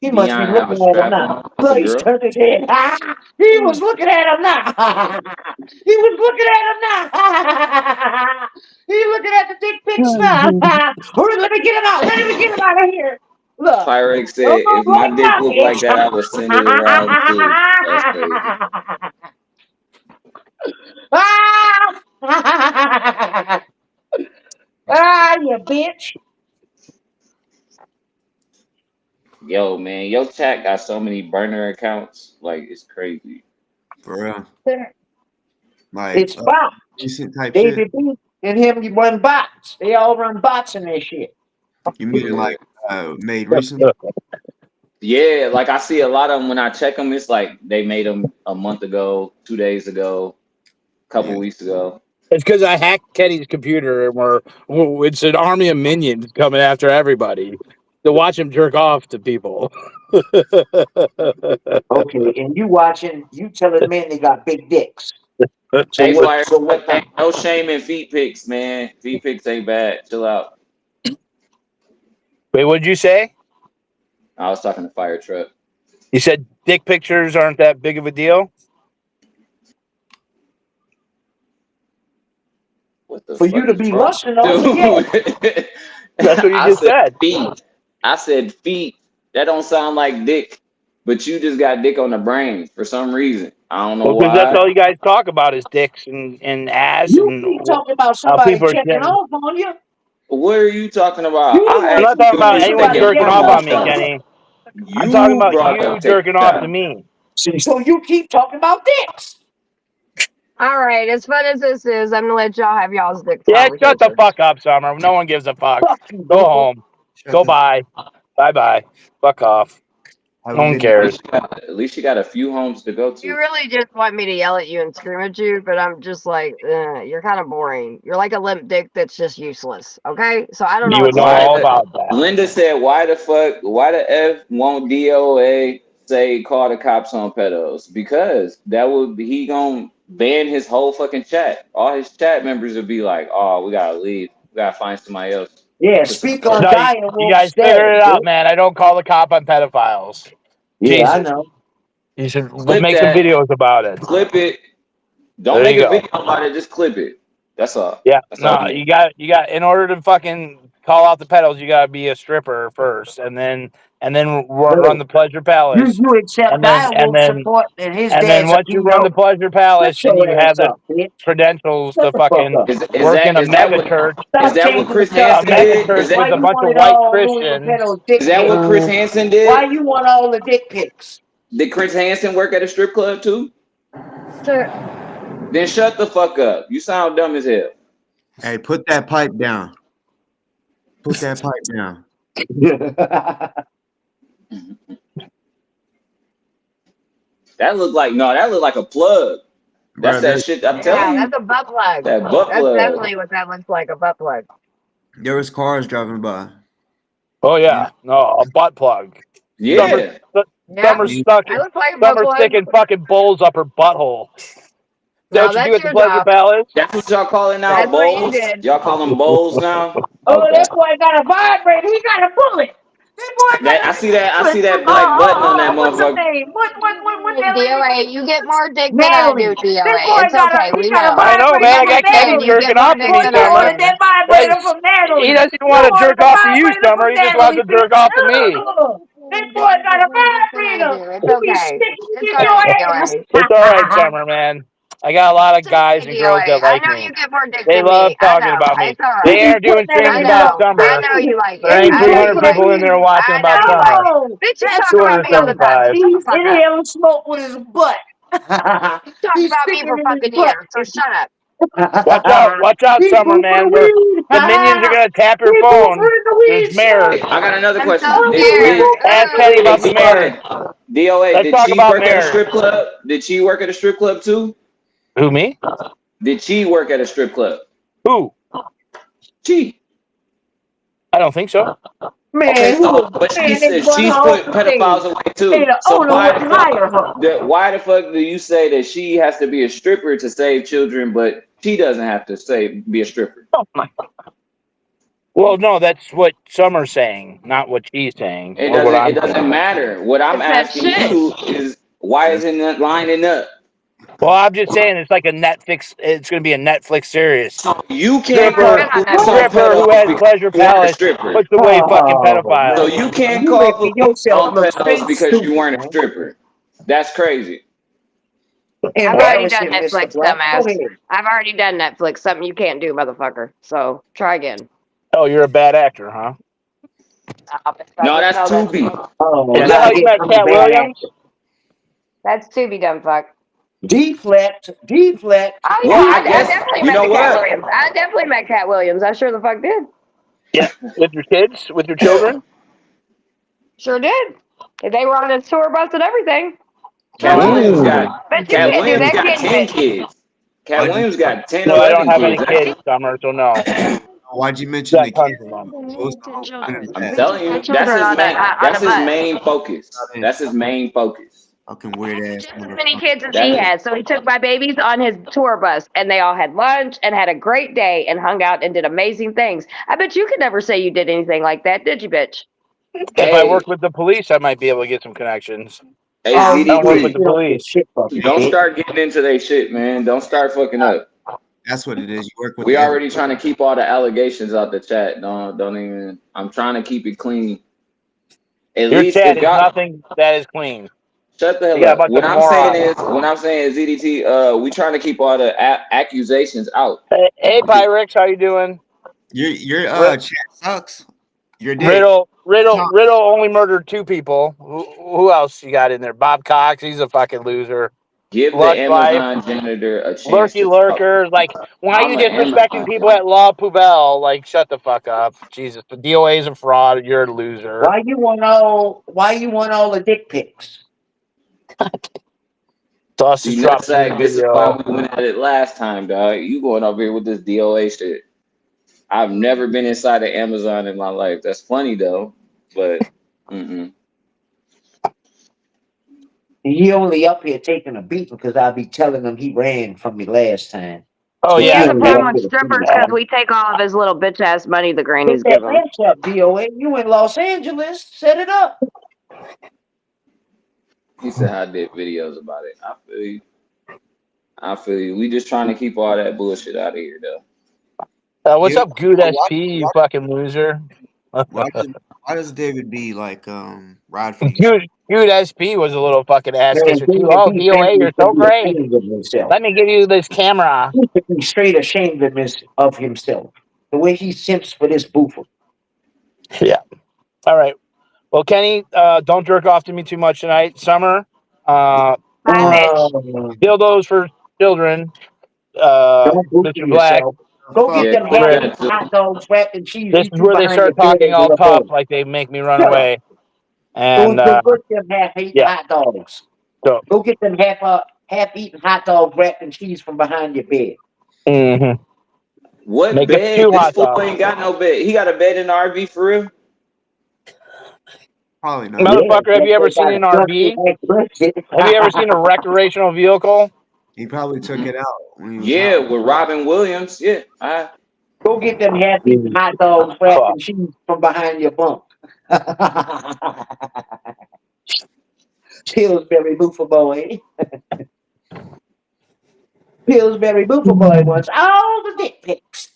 He must be Dion have a looking at him strap now. on? That's Look, a he's girl. turned his head. He was looking at him now. He was looking at him now. He looking at the dick pics now. Hurry, let me get him out. Let me get him out of here. Look. Pyrex Don't said, move if my right dick now, looked like bitch. that, I would send it around too. That's crazy. You bitch. Yo, man, your chat got so many burner accounts. Like, it's crazy. For real. Like It's bots. recent type shit. David B and him run bots. They all run bots in their shit. You mean it like made recently? Yeah, like I see a lot of them when I check them. It's like they made them a month ago, 2 days ago, a couple weeks ago. It's because I hacked Kenny's computer, and it's an army of minions coming after everybody to watch him jerk off to people. Okay, and you watching, you telling men they got big dicks. Hey, Fire, So what now? ain't no shame in feet pics, man. Feet pics ain't bad. Chill out. Wait, what'd you say? I was talking to Fire Truck. You said dick pictures aren't that big of a deal? What the For fuck you to is be wrong? lusting over, yeah. That's what you I just said. Feet. I said feet. That don't sound like dick, but you just got dick on the brain for some reason. I don't know Well, because that's why. all you guys talk about is dicks and ass You and keep talking about how somebody people are checking getting. off on you. What are you talking about? You the I I'm one asked not you talking if about telling you was anyone somebody taking jerking getting off female on off me, on shots. you. Kenny. I'm talking You about brought up you taking jerking off to shots. me. See, so you keep talking about dicks. All right, as fun as this is, I'm gonna let y'all have y'all's dick Yeah, shut the conversation. fuck up, Summer. No one gives a fuck. Fuck you, Go nigga. home. Go bye. Bye bye. Fuck off. Have No a one good night. cares. At least you got a few homes to go You to. really just want me to yell at you and scream at you, but I'm just like, you're kind of boring. You're like a limp dick that's just useless. Okay, so I don't know You what would to know say. all about that. Linda said, why the F won't DOA say call the cops on pedos? Because he gonna ban his whole fucking chat. All his chat members would be like, oh, we gotta leave. We gotta find somebody else Yeah, to speak support. on No, dying you wolf guys figured status, it out, bitch. man. I don't call the cop on pedophiles. Yeah, I Jesus. know. You should Clip make some that, videos about it. clip it. Don't There make you a go. video about it, just clip it. That's all. Yeah, That's all no, you you need. got in order to fucking call out the pedals, you got to be a stripper first, and then run No. the Pleasure Palace, You accept and then dire wolf support and his and then dad's a once you run the PO. Pleasure Shut Palace, then your you ass have the up, bitch. credentials Shut to the fuck fucking up. Is work in that a is that mega what church, is Stop that what changing the Chris a Hansen subject. mega did? church Why with a you bunch of wanted white all Louis Christians. Repetto's dick Is that pics? what Chris Hansen Why did? you want all the dick pics? Did Chris Hansen work at a strip club too? So, Then shut the fuck up. You sound dumb as hell. Hey, put that pipe down. Put that pipe down. That looked like a plug. That's Bro, that shit. I'm telling Yeah, you. that's a butt plug. That butt That's plug. definitely what that looks like, a butt plug. there was cars driving by. Oh yeah, no, a butt plug. Yeah. Summer's Yeah, stuck. I look like a butt Summer's plug. sticking fucking bowls up her butthole. Is that No, what you do that's at the your Pleasure job. Palace? That's what y'all calling now, That's what you bowls? did. Y'all call them bowls now? Oh, Okay. that boy got a vibrator. He got a bullet. That boy got I a see that. I bullet. see that black button on that What's his motherfucker. name? What the hell is DOA, his you name? get more dick than I do, Natalie. This DOA. boy It's got okay, he we got a know. I know, man. vibrator I from got I'm Kenny saying you Natalie. jerking get more off to dick me, Boy, than you I Summer. ordered do. that vibrator from He Natalie. doesn't You want to jerk ordered a off to you, vibrator Summer. from He just wants Natalie, to bitch. jerk off to me. This boy got a More dick than I vibrator. do. It's He be okay. sticking It's in your alright, ass. DOA. It's all right, Summer, man. I got a lot of It's guys okay, and girls DOA. that I like know me. you get more dick They than love me. I talking know. about me. It's alright. They ain't doing Put that streams I in about know. your I Summer. know you like There it. ain't I know you 300 like people in it. there watching I about know. Summer. Oh, Bitch, you that's talk about me all the time. 275. Shut the fuck up. inhale smoke with his butt. You talk He's about me sticking for in his fucking butt. years, so shut up. Watch out, He's Summer, going for the man. Where weed. the minions are gonna tap your He's going for phone. the There's weed mirrors. smoke. I got another I'm question. so scared. Ask Kenny about Did the mirrors. DOA, Let's did talk she about work at a mirrors. strip club? Did she work at a strip club too? Who, me? Did she work at a strip club? Who? She. I don't think so. Okay, Man, so but she man, they said run her she's off put the pedophiles stage. away Hey, too. the So owner wouldn't hire her. why the fuck do you say that she has to be a stripper to save children, but she doesn't have to be a stripper? Oh my. Well, no, that's what Summer's saying, not what she's saying, It or what doesn't. It I'm doesn't saying. matter. What I'm It's that asking shit. you is why That's isn't it lining up? Well, I'm just saying it's like a Netflix. It's going to be a Netflix series. So you can't Never call Stripper, been on police on Netflix. stripper who pedos has because Pleasure you weren't a Palace stripper. puts away fucking Oh, pedophiles. So man. you can't You call making police yourself on look pedos straight because you stupid, weren't a man. stripper. That's crazy. I've already done Embarrassing, Mr. Netflix, Black. Go dumbass. ahead. I've already done Netflix, something you can't do, motherfucker. So try again. Oh, you're a bad actor, huh? No, that's No, that's Tubi. Oh, Is that now how you here met comes a Cat bad Williams? actor. to be dumb fuck. Deflect, deflect. Oh yeah, Well, I I guess definitely you met know the Cat what. Williams. I definitely met Cat Williams. I sure the fuck did. Yeah, with your kids, with your children. Sure did. They were on his tour bus and everything. Sure Cat was. Williams Ooh. got Bet you Cat can't do Williams that, got can you, 10 bitch? kids. Cat why'd you Williams got 10, No, I don't 11 have any kids. kids, Summer, so no. why'd you mention Got the tons kids? of them. Post Ten on in the children. I'm chat. Bitch, you telling got you, that's children his on main. a That's his bus. main focus. That's his main focus. Fucking weird ass Just as many motherfucker. kids as That he is had. So he took my babies on his tour bus and they all had lunch and had a great day and hung out and did amazing things. I bet you could never say you did anything like that, did you, bitch? If I hey worked with the police, I might be able to get some connections. hey Yeah. Oh, you I don't work with can't the ZDT. get off this police. shit fucking Don't bitch. start getting into their shit, man. Don't start fucking up. That's what it is. You work with We every. already trying to keep all the allegations out the chat. Don't even. I'm trying to keep it clean. At Your least if chat is y'all nothing that is clean. shut the You hell got a up. bunch of What I'm saying morons. is, ZDT. We trying to keep all the accusations out. Hey, Pyrex, how you doing? Your R- chat sucks. You're dead. Riddle only murdered 2 people. Who else you got in there? Bob Cox, he's a fucking loser. Give the Lush Life, Amazon janitor a chance Lurky to talk. Lurkers. Like, why are you I'm an disrespecting Amazon people janitor. at La Poubelle? Like, shut the fuck up. Jesus, the DoA is a fraud. You're a loser. Why you want all the dick pics? Toss See, just dropped a new nutsack, this is why video. we went at it last time, dog. You going over here with this DOA shit. I've never been inside of Amazon in my life. That's funny though, but He only up here taking a beat because I be telling him he ran from me last time. Oh, So He he has yeah. a only problem up with here to strippers finish. because we take all of his little bitch ass money the Put grannies that give him. ranch up, DOA. You in Los Angeles. Set it up. he said I did videos about it. I feel you. I feel you. We just trying to keep all that bullshit out of here though. What's David, up, Good why, SP, you fucking loser? why does David B ride for you? Good SP was a little fucking ass Man, kisser too. David Oh, B. DOA, Bentley you're should so be great. ashamed of himself. Let me give you this camera. He should be straight ashamed of himself. The way he simps for this boofer. Yeah. All right. Well, Kenny, don't jerk off to me too much tonight. Summer, Bye, bitch. dildos for children. Don't boofer Mr. Black, yourself. Go Fuck. get Yeah, them quit Rick. half-eaten that too. hot dogs wrapped in cheese This you is threw where they behind your start talking bed all with a tough, boy. like they make me run Shut up. away. Go And get them half-eaten yeah. hot dogs. So Go get them half eaten hot dog wrapped in cheese from behind your bed. Mm-hmm. What Make it bed? two This hot fool dogs. ain't got no bed. He got a bed in the RV for real? Probably not. Yeah, Motherfucker, have you ever seen an RV? Have you ever seen a recreational vehicle? He probably took it out when he was high. Yeah, with Robin Williams. Yeah. Go get them half eaten hot dogs wrapped in cheese from behind your bunk. Pillsbury Boofer Boy. Pillsbury Boofer Boy wants all the dick pics.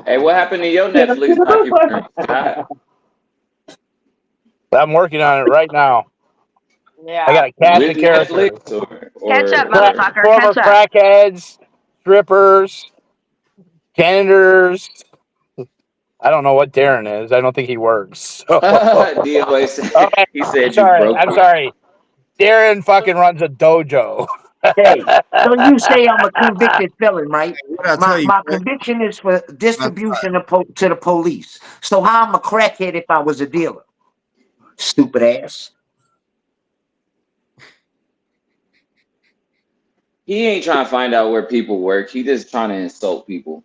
Hey, what happened to your Get 'em to Netflix the documentary? Boofer. I'm working on it right now. I Yeah. got a cast With of characters. Netflix Catch up, or motherfucker. Former Catch up. crackheads, strippers, janitors. I don't know what Darren is. I don't think he works. So. DOA said Okay, he said you sorry. broke I'm it. sorry. Darren fucking runs a dojo. Hey, so you say I'm a convicted felon, right? What I tell you, My Greg? conviction is for I- distribution to the police. So how I'm a crackhead if I was a dealer? Stupid ass. He ain't trying to find out where people work. He just trying to insult people.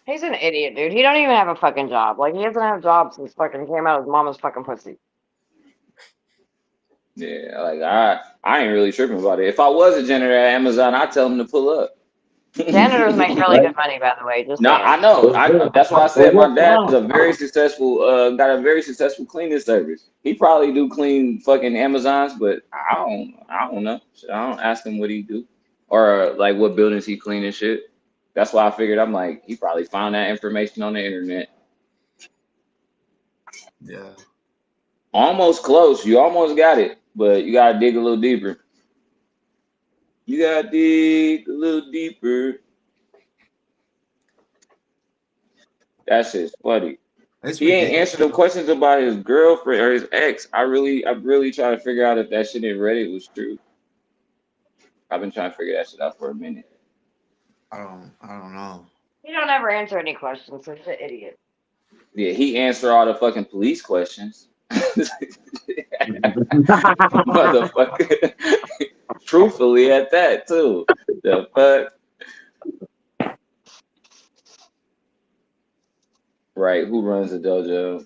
He's an idiot, dude. He don't even have a fucking job. Like, he hasn't had a job since fucking came out of his mama's fucking pussy. Yeah, like I ain't really tripping about it. If I was a janitor at Amazon, I'd tell him to pull up. Janitors make really good money, by the way. Just No, saying. I know. That's why I said my dad is Well, a very successful, got a very successful cleaning service. He probably do clean fucking Amazons, but I don't know. Shit, I don't ask him what he do or like what buildings he clean and shit. That's why I figured I'm like he probably found that information on the internet. Yeah. Almost close. You almost got it, but you gotta dig a little deeper. You gotta dig a little deeper. That shit's funny. It's He ain't ridiculous. answered the questions about his girlfriend or his ex. I'm really trying to figure out if that shit in Reddit was true. I've been trying to figure that shit out for a minute. I don't know. He don't ever answer any questions, so he's an idiot. Yeah, he answered all the fucking police questions. Motherfucker. Truthfully at that too. The fuck? Right, who runs a dojo?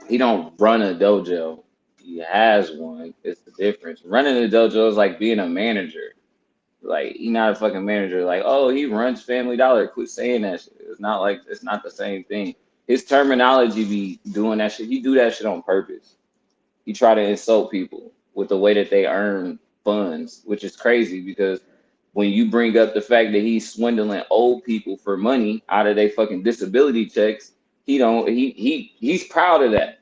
He don't run a dojo. He has one. It's the difference. Running a dojo is like being a manager. Like he not a fucking manager. Like, oh, he runs Family Dollar. Quit saying that shit. It's not like it's not the same thing. His terminology be doing that shit. He do that shit on purpose. He try to insult people with the way that they earn funds, which is crazy because when you bring up the fact that he's swindling old people for money out of their fucking disability checks, he's proud of that,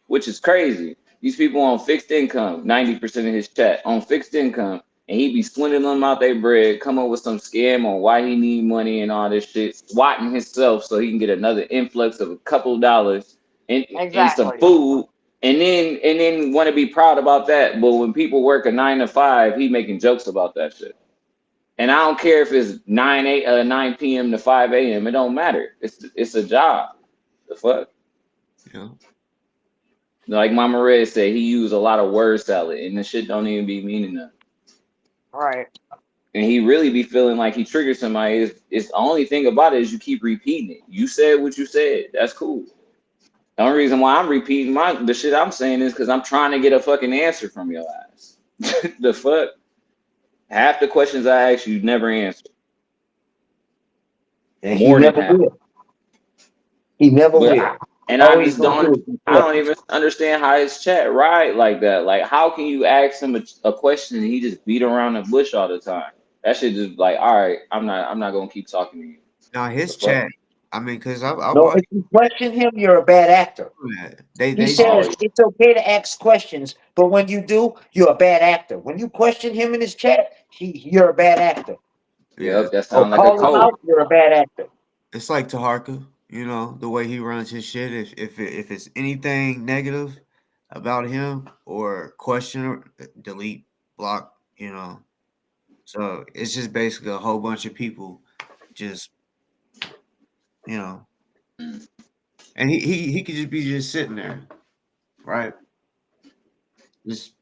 which is crazy. These people on fixed income, 90% of his chat on fixed income, and he be swindling them out their bread, come up with some scam on why he need money and all this shit, swatting himself so he can get another influx of a couple of dollars and some Exactly. food, and then want to be proud about that. But when people work a 9 to 5, he making jokes about that shit. And I don't care if it's 9 p.m. to 5 a.m. It don't matter. It's a job. The fuck? Yeah. Like Mama Red said, he used a lot of word salad, and the shit don't even be meaning nothing. Right. And he really be feeling like he triggered somebody. It's the only thing about it is you keep repeating it. You said what you said. That's cool. The only reason why I'm repeating the shit I'm saying is because I'm trying to get a fucking answer from your ass. The fuck? Half the questions I ask you never answer. And he More than never half. will. He never But will. I Always just gonna don't. do it. I don't even understand how his chat right like that. Like, how can you ask him a question and he just beat around the bush all the time? That shit just like, all right, I'm not gonna keep talking to you. Now The his fuck? chat. I mean, cause I No, watched if you question him, you're a bad actor. that. They He Oh, says it's okay to ask questions, but when you do, you're a bad actor. When you question him in his chat, you're a bad actor. yeah. yep, that Or sounds like a call him code. out, you're a bad actor. It's like Taharka, the way he runs his shit. If it's anything negative about him or question or delete, block, So it's just basically a whole bunch of people just, you know, and he could just be just sitting there, right? Just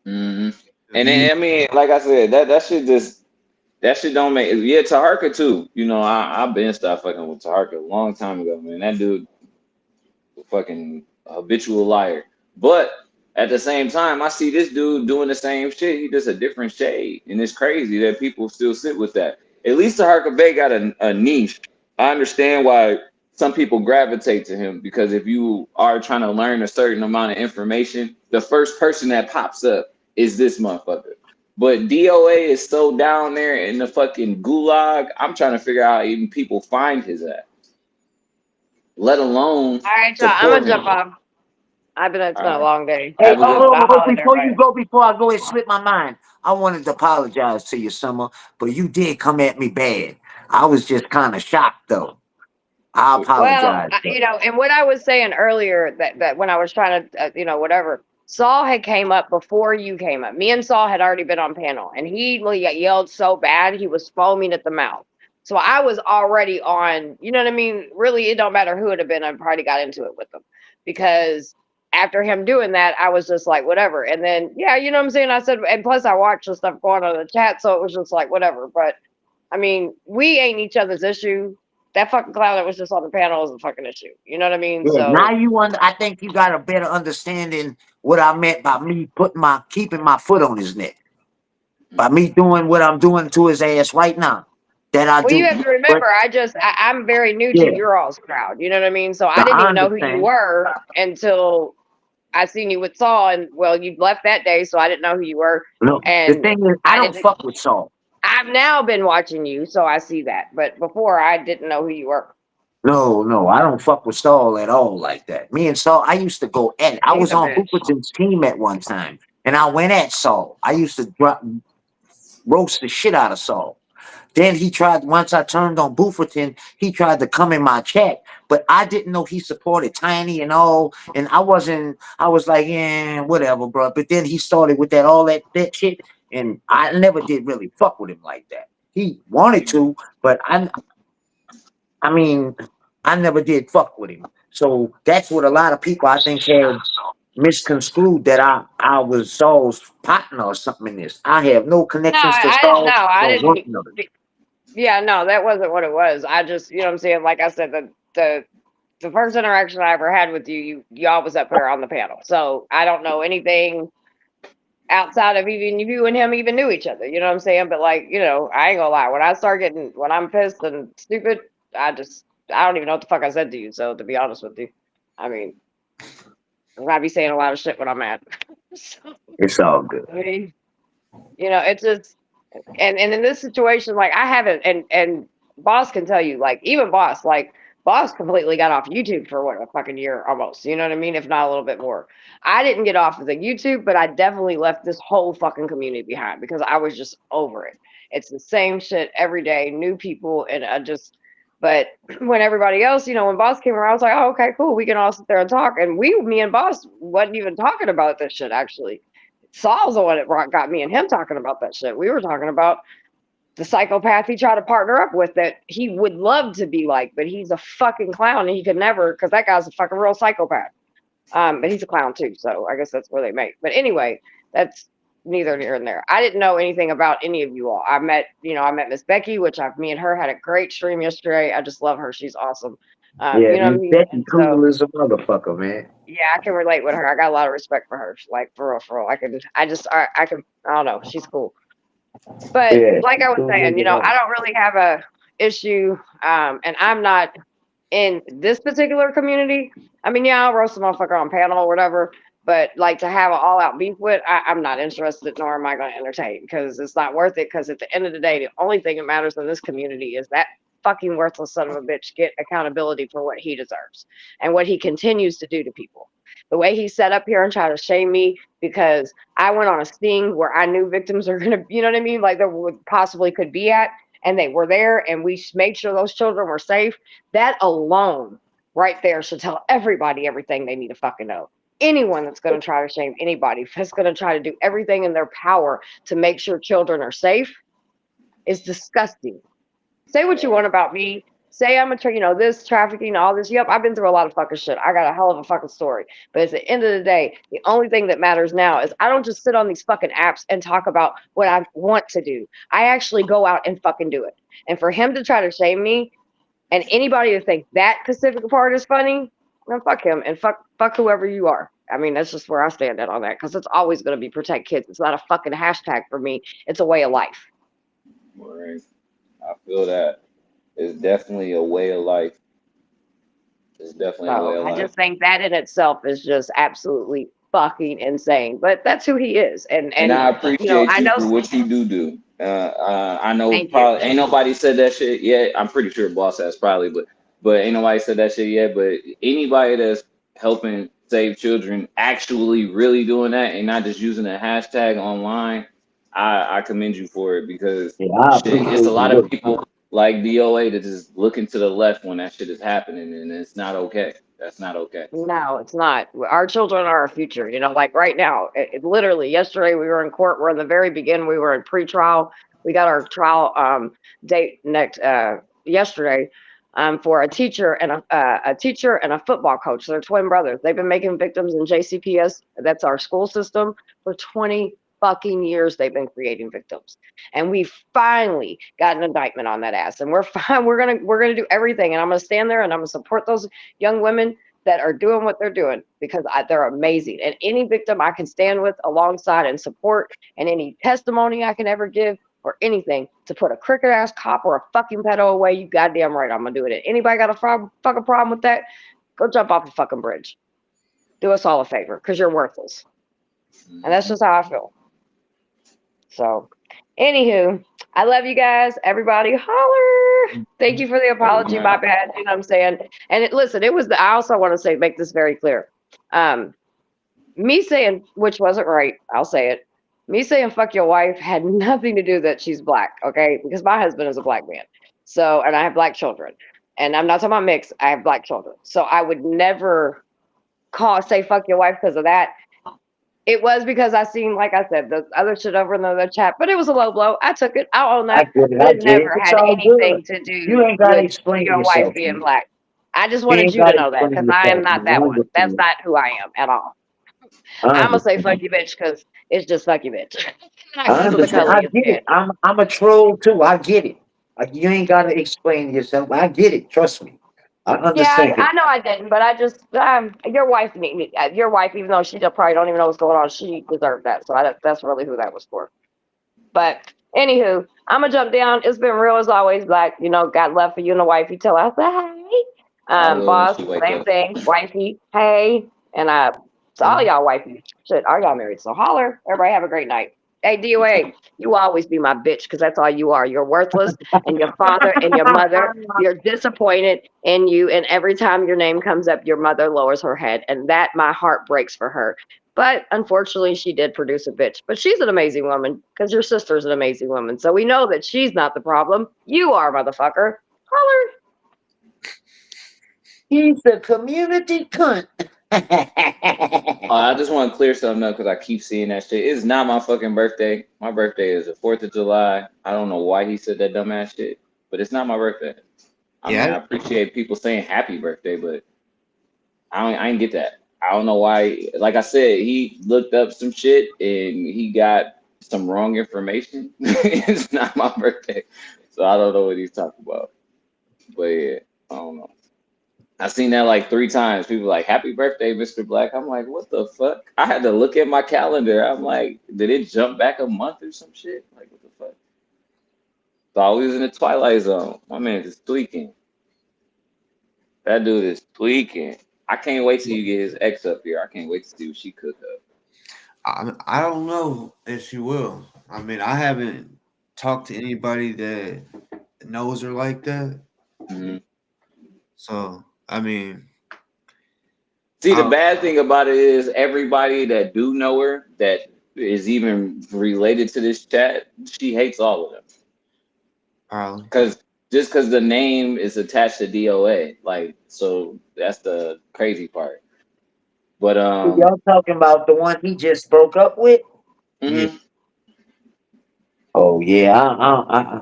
hmm And then, I mean, like I said, that shit don't make Taharka too. You know, I've been stopped fucking with Taharka a long time ago, man. That dude fucking habitual liar. But at the same time, I see this dude doing the same shit. He just a different shade, and it's crazy that people still sit with that. At least Taharka Bay got a niche. I understand why some people gravitate to him because if you are trying to learn a certain amount of information, the first person that pops up is this motherfucker. But DOA is so down there in the fucking gulag. I'm trying to figure out how even people find his ass, let alone All right, y'all. I'm support gonna jump him. off. It's All been a right. long day. Hey, Have a good. But I'll holler at before you everybody. go, before I go, it slipped my mind. I wanted to apologize to you, Summer, but you did come at me bad. I was just kind of shocked, though. I Well, apologize, you though. know, and what I was saying earlier that when I was trying to, whatever, Saul had came up before you came up. Me and Saul had already been on panel, and he yelled so bad he was foaming at the mouth. So I was already on. You know what I mean? Really, it don't matter who it had been. I probably got into it with them because after him doing that, I was just like, whatever. And then, yeah, you know what I'm saying? I said, and plus I watched the stuff going on in the chat, so it was just like, whatever. But I mean, we ain't each other's issue. That fucking clown that was just on the panel is a fucking issue. You know what I mean? Yeah, now So I think you got a better understanding what I meant by me keeping my foot on his neck. By me doing what I'm doing to his ass right now. That I well, you do. have to But remember, I'm very new to yeah, your all's crowd. You know what I mean? So I now didn't I even know who you understand. were until I seen you with Saul, and well, you left that day, so I didn't know who you were, No, the and thing is, I I don't didn't. fuck with Saul. I've now been watching you, so I see that. But before, I didn't know who you were. No, I don't fuck with Saul at all like that. Me and Saul, I used to go at it. I He's was a on bitch. Bookerton's team at one time, and I went at Saul. I used to roast the shit out of Saul. Then he tried, once I turned on Bufferton, he tried to come in my chat, but I didn't know he supported Tiny and all. And I was like, yeah, whatever, bro. But then he started with all that shit. And I never did really fuck with him like that. He wanted to, but I mean, I never did fuck with him. So that's what a lot of people I think had misconstrued that I was Saul's partner or something in this. I have no No, connections to I didn't know. Saul I or didn't. working of it. Yeah, no, that wasn't what it was. I just, you know what I'm saying? Like I said, the first interaction I ever had with you, y'all was up here on the panel. So I don't know anything outside of even you and him even knew each other. You know what I'm saying? But like, I ain't gonna lie. When I'm pissed and stupid, I don't even know what the fuck I said to you. So to be honest with you, I mean, I be saying a lot of shit when I'm mad. So It's all good. I mean, it's just and in this situation, like I haven't and boss can tell you, like even boss completely got off YouTube for what, a fucking year almost, you know what I mean, if not a little bit more. I didn't get off of the YouTube, but I definitely left this whole fucking community behind because I was just over it. It's the same shit every day, new people, and but when everybody else, when boss came around, I was like, oh, okay, cool, we can all sit there and talk. And me and boss wasn't even talking about this shit actually. Saul's the one that got me and him talking about that shit. We were talking about the psychopath he tried to partner up with that he would love to be like, but he's a fucking clown and he could never, because that guy's a fucking real psychopath. But he's a clown too, so I guess that's where they make. But anyway, that's neither here and there. I didn't know anything about any of you all. I met Miss Becky, which me and her had a great stream yesterday. I just love her. She's awesome. Yeah, You know what I Miss mean? Becky And so cool as a motherfucker, man. yeah, I can relate with her. I got a lot of respect for her. Like for real, for real. I don't know. She's cool. But Yeah, like she I was cool as saying, a mother. I don't really have a issue, and I'm not in this particular community. I mean, yeah, I'll roast a motherfucker on panel or whatever, but like to have an all out beef with, I'm not interested, nor am I going to entertain because it's not worth it. Because at the end of the day, the only thing that matters in this community is that fucking worthless son of a bitch get accountability for what he deserves and what he continues to do to people. The way he set up here and tried to shame me because I went on a sting where I knew victims are going to, you know what I mean? Like there would possibly could be at, and they were there, and we made sure those children were safe. That alone right there should tell everybody everything they need to fucking know. Anyone that's going to try to shame anybody, that's going to try to do everything in their power to make sure children are safe, is disgusting. Say what you want about me. say I'm this trafficking, all this. Yep, I've been through a lot of fucking shit. I got a hell of a fucking story. But at the end of the day, the only thing that matters now is I don't just sit on these fucking apps and talk about what I want to do. I actually go out and fucking do it. And for him to try to shame me and anybody to think that Pacific part is funny, then fuck him and fuck whoever you are. I mean, that's just where I stand at on that because it's always going to be protect kids. It's not a fucking hashtag for me. It's a way of life. Right. I feel that. It's definitely a way of life. It's definitely a way So of I life. just think that in itself is just absolutely fucking insane. But that's who he is. And And I appreciate I you know. for what you do. I know Thank you. probably ain't nobody said that shit yet. I'm pretty sure Boss has probably, but ain't nobody said that shit yet. But anybody that's helping save children, actually really doing that and not just using a hashtag online, I commend you for it because Yeah, I shit, it's a appreciate lot you. of people like DoA that just looking to the left when that shit is happening, and it's not okay. That's not okay. No, it's not. Our children are our future. Like right now, literally yesterday we were in court. We're in the very beginning. We were in pre-trial. We got our trial date next yesterday for a teacher and a teacher and a football coach. They're twin brothers. They've been making victims in JCPS. That's our school system for 20 fucking years. They've been creating victims, and we finally got an indictment on that ass. And we're fine. We're gonna do everything, and I'm gonna stand there and I'm gonna support those young women that are doing what they're doing because they're amazing. And any victim I can stand with alongside and support, and any testimony I can ever give or anything to put a crooked ass cop or a fucking pedo away, you goddamn right I'm gonna do it. Anybody got a fucking problem with that? Go jump off a fucking bridge. Do us all a favor because you're worthless. And that's just how I feel. So, anywho, I love you guys. Everybody, holler. Thank you for the apology. My bad. You know what I'm saying? And listen, it was. I also want to make this very clear. Me saying, which wasn't right. I'll say it. Me saying "fuck your wife" had nothing to do that she's black. Okay, because my husband is a black man. So, and I have black children. And I'm not talking about mixed. I have black children. So I would never say "fuck your wife" because of that. It was because I seen, like I said, the other shit over in the other chat, but it was a low blow. I took it. I'll own I that. get it. But I it get it. never It's had all good. anything to You do ain't gotta with explain your wife yourself, being man. black. I just You wanted ain't you to gotta know that explain because I am yourself, not man. that I one. That's understand. not who I am at all. I I'm going to say understand. fuck you, bitch, because it's just fuck you, bitch. Not I because of the understand. color I of your get skin. it. I'm a troll too. I get it. You ain't gotta explain yourself. I get it. Trust me. I Yeah, understand. I know I didn't, but I just your wife, even though she probably don't even know what's going on, she deserved that. So that's really who that was for. But anywho, I'm gonna jump down. It's been real as always. Black, got love for you and the wife. You tell her, I said, hey, I will when boss, she wake same up. thing, wifey, hey, and to all y'all wifey, shit, are y'all married? So holler. Everybody have a great night. Hey, DOA, you always be my bitch because that's all you are. You're worthless, and your father and your mother, you're disappointed in you. And every time your name comes up, your mother lowers her head, and that my heart breaks for her. But unfortunately, she did produce a bitch. But she's an amazing woman because your sister's an amazing woman. So we know that she's not the problem. You are, motherfucker. Holler. He's a community cunt. I just want to clear something up because I keep seeing that shit. It's not my fucking birthday. My birthday is the 4th of July. I don't know why he said that dumbass shit, but it's not my birthday. I mean, I Yeah, appreciate people saying happy birthday, but I ain't get that. I don't know why. Like I said, he looked up some shit and he got some wrong information. It's not my birthday, so I don't know what he's talking about. But yeah, I don't know. I seen that like 3 times. People like, "Happy birthday, Mr. Black." I'm like, "What the fuck?" I had to look at my calendar. I'm like, "Did it jump back a month or some shit?" Like, what the fuck? Thought we was in the twilight zone. My man is tweaking. That dude is tweaking. I can't wait till you get his ex up here. I can't wait to see what she cook up. I don't know if she will. I mean, I haven't talked to anybody that knows her like that. Hmm. So, I mean, See, the I bad thing about it is everybody that do know her that is even related to this chat, she hates all of them. probably. Cause just because the name is attached to DOA, like, so that's the crazy part. But Y'all talking about the one he just broke up with? Yeah. mhm. Oh yeah,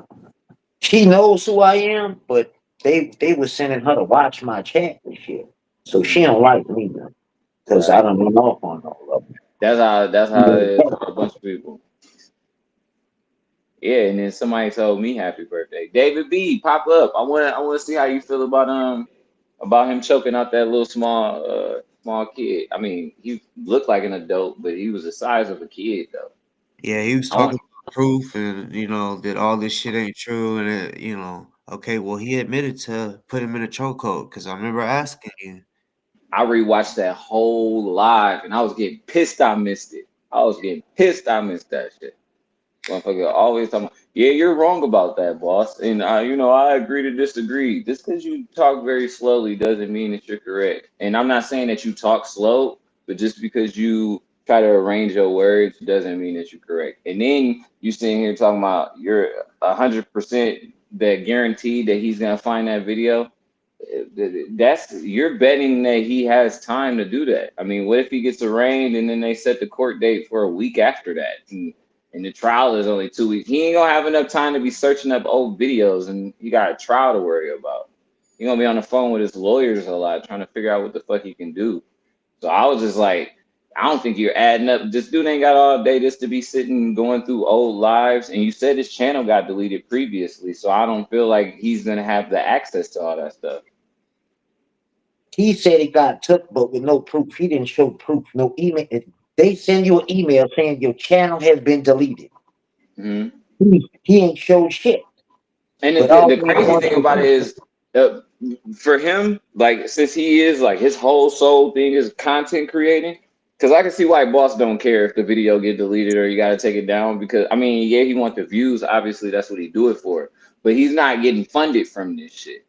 she knows who I am, but they was sending her to watch my chat and shit. So she Mm, don't like me because I right. don't run off on all of them. That's how it is for a bunch of people. Yeah, and then somebody told me happy birthday. David B, pop up. I wanna see how you feel about him choking out that little small kid. I mean, he looked like an adult, but he was the size of a kid though. Yeah, he was I talking want about proof and that all this shit ain't true and okay, well he admitted to put him in a chokehold because I remember asking you. I rewatched that whole live and I was getting pissed I missed it. I was getting pissed I missed that shit. Motherfucker always talking about, yeah, you're wrong about that, boss. And I agree to disagree. Just because you talk very slowly doesn't mean that you're correct. And I'm not saying that you talk slow, but just because you try to arrange your words doesn't mean that you're correct. And then you sitting here talking about you're 100% that guaranteed that he's gonna find that video. That's you're betting that he has time to do that. I mean, what if he gets arraigned and then they set the court date for a week after that? And the trial is only 2 weeks. He ain't gonna have enough time to be searching up old videos, and he got a trial to worry about. He gonna be on the phone with his lawyers a lot, trying to figure out what the fuck he can do. So I was just like, I don't think you're adding up. This dude ain't got all day just to be sitting going through old lives. And you said his channel got deleted previously, so I don't feel like he's gonna have the access to all that stuff. He said it got took, but with no proof. He didn't show proof. No email. They send you an email saying your channel has been deleted. Hmm. He ain't showed shit. And But the all they crazy want thing to about it do, is, uh, for him, like since he is like his whole soul thing is content creating, because I can see why boss don't care if the video get deleted or you got to take it down. Because I mean, yeah, he want the views. Obviously, that's what he do it for. But he's not getting funded from this shit.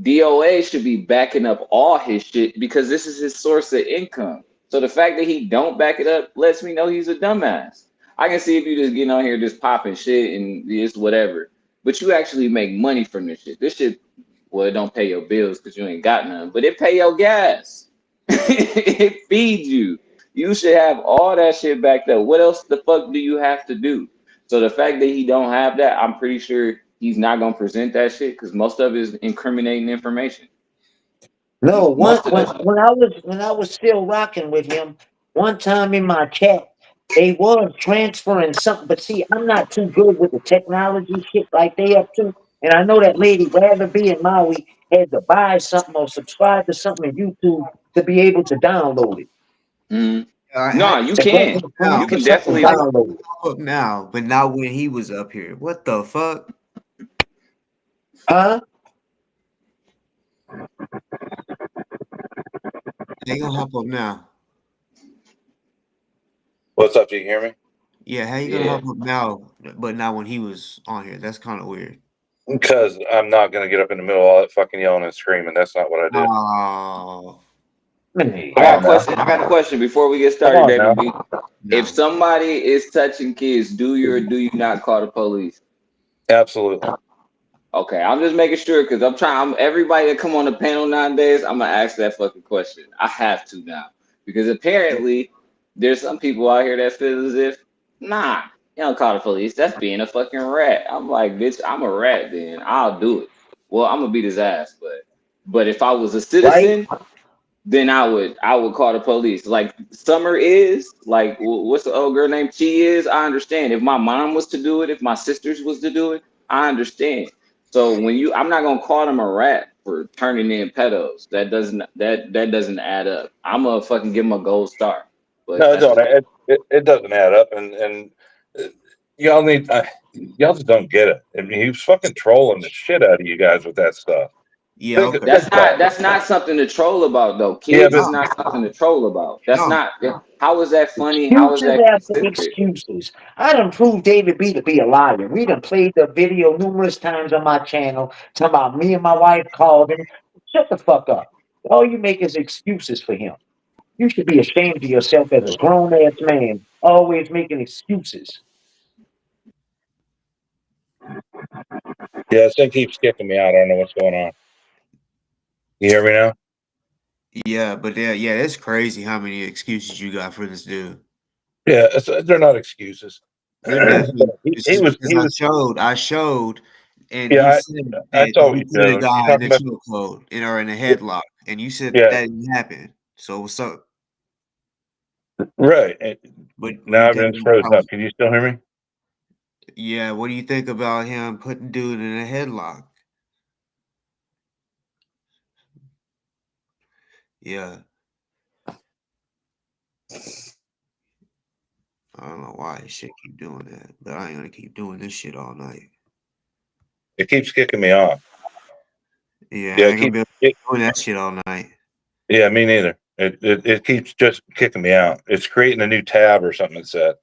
DoA should be backing up all his shit because this is his source of income. So the fact that he don't back it up lets me know he's a dumbass. I can see if you just getting on here just popping shit and it's whatever, but you actually make money from this shit. This shit, well, it don't pay your bills because you ain't got none, but it pay your gas. It feeds you. You should have all that shit backed up. What else the fuck do you have to do? So the fact that he don't have that, I'm pretty sure he's not gonna present that shit because most of it is incriminating information. no, Most of that shit. when I was still rocking with him, one time in my chat, they was transferring something. But see, I'm not too good with the technology shit like they up to. And I know that lady rather be in Maui had to buy something or subscribe to something on YouTube to be able to download it. Mhm. I No, you To go can. and now, You print for can something definitely. how you download it. up now, but not when he was up here. What the fuck? Huh? They gonna hop up now. What's up? Do you hear me? Yeah, how you gonna Yeah. hop up now, but not when he was on here? That's kind of weird. Because I'm not going to get up in the middle of all that fucking yelling and screaming. That's not what I do. Oh, Man, I Come got on a now. question. I got a question before we get Come started, on now. David B. If no. somebody is touching kids, do you or do you not call the police? Absolutely. Okay, I'm just making sure because everybody that come on the panel nowadays, I'm gonna ask that fucking question. I have to now because apparently there's some people out here that feel as if, nah, you don't call the police. That's being a fucking rat. I'm like, bitch, I'm a rat. Then I'll do it. Well, I'm gonna beat his ass, but if I was a right? citizen, then I would call the police. Like Summer is like what's the old girl name? She is. I understand. If my mom was to do it, if my sisters was to do it, I understand. So I'm not gonna call them a rat for turning in pedos. That doesn't add up. I'm gonna fucking give them a gold star. But No, it that's don't. just It doesn't add up. And uh, y'all need, y'all just don't get it. I mean, he was fucking trolling the shit out of you guys with that stuff. Yeah, Think, okay. think that's about not it. that's not something to troll about though. Yeah, Kids but is not something to troll about. That's No, not. How is that funny? How is Excuses that after considerate? excuses. I done proved David B to be a liar. We done played the video numerous times on my channel talking about me and my wife called him. Shut the fuck up. All you make is excuses for him. You should be ashamed of yourself as a grown ass man, always making excuses. yeah, this thing keeps kicking me out. I don't know what's going on. You hear me now? yeah, but yeah, it's crazy how many excuses you got for this dude. Yeah, they're not excuses. They're definitely he excuses was because I showed and he Yeah, said I that saw what he you put a do. You guy in talking a about? chokehold or in a headlock, and you said that Yeah, that didn't happen. So what's up? right. And What do now you think everything's frozen about? up. Can you still hear me? Yeah, what do you think about him putting dude in a headlock? Yeah, I don't know why this shit keep doing that, but I ain't gonna keep doing this shit all night. It keeps kicking me off. Yeah, Yeah, I it ain't gonna keeps. be able It, to doing that shit all night. yeah, me neither. It keeps just kicking me out. It's creating a new tab or something. It said.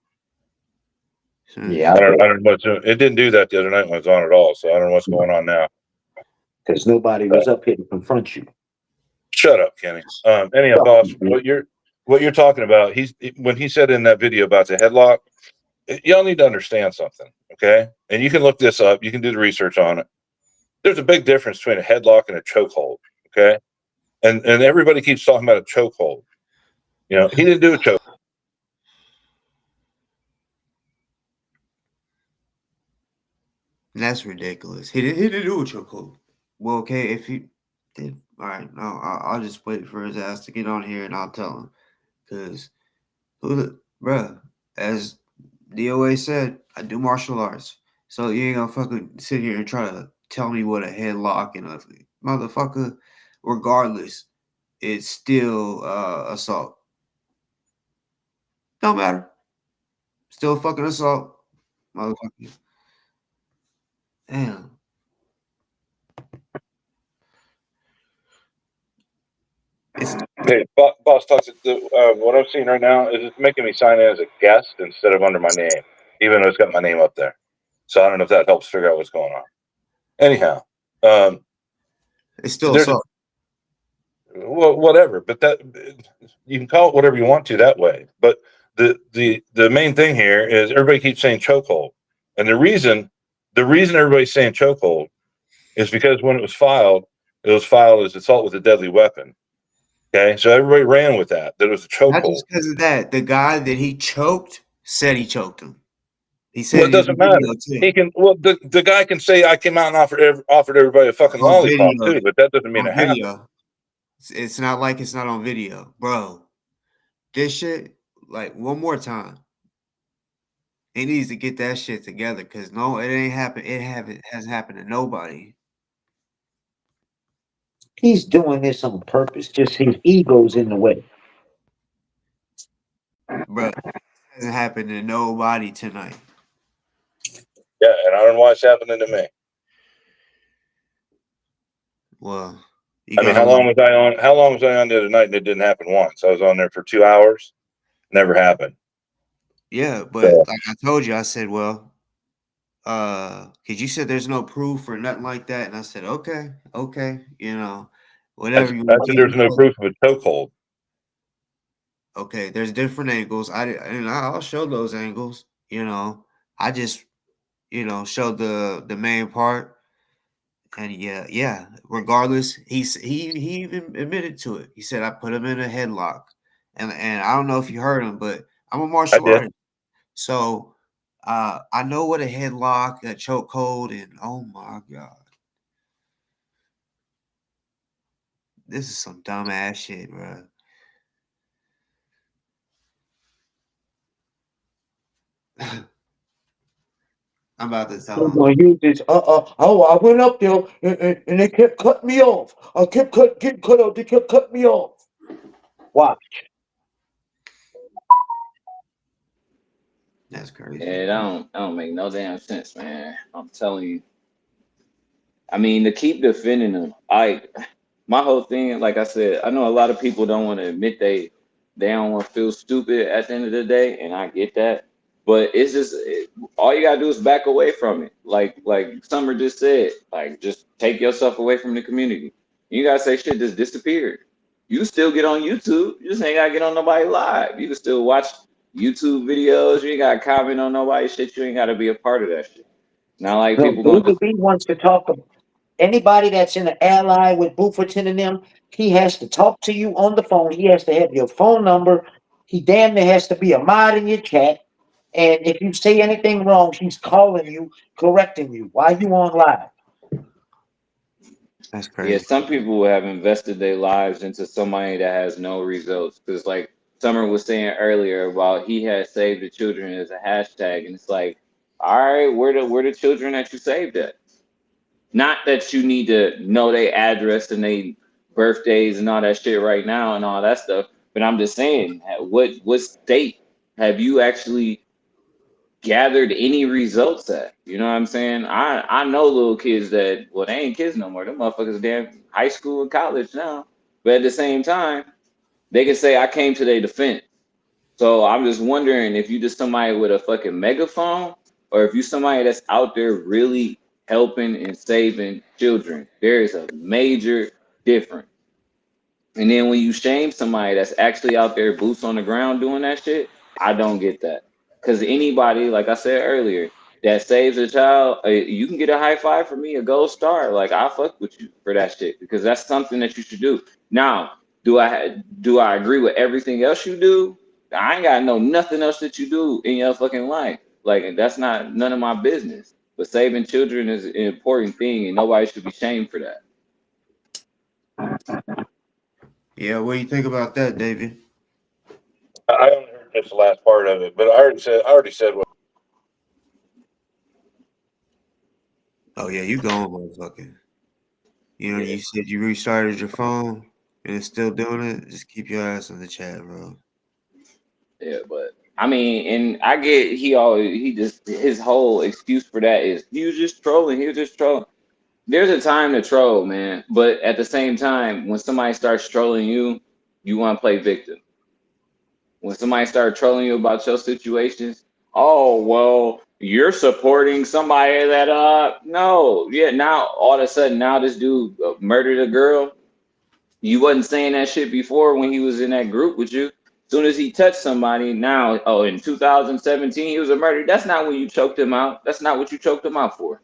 Hmm. Yeah, I bet. I don't know what's doing. It didn't do that the other night when it was on at all. So I don't know what's going on now. Because nobody Uh, was up here to confront you. Shut up, Kenny. Anyhow, Fuck boss, you, bitch. what you're talking about. When he said in that video about the headlock. Y'all need to understand something, okay? And you can look this up. You can do the research on it. There's a big difference between a headlock and a chokehold, okay? And everybody keeps talking about a chokehold. You know, he didn't do a choke. That's ridiculous. He didn't do a chokehold. Well, okay, if he did, all right. No, I'll just wait for his ass to get on here and I'll tell him. Cause bruh, as DoA said, I do martial arts. So you ain't gonna fucking sit here and try to tell me what a headlock and a motherfucker. Regardless, it's still assault. Don't matter. Still fucking assault, motherfucker. Damn. It's Hey, boss talks. What I'm seeing right now is it's making me sign in as a guest instead of under my name, even though it's got my name up there. So I don't know if that helps figure out what's going on. Anyhow, um, it's still there's a assault. well, whatever, but that you can call it whatever you want to that way. But the main thing here is everybody keeps saying chokehold, and the reason everybody's saying chokehold is because when it was filed as assault with a deadly weapon. Okay, so everybody ran with that it was a Not chokehold. just because of that. The guy that he choked said he choked him. He Well, said it it in the doesn't matter. video He too. can. Well, the guy can say I came out and offered everybody a fucking On lollipop video. too, but that doesn't mean On it happened. video. It's not like it's not on video, bro. This shit, like one more time. He needs to get that shit together because no, it ain't happened. Hasn't happened to nobody, He's doing this on purpose. Just his ego's in the way. bro. It hasn't happened to nobody tonight. Yeah, and I don't know why it's happening to me. Well, you I mean, gotta how long look. was I on? How long was I on the other night and it didn't happen once? I was on there for 2 hours. Never happened. Yeah, but So like I told you, I said, well, because you said there's no proof or nothing like that, and I said, okay, whatever you I want to said get there's me no for. proof of a chokehold. Okay, there's different angles. And I'll show those angles. I just showed the main part, and yeah. Regardless, he even admitted to it. He said I put him in a headlock, and I don't know if you heard him, but I'm a I martial did. artist, so I know what a headlock, a chokehold, and oh my god, this is some dumb ass shit, bro. I'm about to tell I'm him. gonna use this. Oh, I went up there and they kept cutting me off. I kept getting cut off. They kept cutting me off. Watch. That's Yeah, crazy. that don't make no damn sense, man. I'm telling you. I mean, to keep defending them, my whole thing, like I said, I know a lot of people don't want to admit they don't want to feel stupid at the end of the day, and I get that. But it's just all you gotta do is back away from it. Like Summer just said, like just take yourself away from the community. You gotta say shit just disappeared. You still get on YouTube. You just ain't gotta get on nobody live. You can still watch YouTube videos. You ain't gotta comment on nobody's shit. You ain't gotta be a part of that shit. Not like No, people gonna David just B wants to talk. Anybody that's in an ally with Bufordton and them, he has to talk to you on the phone. He has to have your phone number. He damn near has to be a mod in your chat. And if you say anything wrong, he's calling you, correcting you while you on live. That's Yeah, crazy. some people have invested their lives into somebody that has no results. Because, like Summer was saying earlier about he had saved the children as a hashtag, and it's like, all right, where the children that you saved at? Not that you need to know their address and their birthdays and all that shit right now and all that stuff. But I'm just saying, what state have you actually gathered any results at? You know what I'm saying? I know little kids that, well, they ain't kids no more. Them motherfuckers damn high school and college now. But at the same time, they can say I came to their defense. So I'm just wondering if you just somebody with a fucking megaphone, or if you somebody that's out there really helping and saving children. There is a major difference. And then when you shame somebody that's actually out there boots on the ground doing that shit, I don't get that. Because anybody, like I said earlier, that saves a child, you can get a high five for me, a gold star. Like I fuck with you for that shit because that's something that you should do. Now, do I agree with everything else you do? I ain't gotta know nothing else that you do in your fucking life. Like that's not none of my business. But saving children is an important thing, and nobody should be shamed for that. Yeah, what do you think about that, David? I only heard just the last part of it, but I already said what. Oh yeah, you going, motherfucker. You know, Yeah. you said you restarted your phone and it's still doing it. Just keep your ass in the chat, bro. Yeah, but I mean, and I get he just his whole excuse for that is he was just trolling. He was just trolling. There's a time to troll, man. But at the same time, when somebody starts trolling you, you want to play victim. When somebody starts trolling you about your situations, oh well, you're supporting somebody that no, yeah. Now all of a sudden, now this dude murdered a girl. You wasn't saying that shit before when he was in that group with you. Soon as he touched somebody, now, oh, in 2017 he was a murderer. That's not when you choked him out. That's not what you choked him out for.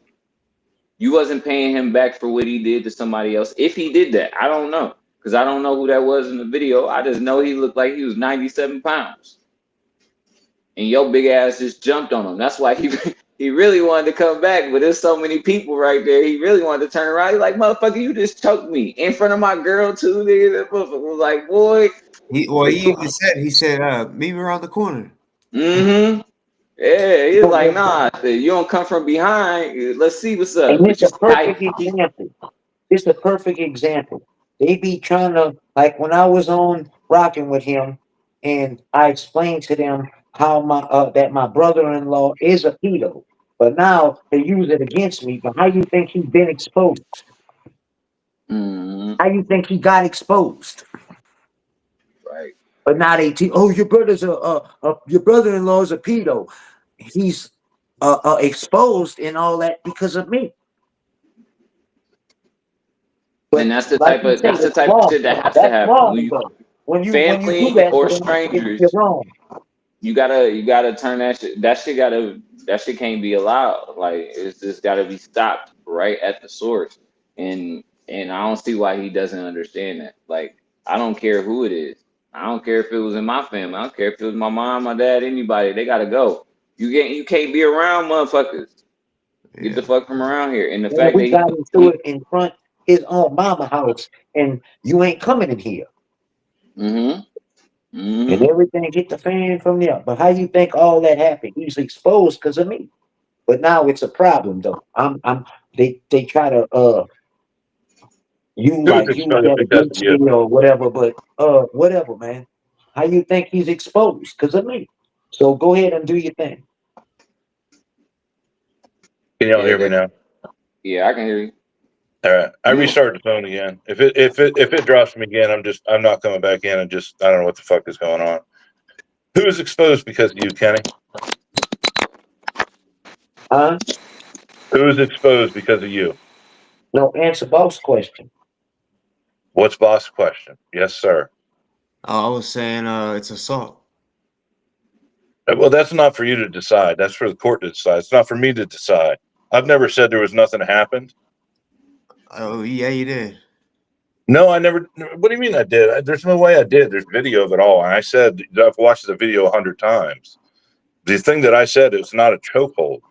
You wasn't paying him back for what he did to somebody else. If he did that, I don't know. Because I don't know who that was in the video. I just know he looked like he was 97 pounds. And your big ass just jumped on him. That's why he he really wanted to come back. But there's so many people right there. He really wanted to turn around. He's like, motherfucker, you just choked me in front of my girl too, nigga. That motherfucker was like, boy. He even said, meet me around the corner. Mm-hmm. Yeah, he's like, nah, you don't come from behind. Let's see what's up. And Get it's you a tight. perfect example. It's a perfect example. They be trying to, like when I was on rocking with him, and I explained to them how that my brother-in-law is a pedo, but now they use it against me. But how you think he's been exposed? Mm-hmm. How you think he got exposed? Right. But now oh, your brother's your brother-in-law is a pedo. He's exposed and all that because of me. And But like you say, that's the it's type of wrong. shit that has to That's happen. wrong, though. When you do Family that or to them, you're strangers, wrong. you gotta turn that shit can't be allowed. Like it's just gotta be stopped right at the source. And I don't see why he doesn't understand that. Like I don't care who it is. I don't care if it was in my family. I don't care if it was my mom, my dad, anybody. They gotta go. You can't be around motherfuckers. Get the Yeah. fuck from around here. And the Man, fact we that got into it in front his own mama house, and you ain't coming in here, mm-hmm, and mm-hmm. everything hit the fan from there. But how you think all that happened? He's exposed because of me. But now it's a problem, though. They try to Who was use exposed that because of against you? me or whatever. But whatever, man. How you think he's exposed because of me? So go ahead and do your thing. Can y'all Yeah, hear me now? yeah, I can hear you. All right, I You restarted the phone again. If it drops me again, I'm not coming back in. I don't know what the fuck is going on. Who is exposed because of you, Kenny? Huh? Who is exposed because of you? No, answer boss question. What's boss question? Yes, sir. I was saying, it's assault. Well, that's not for you to decide. That's for the court to decide. It's not for me to decide. I've never said there was nothing happened. Oh yeah, you did. No, I never. What do you mean I did? There's no way I did. There's video of it all. And I said I've watched the video 100 times. The thing that I said is not a chokehold.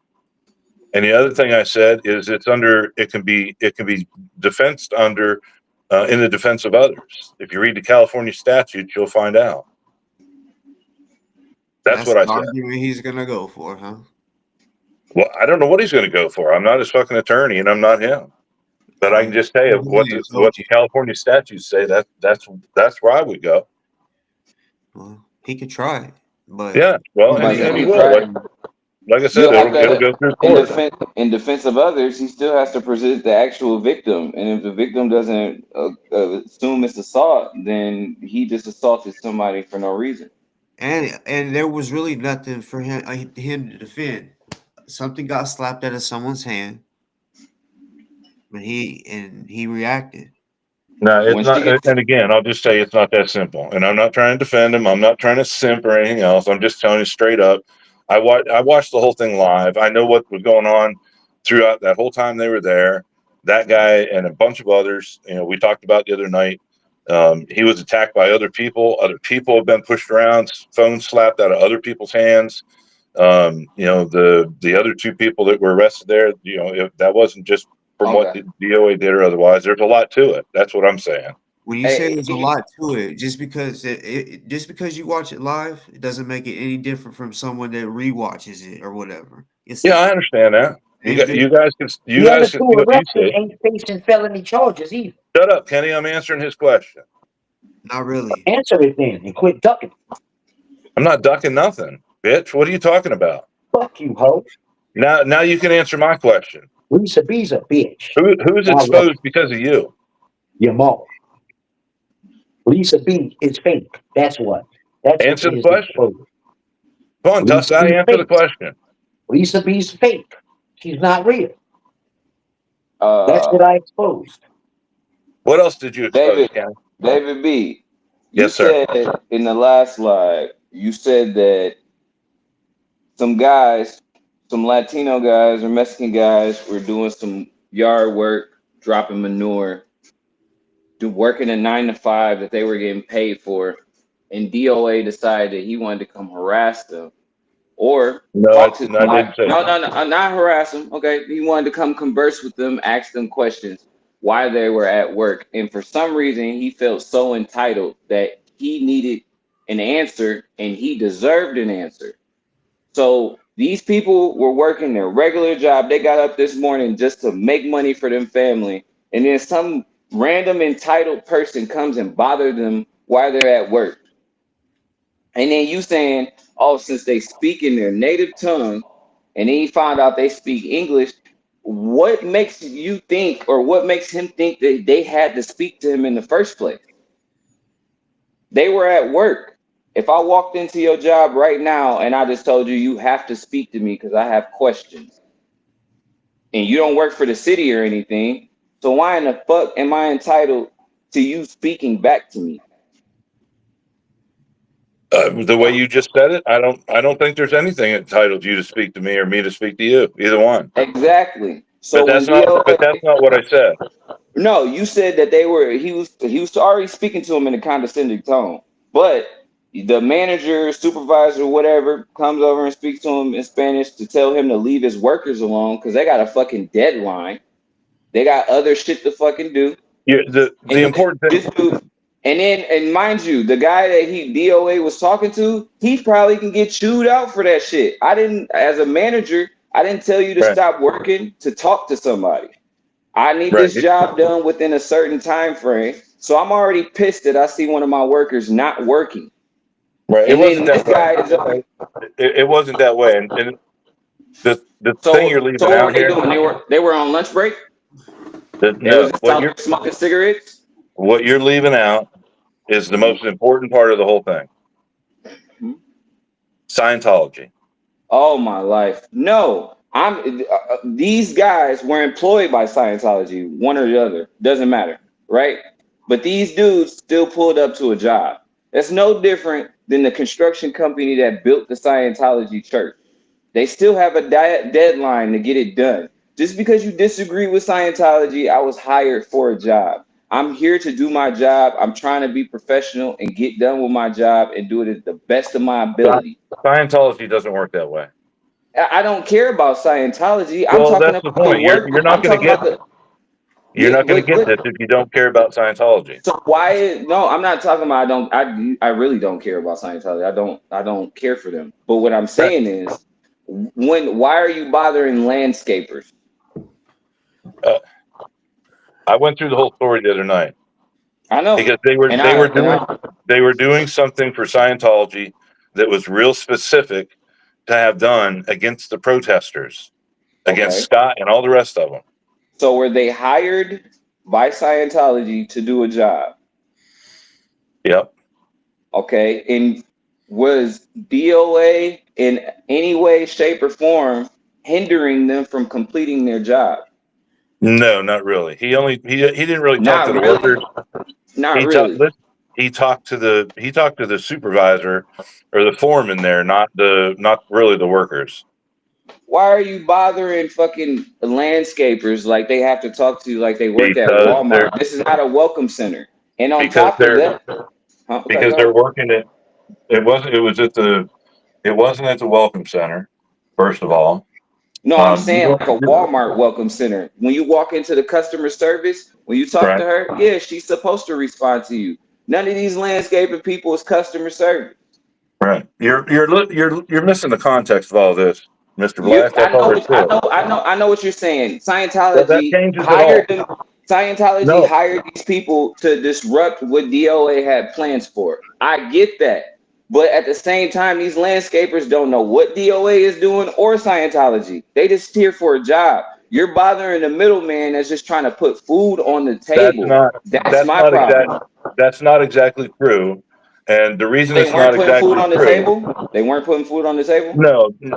And the other thing I said is it can be defensed under in the defense of others. If you read the California statutes, you'll find out. That's what I the said. argument he's gonna go for, huh? Well, I don't know what he's going to go for. I'm not his fucking attorney, and I'm not him. But I can just tell you what the California statutes say. That's where I would go. Well, he could try it, but yeah. Well, and he will. Like I said, it'll go through court. In defense of others, he still has to present the actual victim, and if the victim doesn't assume it's assault, then he just assaulted somebody for no reason. And there was really nothing for him to defend. Something got slapped out of someone's hand, but he reacted. No, it's not. And again, I'll just say it's not that simple. And I'm not trying to defend him. I'm not trying to simp or anything else. I'm just telling you straight up. I watched the whole thing live. I know what was going on throughout that whole time they were there. That guy and a bunch of others, we talked about the other night. He was attacked by other people. Other people have been pushed around, phones slapped out of other people's hands. The other two people that were arrested there, that wasn't just from what the DoA did or otherwise. There's a lot to it. That's what I'm saying. When you say there's a lot to it, just because you watch it live, it doesn't make it any different from someone that rewatches it or whatever. I understand that. You guys can see what you say. Ain't facing felony charges either. Shut up, Kenny. I'm answering his question. Not really. Answer it then and quit ducking. I'm not ducking nothing, bitch. What are you talking about? Fuck you, ho. Now you can answer my question. Lisa B's a bitch. Who's exposed because of you? Your mom. Lisa B is fake. That's what. Answer the question. Come on, tough guy. Answer the question. Lisa B's fake. She's not real. That's what I exposed. What else did you expose, Kenny? David B. Yes, sir. Said in the last slide, you said that some Latino guys or Mexican guys were doing some yard work, dropping manure, working a 9 to 5 that they were getting paid for, and DoA decided that he wanted to come harass them or talk to them. Not harass them. Okay, he wanted to come converse with them, ask them questions while they were at work, and for some reason he felt so entitled that he needed an answer and he deserved an answer. So these people were working their regular job. They got up this morning just to make money for them family, and then some random entitled person comes and bothers them while they're at work. And then you saying, oh, since they speak in their native tongue, and then you found out they speak English, what makes you think, or what makes him think that they had to speak to him in the first place? They were at work. If I walked into your job right now and I just told you, you have to speak to me because I have questions, and you don't work for the city or anything, so why in the fuck am I entitled to you speaking back to me? The way you just said it, I don't think there's anything entitled you to speak to me or me to speak to you. Either one. Exactly. So but that's not what I said. No, you said that he was already speaking to him in a condescending tone, but the manager, supervisor, whatever, comes over and speaks to him in Spanish to tell him to leave his workers alone because they got a fucking deadline. They got other shit to fucking do. Yeah, the important thing. And mind you, the guy that DoA was talking to, he probably can get chewed out for that shit. As a manager, I didn't tell you to stop working to talk to somebody. I need this job done within a certain time frame. So I'm already pissed that I see one of my workers not working. Right. It wasn't that way. It wasn't that way. And the thing you're leaving out what here. They doing? They were on lunch break? Smoking cigarettes? What you're leaving out is the most important part of the whole thing. Mm-hmm. Scientology. Oh my life. No. These guys were employed by Scientology, one or the other. Doesn't matter, right? But these dudes still pulled up to a job. That's no different than the construction company that built the Scientology church. They still have a deadline to get it done. Just because you disagree with Scientology, I was hired for a job. I'm here to do my job. I'm trying to be professional and get done with my job and do it at the best of my ability. Scientology doesn't work that way. I don't care about Scientology. I'm Well, talking that's the about the point. work. You're not I'm going to talking get about the you're yeah. not going to get this if you don't care about Scientology. So why? No, I'm not talking about. I really don't care about Scientology. I don't care for them. But what I'm That, saying is, why are you bothering landscapers? uh, I went through the whole story the other night I know, because and they were doing something for Scientology that was real specific to have done against the protesters, against okay. Scott and all the rest of them. So were they hired by Scientology to do a job? Yep. Okay, and was DOA in any way, shape, or form hindering them from completing their job? No, not really. He didn't really talk to Not the really. workers. Not He talked really. he talked to the supervisor or the foreman there, not really the workers. Why are you bothering fucking landscapers like they have to talk to you like they work at Because they're Walmart? This is not a welcome center. And on because top of they're that, okay, because go they're ahead. working it. It wasn't at the welcome center. First of all, No, I'm you saying don't like a Walmart welcome center. When you walk into the customer service, when you talk to right. her, yeah, she's supposed to respond to you. None of these landscaping people is customer service. Right. You're missing the context of all this, Mr. Black. I That's all know, there's to it. I know what you're saying. But that Scientology changes it hired all. them. Scientology No, hired these people to disrupt what DOA had plans for. I get that, but at the same time, these landscapers don't know what DOA is doing or Scientology. They just here for a job. You're bothering the middleman that's just trying to put food on the that's table. not That's that's my not exact. problem. That's not exactly true. And the reason They it's weren't not putting food exactly on the true. table. They weren't putting food on the table.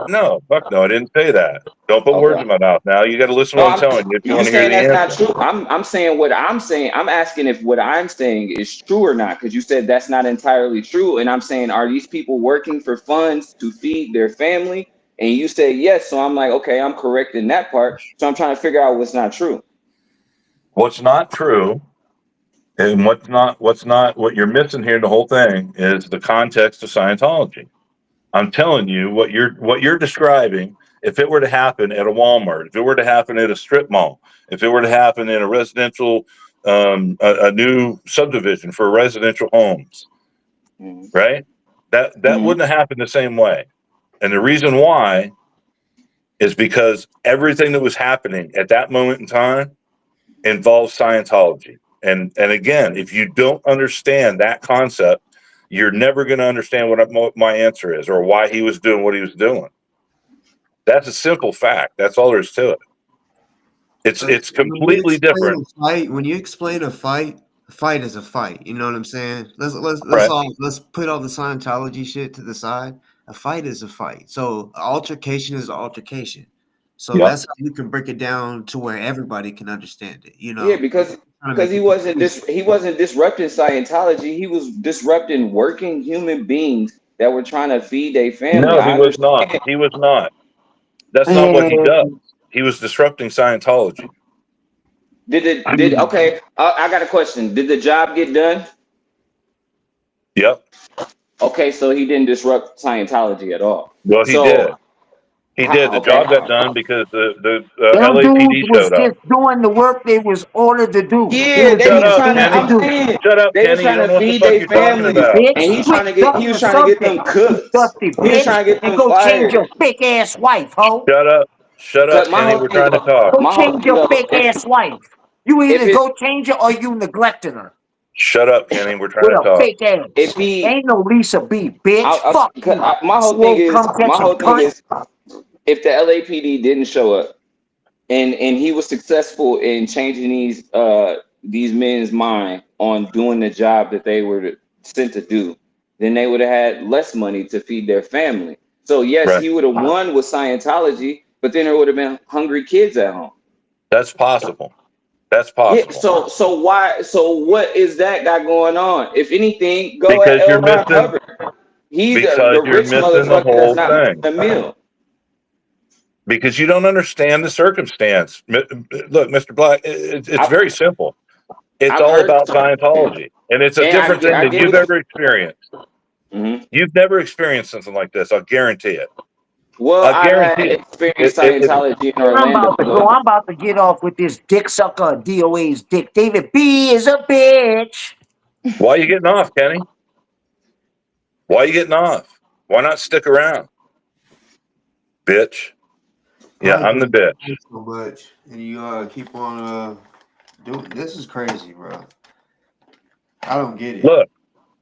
No, fuck no. I didn't say that. Don't put words Okay. in my mouth. Now you got to listen to No, what I'm telling you if you you want to hear saying the that's not answer. true. I'm saying what I'm saying. I'm asking if what I'm saying is true or not, because you said that's not entirely true. And I'm saying, are these people working for funds to feed their family? And you said yes. So I'm like, okay, I'm correct in that part. So I'm trying to figure out what's not true. What's not true and what you're missing here in the whole thing is the context of Scientology. I'm telling you what you're describing. If it were to happen at a Walmart, if it were to happen at a strip mall, if it were to happen in a residential, a new subdivision for residential homes, Mm-hmm. right? That Mm-hmm. wouldn't have happened the same way. And the reason why is because everything that was happening at that moment in time involves Scientology. And again, if you don't understand that concept, you're never going to understand what my answer is or why he was doing what he was doing. That's a simple fact. That's all there is to it. It's completely different. When you explain a fight is a fight. You know what I'm saying? Right. Let's put all the Scientology shit to the side. A fight is a fight. So altercation is an altercation. So Yep. that's how you can break it down to where everybody can understand it. You Yeah, know, because trying to make he it wasn't confusing. he wasn't disrupting Scientology. He was disrupting working human beings that were trying to feed their family. No, he I was not. understand. He was not. That's not what he does. Man, He was disrupting Scientology. Did okay? I got a question. Did the job get done? Yep. Okay, so he didn't disrupt Scientology at all. Well, he So, did. He did. The okay, job got done because the them dudes LAPD was showed up. just doing the work they was ordered to do. They yeah, was they Shut was getting up, trying to. paid to I'm Kenny. do. saying Shut up, they was Kenny. You trying don't to know what the feed fuck their you're talking families, about. and Bitch, quit he ducking was the trying to get them subject. You cooked. dusty He was bitch. trying to get And them go change fired. your fake ass wife, ho. Shut up. Shut up, Cause Kenny. We're trying to talk. Go my whole change thing your though, fake ass wife. You if either it go change her or you neglected her Shut up, Kenny. We're trying with to a talk. fake ass. if he, Ain't no Lisa B, bitch. Fuck you. my whole thing Slow is come catching cunt. if the LAPD didn't show up and he was successful in changing these men's mind on doing the job that they were sent to do, then they would have had less money to feed their family. So yes, Right. he would have won with Scientology, but then there would have been hungry kids at home. That's possible. That's Yeah. possible. So why? So what is that got going on? If anything, go at Because L. you're Ron missing Hubbard. He's because the you're rich missing the motherfucker that's whole not thing. making a meal. Because you don't understand the circumstance. Look, Mr. Black, it's I've very simple. It's I've all heard, about Scientology. And it's a and different thing I than get you've what ever experienced. you. Mhm. You've never experienced something like this. I'll guarantee it. Well, I I had guarantee experienced it. Scientology in I'm Orlando. about to go. I'm about to get off with this dick sucker DOA's dick. David B is a bitch. Why are you getting off, Kenny? Why are you getting off? Why not stick around, bitch? Yeah, Probably I'm the because you bitch. drink so much and you keep on doing. This is crazy, bro. I don't get it.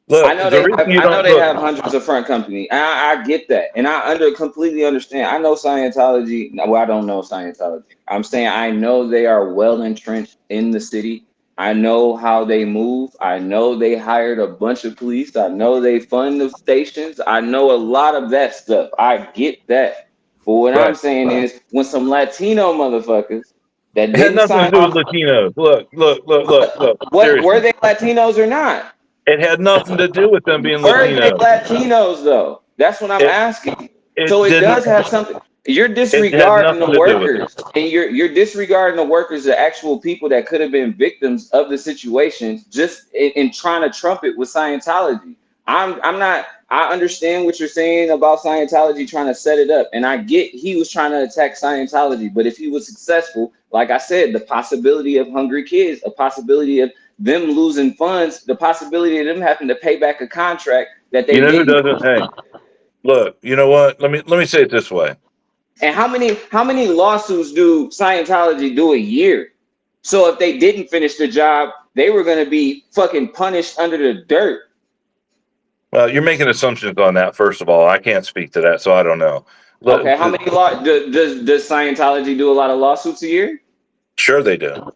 Look, the reason you I know don't they look. have hundreds of front company. I get that, and I completely understand. I know Scientology. Well, I don't know Scientology. I'm saying I know they are well entrenched in the city. I know how they move. I know they hired a bunch of police. I know they fund the stations. I know a lot of that stuff. I get that. But what I'm Right. saying is, when some Latino motherfuckers that It had didn't nothing to sign do with off, Latinos. Look. what were Seriously, they Latinos or not? it had nothing to do with them being Were they Latinos. Latinos though? That's what I'm It asking. So it it didn't. does have something. You're It had disregarding nothing the to do with it. workers, and you're disregarding the workers, the actual people that could have been victims of the situation, just in trying to trump it with Scientology. I'm not. I understand what you're saying about Scientology trying to set it up, and I get he was trying to attack Scientology. But if he was successful, like I said, the possibility of hungry kids, a possibility of them losing funds, the possibility of them having to pay back a contract that You they know who didn't. doesn't? Hey, look. You know what? Let me say it this way. And how many lawsuits do Scientology do a year? So if they didn't finish the job, they were going to be fucking punished under the dirt. Well, you're making assumptions on that. First of all, I can't speak to that, so I don't know. Okay, how Look, many does Scientology do a lot of lawsuits a year? sure they do.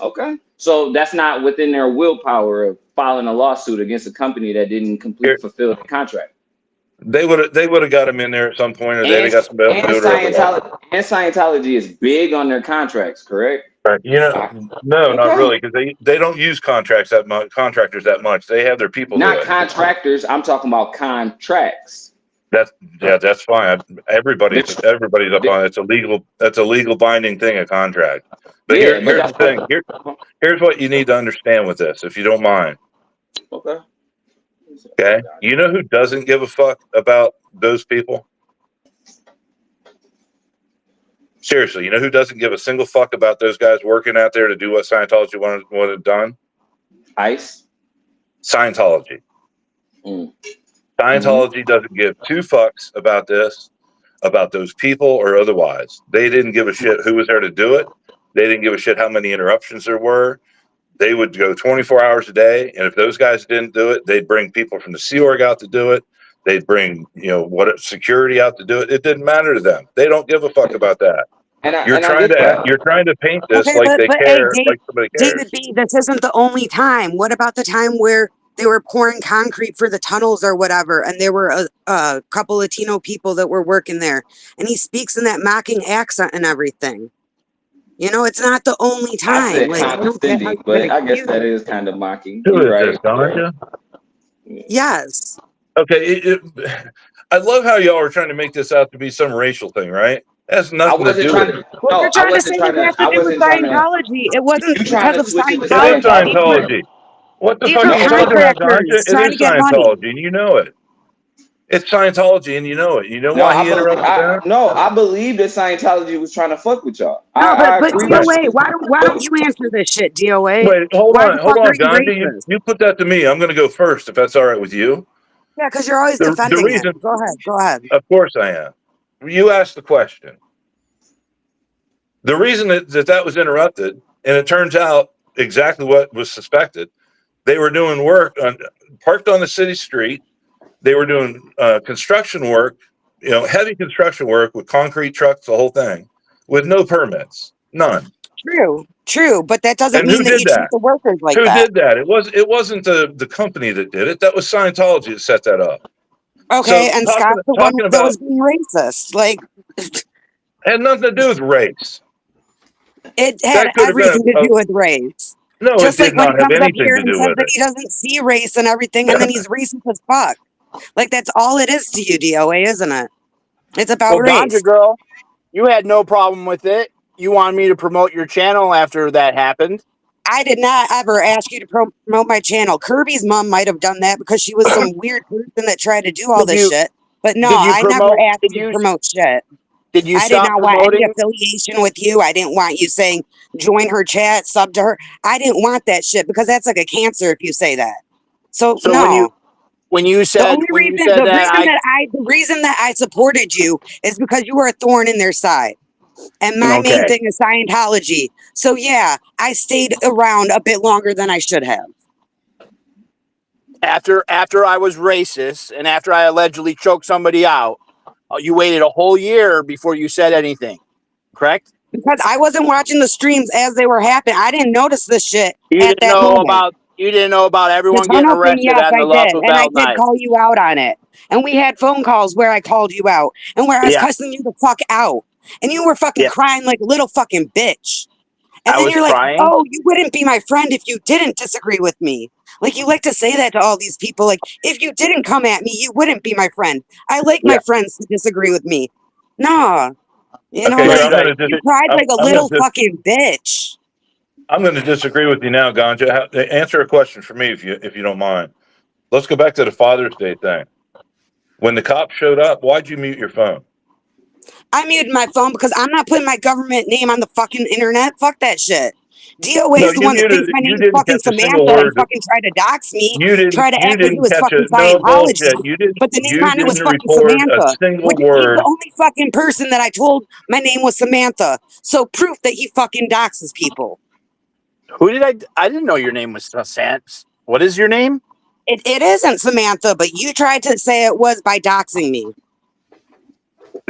Okay, so that's not within their willpower of filing a lawsuit against a company that didn't fulfill the contract. They would have got him in there at some point, or they'd have And got somebody else to do it, or otherwise. Scientology is big on their contracts, correct? Right. You know, no, not Okay. really, because they don't use contractors that much. They have their people do Not it. contractors. I'm talking about contracts. That's fine. Everybody's The- up on it. It's a legal. That's a legal binding thing, a contract. But yeah, but here's that's the thing. Here's what you need to understand with this, if you don't mind. okay. Okay. You know who doesn't give a fuck about those people? Seriously, you know who doesn't give a single fuck about those guys working out there to do what Scientology wanted done? ICE. Scientology. Scientology doesn't give two fucks about this, about those people or otherwise. They didn't give a shit who was there to do it. They didn't give a shit how many interruptions there were. They would go 24 hours a day, and if those guys didn't do it, they'd bring people from the Sea Org out to do it. They'd bring security out to do it. It didn't matter to them. They don't give a fuck about that. And You're I trying get to that. you're trying to paint this Okay, like they but hey, care, like somebody David cares. B, this isn't the only time. What about the time where they were pouring concrete for the tunnels or whatever, and there were a couple Latino people that were working there, and he speaks in that mocking accent and everything. You know, it's not the only I time. said Like, I don't get how condescending, you get but I guess that accused. is kind of mocking. Who You're is this, right. Ganja? Yes. Okay, I love how y'all are trying to make this out to be some racial thing, right? It has I nothing to wasn't do trying with to. it. Well, No, you're I trying to say wasn't trying it to. has to I do with wasn't trying to. Scientology. It wasn't You trying because to of switch it to It is Scientology. Scientology? Scientology. What the These fuck are are you No, talking about, Ganja? contractors It trying is to get money. Scientology, and you know it. It's Scientology, and you know it. You know no, why he interrupted that? I believe that Scientology was trying to fuck with y'all. No, I but agree with Right. DOA, you. why don't But you answer this shit, DOA? Wait, hold Why the on, fuck are you Ganja. racist? You put that to me. I'm going to go first, if that's all right with you. Yeah, because you're always The defending him. reason, Go ahead. Go ahead. of course, I am. You asked the question. The reason that was interrupted, and it turns out exactly what was suspected. They were doing work parked on the city street. They were doing construction work, heavy construction work with concrete trucks, the whole thing, with no permits, none. True, but that doesn't And who mean that did you treat that? the workers like Who that. did that? It wasn't the company that did it. That was Scientology that set that up. Okay, So and talking Scott's the one talking that about was being racist. Like, had nothing to do with race. it had That could have been everything to do with race. no. It Just like did when he not have comes up anything here to and do says with that it. he doesn't see race and everything, and then he's racist as fuck. Like, that's all it is to you, DOA, isn't it? It's about Well, Ganja race. Girl, you had no problem with it. You wanted me to promote your channel after that happened. I did not ever ask you to promote my channel. Kirby's mom might have done that because she was some weird person that tried to do all If this you shit. But no, Did you I never promote? asked you to promote shit. Did you I did stop not want any promoting? affiliation with you. I didn't want you saying join her chat, sub to her. I didn't want that shit because that's like a cancer if you say that. So So no. when you The said only reason the reason that I supported you is because you were a thorn in their side. And my main okay. thing is Scientology. So yeah, I stayed around a bit longer than I should have. After I was racist and after I allegedly choked somebody out, you waited a whole year before you said anything, correct? Because I wasn't watching the streams as they were happening. I didn't notice this shit You at didn't that know moment. about The everyone getting tunnel thing, arrested yes, on the I Love did. of And I Bell did night. call you out on it. And we had phone calls where I called you out and where I was Yeah. cussing you the fuck out. And you were fucking Yeah. crying like a little fucking bitch. And I then was you're like, crying. oh, you wouldn't be my friend if you didn't disagree with me. Like, you like to say that to all these people. Like, if you didn't come at me, you wouldn't be my friend. I like my Yeah. friends to disagree with me. Nah. You know, Okay, here like, you cried I'm like a gonna little fucking bitch. I'm going to disagree with you now, Ganja. Answer a question for me if you don't mind. Let's go back to the Father's Day thing. When the cops showed up, why'd you mute your phone? I muted my phone because I'm not putting my government name on the fucking internet. Fuck that shit. DoA No, is the one that thinks my you name is didn't fucking catch a single Samantha and word. fucking tried to dox me, You try to act like it didn't was catch fucking no Scientology, bullshit. but the name You on it was didn't fucking record a Samantha, single which you're word. the only fucking person that I told my name was Samantha. So proof that he fucking doxes people. Who did I didn't know your name was Sans. What is your name? It isn't Samantha, but you tried to say it was by doxing me.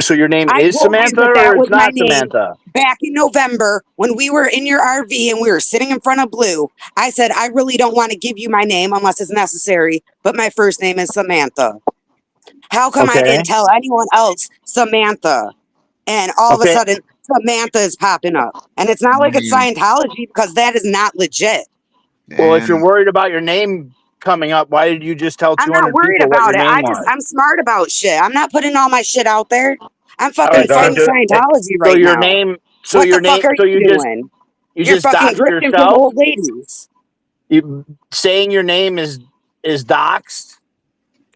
So your name I is told you Samantha that or that it's was my not name Samantha? back in November when we were in your RV and we were sitting in front of Blue. I said, I really don't want to give you my name unless it's necessary, but my first name is Samantha. How come I Okay. didn't tell anyone else Samantha? And all of a sudden, Samantha is popping up. And it's not like it's Scientology because that is not legit. Well, if you're worried about your name coming up, why did you just tell I'm not 200 worried people what about your it. name was? I'm smart about shit. I'm not putting all my shit out there. I'm All fucking right, fighting Ganja. Scientology So right your now. name. So What your the fuck name. are So you you doing? You're just fucking doxed grifting from yourself. old ladies. You saying your name is doxed.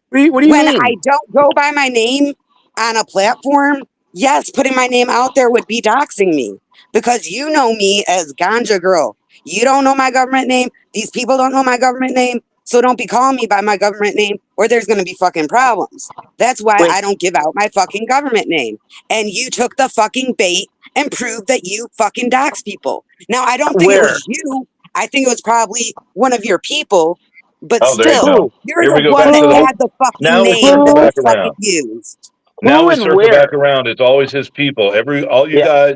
What do you When mean? I don't go by my name on a platform, yes, putting my name out there would be doxing me because you know me as Ganja Girl. You don't know my government name. These people don't know my government name. So don't be calling me by my government name or there's going to be fucking problems. That's why Wait. I don't give out my fucking government name. And you took the fucking bait and proved that you fucking dox people. Now, I don't think it Where? was you. I think it was probably one of your people. But Oh, there you still, go. you're Here the we go one back that to the. had the fucking Now we name circle that was back fucking around. used. Now Who we and circle back where? around. It's always his people. All you Yeah.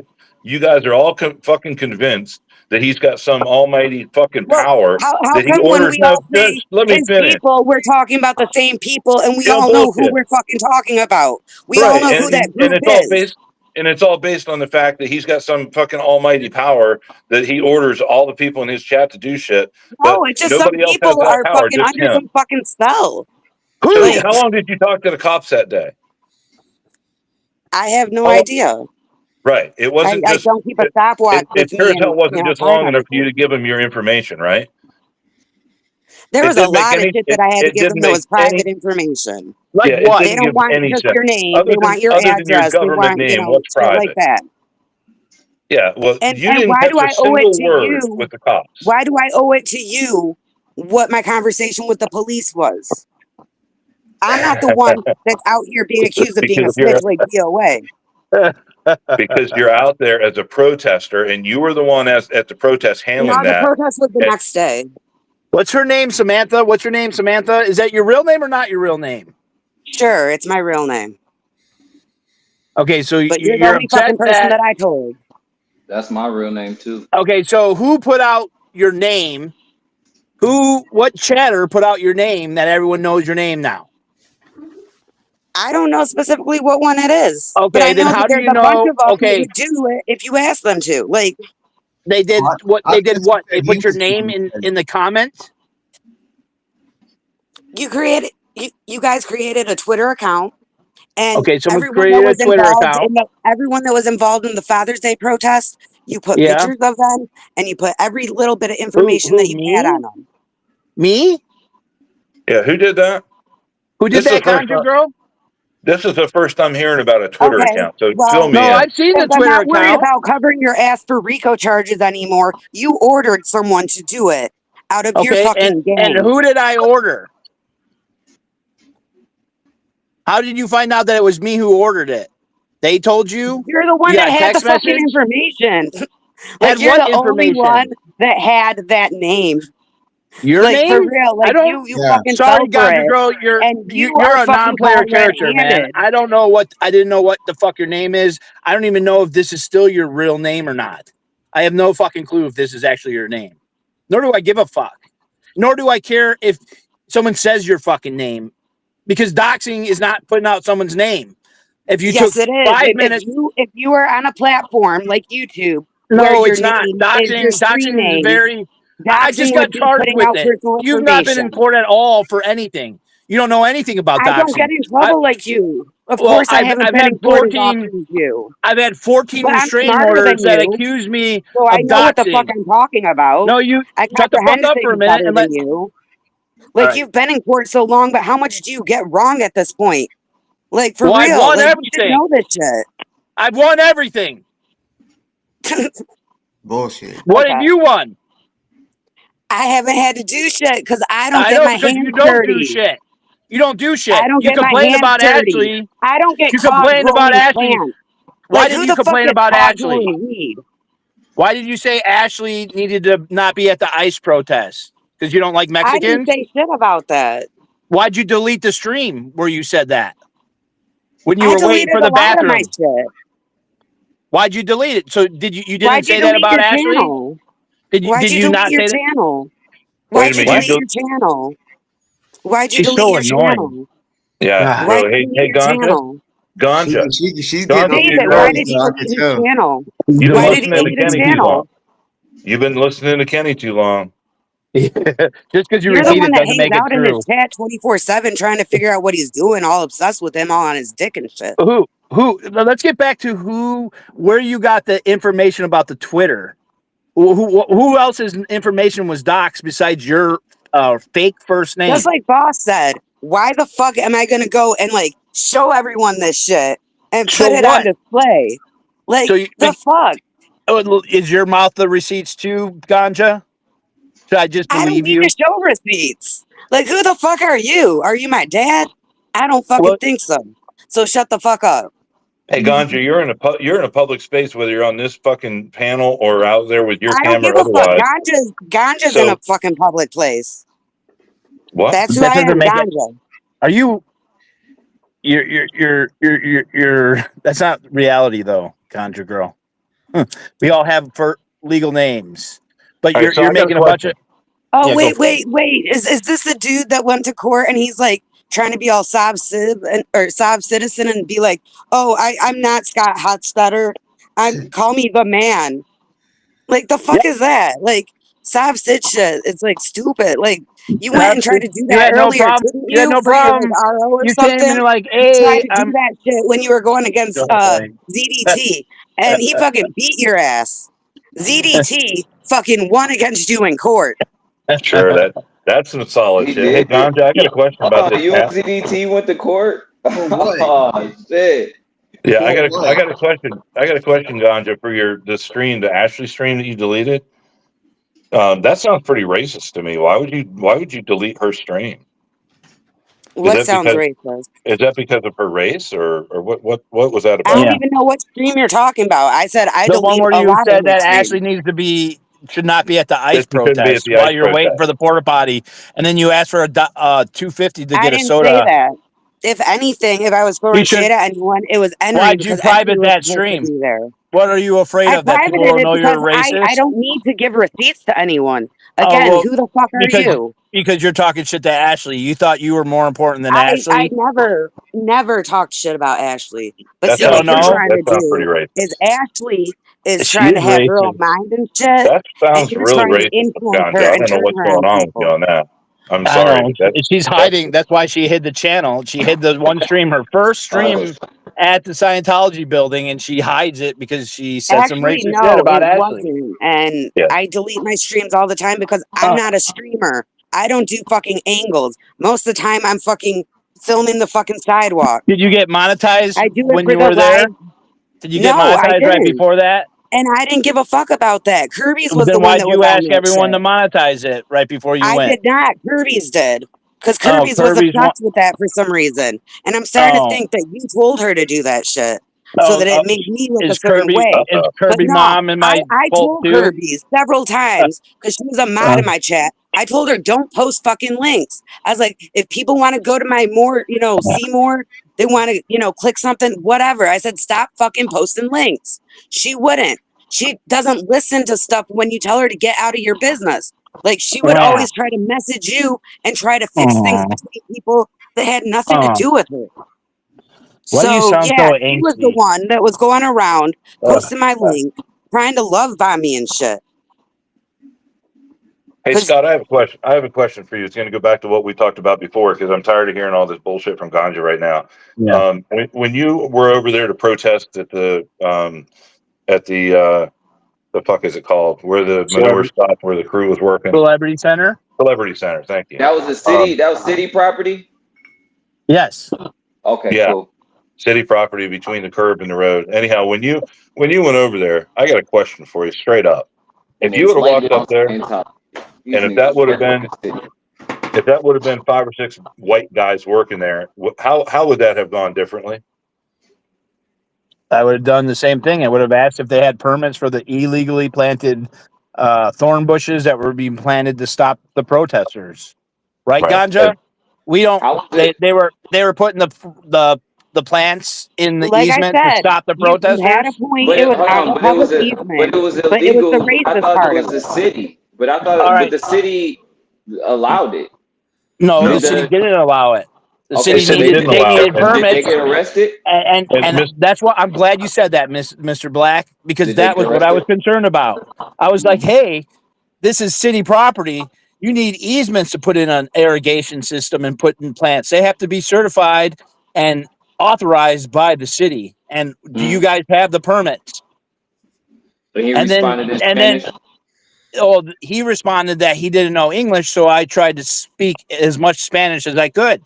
guys are all fucking convinced that he's got some almighty fucking Well, power how that he come when orders. we No, all say just let me his finish. people, we're talking about the same people and we You know, all know who bullshit. we're fucking talking about? We all Right, know who that and group is. it's all based on the fact that he's got some fucking almighty power that he orders all the people in his chat to do shit, but No, it's just some nobody else has people that are power, fucking just under him. some fucking spell. So Like, how long did you talk to the cops that day? I have no Oh, idea. right. It wasn't I just don't keep a stopwatch it with me sure as and, hell wasn't just long time enough for you to everything. give him your information, right? There It was a didn't make lot of any shit that I had to it give didn't them that make was any private information. Like yeah, it what? They didn't don't give want any just sense. your name. They want your Other than your address. They government want, name, what's shit like private? that. Yeah, well, And you didn't why catch do a I owe it single to word you? with the cops. Why do I owe it to you what my conversation with the police was? I'm not the one that's out here being accused of being a because snitch like DOA. you're out there as a protester, and you were the one at the protest No, handling the that. protest was the And next day. What's her name, Samantha? What's your name, Samantha? Is that your real name or not your real name? Sure, it's my real name. Okay, so But you're the you're only upset fucking person that. that I told. That's my real name too. Okay, so who put out your name? What chatter put out your name that everyone knows your name now? I don't know specifically what one it is. But I Okay, then know that how do there's you a bunch know? of them that Okay, would do it if you ask them to. Like, they did what? I They did just what? They said he put your was the name one that said in the comments. you guys created a Twitter account. And Okay, someone everyone that created a was Twitter involved account. in the Father's Day protest, you put Yeah. pictures of them and you put every little bit of Who? information that Who? you had Me? on them. Me? yeah, who did that? Who did This is the that, first Conjure time. Girl? This is the first I'm hearing about a Twitter Okay, account. So well, fill me No, in. I've seen the since I'm Twitter not worried account. about covering your ass for RICO charges anymore, you ordered someone to do it out of your Okay, fucking and gang. who did I order? How did you find out that it was me who ordered it? They told you? You're the one You that got a had the text fucking message? information. Had Like, you're what the only one information? that had that name. Your Like, for name? real, I like, don't. you Yeah. fucking Sorry, fell for Ganja it. Girl. And you You're are a fucking non-player caught character, man. red-handed. I didn't know what the fuck your name is. I don't even know if this is still your real name or not. I have no fucking clue if this is actually your name. Nor do I give a fuck. Nor do I care if someone says your fucking name, because doxing is not putting out someone's name. If you took Yes, it is. 5 minutes, If you are on a platform like YouTube where no, your it's not. name is your stream Doxing is name, very. I just doxing got would be charged putting with out it. personal You've not been in information. court at all for anything. You don't know anything about I don't get doxing. in trouble like you. Of Well, course, I haven't I've been had in court as 14. often as you. I've had 14 But I'm restraining smarter orders than that you, accuse me so I of know what the fuck doxing. I'm talking about. No, you I shut the fuck comprehend up for a things minute better and than let. you. All Like, right. you've been in court so long, but how much do you get wrong at this point? Like, for Well, I've real, won like, you should everything. know this shit. I've won everything. Bullshit. What Okay. have you won? I haven't had to do shit because I don't I get know, my because you hands don't do dirty. shit. You don't do I shit. don't You get my complained hands about dirty. Ashley. I don't get You caught complained about growing Ashley. plants. Why Like, did who you the fuck complain gets about caught Ashley? growing weed? Why did you say Ashley needed to not be at the ICE protest? Because you don't like I didn't Mexicans? say shit about that. Why'd you delete the stream where you said that? When you I were waiting deleted for a the lot of my bathroom? shit. Why'd you delete it? So did you didn't Why'd you say that delete about your Ashley? channel? Why'd Did you you delete not your say that? channel? Wait Why'd a you minute. delete your channel? Why'd you She's delete so your annoying. channel? Yeah, Ah. Why'd really. you delete Hey, your channel? Ganja. She's getting Ganja, on you your David, why know, nerves, did he though. I can delete his tell. channel? you've been Why did he listening to delete his Kenny too long. channel? You've been listening to Kenny too long. Just because you You're the repeat one it that doesn't hangs make it out in his true. chat 24/7 trying to figure out what he's doing, all obsessed with him, all on his dick and shit. Who? Let's get back to where you got the information about the Twitter. Who else's information was doxed besides your fake first name? Just like Boss said, why the fuck am I gonna go and like show everyone this shit and So put it on what? display? Like, So you, the fuck? is your mouth the receipts too, Ganja? Should I just I don't believe need you? to show receipts. Like, who the fuck are you? Are you my dad? I don't fucking Well, think so. So shut the fuck up. Hey, Ganja, you're in a public space, whether you're on this fucking panel or out there with your I don't give camera a fuck. otherwise. Ganja's in a So fucking public place. what? That's who that I doesn't am, make it. Ganja. Are you? You're. That's not reality, though, Ganja girl. We all have legal names, but All right, so you're I got a making a bunch of. question. Oh, Yeah, go for it. wait. Is this the dude that went to court and he's like trying to be all sob citizen and be like, oh, I'm not Scott Hotstetter. Call me the man. Like, the fuck is that? Like, sob sit shit. It's like stupid. Like, you went and tried to do You that had no earlier, problem. didn't You had you? no For your like problem. RO or You came and something. you're like, You tried "Hey, to do that shit when you were going against ZDT, and he fucking beat your ass. ZDT fucking won against you in court. Sure, that's some solid He shit. Hey, did. Ganja, I got a question about Oh, this you and app. ZDT went to court? For what? Oh shit. Yeah, For I what? got a question. I got a question, Ganja, for the Ashley stream that you deleted. That sounds pretty racist to me. Why would you delete her stream? What sounds racist? Is that because of her race or what was that I don't about? even know what stream you're talking about. I said I the one delete where a you lot of said her that streams. Ashley should not be at the ICE That she couldn't be at protest the while ICE you're waiting protest. for the porta potty, and then you asked for a $2.50 to I get a didn't say soda. that. If anything, if I was You throwing should. shade at anyone, it was Henry Why'd you because Henry private was that supposed to stream? be there. What are you afraid I of? That people privated will it know you're a because I racist? don't need to give receipts to anyone. Oh Again, well, who the fuck are because you? you're talking shit to Ashley. You thought you were more important than I Ashley. never talked shit about Ashley. But That see, Oh what sounds you're no, trying that to sounds pretty do racist. is Ashley is she trying is to have her own racist. mind and shit, That and sounds you're really trying to racist, influence Ganja. her I and don't know turn what's her going on on with you people. on that. I'm I sorry, know but that's she's hiding. That's why she hid the channel. She hid the one stream, her first stream at the Scientology building, and she hides it because she said some Actually, racist shit no, about it Ashley. wasn't. And yeah. I delete my streams all the time because I'm not a streamer. I don't do fucking angles. Most of the time, I'm fucking filming the fucking sidewalk. Did you get monetized I do it when for you the were there? live. Did you get No, I monetized right didn't. before that? And I didn't give a fuck about that. Kirby's was Then the one why'd that was you on ask that everyone to shit. monetize it right before you I went? did not. Kirby's did. Because Oh, Kirby's was Kirby's obsessed with that for some reason. And I'm starting to think that you told her to do that shit. So that it made me look a is certain way. But Kirby no, mom in my I cult told too? Kirby several times, because she was a mod in my chat. I told her, don't post fucking links. I was like, if people want to go to my more, see more, they want to, click something, whatever. I said, stop fucking posting links. She wouldn't. She doesn't listen to stuff when you tell her to get out of your business. Like, she would always try to message you and try to fix things between people that had nothing to do with her. Why do you So, sound yeah, so he was the angsty? one that was going around, posting my link, trying to love bomb me and shit. Hey Scott, I have a question for you. It's going to go back to what we talked about before because I'm tired of hearing all this bullshit from Ganja right now. Yeah. When you were over there to protest at the fuck is it called? Where the manure stopped, where the crew was working. Celebrity Center. Celebrity Center. Thank you. That was a city. That was city property. Yes. Okay. Yeah. Cool. City property between the curb and the road. Anyhow, when you went over there, I got a question for you, straight up. If you would have walked up there, and if that would have been 5 or 6 white guys working there, how would that have gone differently? I would have done the same thing. I would have asked if they had permits for the illegally planted thorn bushes that were being planted to stop the protesters. Right, Ganja? We don't. They were putting the plants in the Like easement I to said, stop the you had protesters. a point. It was on the public easement, but it was but it was the illegal. I racist thought part it of was it. the city, but I thought, but the city allowed it. No, the city didn't allow it. The Okay, city so needed permits. Did they get arrested? And that's what I'm glad you said that, Mr. Black, because Did they that get was what I was arrested? concerned about. I was like, hey, this is city property. You need easements to put in an irrigation system and put in plants. They have to be certified and authorized by the city. And do you guys have the permits? And he And responded in then Spanish. he responded that he didn't know English, so I tried to speak as much Spanish as I could.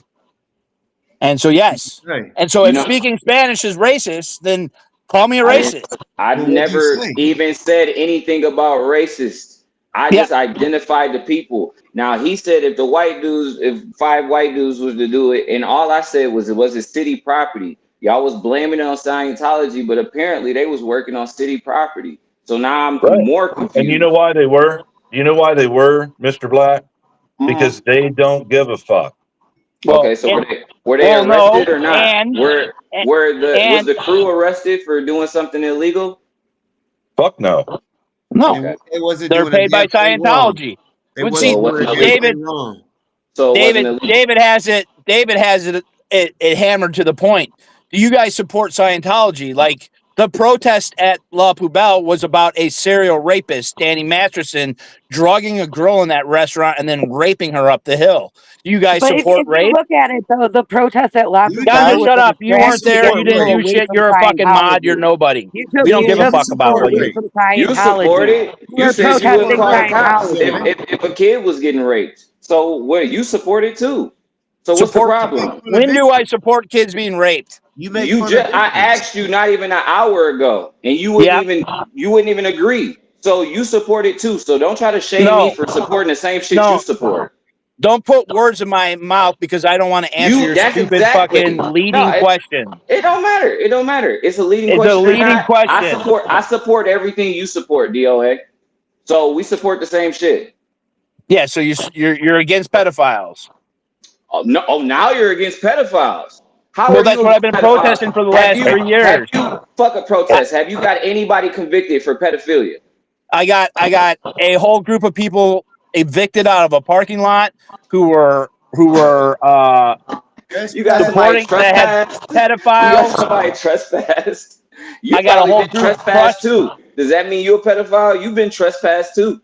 And so, yes. Right. And so, if speaking Spanish is racist, then call me a racist. I've never even said anything about racist. I just identified the people. Now, he said if 5 white dudes was to do it, and all I said was it was a city property. Y'all was blaming it on Scientology, but apparently they was working on city property. So now I'm more confused. And you know why they were? You know why they were, Mr. Black? Because they don't give a fuck. Okay, so were they arrested or not? Was the crew arrested for doing something illegal? Fuck no. No, okay. It wasn't they're doing a paid by damn thing wrong. Scientology. It But wasn't see, doing a damn thing wrong. So it wasn't illegal. David has it hammered to the point. Do you guys support Scientology? Like the protest at La Poubelle was about a serial rapist, Danny Masterson, drugging a girl in that restaurant and then raping her up the hill. Do you guys But support if you rape? look at it, though, the protest at La Poubelle Ganja, was shut a up. You weren't distraction to there. get You didn't people do away shit. from You're a fucking mod. Scientology. You're nobody. You We don't give a took fuck about people what away you. from You Scientology. support it. You You were said you wouldn't protesting call the cops Scientology. if a kid was getting raped. So what? You support it too. So what's the problem? When do I support kids being raped? I asked you not even an hour ago, and you wouldn't even agree. So you support it too. So don't try to shame me for supporting the same shit you support. Don't put words in my mouth because I don't want to answer your stupid fucking leading question. It don't matter. It don't matter. It's a leading question. It's a leading question. I support everything you support, DoA. So we support the same shit. Yeah. So you're against pedophiles. Oh no! Oh, now you're against pedophiles. Well, that's what I've been protesting for the last 3 years. Fuck a protest. Have you got anybody convicted for pedophilia? I got a whole group of people evicted out of a parking lot who were you got supporting that had pedophiles. You got somebody trespassed. I got a whole group trespassed too. Does that mean you're a pedophile? You've been trespassed too.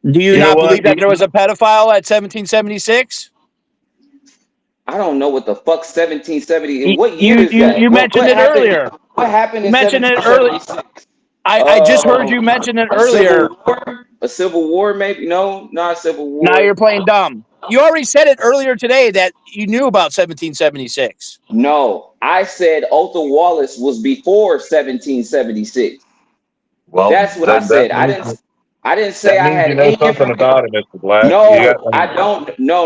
Do you not believe that there was a pedophile at 1776? I don't know what the fuck 1770. What year is that? You mentioned it earlier. What happened in 1776? I just heard you mention it earlier. A civil war, maybe? No, not a civil war. Now you're playing dumb. You already said it earlier today that you knew about 1776. No, I said Otha Wallace was before 1776. Well, That's what I said. I didn't say I had you know any something information. about it, Mr. Black. No, I don't. No.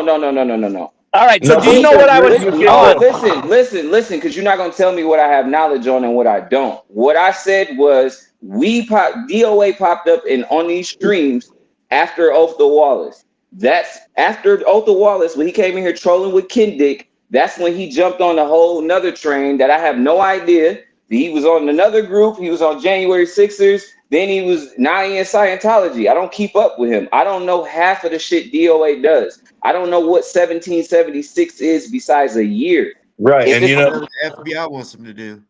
All right. So No, do you know what I was Listen, because you're not gonna tell me what I have knowledge on and what I don't. What I said was DoA popped up on these streams after Otha Wallace. That's after Otha Wallace when he came in here trolling with Kendick. That's when he jumped on a whole another train that I have no idea. He was on another group. He was on January 6ers. Then he was now in Scientology. I don't keep up with him. I don't know half of the shit DOA does. I don't know what 1776 is besides a year. Right, If and you know Whatever the FBI wants him to do.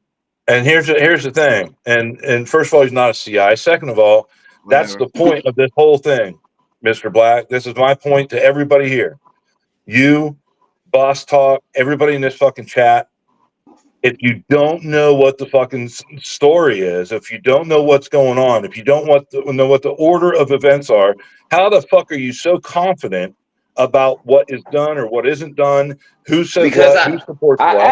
And here's the thing. And first of all, he's not a CI. Second of all, that's Whatever. the point of this whole thing, Mr. Black. This is my point to everybody here. You, Boss Talk, everybody in this fucking chat. If you don't know what the fucking story is, if you don't know what's going on, if you don't know what the order of events are, how the fuck are you so confident about what is done or what isn't done? Who says because what? Who supports I what?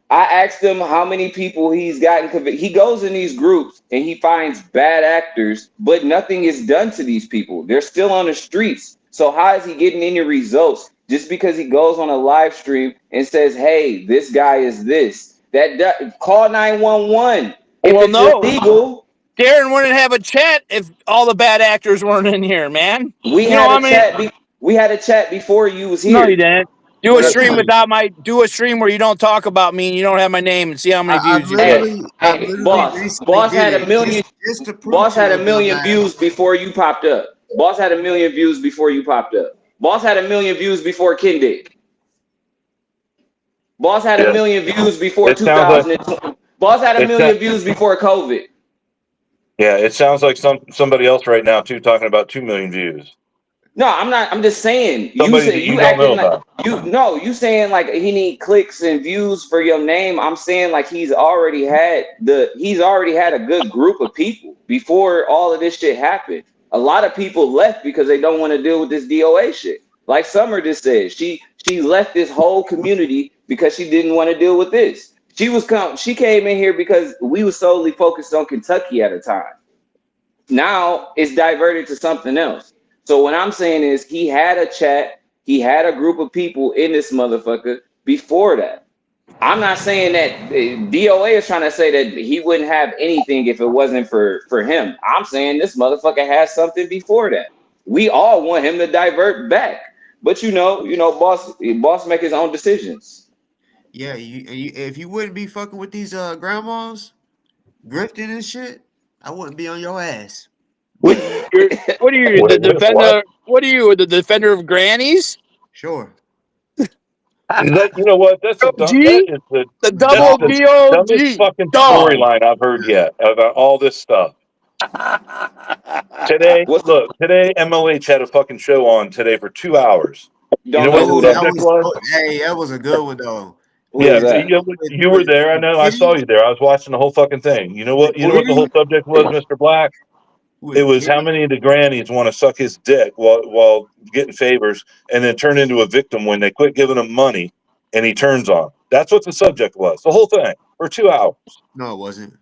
I asked him how many people he's gotten convicted. He goes in these groups and he finds bad actors, but nothing is done to these people. They're still on the streets. So how is he getting any results just because he goes on a live stream and says, "Hey, this guy is this"? Call 911 if Well, it's no. illegal. Darren wouldn't have a chat if all the bad actors weren't in here, man. We had a chat before you was here. No, you didn't. Do a stream do a stream where you don't talk about me and you don't have my name and see how many views you get. Boss had a million. Boss had a million views before you popped up. Boss had a million views before you popped up. Boss had a million views before Kendick. Boss had a million views before 2020. Boss had a million views before COVID. Yeah, it sounds like somebody else right now too talking about 2 million views. No, I'm not. I'm just saying. You acting like you saying like he need clicks and views for your name. I'm saying like he's already had a good group of people before all of this shit happened. A lot of people left because they don't want to deal with this DOA shit. Like Summer just said, she left this whole community because she didn't want to deal with this. She came in here because we were solely focused on Kentucky at a time. Now it's diverted to something else. So what I'm saying is he had a chat, he had a group of people in this motherfucker before that. I'm not saying that DOA is trying to say that he wouldn't have anything if it wasn't for him. I'm saying this motherfucker has something before that. We all want him to divert back. But boss make his own decisions. Yeah, if you wouldn't be fucking with these grandmas, grifting and shit, I wouldn't be on your ass. What are you, the defender? What are you, the defender of grannies? Sure. You know what? That's the double dumbest fucking storyline I've heard yet about all this stuff. Today, MLH had a fucking show on today for 2 hours. You know what the subject was? Hey, that was a good one though. Yeah, you were there. I know. I saw you there. I was watching the whole fucking thing. You know what? You know what the whole subject was, Mr. Black? It was how many of the grannies want to suck his dick while getting favors and then turn into a victim when they quit giving him money and he turns on. That's what the subject was. The whole thing for 2 hours. No, it wasn't.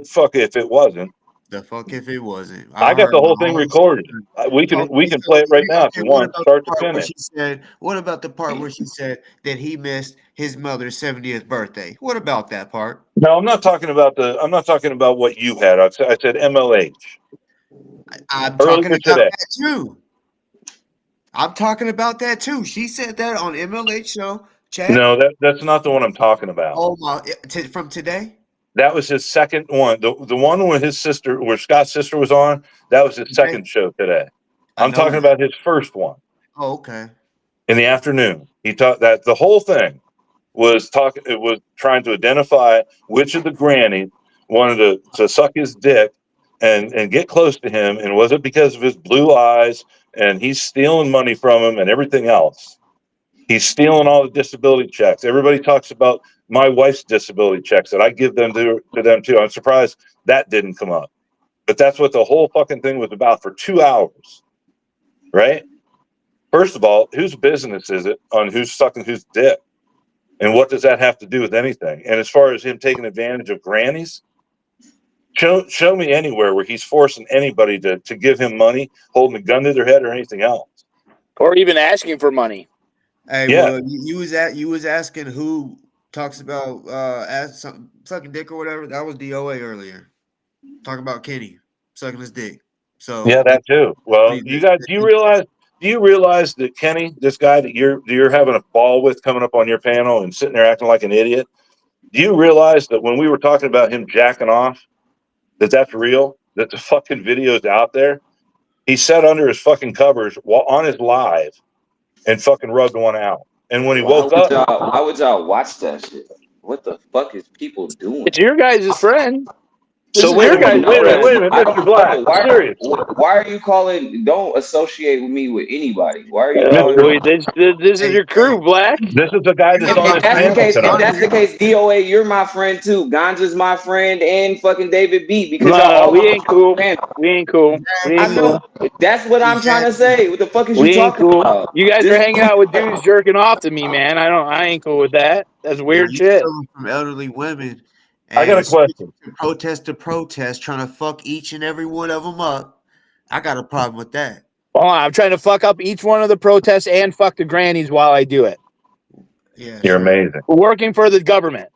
Fuck if it wasn't. The fuck if it wasn't. I got the whole thing recorded. We can play it right now if you want, start to finish. What about the part where she said that he missed his mother's 70th birthday? What about that part? No, I'm not talking about what you had. I said MLH. I'm talking about that too. I'm talking about that too. She said that on MLH show. Chat. No, that's not the one I'm talking about. Oh my! From today. That was his second one. The one where Scott's sister was on, that was his second show today. I'm talking about his first one. Oh, okay. In the afternoon. He taught that the whole thing was trying to identify which of the grannies wanted to suck his dick and get close to him, and was it because of his blue eyes and he's stealing money from him and everything else. He's stealing all the disability checks. Everybody talks about my wife's disability checks that I give them to them too. I'm surprised that didn't come up. But that's what the whole fucking thing was about for 2 hours, right? First of all, whose business is it on who's sucking whose dick? And what does that have to do with anything? And as far as him taking advantage of grannies, show me anywhere where he's forcing anybody to give him money, holding a gun to their head or anything else. Or even asking for money. Hey, Yeah. well, you was asking who talks about sucking dick or whatever. That was DoA earlier. Talking about Kenny sucking his dick. So Yeah, that too. Well, you guys, do you realize that Kenny, this guy that you're having a ball with coming up on your panel and sitting there acting like an idiot, do you realize that when we were talking about him jacking off, that's real? That the fucking video's out there? He sat under his fucking covers while on his live and fucking rubbed one out. And when he woke up, why would y'all watch that shit? What the fuck is people doing? It's your guys' friend. So wait a minute, Mr. Black. Seriously. Why are you calling? Don't associate with me with anybody. Why are you Wait, calling? this is your crew, Black. This is the guy that's on this panel If tonight. that's the case, DoA, you're my friend too. Ganja's my friend, and fucking David B. Because No, y'all all we ain't cool. We ain't cool. We I ain't know. cool. That's what I'm trying to say. What the fuck is We you ain't talking cool. about? You guys are hanging out with dudes jerking off to me, man. I ain't cool with that. That's weird you shit. coming from elderly women. I got a question. Protest to protest, trying to fuck each and every one of them up. I got a problem with that. Well, I'm trying to fuck up each one of the protests and fuck the grannies while I do it. Yeah, you're amazing. Working for the government.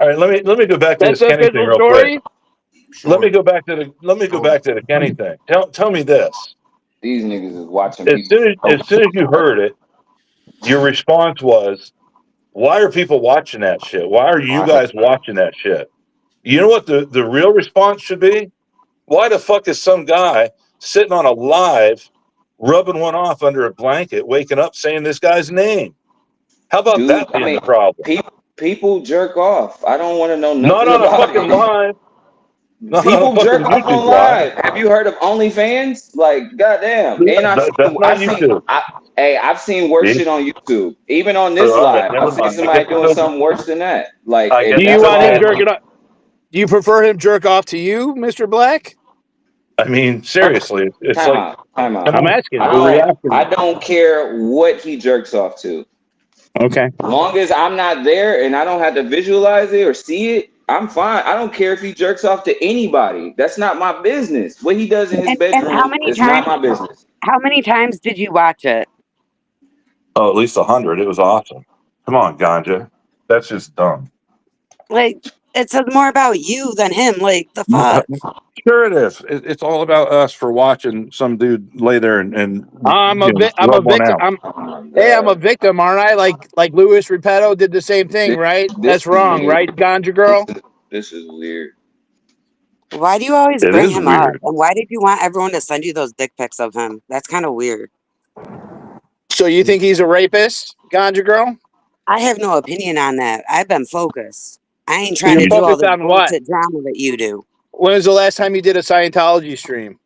All right, let me go back to That's this the Kenny thing official real story. quick. Let me go back to the Kenny thing. Tell me this. These niggas is watching As people. soon as you heard it, your response was, "Why are people watching that shit? Why are you guys watching that shit?" You know what the real response should be? Why the fuck is some guy sitting on a live, rubbing one off under a blanket, waking up saying this guy's name? How about that being the problem? People jerk off. I don't want to know Not nothing on a about fucking it. live. Not on a People jerk fucking off on YouTube live. live. Have you heard of OnlyFans? Like, goddamn. And I've seen worse See? shit on YouTube. Even on this All right, live, never I've seen mind. somebody doing something worse than that. Like, Do you want him jerking off? Do you prefer him jerk off to you, Mr. Black? I mean, seriously, it's Time like out. Time out. I'm asking. I don't care what he jerks off to. Okay. As long as I'm not there and I don't have to visualize it or see it, I'm fine. I don't care if he jerks off to anybody. That's not my business. What he does in his bedroom how many is times? not my business. How many times did you watch it? Oh, at least 100. It was awesome. Come on, Ganja. That's just dumb. Like, it says more about you than him. Like, the fuck? Sure it is. It's all about us for watching some dude lay there and I'm a rub one victim. out. I'm a victim, aren't I? Like Louis Repetto did the same thing, right? That's wrong, right, Ganja girl? This is weird. Why do you always It bring is him up? weird. And why did you want everyone to send you those dick pics of him? That's kind of weird. So you think he's a rapist, Ganja girl? I have no opinion on that. I've been focused. I ain't So trying you're to do all focused this on what? bullshit drama that you do. When was the last time you did a Scientology stream?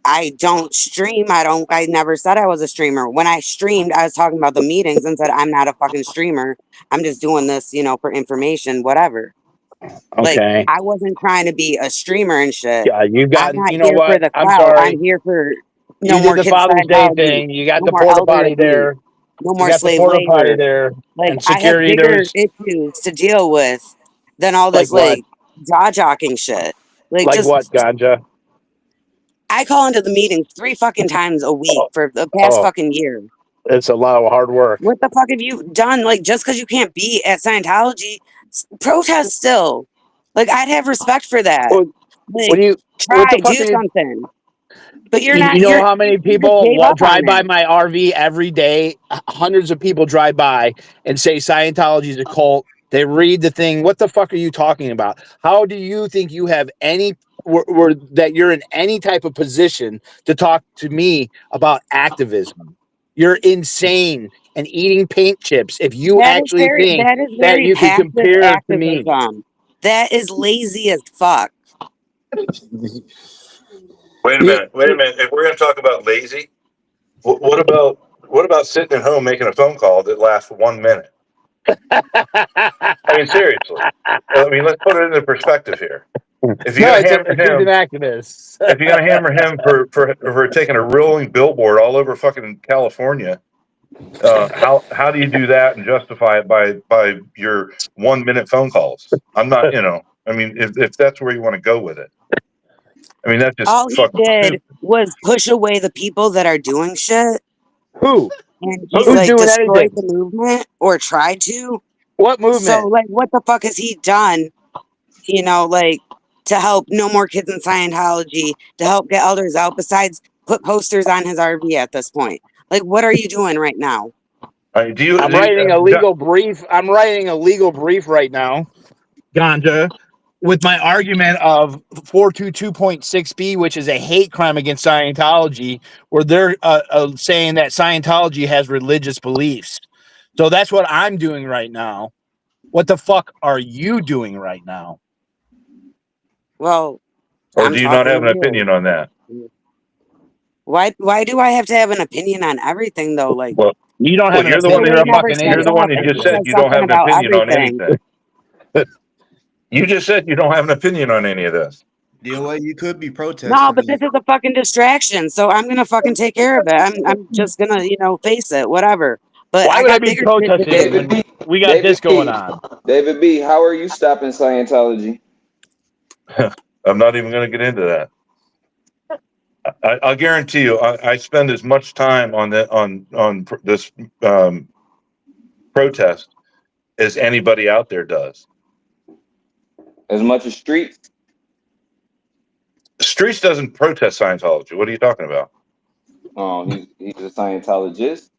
I don't stream. I never said I was a streamer. When I streamed, I was talking about the meetings and said, I'm not a fucking streamer. I'm just doing this, for information, whatever. Okay. Like, I wasn't trying to be a streamer and shit. Yeah, you got. I'm not You know here for what? the I'm clout. sorry. I'm here for You no did more the kids Father's Day Scientology, thing. You got no the more porta elder potty abuse, there. no You more got the slave porta potty labor. there. Like, And I have security. bigger There's issues to deal with than all this like what? jaw-jocking shit. Like, Like just what, Ganja? I call into the meetings 3 fucking times a week for the past fucking year. It's a lot of hard work. What the fuck have you done? Like, just because you can't be at Scientology, protest still. Like, I'd have respect for that. Well, Like, what the try, fuck do are you? something. But you're You not. know how many You just people gave up on drive by it. my RV every day? Hundreds of people drive by and say Scientology is a cult. They read the thing. What the fuck are you talking about? How do you think you have any that you're in any type of position to talk to me about activism? You're insane and eating paint chips if you actually think That is that very you could passive compare to me. activism. That is lazy as fuck. Wait a minute. If we're going to talk about lazy, what about sitting at home making a phone call that lasts 1 minute? I mean, seriously. I mean, let's put it into perspective here. If you're gonna hammer it's he's an him, activist. if you're gonna hammer him for taking a rolling billboard all over fucking California, how do you do that and justify it by your 1 minute phone calls? I'm not, I mean, if that's where you want to go with it, I mean that's just All he fucking did stupid. was push away the people that are doing shit, Who? and he's Who's like doing destroyed anything? the movement or tried to. What So movement? like, what the fuck has he done? Like to help no more kids in Scientology, to help get elders out. Besides, put posters on his RV at this point. Like, what are you doing right now? Do you? I'm writing a legal brief. I'm writing a legal brief right now, Ganja, with my argument of 422.6b, which is a hate crime against Scientology, where they're saying that Scientology has religious beliefs. So that's what I'm doing right now. What the fuck are you doing right now? Well, or I'm do you not talking have to an you. opinion on that? Why do I have to have an opinion on everything though? Like, Well, you don't have an you're the one opinion. that You're a never fucking shuts you're the idiot. one up, that and just he said says you don't something have an about opinion on everything. anything. You just said you don't have an opinion on any of this. DoA, you could be protesting. No, but this is a fucking distraction, so I'm gonna fucking take care of it. I'm just gonna, face it, whatever. But Why I would I got be bigger shit to protesting do. David when B. we got David this going B. on? David B. How are you stopping Scientology? I'm not even going to get into that. I guarantee you, I spend as much time on this protest as anybody out there does. As much as Streets? Streets doesn't protest Scientology. What are you talking about? Oh, he's a Scientologist.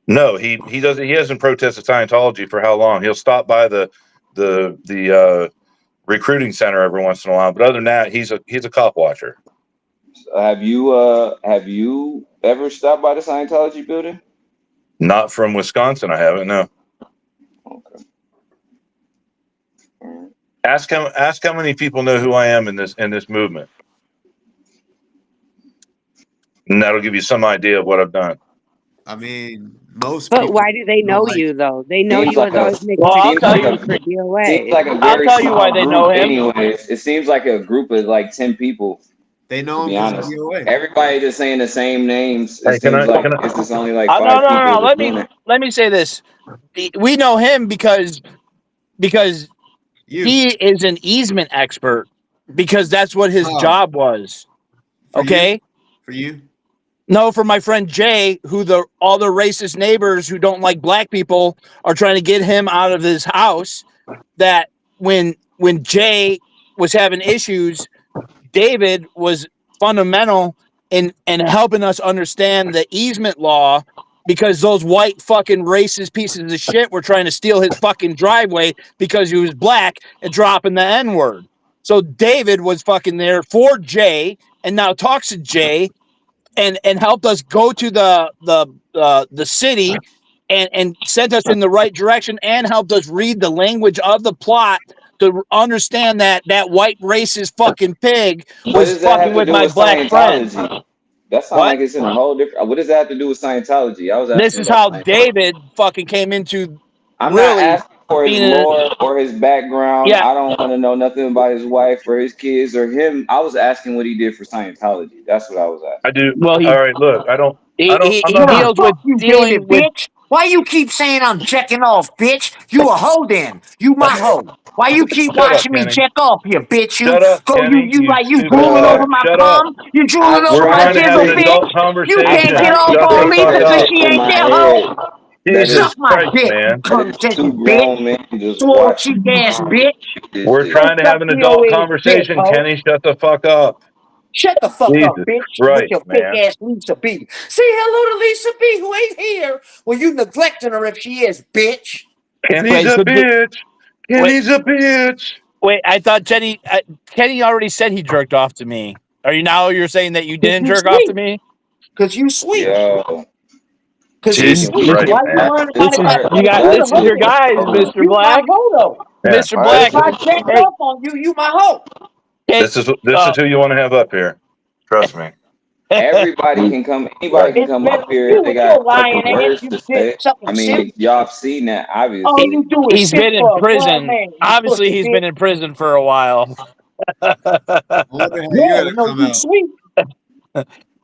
No, he doesn't. He hasn't protested Scientology for how long? He'll stop by the recruiting center every once in a while, but other than that, he's a cop watcher. Have you ever stopped by the Scientology building? Not from Wisconsin, I haven't. No. Okay. Ask how many people know who I am in this movement, and that'll give you some idea of what I've done. I mean, most But people why do they don't know like you though? They know Seems you like as a always making Well, I'll seems tell like excuses you. for a seems DOA. like a I'll very tell you why small they know group. him. Anyways, it seems like a group of like 10 people. they To know him be because of honest, DOA. everybody just saying the same names. It Hey, can seems I? like Can I? it's just only like No, 5 no, no, people no. that's doing it. Let me say this. We know him because You. he is an easement expert, because that's what his Oh, job was. for Okay. you? For you? No, for my friend Jay, who all the racist neighbors who don't like black people are trying to get him out of his house. That when Jay was having issues, David was fundamental in helping us understand the easement law, because those white fucking racist pieces of shit were trying to steal his fucking driveway because he was black and dropping the N-word. So David was fucking there for Jay, and now talks to Jay and helped us go to the city and sent us in the right direction, and helped us read the language of the plot to understand that white racist fucking pig What was does that have fucking to with do my with black friend. Scientology? That sounds What? like it's in a whole different. What does that have to do with Scientology? I was This asking is about how Scientology. David fucking came into I'm not really asking for his being a, lore or his background. yeah. I don't want to know nothing about his wife or his kids or him. I was asking what he did for Scientology. That's what I was I asking. do. Well, All right. Look, I don't. I'm he not Nah, even. deals with fuck you, dealing David, with. bitch. Why you keep saying I'm checking off, bitch? You a hoe then. You my hoe. Why you keep Shut up, watching me Kenny. check off, you bitch? You Shut up, go, Kenny. you You like you stupid drooling fuck. over my Shut up. cum? You drooling I'm over We're my trying trying to to have jizzle, an get. bitch? adult You I'm can't conversation. get trying to off get Shut the on this me fuck because up. straight she in ain't my that head. hoe. That Suck Jesus is my Christ, dick, you man. that is two condescending bitch. grown men just Swole watching cheek ass bitch. this We're shit. Go trying to suck have an adult DOA's dick, conversation, hoe. Kenny. Shut the fuck up. Shut the fuck up, Jesus bitch, with Christ, your fake man. ass Lisa B. Say hello to Lisa B, who ain't here. Well, you neglecting her if she is, bitch. Kenny's Wait, a so bitch. wait, Kenny's a bitch. wait. I thought Kenny already said he jerked off to me. You're saying that you Cause didn't you jerk off to sweet. me? Cause you sweet. Yo, Cause you Jesus sweet. Christ, Why you man. learning how This to is act like why you is the this is this your hoe? guys, so? Mr. You my Black. hoe though. Yeah. Mr. Why is If Black. I this? jacked Hey, off on you, you my hoe. hey, This is who you want to have up here. Trust me. Everybody can come. Anybody Right. can It's come better up for here if you they with your got lying fucking ass, words you to dick say. I sucking simp. mean, y'all have seen that All obviously. you do is he's spit been in for a grown prison. man, you Obviously, pussy he's bitch. been in prison for a while. I wonder how you're gonna come he's out. sweet.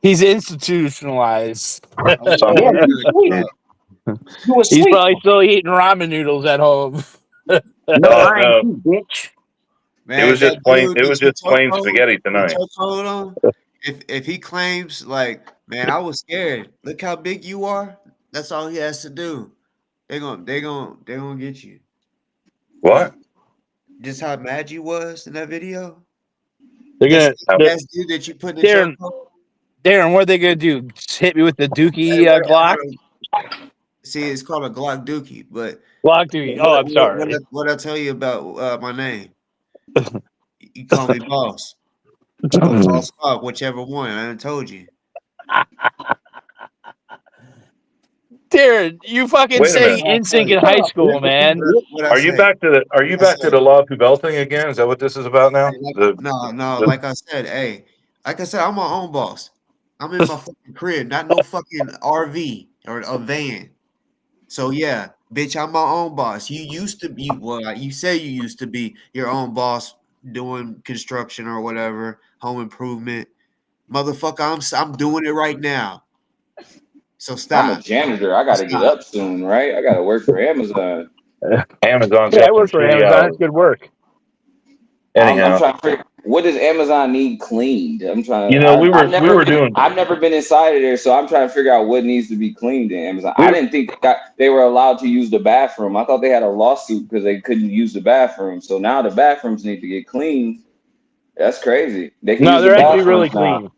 He's institutionalized. I wonder Yeah, how he's you're gonna come sweet. out. You a He's sweet probably one. still eating ramen noodles at home. No, Oh I ain't no, you, bitch. it Man, was just that plain. dude It with was your just plain spaghetti with tonight. your coat on, if he claims like, man, I was scared. Look how big you are. That's all he has to do. They gonna get you. What? Just how mad you was in that video. They're That's gonna, that's dude that you put in the Darren. chokehold. Darren, what are they gonna do? Just hit me with the Hey, Dookie what, Glock? see, it's called a Glock Dookie, but Glock Dookie. Oh, I'm sorry. what I tell you about my name? You call me boss or boss fuck, whichever one. I done told you. Darren, you fucking Wait a sang minute. What I tell NSYNC you? in high school, man. What I Are you say? back to the? Are you What I back to say? the law belting again? Is that what this is about now? No. The Like I said, hey, like I said, I'm my own boss. I'm in my fucking crib, not no fucking RV or a van. So yeah, bitch, I'm my own boss. You used to be, well, you say you used to be your own boss doing construction or whatever, home improvement. Motherfucker, I'm doing it right now. So I'm a stop. janitor. I got to get Stop. up soon, right? I got to work for Amazon. Amazon's Yeah, I got some work for shitty Amazon. It's hours. good work. I'm Anyhow, trying to figure what does Amazon need cleaned. I'm trying. you know, we were doing. I've never been inside of there, so I'm trying to figure out what needs to be cleaned in Amazon. We I didn't think they were allowed to use the bathroom. I thought they had a lawsuit because they couldn't use the bathroom. So now the bathrooms need to get cleaned. That's crazy. They can No, use the they're actually really bathrooms now. clean.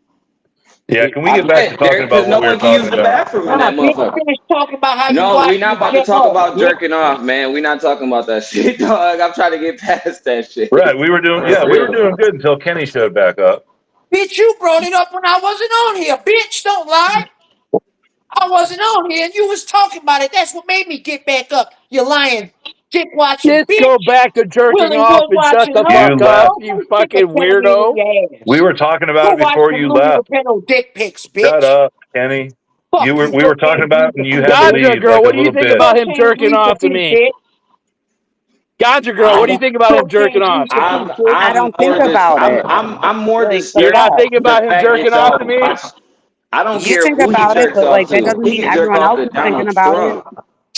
Yeah, can we I get back to bet talking because about no what we were one can use talking the about? bathroom in Nah, that bitch, motherfucker. finish talking about how you No, watch we not me about to jerk talk off, about bitch. jerking off, man. We not talking about that shit, dog. I'm trying to get past that shit. Right, we were doing. Yeah, For we were real. doing good until Kenny showed back up. Bitch, you brought it up when I wasn't on here. Bitch, don't lie. I wasn't on here and you was talking about it. That's what made me get back up. You lying, dick watching Just bitch. go back to jerking Willie off Wood and shut watching the her. You fuck up, left. Girl, you go stick a fucking ketamine in weirdo. your We ass. were talking about Go it watch before some you Louis left. Rapino dick pics, Shut bitch. up, Kenny. Fuck you, We were look talking ass about it, and you had to Lisa. Ganja leave girl, like a what do you little think bitch. about Look him ass jerking Lisa off to piece, me? bitch. Ganja girl, what do you I'm think about him Look jerking ass off? Lisa piece, bitch. I I'm don't think more dis about it. I'm more Like, You're disturbed not yeah, thinking with the about him fact jerking that off to y'all me? watch. I don't you care think who he about it, jerks but off like that to. doesn't He mean can jerk everyone off else to is thinking Donald about it. Trump.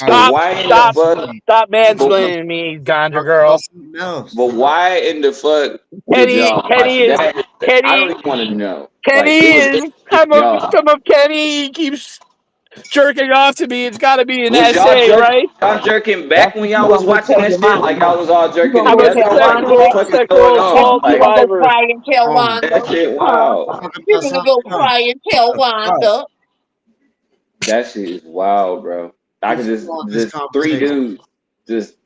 All right, But Stop, why in the stop, fuck? stop But, mansplaining me, Ganja talk about girl. something else. but why in the fuck would Kenny, y'all watch Kenny is that? I don't Kenny. even want to know. Kenny Like it was is. just y'all. Some of Kenny. He keeps jerking off to me. It's got to be an Was essay, right? y'all jerking That's back when what y'all you was gonna go watching tell that your shit? mama Like y'all now. was all You jerking gonna I'm go a together? tell Like Wanda what the that? fuck is going sexual That's on? assault what you Like gonna go survivor. cry and tell Oh, that Wanda. shit Huh? wow. talk You're about gonna something go else. cry and tell Right. Wanda. That shit is wild, bro. I could Before on this just three conversation. dudes just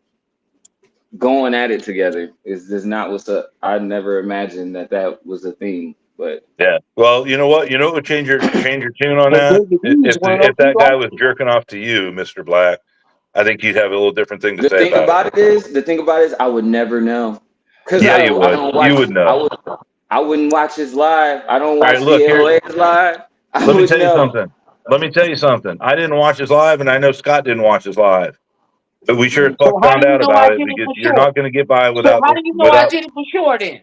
going at it together is just not what's up. I never imagined that was a thing, but Yeah. Well, you know what? You know what would change your tune on But that? David E was one of those If he that guy was liked it. jerking off to you, Mister Black, I think you'd have a little different thing to the say thing about it. about it is, I would never know because Yeah, you I would. don't You watch. would know. I wouldn't watch his live. I don't All right. watch Look here. DLA's live. I Let me would tell you know. something. Let me tell you something. I didn't watch his live, and I know Scott didn't watch his live, but we sure as fuck So how found do you out know I about it did it because for you're sure? not going to get by So how do you know I without did it for sure then?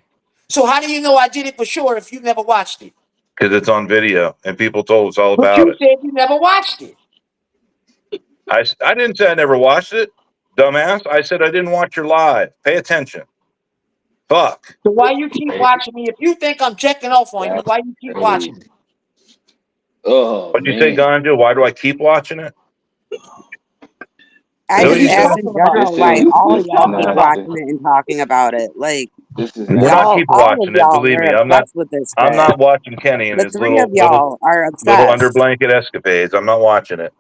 So how do you know I did it for sure if you never watched it? because it's on video and people told us all But about you it. said you never watched it. I didn't say I never watched it, dumbass. I said I didn't watch your live. Pay attention. Fuck. So why you keep watching me? If you think I'm checking off on you, That's why you keep crazy. watching me? Oh What'd you say, man, Ganja? Why do I keep watching it? I Is that Because what just you he's said? asked in talking about this it. general why shit. all He's This is y'all talking keep about it. nasty. watching it and talking about it. Like This is We're not nasty. y'all, keep all of watching it. y'all Believe are me, obsessed with this I'm shit. not watching Kenny and The his three of little y'all are under obsessed. blanket escapades. I'm not watching it.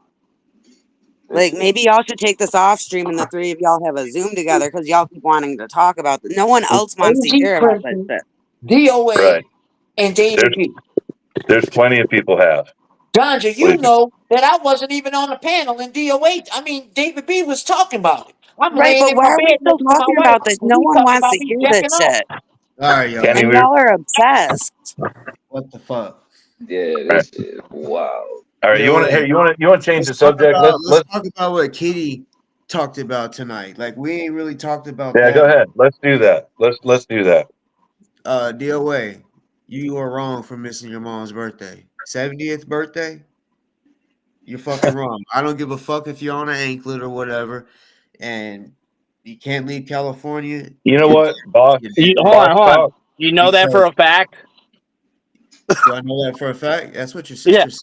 This Like shit. maybe y'all should take this off stream and the three of y'all have a Zoom together because y'all keep wanting to talk about it. No one else wants to AG hear about that Princeton, shit. DoA, Right. and David There's B. there's plenty of people have. Ganja, you Believe me. know that I wasn't even on the panel in DOA. I mean, David B was talking about it. I'm Right, laying but in why my are we bed still next to my talking wife, about this? and No he one talking wants about to me hear jacking this off. shit. All right, Kenny, y'all. And we're y'all are obsessed. What the fuck? Yeah, right. this shit is wild. All right. You know what? You want to change the subject? Let's talk about what Kitty talked about tonight. Like we ain't really talked about Yeah, go that. ahead. Let's do that. Let's do that. DoA, you are wrong for missing your mom's birthday. 70th birthday? You're fucking wrong. I don't give a fuck if you're on an anklet or whatever, and you can't leave California. You know what, boss? Hold Boss on. talk. You know that for a fact? Do I know that for a fact? That's what your Yeah. sister said.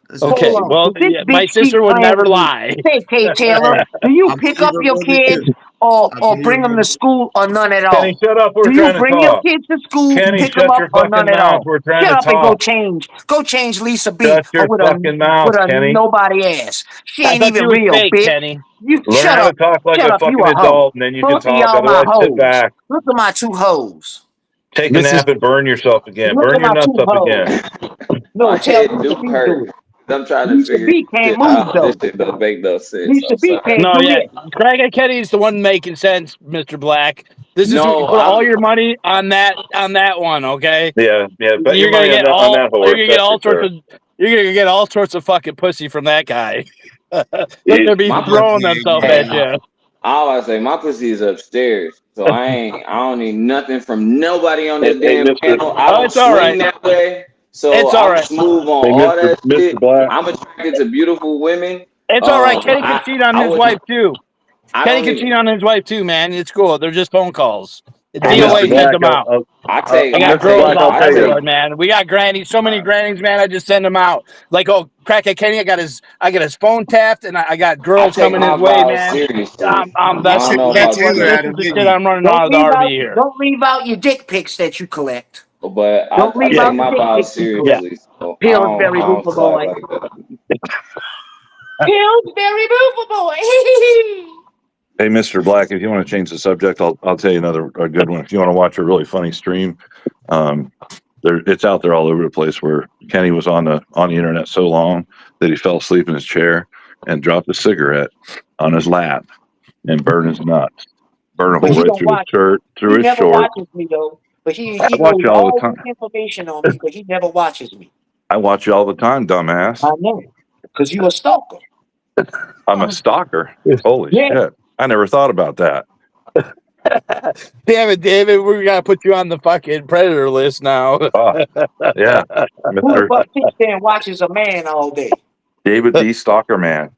That's what Okay. your Well, This yeah, my bitch keep sister would playing never with me. lie. Hey, Taylor, do you I'm pick gonna up give her your brother kids too. or I'll give bring your them to brother. school or none at Kenny, all? shut up. We're Do you trying to bring your talk. kids to school, Kenny, pick them shut up your or none fucking at mouth. all? We're trying Get to up and go talk. change. Go change Lisa B Shut your fucking mouth, with a Kenny. nobody ass. She I ain't thought even you were real, fake, bitch. Kenny. You Learn shut how to up. talk like Shut a up. You fucking a hoe. adult, and then you can Look at talk. y'all my Otherwise, sit hoes. back, Look at my two hoes. take a Mrs. nap, and burn yourself again. Look Burn at your my nuts two up hoes. again. No, My tell head Lisa do B do hurt. it. I'm trying to Lisa figure B can't shit move out. This though. shit don't make no sense. Lisa I'm B sorry. can't No, do yeah. this. Craig and Kenny's the one making sense, Mr. Black. This is No, put all I'm. your money on that one, okay? Yeah, bet your You're gonna money get on all that horse. That's for sure. you're gonna get all sorts of fucking pussy from that guy. They're He- gonna be My throwing Yeah, themselves Hey, at you. I always say my pussy is upstairs, so I don't need nothing from nobody on this Hey, damn Mister. panel. I Oh, don't it's all swing right. that way, so It's all I'm right. smooth on Hey, all that Mister shit. Black. I'm attracted to beautiful women. It's all right. Kenny can cheat on I his wouldn't. wife too. I Kenny don't can cheat even. on his wife too, man. It's cool. They're just phone calls. Hey, I know. Mister DOA sends Black. them out. I got Mister girls Black. I'll all tell over you. there, man. We got grannies, so many grannies, man. I just send them out. Like, oh, crackhead Kenny, I got his phone tapped, and I got I girls take coming his my way, vows man. seriously. I That's don't know me about what too, you, this Adam. is the Hit shit me. I'm running out of the RV here. Don't leave out your dick pics that you collect. but Don't I leave Yeah, take out the my dick vows pics you collect. seriously, so Pillsbury I don't Booper slack boy. like that. Pillsbury Booper boy. Hey, Mister Black. If you want to change the subject, I'll tell you a good one. If you want to watch a really funny stream, it's out there all over the place. Where Kenny was on the internet so long that he fell asleep in his chair and dropped a cigarette on his lap and burned his nuts. Burn a But hole he right don't through his watch. shirt, He through his never shorts. watches me though. But I he watch knows you all the all time. this information on me. But he never watches me. I watch you all the time, dumbass. I know, because you a stalker. I'm a stalker. Holy Yeah. shit! I never thought about that. Damn it, David. We gotta put you on the fucking predator list now. Oh, yeah, Who the Mister fuck sits there and watches a man all day? David B. Stalker Man.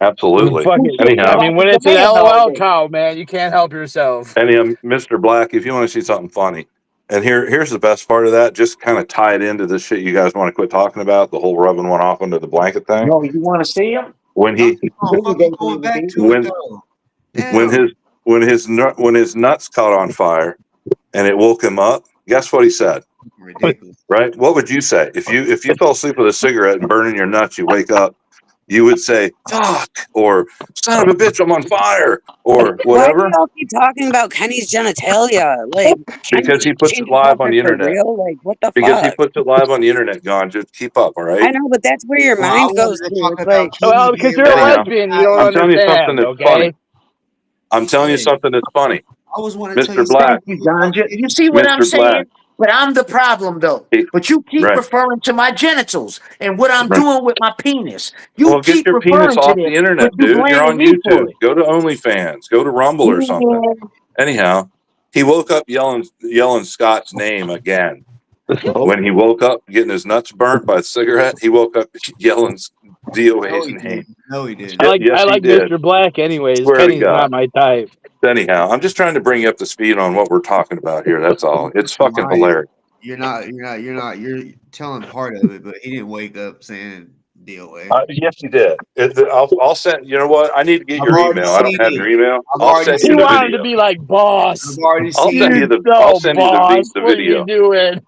Absolutely. Who Fucking, sits there I Anyhow, mean, when watches a it's an man all LOL day? cow, man, you can't help yourself. Mr. Black, if you want to see something funny, and here's the best part of that, just kind of tie it into this shit you guys want to quit talking about, the whole rubbing one off into the blanket thing. No, you want to see him? When No, he oh, fuck you going back to it when though. when Damn. when his nuts caught on fire and it woke him up, guess what he said? Ridiculous. Right? What would you say if you fell asleep with a cigarette and burning your nuts? You wake up, you would say "fuck" or "son of a bitch, I'm on fire" or Why do whatever y'all keep talking about Kenny's genitalia? Like, Kenny because he can't puts change it his live on gender the for internet. real? Like, what the Because he fuck? puts it live on the internet, Gone. Just keep up, all I right? know, but that's where your Well, I mind goes wanted to to. talk It's about like, Kenny Well, because being you're a Anyhow, lesbian, you don't I'm telling you something understand, that's funny. okay? I'm telling you Hey, something that's funny. I was want to tell Mr. you Black, Thank something you, funny about Ganja. You Kenny. see what I'm Mr. Black. saying? But I'm the problem, though. But you keep Right, referring to my genitals and what I'm right. doing with my penis. You Well, get keep your penis referring to off this, the but internet, you dude. You're blaming on me for YouTube. it. Go to OnlyFans. Go to Rumble or something. Man, Anyhow, he woke up yelling Scott's name again. Oh, When he woke up getting his nuts burnt by a cigarette, he woke up yelling No, DOA's he name. didn't. No, he didn't. I Yes, he like did. Mr. Black anyways. Swear to Kenny's not God. my type. Anyhow, I'm just trying to bring you up to speed on what we're talking about here. That's all. It's fucking Right. hilarious. You're telling part of it, but he didn't wake up saying DOA. Yes, you did. I'll send. You know what? I need to get I've your already email. I don't seen have it. your email. I've I'll already send He you the seen it. wanted to video. be like, I've boss. already I'll seen send it. you Dude, the. I'll no, send you boss. the What are you video. doing?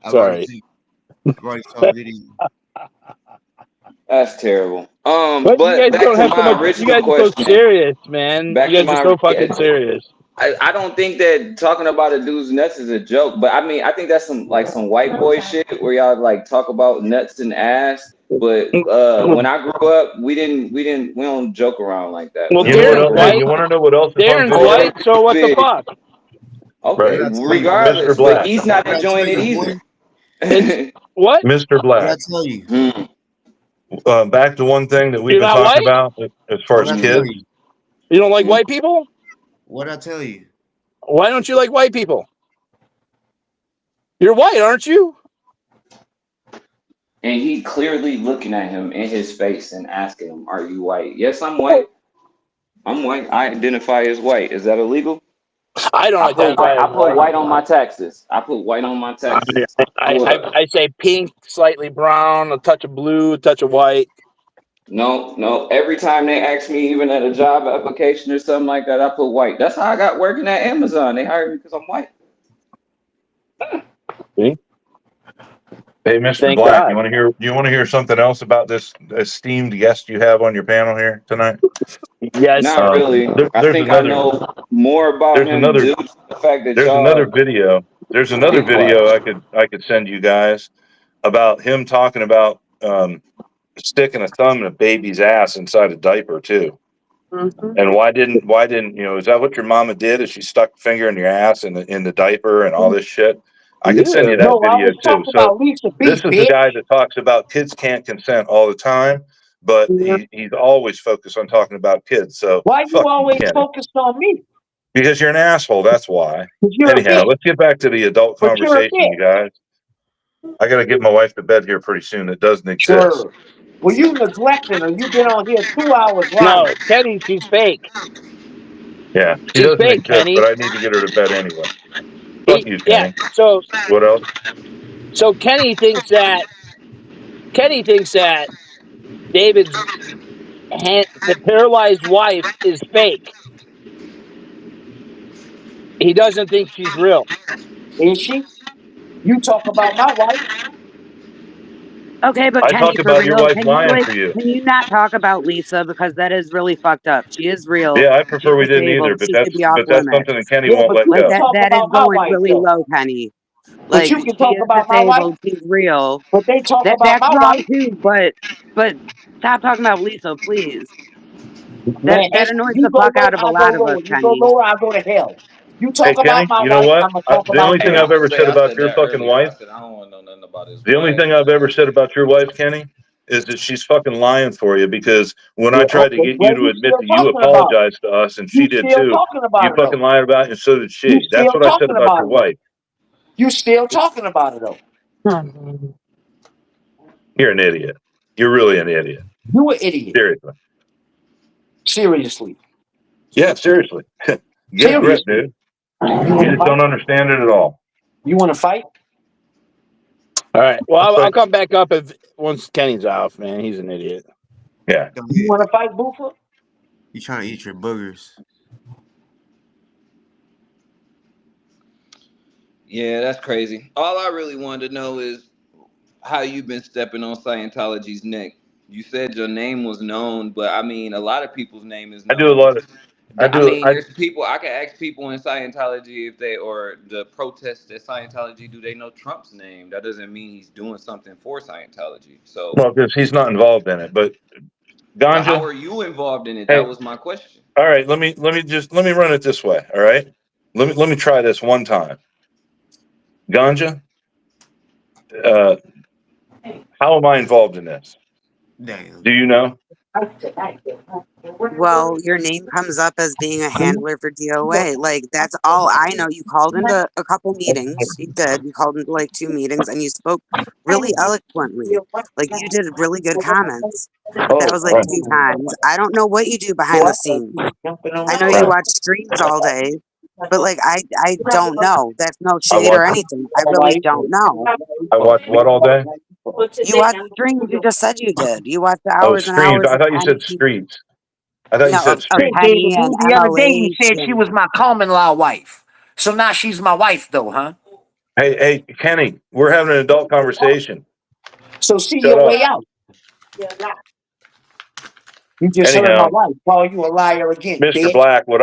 I've already Sorry. seen it. I've already saw the video. That's terrible. But you But guys back don't to have so my much. You original guys are so question. serious, man. Back You to guys are my. so fucking serious. I don't think that talking about a dude's nuts is a joke, but I mean I think that's some white boy shit where y'all like talk about nuts and ass. But when I grew up, we don't joke around like that. Well, We You know don't what Darren's joke else? Hey, around. you white. want to know what else is fun Darren's Oh, video? white. that So what the big. fuck? Okay, Right, What I tell you? Mr. regardless, but Black. he's not What I tell enjoying it you, either. boy? It's what? Mr. What I Black. tell you? Back to one thing that we've You're been not talking white. about as far What as I tell kids. you? You don't like white people. What I tell you? Why don't you like white people? You're white, aren't you? And he clearly looking at him in his face and asking him, "Are you white?" Yes, I'm white. I'm white. I identify as white. Is that illegal? I don't I put identify white. as I put white. white on my taxes. I put white on my taxes. I say pink, slightly brown, a touch of blue, a touch of white. No. Every time they ask me, even at a job application or something like that, I put white. That's how I got working at Amazon. They hired me because I'm white. See? Hey, Mr. Thank Black, God. you want to hear something else about this esteemed guest you have on your panel here tonight? Yes. Not really. I There's think I another know more about there's him another due to the fact that there's another y'all video. There's another get video quiet. I could send you guys about him talking about sticking a thumb in a baby's ass inside a diaper too. And why didn't is that what your mama did? Is she stuck a finger in your ass in the diaper and all this shit? I could send you that No, I video was too. talking So about Lisa this B, is the bitch. guy that talks about kids can't consent all the time, but he's always focused on talking about kids. So Why you fuck you, always Kenny. focused on me? Because you're an asshole, that's why. 'Cause you're a Anyhow, bitch. let's get back to the adult But you're a conversation, you bitch. guys. I gotta get my wife to bed here pretty soon. It doesn't exist. Sure. Well, you neglecting her. You've been on here 2 hours No, lying. Kenny, she's fake. Yeah, she She's doesn't fake, exist, but Kenny. I need to get her to bed anyway. Fuck you, Yeah. Kenny. So What else? Kenny thinks that David's the paralyzed wife is fake. He doesn't think she's real. Is she? You talk about my wife. Okay, but I Kenny, talk for about your real, wife lying for you. can you not talk about Lisa because that is really fucked up. She is real. Yeah, I She's prefer we didn't either, disabled. but She should be off that's limits. something that Kenny Yeah, won't but let you Like can go. talk that is about my going wife really though. low, Kenny. But Like you can she talk is about my wife. disabled. She's real. But they talk about That's my wrong wife. too. But stop talking about Lisa, please. Man, That annoys you the go fuck low, out of a I go lot of us, lower. You go Kenny. lower, I go to hell. You Hey, talk about Kenny, my you know wife, what? I'm gonna talk The about only Hey, thing theirs. I've I'm gonna ever say said I about said your that fucking earlier. I wife, said I don't want to know nothing about his the only wife. thing I've ever said about your wife, Kenny, is that she's fucking lying for you because when I Yeah, tried to okay, get you well, to you admit still that you talking about it. apologized to us and You she did still too, talking you about it fucking though. lied about it and so did You she. That's still what I said talking about about your it though. wife. You still talking about it though. You're an idiot. You're really an idiot. You an idiot. Seriously. Seriously. Yeah, seriously. Get a grip, Seriously. dude. You You wanna just fight? don't understand it at all. You wanna fight? All right. Well, Let's I'll fight. come back up if once Kenny's off. Man, he's an idiot. Yeah. Go You ahead. wanna fight, Boofer? You trying to eat your boogers? Yeah, that's crazy. All I really wanted to know is how you've been stepping on Scientology's neck. You said your name was known, but I mean, a lot of people's name is I do a known. lot of There's people I can ask people in Scientology if they or the protests at Scientology, do they know Trump's name? That doesn't mean he's doing something for Scientology. So, well, because he's not involved in it. But but how Ganja, are you involved in it? That hey, was my question. all right, let me run it this way. All right. Let me try this one time. Ganja, uh, how am I involved in this? Damn. Do you know? Well, your name comes up as being a handler for DoA. Like, that's all I know. You called into a couple meetings. You did. You called into like 2 meetings and you spoke really eloquently. Like, you did really good comments. That Oh, was like right. 2 times. I don't know what you do behind the scenes. I know you Right. watch streams all day, but like, I don't know. That's no I shade watch or anything. I really don't know. what all day? You watch streams. You just said you did. You watch the Oh, hours and streams. hours I of thought you said Penny. streets. I thought you No, said of streets. David, Penny and the other day you MLH said she and was my common law wife. So now she's my wife though, huh? Hey, Kenny, we're having an adult conversation. So see Shut your up. way out. You just heard my Anyhow, wife call you a liar again, Mr. bitch. Black, what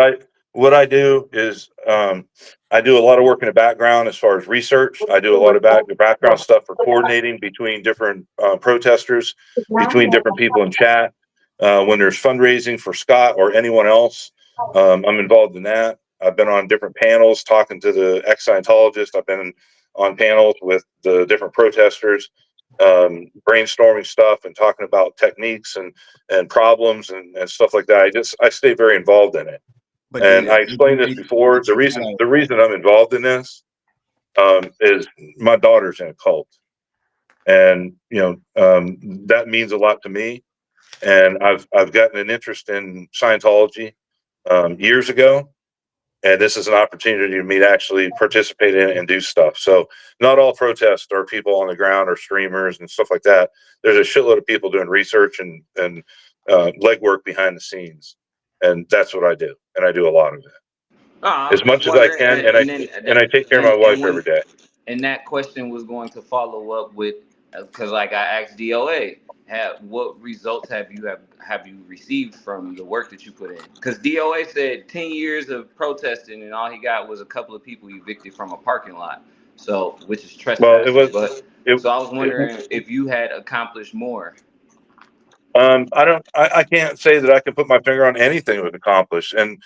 I do is I do a lot of work in the background as far as research. I do a lot of background stuff for coordinating between different protesters, between different people in chat. When there's fundraising for Scott or anyone else, I'm involved in that. I've been on different panels talking to the ex-Scientologists. I've been on panels with the different protesters, brainstorming stuff and talking about techniques and problems and stuff like that. I stay very involved in it. But And did I explained this before. The reason I'm involved in this is my daughter's in a cult, and that means a lot to me. And I've gotten an interest in Scientology years ago, and this is an opportunity for me to actually participate in it and do stuff. So not all protests are people on the ground or streamers and stuff like that. There's a shitload of people doing research and legwork behind the scenes, and that's what I do, and I do a lot of it I'm as just much as I wondering, can, and I take care of my and wife when every day. and that question was going to follow up with, because like I asked DoA, what results have you received from the work that you put in? Because DoA said 10 years of protesting and all he got was a couple of people evicted from a parking lot, so which is Well, trespassing. So I was wondering if you had accomplished more. I can't say that I can put my finger on anything it was accomplished. And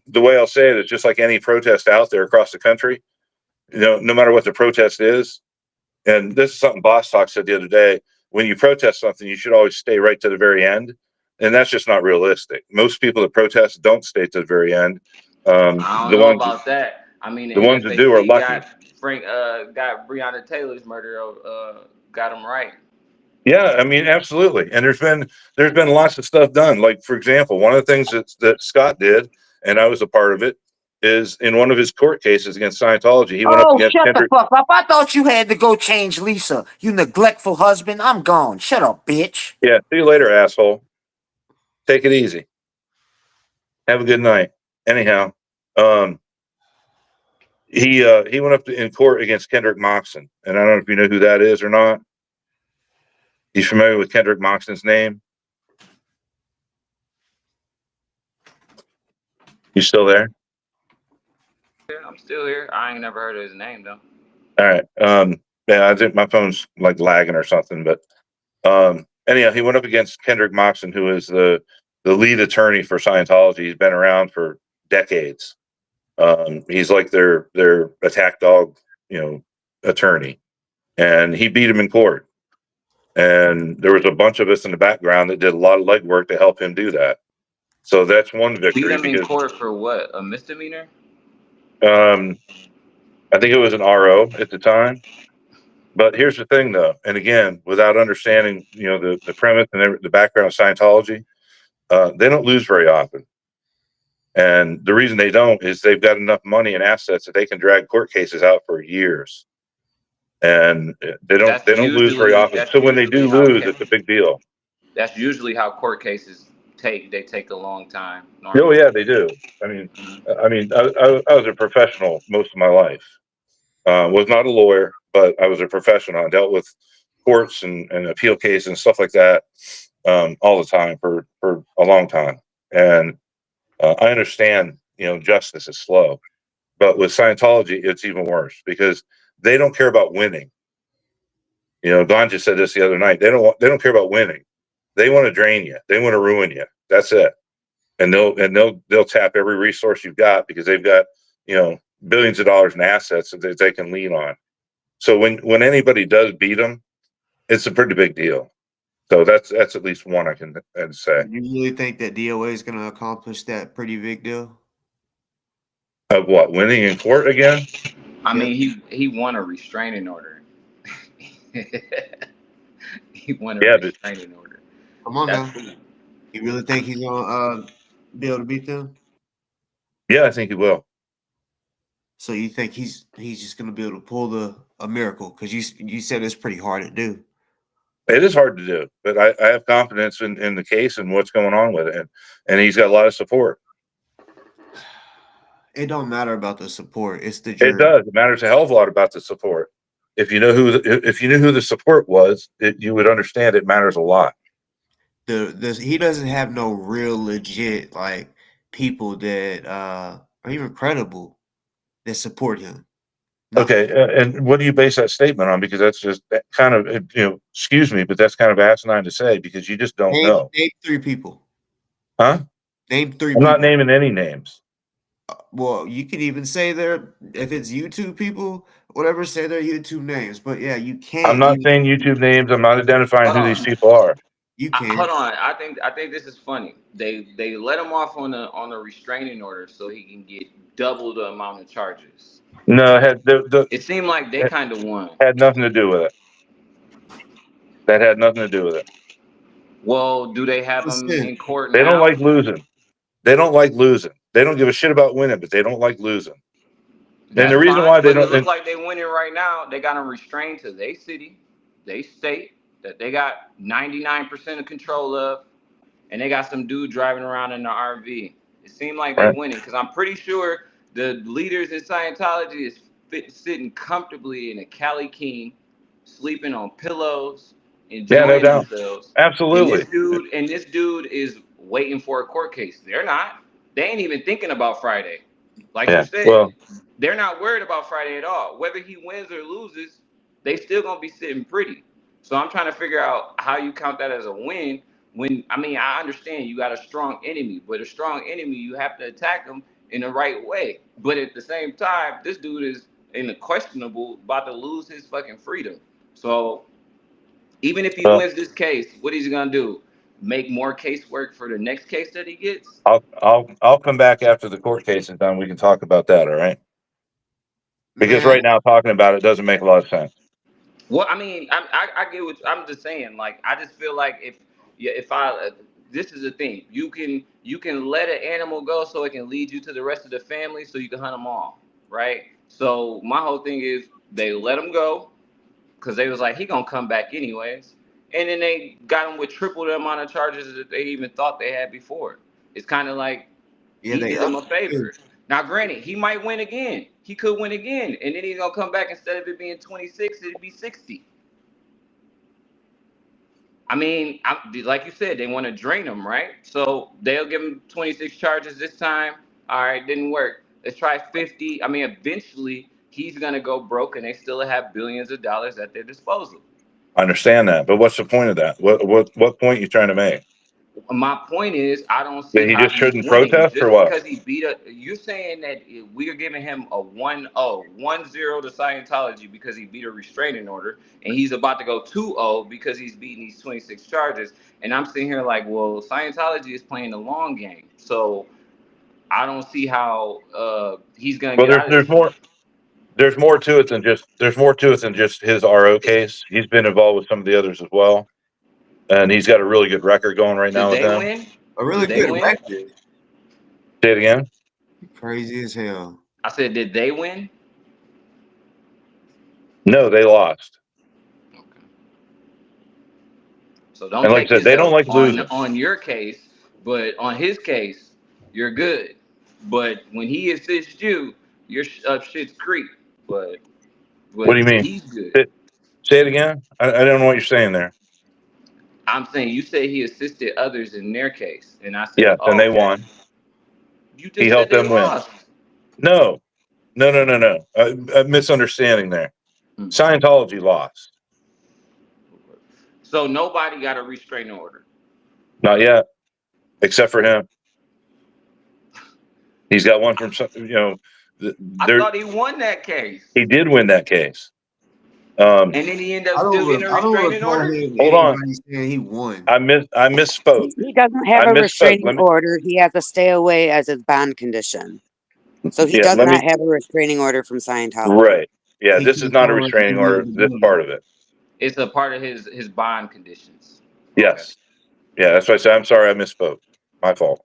the way I'll say it is just like any protest out there across the country, no matter what the protest is. And this is something Boss Talk said the other day. When you protest something, you should always stay right to the very end. And that's just not realistic. Most people that protest don't stay to the very end. I don't know about that. I mean, the the ones that do are FAC lucky. got Breonna Taylor's murder, got him right. Yeah, I mean, absolutely. And there's been lots of stuff done. Like, for example, one of the things that Scott did, and I was a part of it, is in one of his court cases against Scientology, he went up Oh, against shut the Kendrick. fuck up. I thought you had to go change Lisa. You neglectful husband. I'm gone. Shut up, bitch. Yeah, see you later, asshole. Take it easy. Have a good night. Anyhow, he went up in court against Kendrick Moxon, and I don't know if you know who that is or not. You familiar with Kendrick Moxon's name? You still there? Yeah, I'm still here. I ain't never heard of his name though. All right. Yeah, I think my phone's like lagging or something, but anyhow, he went up against Kendrick Moxon, who is the lead attorney for Scientology. He's been around for decades. He's like their attack dog, attorney, and he beat him in court. And there was a bunch of us in the background that did a lot of legwork to help him do that. So that's one victory. Beat him in court for what? A misdemeanor? I think it was an RO at the time. But here's the thing, though, and again, without understanding, the premise and the background of Scientology, they don't lose very often. And the reason they don't is they've got enough money and assets that they can drag court cases out for years, and they don't lose very often. So when they do lose, it's a big deal. That's usually how court cases take. They take a long time. Oh yeah, they do. I mean, I was a professional most of my life. Was not a lawyer, but I was a professional. I dealt with courts and appeal cases and stuff like that all the time for a long time. And I understand, justice is slow, but with Scientology, it's even worse because they don't care about winning. Don just said this the other night. They don't care about winning. They want to drain you. They want to ruin you. That's it. And they'll tap every resource you've got because they've got, billions of dollars in assets that they can lean on. So when anybody does beat them, it's a pretty big deal. So that's at least one I can say. You really think that DoA is going to accomplish that pretty big deal? Of what, winning in court again? I mean, he won a restraining order. He won a restraining order. Come on now. You really think he's going to be able to beat them? Yeah, I think he will. So you think he's just going to be able to pull a miracle? Because you said it's pretty hard to do. It is hard to do, but I have confidence in the case and what's going on with it, and he's got a lot of support. It don't matter about the support; it's the jury. It does. It matters a hell of a lot about the support. If you know who the support was, you would understand it matters a lot. He doesn't have no real legit like people that are even credible that support him. No. Okay, and what do you base that statement on? Because that's just kind of, excuse me, but that's kind of asinine to say because you just don't know. Name 3 people. Huh? Name 3 I'm people. not naming any names. Well, you can even say if it's YouTube people, whatever, say their YouTube names. But yeah, you can't. I'm not saying YouTube names. I'm not identifying who these people are. You can. Hold on. I think this is funny. They let him off on a restraining order so he can get double the amount of charges. No, it had It seemed like they kind of won. had nothing to do with it. That had nothing to do with it. Well, do they have him in court They don't now? like losing. They don't like losing. They don't give a shit about winning, but they don't like losing. And the reason why they But it don't, looks like they winning right now. They got him restrained to their city, they state that they got 99% of control of, and they got some dude driving around in the RV. It seemed like they winning because I'm pretty sure the leaders in Scientology is sitting comfortably in a Cali King, sleeping on pillows, enjoying no doubt, themselves. absolutely. And this dude is waiting for a court case. They're not. They ain't even thinking about Friday. Like you said, Well, they're not worried about Friday at all. Whether he wins or loses, they still gonna be sitting pretty. So I'm trying to figure out how you count that as a win. When I understand you got a strong enemy, but a strong enemy you have to attack them in the right way. But at the same time, this dude is in the questionable, about to lose his fucking freedom. So even if he wins this case, what is he gonna do? Make more casework for the next case that he gets? I'll come back after the court case is done. We can talk about that. All right. Because Man, right now talking about it doesn't make a lot of sense. Well, I get what I'm just saying. Like, I just feel like if I this is the thing, you can let an animal go so it can lead you to the rest of the family, so you can hunt them all, right? So my whole thing is they let him go because they was like he gonna come back anyways, and then they got him with triple the amount of charges that they even thought they had before. It's kind of like yeah, he they did them a favor. Now, granted, he might win again. He could win again, and then he's gonna come back. Instead of it being 26, it'd be 60. Like you said, they want to drain him, right? So they'll give him 26 charges this time. All right, didn't work. Let's try 50. Eventually he's gonna go broke, and they still have billions of dollars at their disposal. I understand that, but what's the point of that? What point are you trying to make? My point is, I don't That see he how just he's shouldn't winning protest or just what? because he beat a. You're saying that we are giving him a 1-0 to Scientology because he beat a restraining order, and he's about to go 2-0 because he's beating these 26 charges. And I'm sitting here like, well, Scientology is playing the long game, so I don't see how he's gonna Well, get out of there's this more. shit. There's more to it than just his RO case. He's been involved with some of the others as well, and he's got a really good record going right Did now with they them. win? a really Did they good win? record. Say it again. Crazy as hell. I said, did they win? No, they lost. So don't And like take I said, this they don't like losing. on your case, but on his case, you're good. But when he assists you, your shit's creep. But What do you mean? he's good. Say it again. I don't know what you're saying there. I'm saying you say he assisted others in their case, and I said, Yes, and oh, they okay. won. You He just said helped they them win. lost. No. A misunderstanding there. Scientology lost. So nobody got a restraining order. Not yet, except for him. He's got one from I thought he won that case. He did win that case. And then he ended I up still don't. getting a I don't restraining recall order. hearing Hold on. anybody saying he won. I misspoke. He doesn't have I a misspoke. restraining order. He has to stay away as his bond condition. So he Yeah, does not have a restraining order from Scientology. Right. Yeah, He this is can't not a go into restraining order. This part of it. It's a part of his bond conditions. Yes. Yeah, that's why I said I'm sorry I misspoke. My fault.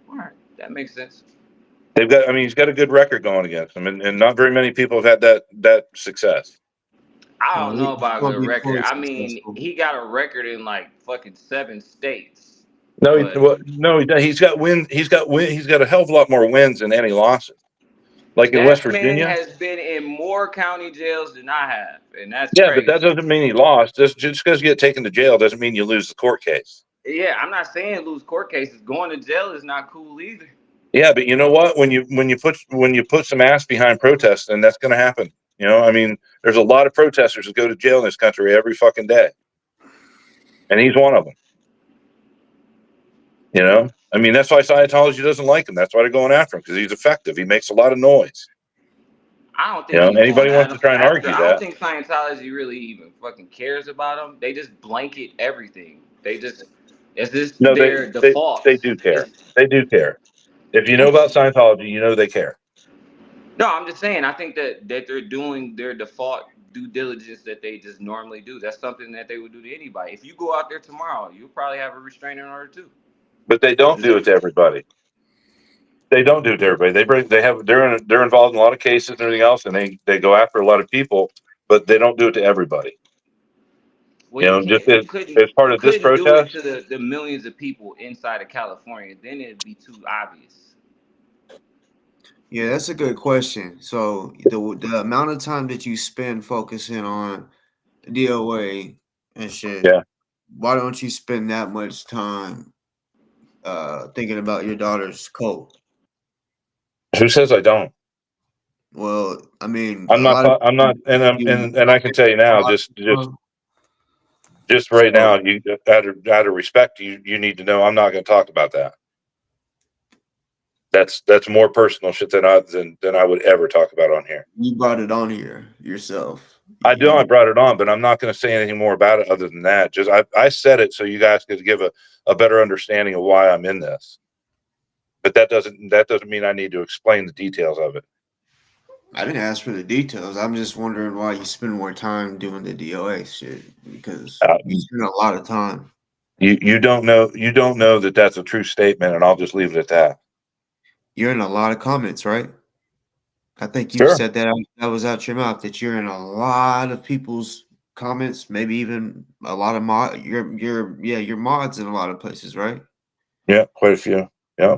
All right, that makes sense. He's got a good record going against him, and not very many people have had that success. I don't know He's about a gonna good be record. fully successful. He got a record in like fucking 7 states. No, But he's got win. He's got a hell of a lot more wins than any losses. Like in West that man Virginia. has been in more county jails than I have, and that's Yeah, crazy. but that doesn't mean he lost. Just because you get taken to jail doesn't mean you lose the court case. Yeah, I'm not saying lose court cases. Going to jail is not cool either. Yeah, but you know what? When you put some ass behind protests, then that's going to happen. There's a lot of protesters that go to jail in this country every fucking day, and he's one of them. That's why Scientology doesn't like him. That's why they're going after him, because he's effective. He makes a lot of noise. I don't think he's Anybody going wants at to him. try and argue I don't that. think Scientology really even fucking cares about him. They just blanket everything. It's just No, their they default. do care. They do care. If you know about Scientology, you know they care. No, I'm just saying. I think that they're doing their default due diligence that they just normally do. That's something that they would do to anybody. If you go out there tomorrow, you'll probably have a restraining order too. But they don't do it to everybody. They don't do it to everybody. They're involved in a lot of cases and everything else, and they go after a lot of people, but they don't do it to everybody. Well, you Just can't. as part You of this couldn't do it protest. to the millions of people inside of California. Then it'd be too obvious. Yeah, that's a good question. So the amount of time that you spend focusing on DOA and shit, Yeah. why don't you spend that much time thinking about your daughter's cult? Who says I don't? Well, I mean, I'm a not. lot of I'm not. And I can tell you now, just right now, you out of respect, you need to know I'm not going to talk about that. That's more personal shit than I would ever talk about on here. You brought it on here yourself. I brought it on, but I'm not going to say anything more about it other than that. Just I said it so you guys could give a better understanding of why I'm in this. But that doesn't mean I need to explain the details of it. I didn't ask for the details. I'm just wondering why you spend more time doing the DOA shit because you spend a lot of time. You don't know that that's a true statement, and I'll just leave it at that. You're in a lot of comments, right? I think you've Sure. said that was out your mouth that you're in a lot of people's comments, maybe even a lot of your mods in a lot of places, right? Yeah, quite a few. Yeah.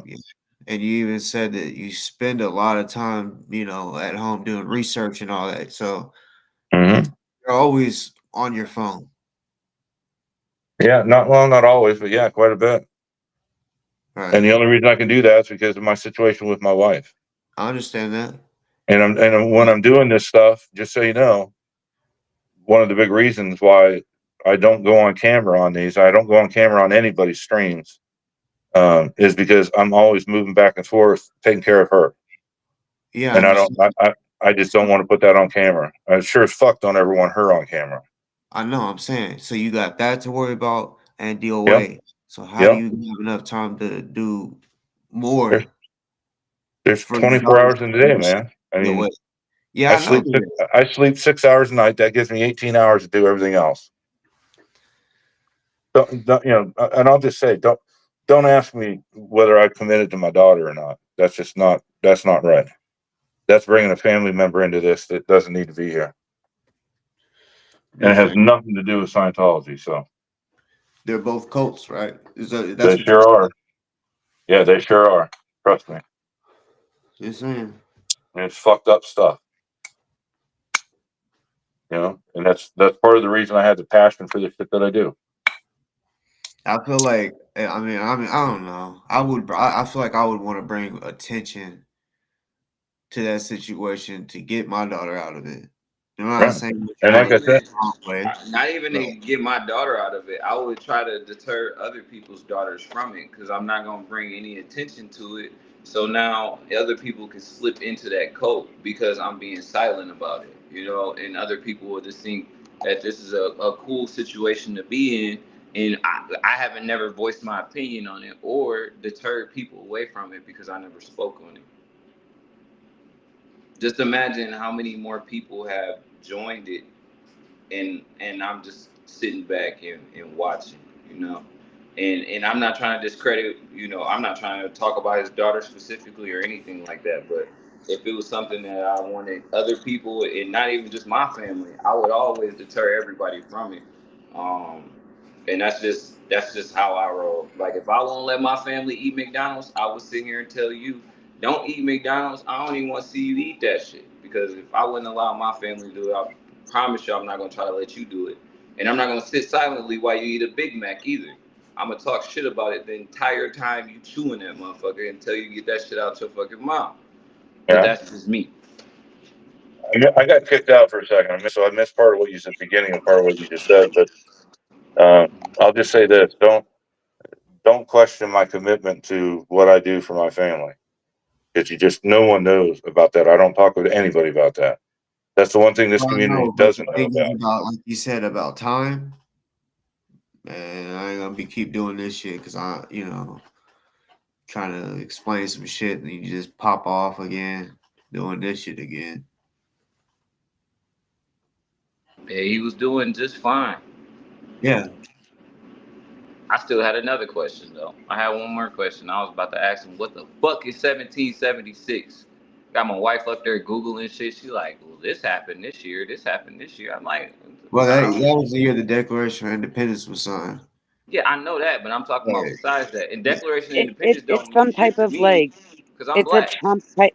And you even said that you spend a lot of time, at home doing research and all that. So Mm-hmm. you're always on your phone. Yeah, not always, but yeah, quite a bit. Right. And the only reason I can do that is because of my situation with my wife. I understand that. And when I'm doing this stuff, just so you know, one of the big reasons why I don't go on camera on these, I don't go on camera on anybody's streams, is because I'm always moving back and forth, taking care of her. Yeah, And I just don't want to put that on camera. I sure as fuck don't ever want her on camera. I know. I'm saying. So you got that to worry about and DOA. Yep. So how do you have enough time to do more? There's For your 24 daughter's hours in the day, man. I mean, DOA? Yeah, I know. I sleep 6 hours a night. That gives me 18 hours to do everything else. Don't and I'll just say, don't ask me whether I committed to my daughter or not. That's not right. That's bringing a family member into this that doesn't need to be here. And it has nothing to do with Scientology. So they're both cults, right? they sure are. Yeah, they sure are. Trust me. Just saying. And it's fucked up stuff. And that's part of the reason I had the passion for the shit that I do. I feel like I mean I don't know. I feel like I would want to bring attention to that situation to get my daughter out of it. I'm not saying and like I said, not even to get my daughter out of it. I would try to deter other people's daughters from it because I'm not gonna bring any attention to it. So now other people can slip into that cult because I'm being silent about it, and other people will just think that this is a cool situation to be in, and I haven't never voiced my opinion on it or deterred people away from it because I never spoke on it. Just imagine how many more people have joined it, and I'm just sitting back and watching, and I'm not trying to discredit, I'm not trying to talk about his daughter specifically or anything like that, but if it was something that I wanted other people and not even just my family, I would always deter everybody from it. And that's just how I roll. Like if I won't let my family eat McDonald's, I would sit here and tell you, don't eat McDonald's. I don't even want to see you eat that shit. Because if I wouldn't allow my family to do it, I promise you I'm not gonna try to let you do it. And I'm not gonna sit silently while you eat a Big Mac either. I'm gonna talk shit about it the entire time you chewing that motherfucker until you get that shit out your fucking mouth. But that's just me. I got kicked out for a second. I missed part of what you said at the beginning and part of what you just said. But I'll just say this: don't question my commitment to what I do for my family, because no one knows about that. I don't talk with anybody about that. That's the one thing this Well, community no, but the doesn't know thing is about. about, like you said, about time. Man, I ain't gonna keep doing this shit because trying to explain some shit and you just pop off again, doing this shit again. Yeah, he was doing just fine. Yeah. I still had another question though. I had one more question. I was about to ask him, what the fuck is 1776? Got my wife up there Googling shit. She like, well, this happened this year. This happened this year. I'm like, Well, I that don't. was the year the Declaration of Independence was signed. Yeah, I know that, but I'm talking about Yeah. besides that. And Declaration of Independence It's don't mean some shit type to of me like because I'm black.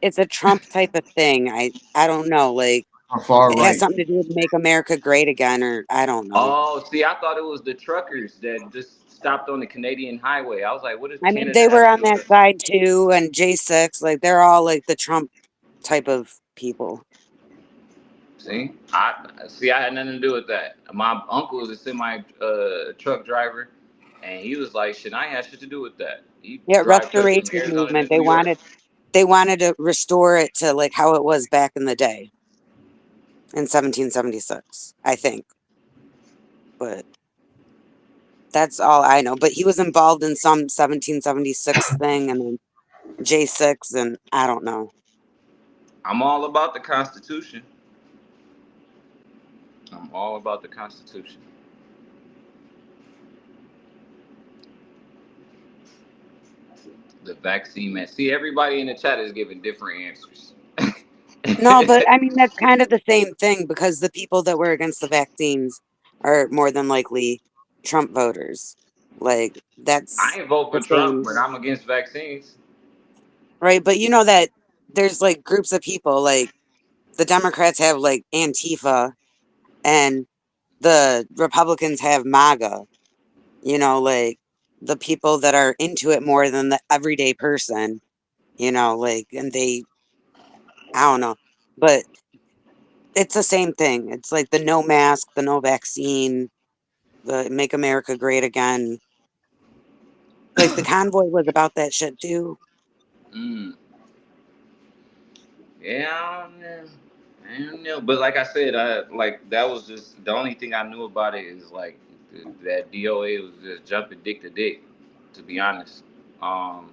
it's a Trump type of thing. I don't know, like Far it has right. something to do with make America great again, or I don't know. Oh, see, I thought it was the truckers that just stopped on the Canadian highway. I was like, what does I mean, Canada they were have to on do with that it? side too, and J6, like they're all like the Trump type of people. See, I had nothing to do with that. My uncle is a semi truck driver, and he was like, "Shit, I ain't had shit to do with that." He Yeah, drive trucks from restoration Arizona movement. to New York. They wanted to restore it to like how it was back in the day in 1776, I think. But that's all I know. But he was involved in some 1776 thing and then J6 and I don't know. I'm all about the Constitution. I'm all about the Constitution. The vaccine man. See, everybody in the chat is giving different answers. No, but I mean that's kind of the same thing because the people that were against the vaccines are more than likely Trump voters. Like I that's ain't vote for the Trump, same, but I'm against vaccines. right? But you know that there's like groups of people like the Democrats have like Antifa and the Republicans have MAGA, like the people that are into it more than the everyday person, like, and I don't know, but it's the same thing. It's like the no mask, the no vaccine, the make America great again. Like the convoy was about that shit too. Mm. Yeah, I don't know. But like I said, that was just the only thing I knew about it is like that DOA was just jumping dick to dick, to be honest. Um,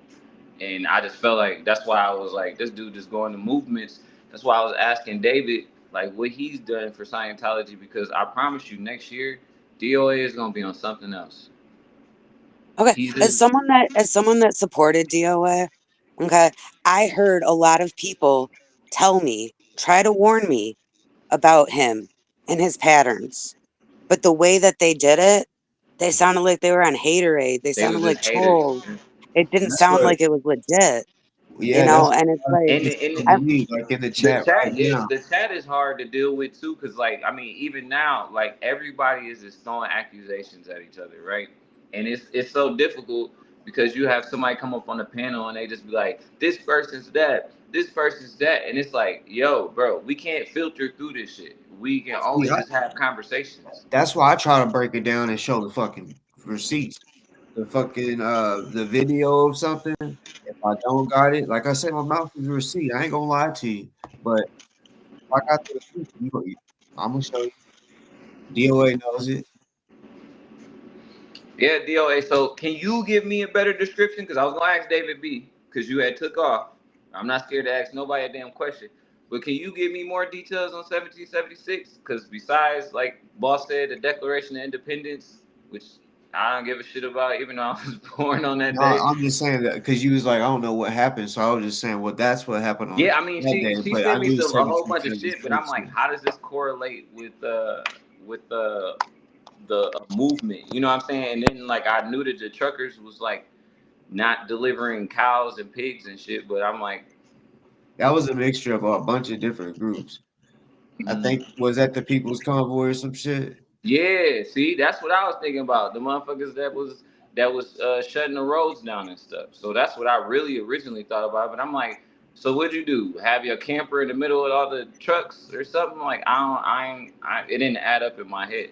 and I just felt like that's why I was like, this dude just going to movements. That's why I was asking David like what he's done for Scientology because I promise you, next year DOA is gonna be on something else. Okay, He's as just, someone that supported DOA, okay, I heard a lot of people try to warn me about him and his patterns. But the way that they did it, they sounded like they were on haterade. They they was sounded just like haters. trolls. It didn't That's sound what. like it was legit, Yeah, that's and it's what like, it's And to me, like in the the chat right chat is now. hard to deal with too, because like I mean, even now, like everybody is just throwing accusations at each other, right? And it's so difficult because you have somebody come up on the panel and they just be like, this person's that, this person's that, and it's like, yo, bro, we can't filter through this shit. We can See, only just have conversations. that's why I try to break it down and show the fucking receipts, the fucking the video of something. If I don't got it, like I said, my mouth is a receipt. I ain't gonna lie to you, but if I got the receipt, I'm gonna show you. DOA knows it. Yeah, DOA. So can you give me a better description? Because I was gonna ask David B. Because you had took off. I'm not scared to ask nobody a damn question. But can you give me more details on 1776? Because besides, like Boss said, the Declaration of Independence, which I don't give a shit about, even though I was born on that No, day. I'm just saying that because you was like, I don't know what happened, so I was just saying, well, that's what happened on Yeah, I mean, that day. she But I sent me knew a whole bunch of shit, but I'm 1776. like, how does this correlate with the movement? You know what I'm saying? And then like I knew that the truckers was like not delivering cows and pigs and shit, but I'm like, That was a mixture of a bunch of different groups. I think was that the People's Convoy or some shit. yeah, see, that's what I was thinking about. The motherfuckers that was shutting the roads down and stuff. So that's what I really originally thought about. But I'm like, so what'd you do? Have your camper in the middle of all the trucks or something? Like it didn't add up in my head.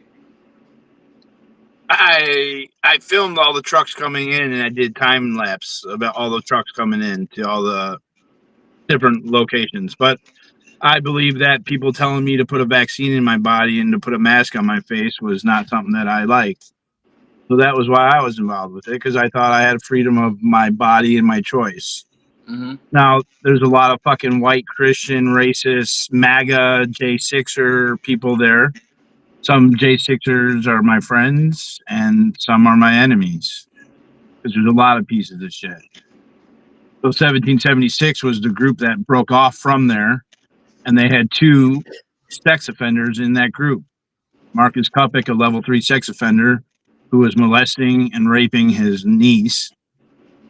I filmed all the trucks coming in and I did time lapse about all the trucks coming in to all the different locations. But I believe that people telling me to put a vaccine in my body and to put a mask on my face was not something that I liked. So that was why I was involved with it, because I thought I had freedom of my body and my choice. Mm-hmm. Now, there's a lot of fucking white Christian, racist, MAGA, J6er people there. Some J6ers are my friends, and some are my enemies. Because there's a lot of pieces of shit. So 1776 was the group that broke off from there, and they had 2 sex offenders in that group. Marcus Kupik, a level 3 sex offender who was molesting and raping his niece,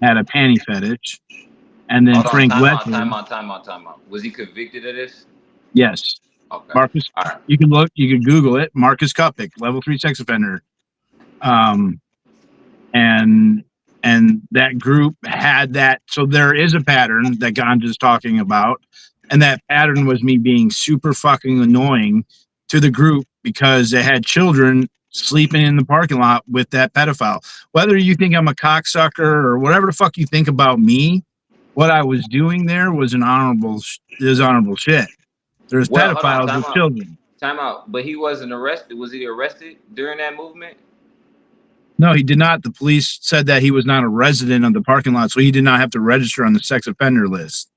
had a panty fetish. And then Hold on, Frank time Ledford. out. Was he convicted of this? Yes. Okay. Marcus, All right. you can Google it. Marcus Kupik, level 3 sex offender. And that group had that. So there is a pattern that Ganja's talking about. And that pattern was me being super fucking annoying to the group because they had children sleeping in the parking lot with that pedophile. Whether you think I'm a cocksucker or whatever the fuck you think about me, what I was doing there was honorable shit. There's Well, hold on, pedophiles with children. Time out. But he wasn't arrested. Was he arrested during that movement? No, he did not. The police said that he was not a resident of the parking lot, so he did not have to register on the sex offender list.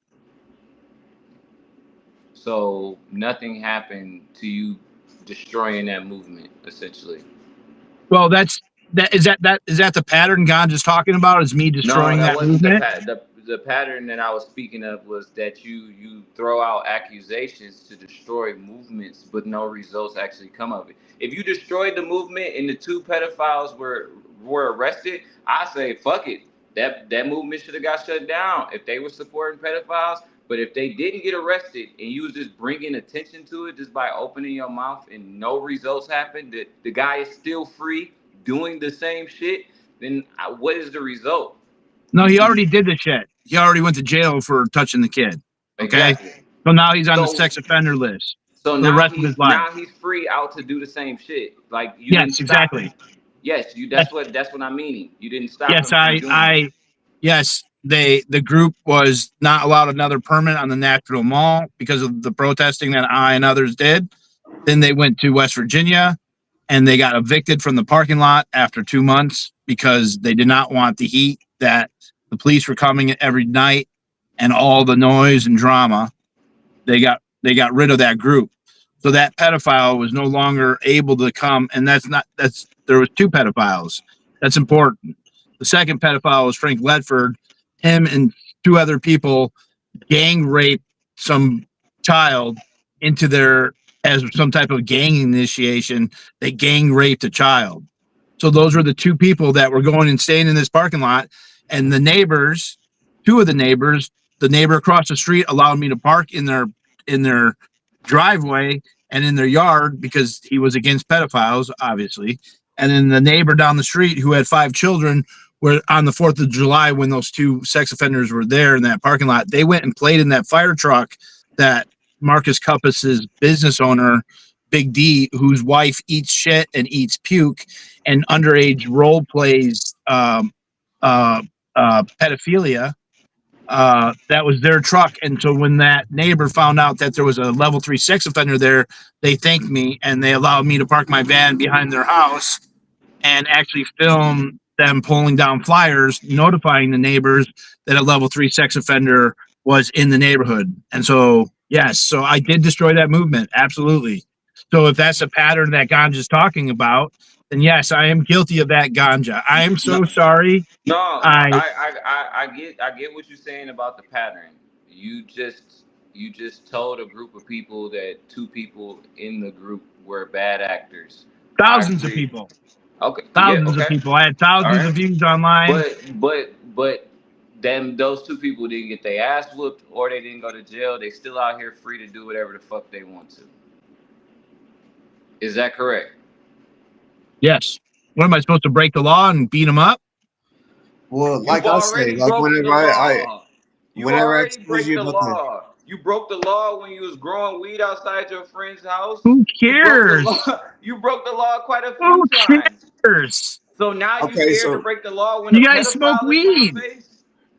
So nothing happened to you destroying that movement, essentially. Well, is that the pattern Ganja's talking about? Is me destroying No, that that wasn't movement? the pattern that I was speaking of was that you throw out accusations to destroy movements, but no results actually come of it. If you destroyed the movement and the 2 pedophiles were arrested, I say fuck it. That movement should have got shut down if they were supporting pedophiles. But if they didn't get arrested and you was just bringing attention to it just by opening your mouth and no results happened, that the guy is still free doing the same shit, then what is the result? No, he already did the shit. He already went to jail for touching the kid. Okay, Exactly. so now he's on the sex offender list So for the rest of his life. now he's free out to do the same shit. Like you Yes, didn't stop exactly. him. Yes, that's what I'm meaning. You didn't stop Yes, him from doing it. yes, the group was not allowed another permit on the National Mall because of the protesting that I and others did. Then they went to West Virginia and they got evicted from the parking lot after 2 months because they did not want the heat that the police were coming every night and all the noise and drama. They got rid of that group. So that pedophile was no longer able to come, and there was 2 pedophiles. That's important. The second pedophile was Frank Ledford. Him and 2 other people gang raped some child into their, as some type of gang initiation. They gang raped a child. So those were the 2 people that were going and staying in this parking lot. And the neighbors, 2 of the neighbors, the neighbor across the street allowed me to park in their driveway and in their yard because he was against pedophiles, obviously. And then the neighbor down the street who had 5 children were on the 4th of July when those 2 sex offenders were there in that parking lot. They went and played in that fire truck that Marcus Kuppis's business owner, Big D, whose wife eats shit and eats puke and underage role plays pedophilia. That was their truck. And so when that neighbor found out that there was a level 3 sex offender there, they thanked me and they allowed me to park my van behind their house and actually film them pulling down flyers, notifying the neighbors that a level 3 sex offender was in the neighborhood. And so, yes, so I did destroy that movement. Absolutely. So if that's a pattern that Ganja's talking about, then yes, I am guilty of that, Ganja. I am so sorry. No, I get what you're saying about the pattern. You just told a group of people that 2 people in the group were bad actors. Thousands of people. Okay. Thousands of people. I had thousands of views online. But then those 2 people didn't get their ass whooped or they didn't go to jail. They still out here free to do whatever the fuck they want to. Is that correct? Yes. What am I supposed to break the law and beat them up? Well, like I say, like whenever I break the law. You broke the law when you was growing weed outside your friend's house. Who cares? You broke the law quite a few times. Who cares? So now you scared to break the law when you guys smoke weed.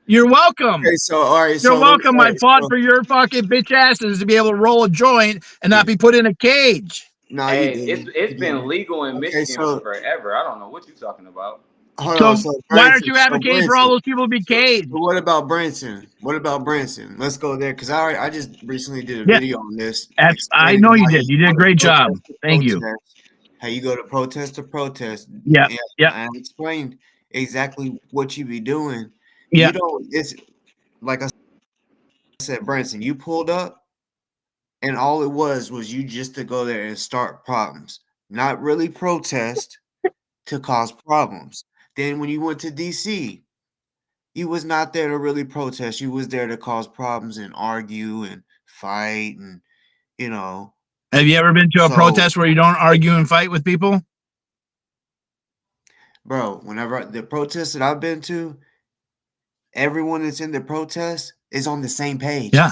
You're welcome. Okay, so all right, You're so welcome. all I right, fought so, for your fucking bitch asses to be able to roll a joint and not be put in a cage. no, you Hey, didn't. it's You been didn't. legal in Okay, Michigan for so forever. I don't know what you're talking about. hold on. So So why aren't Branson, you so advocating for all Branson. those people to be caged? So what about Branson? What about Branson? Let's go there because I just recently did a Yeah, video on this I explaining know you how did. you You did a go to great job. protest to Thank you. protest, how you go to protest to protest. Yeah, Yeah, yeah, I explained exactly what you be doing. yeah. You don't. It's like I said, Branson. You pulled up, and all it was you just to go there and start problems, not really protest to cause problems. Then when you went to DC, you was not there to really protest. You was there to cause problems and argue and fight and you know. Have you ever been to a So, protest where you don't argue and fight with people? bro, whenever the protests that I've been to, everyone that's in the protest is on the same page. Yeah,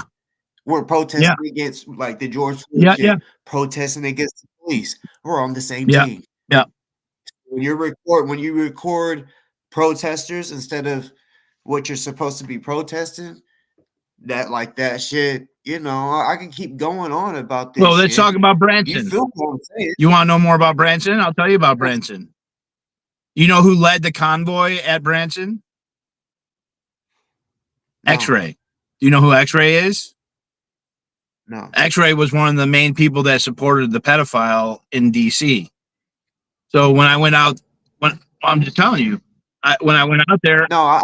We're yeah, protesting against like the George Floyd yeah, yeah, shit, protesting against the police. We're on the same yeah, team. yeah. When you record protesters instead of what you're supposed to be protesting, that shit, I can keep going on about this Well, let's shit. talk about You Branson. feel what I'm saying? You want to know more about Branson? I'll tell you about Branson. You know who led the convoy at Branson? No, X-Ray. Do you know who X-Ray is? no. X-Ray was one of the main people that supported the pedophile in DC. So when I went out, I'm just telling you, when I went out there, No, I'm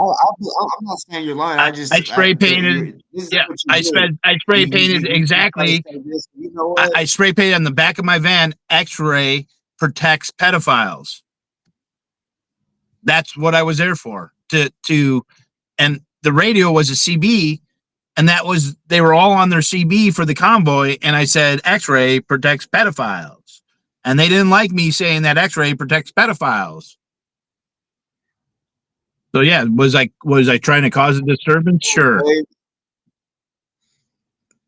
not saying you're lying. I spray painted. This is Yeah, what you do. I spray painted You try to exactly. say this. You know what? I spray painted on the back of my van. X-Ray protects pedophiles. That's what I was there for. And the radio was a CB, and they were all on their CB for the convoy. And I said, X-Ray protects pedophiles, and they didn't like me saying that X-Ray protects pedophiles. So yeah, was I trying to cause a disturbance? Sure.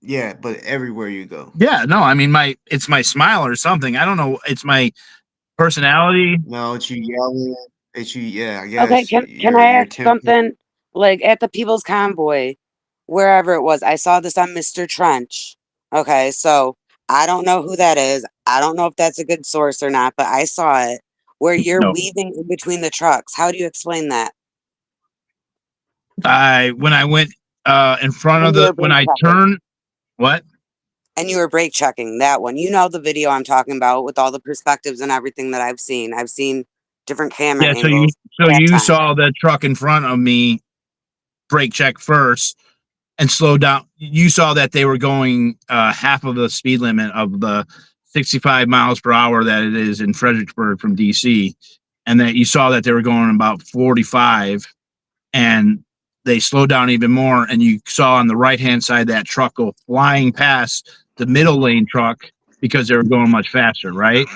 Yeah, but everywhere you go. Yeah, no, I mean it's my smile or something. I don't know. It's my personality. No, it's you yelling. It's you. Yeah, I Okay, guess can I your ask temper. something? Like at the People's Convoy, wherever it was, I saw this on Mr. Trench. Okay, so I don't know who that is. I don't know if that's a good source or not, but I saw it where you're No, weaving in between the trucks. How do you explain that? when I went in front of And you were when brake I checking. turned what? And you were brake checking that one. You know the video I'm talking about with all the perspectives and everything that I've seen. I've seen different camera Yeah, angles so that you time. saw the truck in front of me brake check first and slow down. You saw that they were going half of the speed limit of the 65 miles per hour that it is in Fredericksburg from DC, and that you saw that they were going about 45, and they slowed down even more. And you saw on the right hand side that truck go flying past the middle lane truck because they were going much faster, right?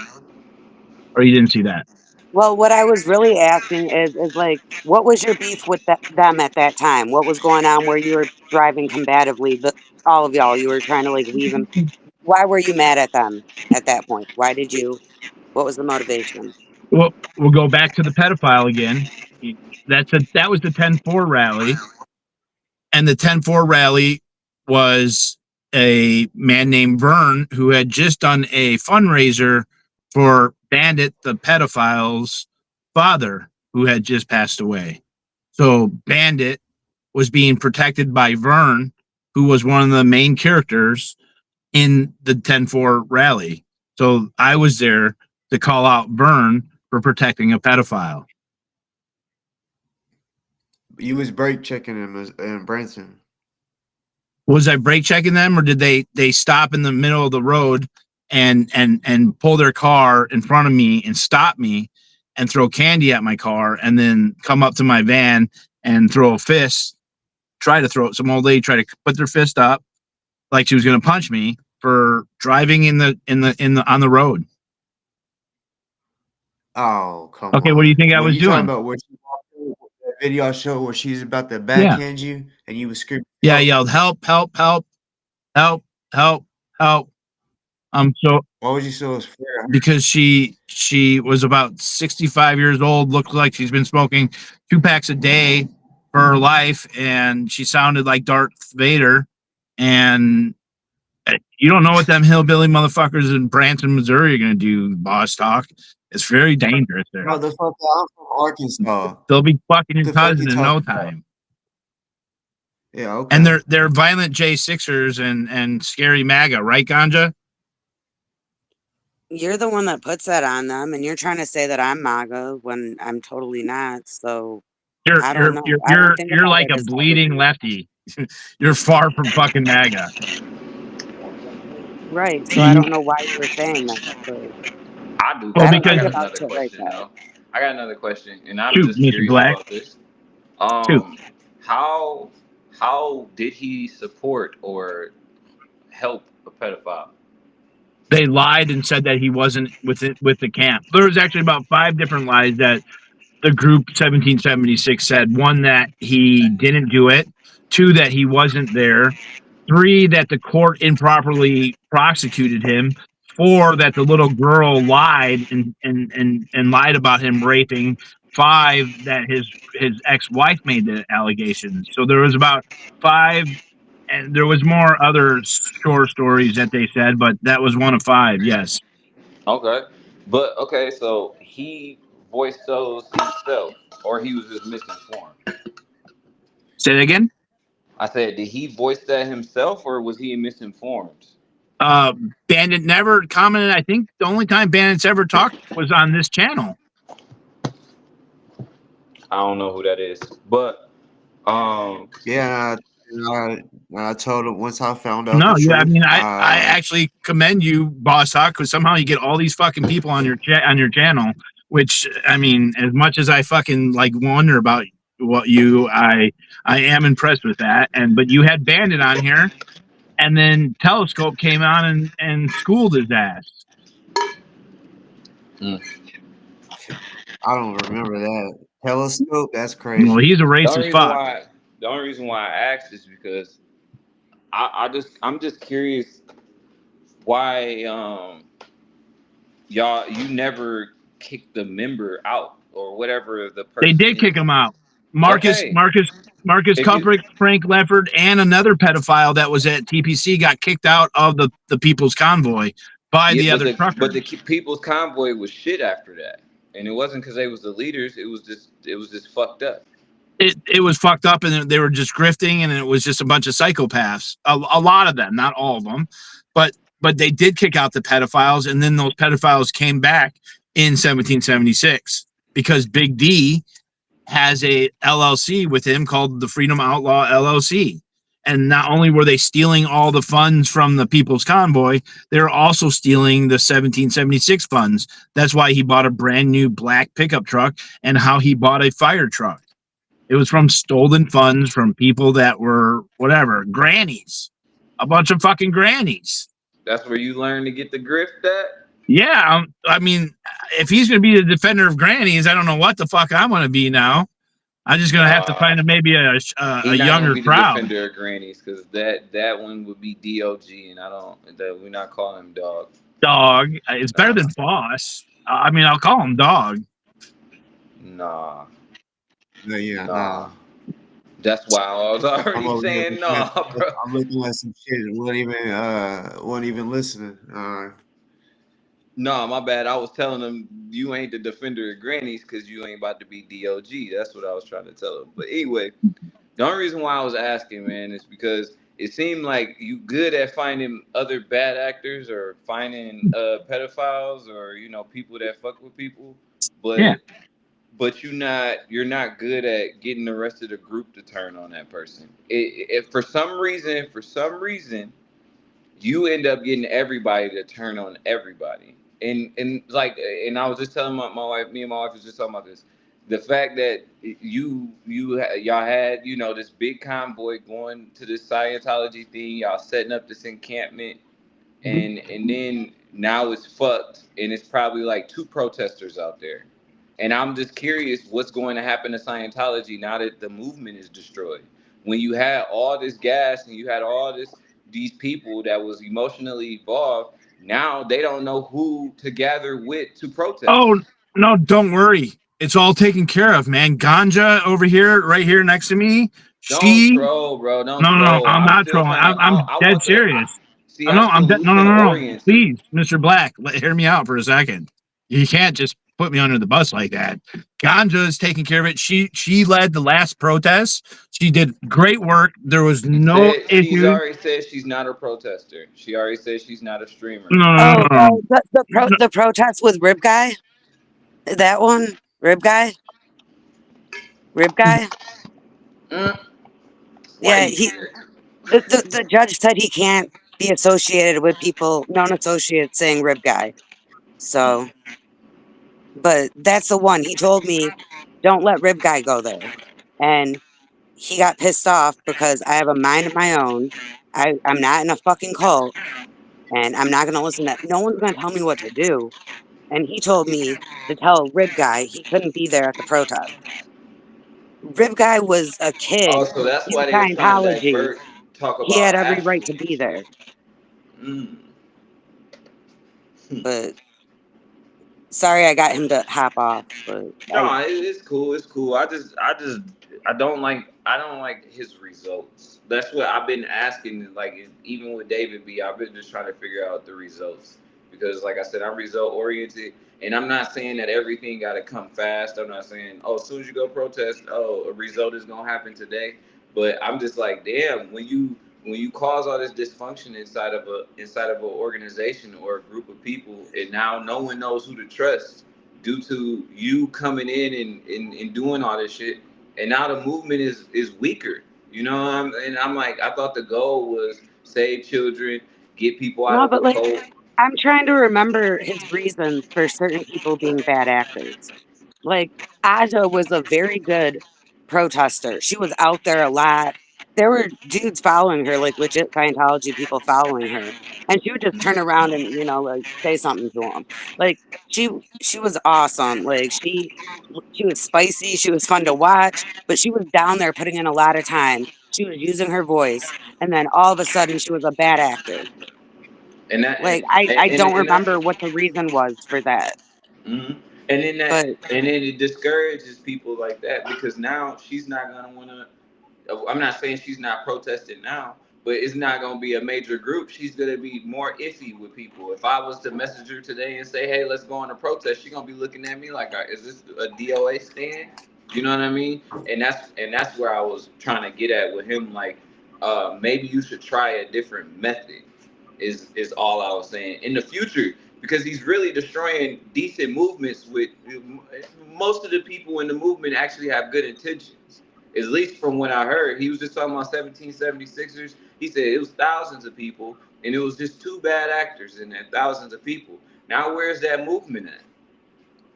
Or you didn't see that? Well, what I was really asking is like, what was your beef with them at that time? What was going on where you were driving combatively? All of y'all, you were trying to like weave them. Why were you mad at them at that point? Why did you? What was the motivation? Well, we'll go back to the pedophile again. That was the 10-4 rally, and the 10-4 rally was a man named Vern who had just done a fundraiser for Bandit, the pedophile's father, who had just passed away. So Bandit was being protected by Vern, who was one of the main characters in the 10-4 rally. So I was there to call out Vern for protecting a pedophile. You was brake checking him in Branson. Was I brake checking them, or did they stop in the middle of the road and pull their car in front of me and stop me and throw candy at my car and then come up to my van and throw a fist, try to throw some old lady try to put their fist up like she was going to punch me for driving on the road. Oh, come Okay, on. what do you think I When was you talking doing? about what you walked through, that video I showed where she's about to Yeah. backhand you and you was screaming, Yeah, I help. yelled, help, help, help, help, help, help. So Why would you so scared of her? because she was about 65 years old, looked like she's been smoking 2 packs a day for her life, and she sounded like Darth Vader. And you don't know what them hillbilly motherfuckers in Branson, Missouri are going to do, Boss Talk. It's very dangerous there. No, the fuck, I'm from Arkansas. They'll be fucking your The fuck cousin you in no talking about? time. Yeah, okay. And they're violent J6ers and scary MAGA, right, Ganja? You're the one that puts that on them, and you're trying to say that I'm MAGA when I'm totally not. So I don't know. I don't think You're about like it a as bleeding lefty. You're far from fucking MAGA. right. So I don't know why you were saying that. So I do. Well, I don't I because think got about another shit like question that. though. I got another question, and I'm shoot, just Mr. curious Black. about this. Shoot. How did he support or help a pedophile? They lied and said that he wasn't with the camp. There was actually about 5 different lies that the group 1776 said. 1, that he didn't do it. 2, that he wasn't there. 3, that the court improperly prosecuted him. 4, that the little girl lied and lied about him raping. 5, that his ex-wife made the allegations. So there was about 5, and there was more other short stories that they said, but that was one of 5. Yes. Okay, but okay, so he voiced those himself, or he was just misinformed. Say that again. I said, did he voice that himself, or was he misinformed? Bandit never commented. I think the only time Bandit's ever talked was on this channel. I don't know who that is, but Yeah, I told him once I found out No, the yeah, I truth. mean, I actually commend you, Boss Hawk, because somehow you get all these fucking people on your channel. Which, I mean, as much as I fucking like wonder about what you, I am impressed with that. But you had Bandit on here, and then Telescope came on and schooled his ass. I don't remember that. Telescope, that's Well, crazy. he's a racist fuck. The only reason why I asked is because I'm just curious why you never kicked the member out or whatever the person. They did kick him out. Marcus Kuprick, Frank Lefford, and another pedophile that was at TPC got kicked out of the People's Convoy by the other truckers. But the People's Convoy was shit after that, and it wasn't because they was the leaders. It was just fucked up. It was fucked up, and they were just grifting, and it was just a bunch of psychopaths. A lot of them, not all of them, but they did kick out the pedophiles, and then those pedophiles came back in 1776 because Big D has a LLC with him called the Freedom Outlaw LLC. And not only were they stealing all the funds from the People's Convoy, they were also stealing the 1776 funds. That's why he bought a brand new black pickup truck and how he bought a fire truck. It was from stolen funds from people that were whatever, grannies, a bunch of fucking grannies. That's where you learn to get the grift at? Yeah, I mean, if he's going to be the defender of grannies, I don't know what the fuck I'm going to be now. I'm just going to have to find maybe a younger crowd. The defender of grannies, because that one would be DOG, and we're not calling him dog. Dog, it's better than boss. I mean, I'll call him dog. Nah. Yeah, nah. That's why I was already saying no, bro. I'm looking at some shit and wasn't even listening. No, my bad. I was telling them you ain't the defender of grannies because you ain't about to be DOG. That's what I was trying to tell them. But anyway, the only reason why I was asking, man, is because it seemed like you good at finding other bad actors or finding pedophiles or people that fuck with people, but yeah. But you're not good at getting the rest of the group to turn on that person. If for some reason you end up getting everybody to turn on everybody. And I was just telling my wife, me and my wife was just talking about this. The fact that y'all had, this big convoy going to this Scientology thing, y'all setting up this encampment, and then now it's fucked, and it's probably like 2 protesters out there. And I'm just curious what's going to happen to Scientology now that the movement is destroyed. When you had all this gas and you had all these people that was emotionally involved, now they don't know who to gather with to protest. Oh, no, don't worry. It's all taken care of, man. Ganja over here, right here next to me. Don't She troll, bro. Don't no, troll. I'm I'm not still trolling. trying to. I'm I dead want the. serious. See, I'm No. solution oriented. Please, Mr. Black, hear me out for a second. You can't just put me under the bus like that. Ganja is taking care of it. She led the last protest. She did great work. There was no She's issues. already said she's not a protester. She already said she's not a streamer. No. Oh, the protest with Rib Guy, that one, Rib Guy. Mm, why Yeah, you do that? the judge said he can't be associated with people known associates saying Rib Guy. So, but that's the one. He told me, don't let Rib Guy go there, and he got pissed off because I have a mind of my own. I'm not in a fucking cult, and I'm not gonna listen to. No one's gonna tell me what to do. And he told me to tell Rib Guy he couldn't be there at the protest. Rib Guy was a Oh, kid so that's in why they was trying to Scientology. divert, talk He had about every right Africans to and be shit. there. Mm. But sorry I got him to hop off. But No, it's cool. It's cool. I don't like his results. That's what I've been asking. Like even with David B, I've been just trying to figure out the results because, like I said, I'm result oriented, and I'm not saying that everything got to come fast. I'm not saying, oh, as soon as you go protest, oh, a result is gonna happen today. But I'm just like, damn, when you cause all this dysfunction inside of an organization or a group of people, and now no one knows who to trust due to you coming in and doing all this shit, and now the movement is weaker. You know, and I'm like, I thought the goal was save children, get people out no, of but the like cult. I'm trying to remember his reasons for certain people being bad actors. Like Aja was a very good protester. She was out there a lot. There were dudes following her, like legit Scientology people following her, and she would just turn around and like say something to them. Like she she was awesome. Like she was spicy. She was fun to watch, but she was down there putting in a lot of time. She was using her voice, and then all of a sudden she was a bad actor. And that Like I don't and that remember what the reason was for that, hmm and then but it discourages people like that because now she's not gonna want to. I'm not saying she's not protesting now, but it's not going to be a major group. She's going to be more iffy with people. If I was to message her today and say, "Hey, let's go on a protest," she's going to be looking at me like, "Is this a DOA stand?" You know what I mean? And that's where I was trying to get at with him. Like, maybe you should try a different method. Is all I was saying in the future because he's really destroying decent movements. With most of the people in the movement actually have good intentions, at least from what I heard. He was just talking about 1776ers. He said it was thousands of people, and it was just two bad actors in that thousands of people. Now, where's that movement at?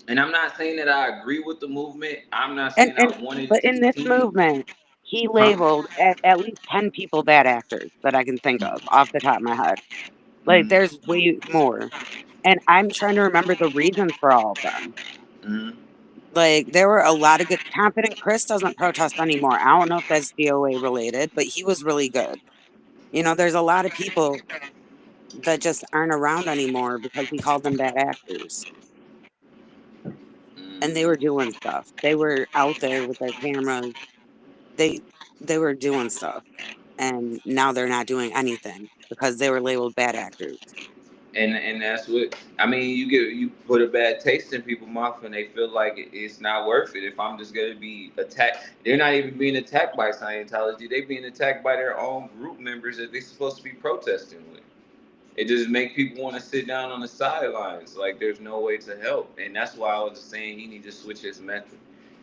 And I'm not saying that I agree with the movement. I'm not and saying and I wanted but to in this continue. movement, he Huh? labeled at least 10 people bad actors that I can think of off the top of my head. Like Mm-hmm. there's way more. And I'm trying to remember the reasons for all of them. Mm-hmm. Like there were a lot of good Confident Chris doesn't protest anymore. I don't know if that's DOA related, but he was really good. There's a lot of people that just aren't around anymore because we called them bad actors. And they were doing stuff. They were out there with their cameras. They they were doing stuff. And now they're not doing anything because they were labeled bad actors. And that's what I mean. You put a bad taste in people's mouth, and they feel like it's not worth it. If I'm just gonna be attacked, they're not even being attacked by Scientology. They're being attacked by their own group members that they're supposed to be protesting with. It just make people want to sit down on the sidelines, like there's no way to help. And that's why I was just saying he need to switch his method.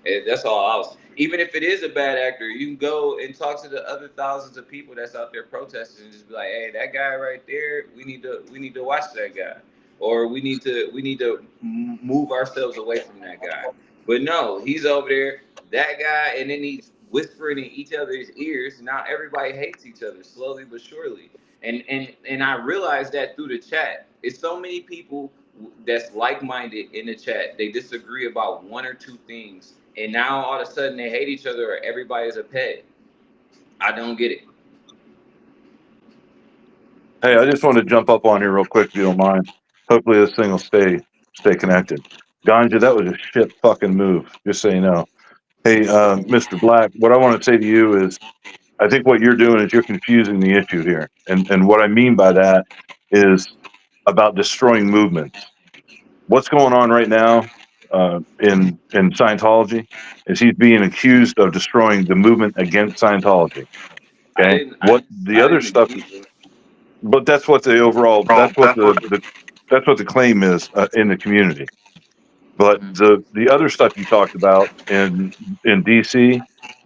And that's all I was. Even if it is a bad actor, you can go and talk to the other thousands of people that's out there protesting and just be like, "Hey, that guy right there, we need to watch that guy, or we need to move ourselves away from that guy." But no, he's over there, that guy, and then he's whispering in each other's ears. Now everybody hates each other slowly but surely. And I realized that through the chat. It's so many people that's like-minded in the chat. They disagree about one or two things, and now all of a sudden they hate each other or everybody's a pet. I don't get it. Hey, I just want to jump up on here real quick, if you don't mind. Hopefully, this thing will stay connected. Ganja, that was a shit fucking move. Just so you know. Hey, Mr. Black, what I want to say to you is, I think what you're doing is you're confusing the issue here, and what I mean by that is about destroying movements. What's going on right now in Scientology is he's being accused of destroying the movement against Scientology. Okay, what the I other didn't stuff, accuse him. but that's what the overall, that's what that's what the claim is in the community. But the other stuff you talked about in DC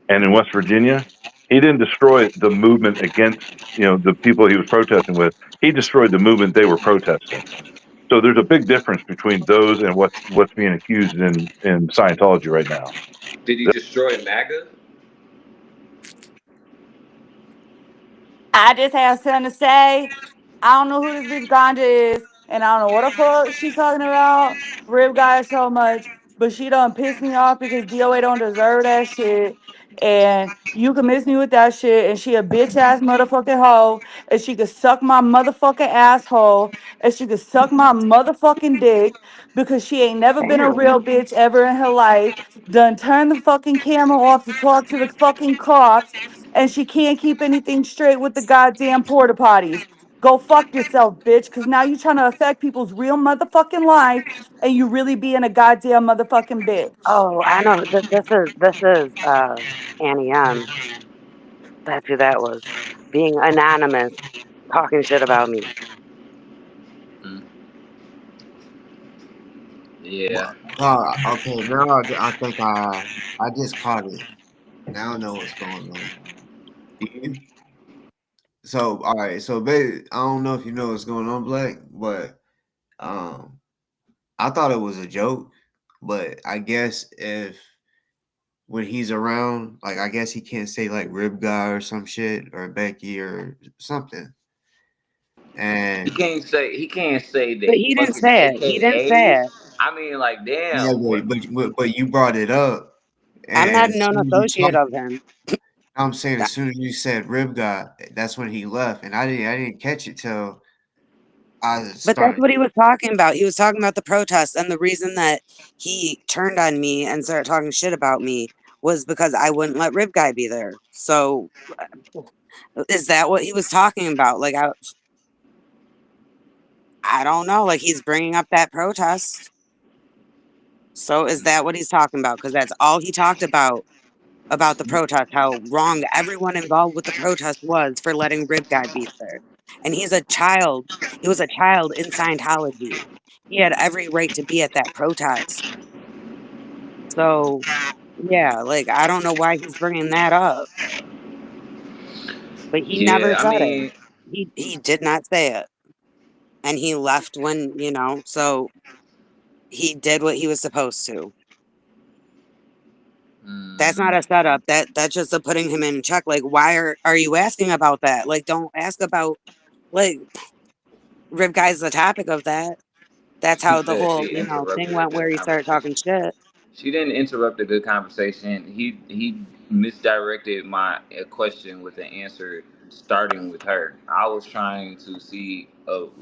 and in West Virginia, he didn't destroy the movement against the people he was protesting with. He destroyed the movement they were protesting. So there's a big difference between those and what's being accused in Scientology right now. Did he destroy MAGA? I just have something to say. I don't know who this bitch Ganja is, and I don't know what the fuck she's talking about. Rib guy so much, but she done piss me off because DOA don't deserve that shit. And you can miss me with that shit, and she a bitch ass motherfucking hoe, and she could suck my motherfucking asshole, and she could suck my motherfucking dick because she ain't never been a real bitch ever in her life. Done turn the fucking camera off to talk to the fucking cops, and she can't keep anything straight with the goddamn porta potties. Go fuck yourself, bitch, because now you're trying to affect people's real motherfucking life, and you really being a goddamn motherfucking bitch. Oh, I know. This is Annie M. That's who that was. Being anonymous, talking shit about me. Yeah. Okay, now I think I just caught it. Now I know what's going on. Do you? So all right, so I don't know if you know what's going on, Black, but um, I thought it was a joke, but I guess if when he's around, like I guess he can't say like rib guy or some shit or Becky or something. He And can't say But they he didn't fucking say it. He didn't say AKAs. it. I mean, like, yeah, damn. What? but you brought it up, I'm and not a as known soon as you associate talk, of him. I'm saying That- as soon as you said rib guy, that's when he left, and I didn't catch it till I But that's started. what he was talking about. He was talking about the protests, and the reason that he turned on me and started talking shit about me was because I wouldn't let Rib Guy be there. So, is that what he was talking about? Like, I don't know. Like, he's bringing up that protest. So, is that what he's talking about? Because that's all he talked about the protest, how wrong everyone involved with the protest was for letting Rib Guy be there. And he's a child. He was a child in Scientology. He had every right to be at that protest. So, yeah, like, I don't know why he's bringing that up, but he never Yeah, I said it. mean, He did not say it. And he left when, so he did what he was supposed to. That's not a setup. That's just a putting him in check. Like, why are you asking about that? Like, don't ask about, like, Rib Guy's the topic of that. That's she how the said whole, she thing interrupted a went where good he started conversation. talking shit. She didn't interrupt a good conversation. He misdirected my question with the answer starting with her. I was trying to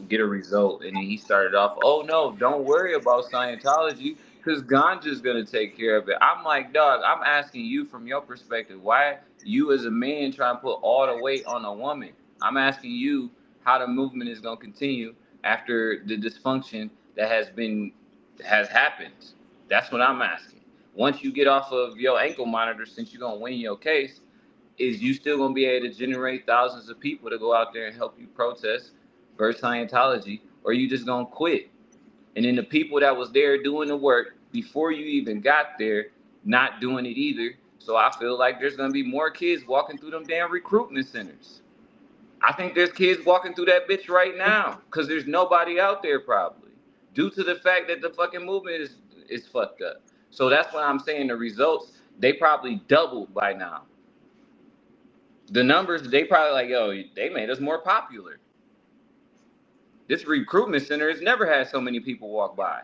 get a result, and then he started off, "Oh no, don't worry about Scientology, because Ganja's gonna take care of it." I'm like, dog, I'm asking you from your perspective, why you as a man trying to put all the weight on a woman? I'm asking you how the movement is gonna continue after the dysfunction that has happened. That's what I'm asking. Once you get off of your ankle monitor, since you're gonna win your case, is you still gonna be able to generate thousands of people to go out there and help you protest versus Scientology, or you just gonna quit? And then the people that was there doing the work before you even got there, not doing it either. So I feel like there's gonna be more kids walking through them damn recruitment centers. I think there's kids walking through that bitch right now because there's nobody out there probably due to the fact that the fucking movement is fucked up. So that's why I'm saying the results, they probably doubled by now. The numbers, they probably like, yo, they made us more popular. This recruitment center has never had so many people walk by.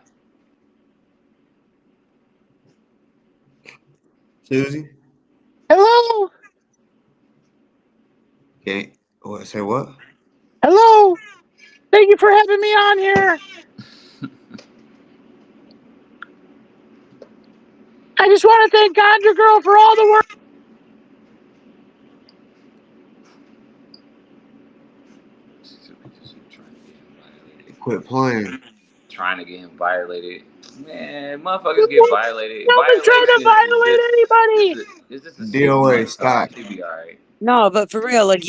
Susie, Hello. okay, what say what? Hello. Thank you for having me on here. I just want to thank Ganja Girl for all the work. Quit playing. Trying to get him violated. Man, motherfuckers get No violated. one's trying to Violations violate anybody. is just a DoA, 6 month stop. time. She'll be all right. No, but for real, like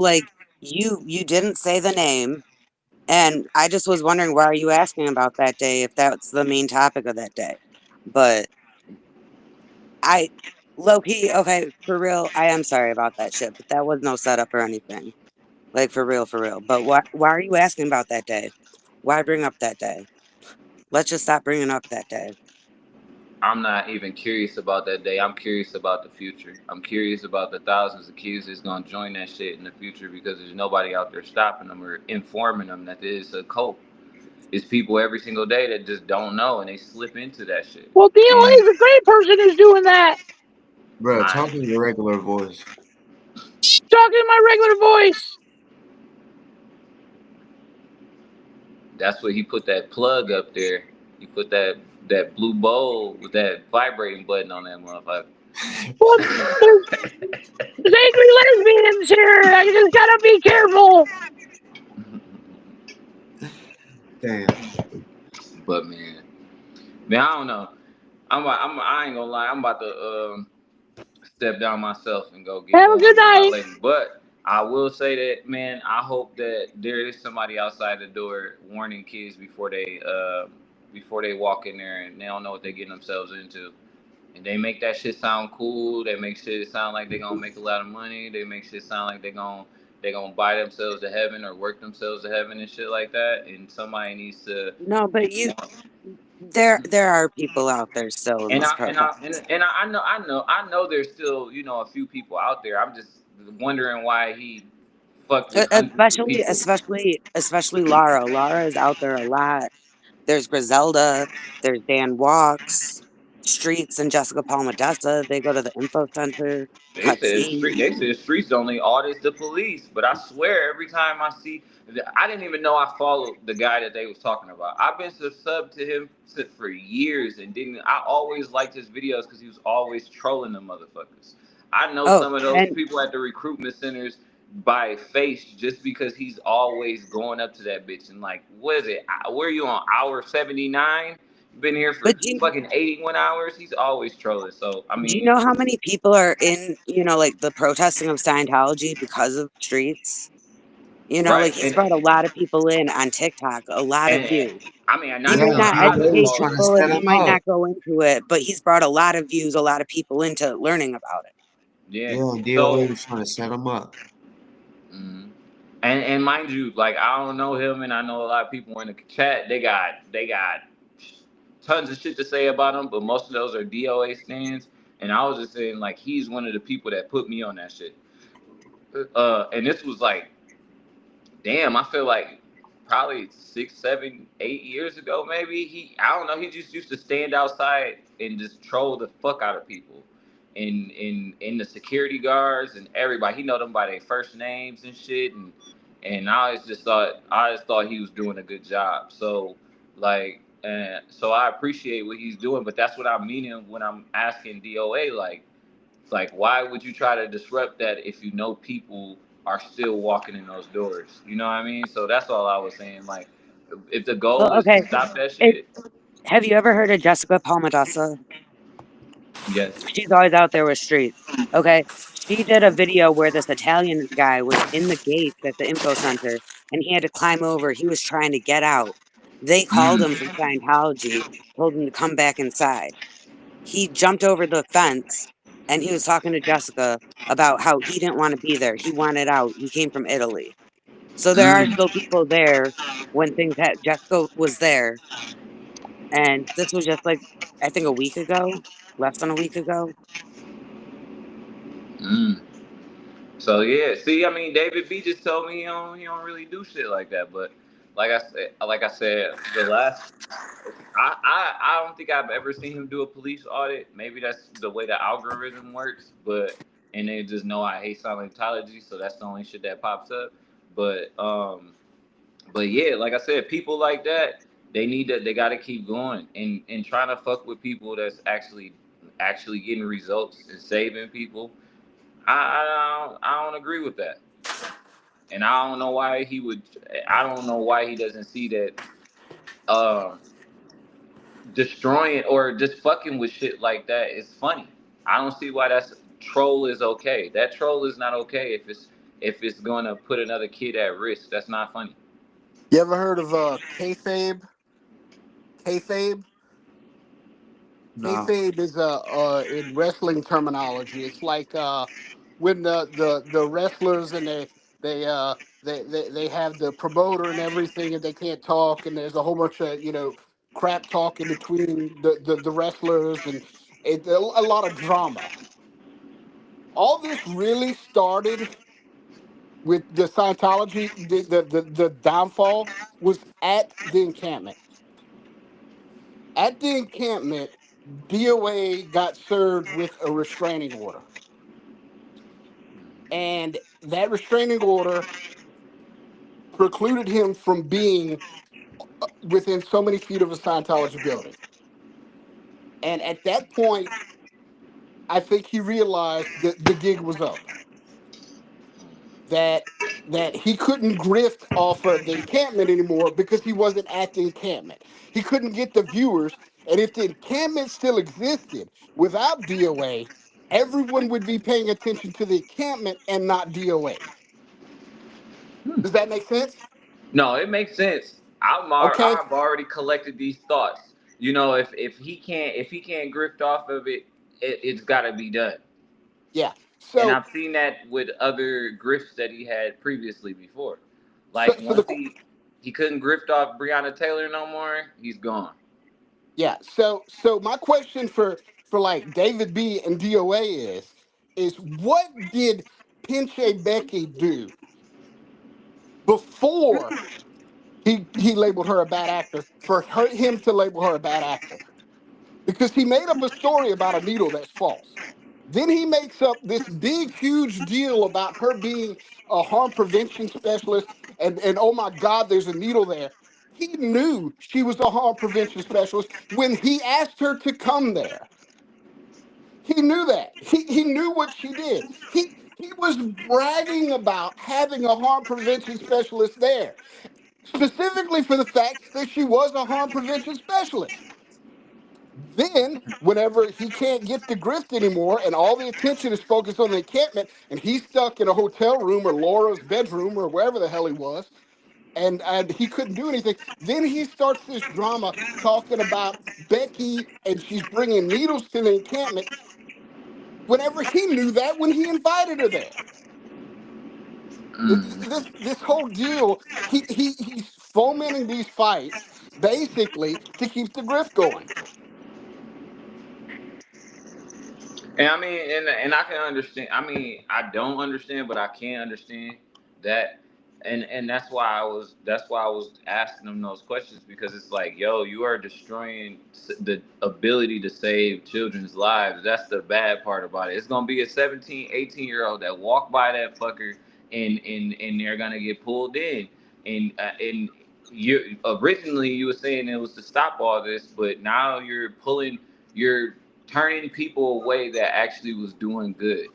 like you didn't say the name, and I just was wondering why are you asking about that day if that's the main topic of that day. But I low key, okay, for real, I am sorry about that shit, but that was no setup or anything. Like for real, for real. But why are you asking about that day? Why bring up that day? Let's just stop bringing up that day. I'm not even curious about that day. I'm curious about the future. I'm curious about the thousands of kids that's gonna join that shit in the future because there's nobody out there stopping them or informing them that it's a cult. It's people every single day that just don't know and they slip into that shit. Well, DOA And is a great person who's doing that. Bro, I, talk in your regular voice. Talking in my regular voice. that's what he put that plug up there. He put that blue bowl with that vibrating button on that motherfucker. Well, there's angry lesbians here. I just gotta be careful. Damn. But man, I don't know. I ain't gonna lie. I'm about to step down myself and go get Have a going good with my night. lady. But I will say that, man, I hope that there is somebody outside the door warning kids before they walk in there and they don't know what they're getting themselves into. And they make that shit sound cool. They make shit sound like they're gonna make a lot of money. They make shit sound like they gonna buy themselves to heaven or work themselves to heaven and shit like that. And somebody needs to. No, but there are people out there still in And this I and I protest. and I know there's still a few people out there. I'm just wondering why he fucked with hundreds of Especially, people. especially Laura. Laura is out there a lot. There's Griselda. There's Dan Walks, Streets, and Jessica Palmadessa. They go to the info center. Cutsy. They said streets only audits the police, but I swear every time I see, I didn't even know I followed the guy that they was talking about. I've been sub to him for years and didn't. I always liked his videos because he was always trolling the motherfuckers. I know Oh, some of those and people at the recruitment centers by face just because he's always going up to that bitch and like, what is it? Where are you on hour 79? Been here for but fucking 81 hours. He's always trolling. So I do you mean, know how many people are in, like the protesting of Scientology because of Streets? right? Like he's brought a lot of people in on TikTok, a lot of And views. I mean, He not Yeah, might to not not DOA to educate was call trying it. to people and set he him might up. not go into it, but he's brought a lot of views, a lot of people into learning about it. Yeah. Yeah, DOA So, was trying to set him up. mhm. And mind you, like I don't know him, and I know a lot of people in the chat. They got tons of shit to say about him, but most of those are DOA stands. And I was just saying, like he's one of the people that put me on that shit. And this was like damn, I feel like probably 6, 7, 8 years ago, maybe. I don't know. He just used to stand outside and just troll the fuck out of people, in the security guards and everybody. He know them by their first names and shit, and I just thought he was doing a good job. So like, so I appreciate what he's doing, but that's what I'm meaning when I'm asking DOA like. It's like, why would you try to disrupt that if you know people are still walking in those doors? You know what I mean? So that's all I was saying. Like, if the Well, goal is to okay. stop that It, shit, have you ever heard of Jessica Palmadessa? yes. She's always out there with Streets. Okay. She did a video where this Italian guy was in the gates at the info center and he had to climb over. He was trying to get out. They called him from Mm. Scientology, told him to come back inside. He jumped over the fence and he was talking to Jessica about how he didn't want to be there. He wanted out. He came from Italy. So there are Mm. still people there when things had Jessica was there. And this was just like, I think a week ago, less than a week ago. Mm. So yeah, see, I mean, David B just told me he don't really do shit like that. But like I said, the last I don't think I've ever seen him do a police audit. Maybe that's the way the algorithm works, but and they just know I hate Scientology, so that's the only shit that pops up. But yeah, like I said, people like that, they got to keep going and trying to fuck with people that's actually actually getting results and saving people, I don't agree with that. And I don't know why he would. I don't know why he doesn't see that um, destroying or just fucking with shit like that is funny. I don't see why that's troll is okay. That troll is not okay if it's gonna put another kid at risk. That's not funny. You ever heard of kayfabe? Kayfabe? No. Kayfabe is in wrestling terminology. It's like when the wrestlers and they have the promoter and everything and they can't talk and there's a whole bunch of crap talk in between the wrestlers and a lot of drama. All this really started with the Scientology. The downfall was at the encampment. At the encampment, DoA got served with a restraining order. And that restraining order precluded him from being within so many feet of a Scientology building. And at that point, I think he realized that the gig was up. That he couldn't grift off of the encampment anymore because he wasn't at the encampment. He couldn't get the viewers. And if the encampment still existed without DOA, everyone would be paying attention to the encampment and not DOA. Does that make sense? No, it makes sense. Okay. I've already collected these thoughts. You know, if he can't grift off of it, it's got to be done. Yeah. And So I've seen that with other grifts that he had previously before. so Like so once the he couldn't grift off Breonna Taylor no more, he's gone. yeah. So my question for like David B and DOA is what did Pinche Becky do before he labeled her a bad actor for him to label her a bad actor? Because he made up a story about a needle that's false. Then he makes up this big, huge deal about her being a harm prevention specialist, and oh my God, there's a needle there. He knew she was a harm prevention specialist when he asked her to come there. He knew that. He knew what she did. He was bragging about having a harm prevention specialist there, specifically for the fact that she was a harm prevention specialist. Then, whenever he can't get the grift anymore and all the attention is focused on the encampment and he's stuck in a hotel room or Laura's bedroom or wherever the hell he was, and he couldn't do anything, then he starts this drama talking about Becky and she's bringing needles to the encampment whenever he knew that when he invited her there. This whole deal, he's fomenting these fights basically to keep the grift going. And I mean, and I can understand. I mean, I don't understand, but I can understand that. And that's why I was asking them those questions, because it's like, yo, you are destroying the ability to save children's lives. That's the bad part about it. It's gonna be a 17, 18-year-old that walk by that fucker, and they're gonna get pulled in. And you originally you were saying it was to stop all this, but now you're turning people away that actually was doing good.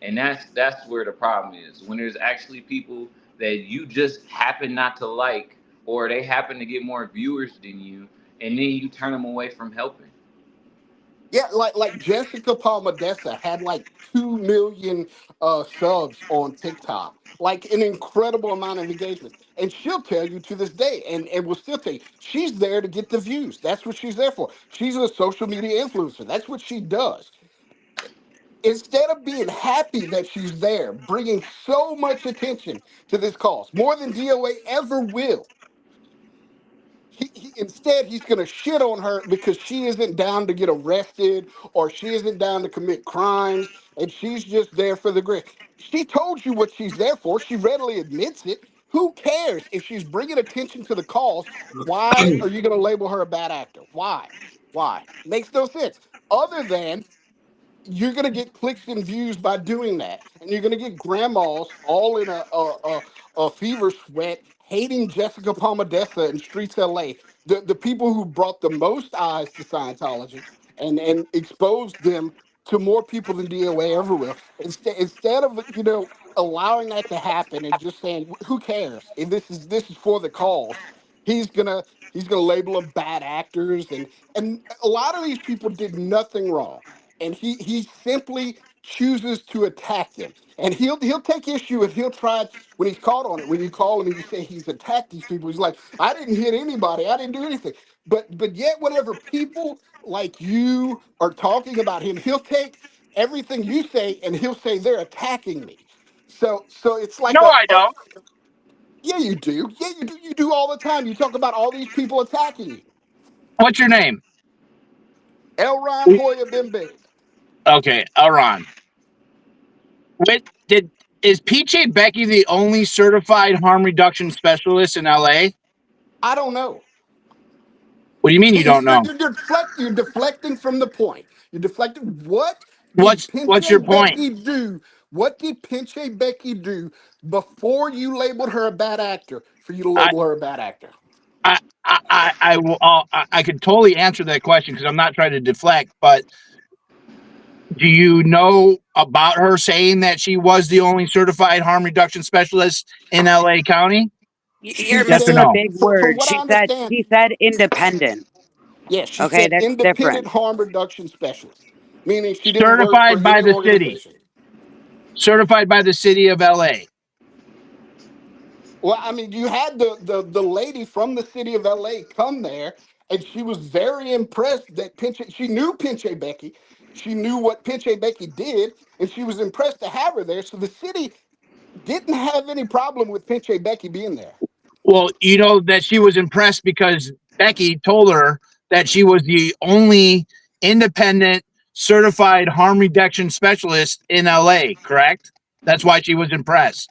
And that's where the problem is. When there's actually people that you just happen not to like, or they happen to get more viewers than you, and then you turn them away from helping. Yeah, like Jessica Palmadessa had like 2 million subs on TikTok, like an incredible amount of engagement. And she'll tell you to this day, and will still tell you, she's there to get the views. That's what she's there for. She's a social media influencer. That's what she does. Instead of being happy that she's there, bringing so much attention to this cause, more than DOA ever will, instead he's going to shit on her because she isn't down to get arrested or she isn't down to commit crimes and she's just there for the grit. She told you what she's there for. She readily admits it. Who cares if she's bringing attention to the cause? Why are you going to label her a bad actor? Why? Makes no sense. Other than you're going to get clicks and views by doing that, and you're going to get grandmas all in a fever sweat hating Jessica Palmadessa in Streets LA, the people who brought the most eyes to Scientology, and exposed them to more people than DOA ever will. Instead of allowing that to happen and just saying who cares if this is for the cause, he's gonna he's gonna label them bad actors, and a lot of these people did nothing wrong, and he simply chooses to attack them, and he'll take issue and he'll try when he's caught on it. When you call him and you say he's attacked these people, he's like, I didn't hit anybody, I didn't do anything. But yet whenever people like you are talking about him, he'll take everything you say and he'll say they're attacking me. So it's like No, I don't. yeah, you do. Yeah, you do all the time. You talk about all these people attacking you. What's your name? Elron Hoya Bimbe. Okay, Aaron. What did is PJ Becky the only certified harm reduction specialist in LA? I don't know. What do you mean you don't know? You're deflecting from the point. You're deflecting. What did What's your Pinche point? Becky do? What did Pinche Becky do before you labeled her a bad actor for you to I label her a bad actor? I could totally answer that question because I'm not trying to deflect, but do you know about her saying that she was the only certified harm reduction specialist in LA County? She You're Yes or missing a said, no? big from word. what I understand, She said independent. yeah, she Okay, said that's independent different. harm reduction specialist, meaning she didn't work for Certified by any the city. organization. Certified by the city of LA. Well, I mean, you had the lady from the city of LA come there, and she was very impressed that Pinche. She knew Pinche Becky. She knew what Pinche Becky did, and she was impressed to have her there. So the city didn't have any problem with Pinche Becky being there. Well, you know that she was impressed because Becky told her that she was the only independent certified harm reduction specialist in LA, correct? That's why she was impressed.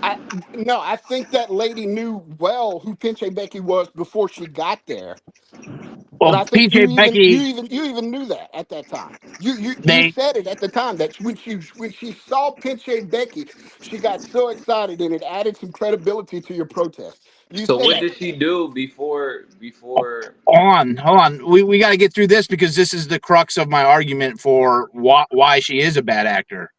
I no, I think that lady knew well who Pinche Becky was before she got there. And Well, I think PJ Becky, you even knew that at that time. You they said it at the time that when she saw Pinche Becky, she got so excited and it added some credibility to your protest. You So said what that. did she do before? hold on. We got to get through this because this is the crux of my argument for why she is a bad actor.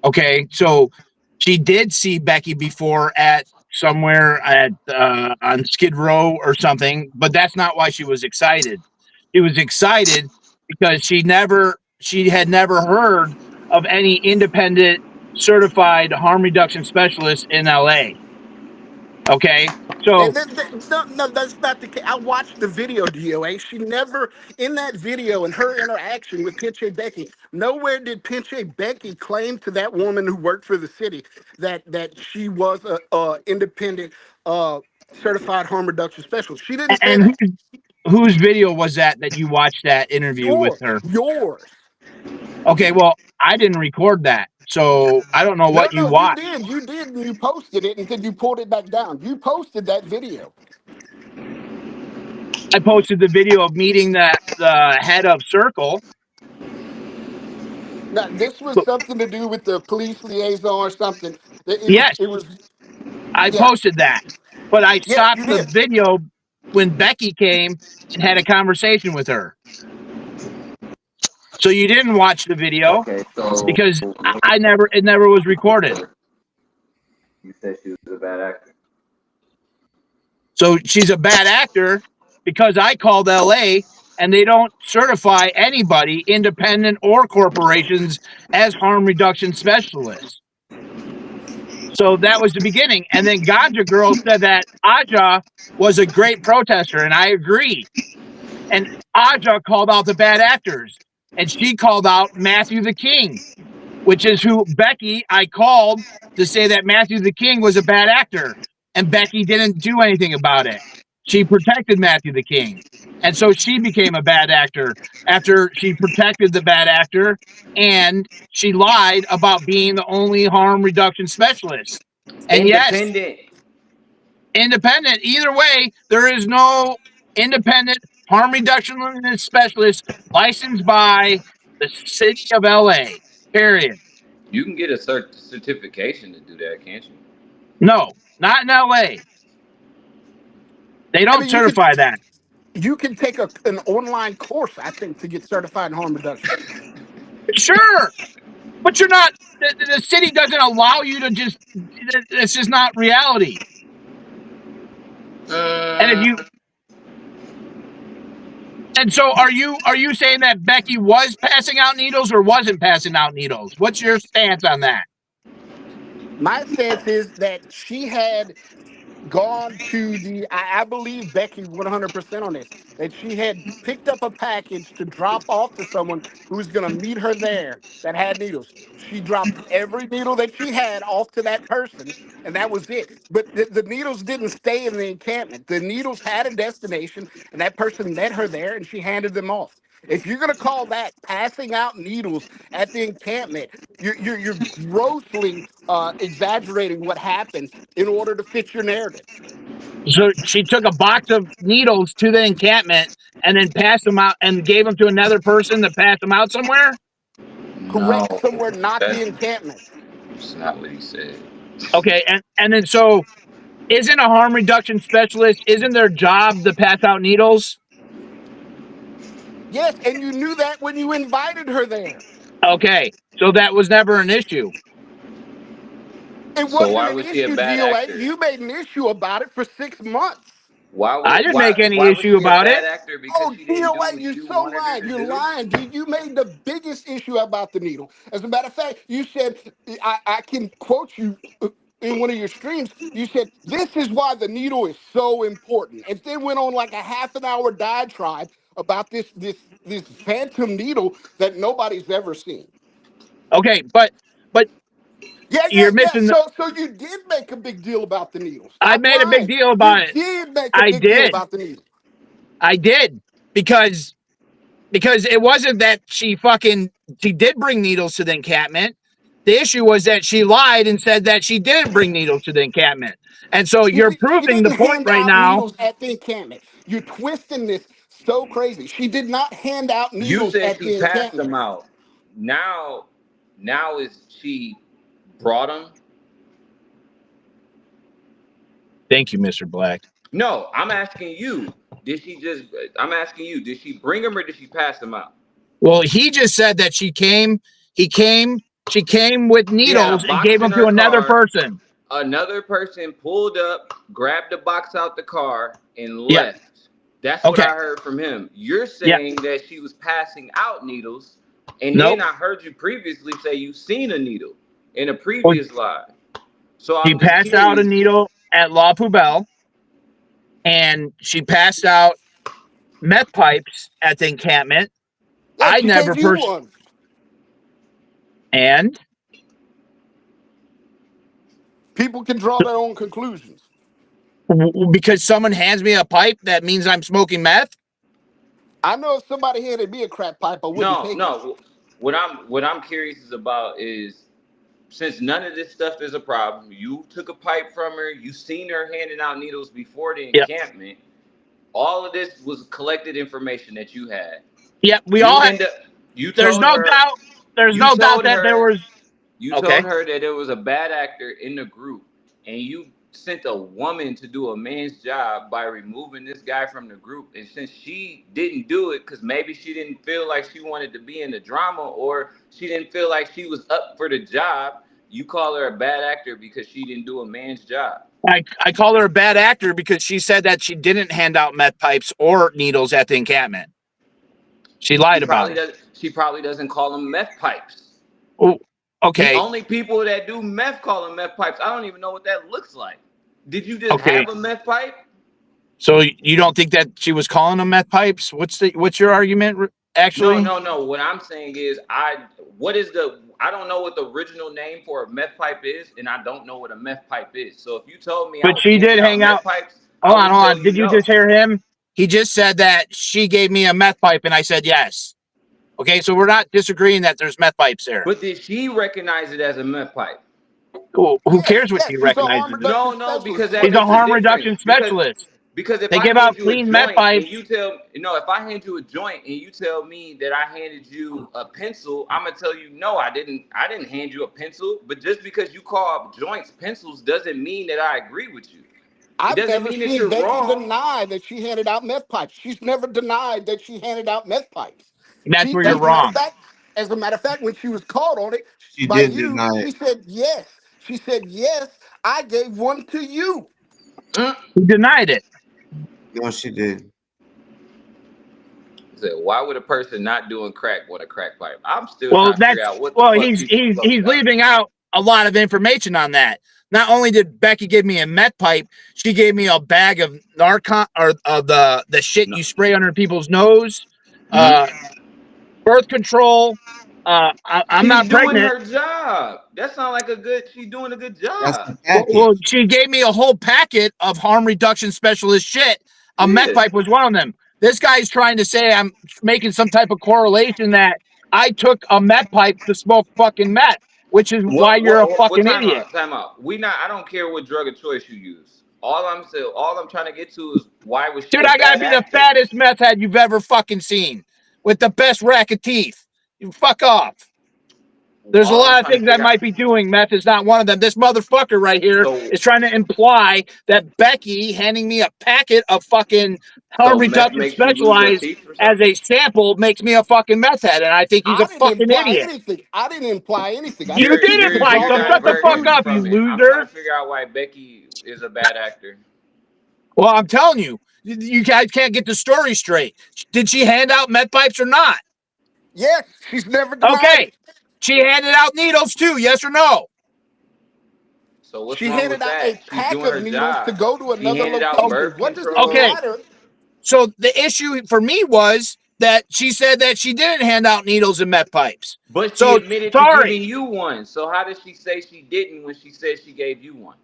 Okay, so she did see Becky before at somewhere at on Skid Row or something, but that's not why she was excited. She was excited because she had never heard of any independent certified harm reduction specialist in LA. Okay, so No, that's not the case. I watched the video, DOA. She never, in that video and her interaction with Pinche Becky, nowhere did Pinche Becky claim to that woman who worked for the city that she was a independent certified harm reduction specialist. She didn't say and that. whose video was that you watched that interview with her? Yours. Okay, well, I didn't record that, so I don't know No, what you no, you watched. did. You did, and you posted it, and then you pulled it back down. You posted that video. I posted the video of meeting the head of Circle. Now, this was something to do with the police liaison or something. It was, Yes, it was, I yeah, posted that, but I yes, stopped you the did. video when Becky came and had a conversation with her. So you didn't watch the video Okay, so because when it never was recorded. you said she was a bad actor. So she's a bad actor because I called LA and they don't certify anybody, independent or corporations, as harm reduction specialists. So that was the beginning. And then Ganja Girl said that Aja was a great protester, and I agree. And Aja called out the bad actors, and she called out Matthew the King, which is who Becky I called to say that Matthew the King was a bad actor, and Becky didn't do anything about it. She protected Matthew the King, and so she became a bad actor after she protected the bad actor, and she lied about being the only harm reduction specialist. And yes, Independent. independent. Either way, there is no independent harm reduction specialist licensed by the city of LA. Period. You can get a certification to do that, can't you? No, not in LA. They I don't mean, you could. certify that. You can take an online course, I think, to get certified in harm reduction. Sure, but you're not. The city doesn't allow you to just. It's just not reality. And if you. And so, are you saying that Becky was passing out needles or wasn't passing out needles? What's your stance on that? My sense is that she had gone to I believe Becky 100% on this, that she had picked up a package to drop off to someone who was going to meet her there that had needles. She dropped every needle that she had off to that person, and that was it. But the needles didn't stay in the encampment. The needles had a destination, and that person met her there, and she handed them off. If you're going to call that passing out needles at the encampment, you're grossly exaggerating what happened in order to fit your narrative. So she took a box of needles to the encampment and then passed them out and gave them to another person to pass them out somewhere. Correct, No, somewhere not the that's encampment. not what he said. Okay, and then so isn't a harm reduction specialist? Isn't their job to pass out needles? Yes, and you knew that when you invited her there. Okay, so that was never an issue. It So wasn't why an was she a issue, bad DOA. actor? You made an issue about it for 6 months. I didn't make any Why was issue she a about it. bad actor? Because Oh, she didn't do DOA, what you're you so wanted her lying. to You're do? lying, dude. You made the biggest issue about the needle. As a matter of fact, you said, I can quote you in one of your streams. You said, this is why the needle is so important. And then went on like a half an hour diatribe about this phantom needle that nobody's ever seen. Okay, but Yeah, yeah, you're yeah. missing. So you did make a big deal about the needle. I Stop made a big lying. deal You about it. did make a I big deal did. about the needle. I did because it wasn't that she did bring needles to the encampment. The issue was that she lied and said that she didn't bring needles to the encampment. And so you're She proving the didn't point hand right out now. needles at the encampment. You're twisting this so crazy. She did not hand out You needles said at she the passed encampment. them out. Now is she brought them? Thank you, Mr. Black. No, I'm asking you. I'm asking you. Did she bring them or did she pass them out? Well, he just said that she came with She had a needles and box gave in them to her another car. person. Another person pulled up, grabbed the box out the car, and Yep. left. That's what Okay. I heard from him. You're Yep. saying that she was passing out needles, and then Nope. I heard you previously say you seen a needle in a Well, previous live. So she I'm just passed out a curious. needle at La Poubelle, and she passed out meth pipes at the encampment. Yeah, I she never gave you pers- one. and People can draw their own conclusions. because someone hands me a pipe, that means I'm smoking meth. I know if somebody handed me a crack pipe, I wouldn't No, take it. no. What I'm curious about is, since none of this stuff is a problem, you took a pipe from her, you seen her handing out needles before the Yep. encampment. All of this was collected information that you had. Yep. We You all had. end up you There's told no her doubt. There's you no doubt told that there her was. you Okay. told her that there was a bad actor in the group, and you sent a woman to do a man's job by removing this guy from the group. And since she didn't do it because maybe she didn't feel like she wanted to be in the drama, or she didn't feel like she was up for the job, you call her a bad actor because she didn't do a man's job. I call her a bad actor because she said that she didn't hand out meth pipes or needles at the encampment. She lied about it. She probably doesn't call them meth pipes. Oh, okay. Only people that do meth call them meth pipes. I don't even know what that looks like. Did you just Okay. have a meth pipe? So you don't think that she was calling them meth pipes? What's your argument actually? No. What I'm saying is, I don't know what the original name for a meth pipe is, and I don't know what a meth pipe is. So if you told me I But was she did handing out hang out. meth pipes, I Hold would tell on. you Did you no. just hear him? He just said that she gave me a meth pipe and I said yes. Okay, so we're not disagreeing that there's meth pipes there. But did she recognize it as a meth pipe? Who Yes, cares what yes, she she's a harm recognizes it? reduction No, specialist, because is what She's a she harm did. reduction specialist. Because if They I give hand out you a clean meth joint pipes. and if I hand you a joint and you tell me that I handed you a pencil, I'm gonna tell you no, I didn't hand you a pencil. But just because you call joints pencils doesn't mean that I agree with you. I've doesn't never mean that seen you're Becky wrong. deny that she handed out meth pipes. She's never denied that she handed out meth pipes. That's She, where you're as a matter of wrong. fact, when she was called on it She by did you, deny she it. said yes. She said yes. I gave one to you. He denied it. No, she did. So why would a person not doing crack want a crack pipe? I'm still Well, trying to figure that's out what the well, fuck he's people he's talking he's about. leaving out a lot of information on that. Not only did Becky give me a meth pipe, she gave me a bag of narcon or of the shit No. you spray under people's nose, Mhm. birth control. I'm She's not doing pregnant. her job. That sounds like she's doing a good That's job. the Well, package. she gave me a whole packet of harm reduction specialist shit. A meth Yeah. pipe was one of them. This guy's trying to say I'm making some type of correlation that I took a meth pipe to smoke fucking meth, which is why you're a What fucking time idiot. out? Time out. I don't care what drug of choice you use. All I'm trying to get to is why was she Dude, a I gotta bad be the actor? fattest meth head you've ever fucking seen with the best rack of teeth. You fuck off. There's a All I'm lot of trying to things I figure out. might be doing. Meth is not one of them. This motherfucker right here So is trying to imply that Becky handing me a packet of fucking harm so meth reduction makes you lose your specialized teeth or as something? a sample makes me a fucking meth head. And I think he's I a didn't fucking imply idiot. anything. I didn't imply anything. I You said she did was imply, You're so involved in shut the fuck diverting execution. up, you from it. I'm trying loser. to figure out why Becky is a bad actor. Well, I'm telling you, you guys can't get the story straight. Did she hand out meth pipes or not? Yes, she's never denied Okay. it. She handed out needles too, yes or no? So what's She wrong handed with out a that? She's pack doing of her needles to job. go to She another handed out location. birth What does it control. Okay. matter? So the issue for me was that she said that she didn't hand out needles and meth pipes. But she So admitted to sorry. giving you one. So how does she say she didn't when she said she gave you one?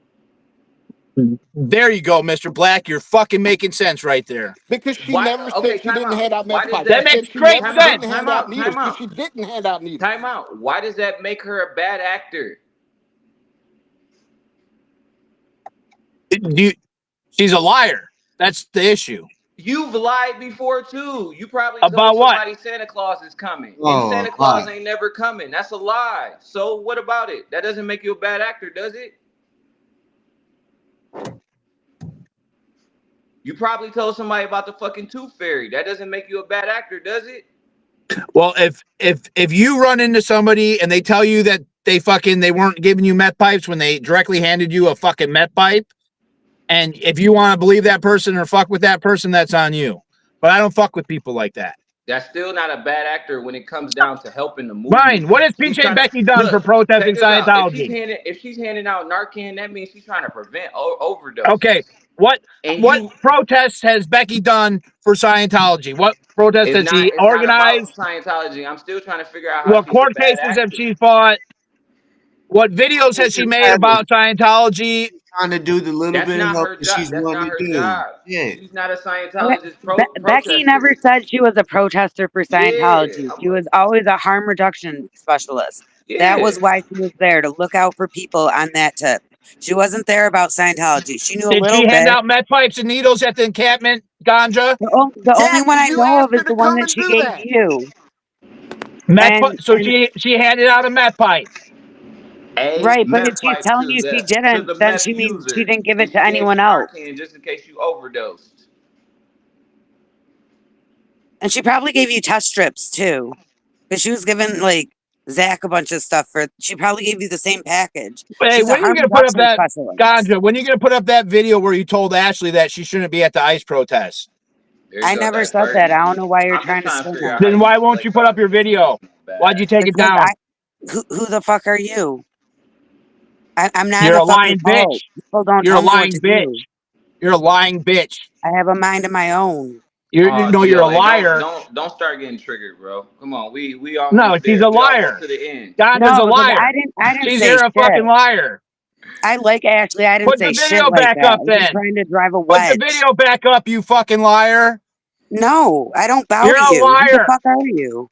There you go, Mr. Black. You're fucking making sense right there. Because she Why? never Okay, said she time didn't hand out. out Why meth does pipes. She That that? makes said she great never Time out. didn't sense. Time hand out out. needles Time because out. she didn't hand out needles. Time out. Why does that make her a bad actor? She's a liar. That's the issue. You've lied before too. You probably told About what? somebody Santa Claus is coming, and Oh, Santa Claus God. ain't never coming. That's a lie. So what about it? That doesn't make you a bad actor, does it? You probably told somebody about the fucking tooth fairy. That doesn't make you a bad actor, does it? Well, if you run into somebody and they tell you that they weren't giving you meth pipes when they directly handed you a fucking meth pipe, and if you want to believe that person or fuck with that person, that's on you. But I don't fuck with people like that. That's still not a bad actor when it comes down to helping the movement. Fine. What has She's PJ trying to Becky done for look. Check protesting this out. Scientology? If she's handing out Narcan, that means she's trying to prevent overdoses. Okay. What And what you, protests has Becky done for Scientology? What protests has she it's not about organized? Scientology. I'm still trying to figure out how What she's a court bad cases have actor. she fought? What videos has she Just made having about Scientology? trying to do the little That's bit of not help her that job. she's That's wanting not to her do. job. Yeah. She's not a Scientologist Becky protester. never said she was a protester for Yeah, Scientology. She was always a harm reduction specialist. That yeah. was why she was there, to look out for people on that tip. She wasn't there about Scientology. She knew a Did little she hand bit. out meth pipes and needles at the encampment, Ganja? The only one Jackie, I you know of asked is her to the one come that and she do gave that. you. So And she handed out a meth pipe. A right, but if meth she's pipe telling you she to didn't, the then meth she means she users, didn't give and it to she gave anyone you else. Narcan just in case you overdosed. And she probably gave you test strips too. Because she was giving like Zach a bunch of stuff for she probably gave you the same package. Hey, She's a when are you harm gonna put up reduction that specialist. Ganja? When are you gonna put up that video where you told Ashley that she shouldn't be at the ICE protest? There you I go, never said that. I diverting. don't know why you're I'm just trying to trying to spin figure it. out how Then you why won't deflect you put off up your video? bad Why'd you take it Because down? who the fuck are you? I'm not You're a a fucking lying cult. bitch. People don't You're a tell me what lying to bitch. do. You're a lying bitch. I have a mind of my own. You're a DOA, liar. don't start getting triggered, bro. Come on, we almost No, she's there. a We almost liar. to the end. Ganja's a No, because liar. I didn't You're say a shit. fucking liar. I like Ashley. I didn't Put the say shit video like back that. up I'm just then. trying to drive a Put the wedge. video back up, you fucking liar. No, I don't bow You're to a you. Who the liar. fuck are you?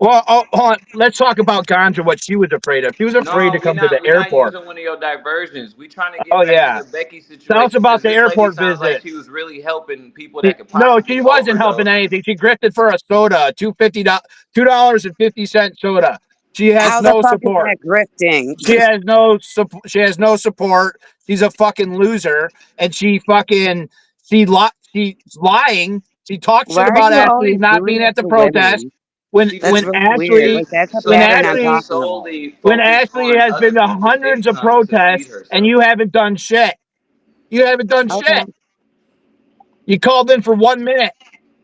Well, hold on. Let's talk about Ganja, what she was afraid of. She was afraid No, to come to the we're not airport. using one of your diversions. We trying to get Oh, back to yeah. the Becky Tell us situation about because the this lady airport sounds like visit. she was really helping people that could No, possibly she wasn't helping overdose. anything. She grifted for a soda, $2.50 soda. She has How the no fuck is support. that grifting? She has no support. She has no support. She's a fucking loser, and she's lying. She talks Why shit are about you Ashley always not doing being this at the to protest. women? When She That's when doesn't. really weird. Ashley Like that's a So pattern I'm she when talking about. solely focused Ashley on has been other to people hundreds of income to feed protests and herself. you haven't done shit. You haven't done Okay. shit. You called in for 1 minute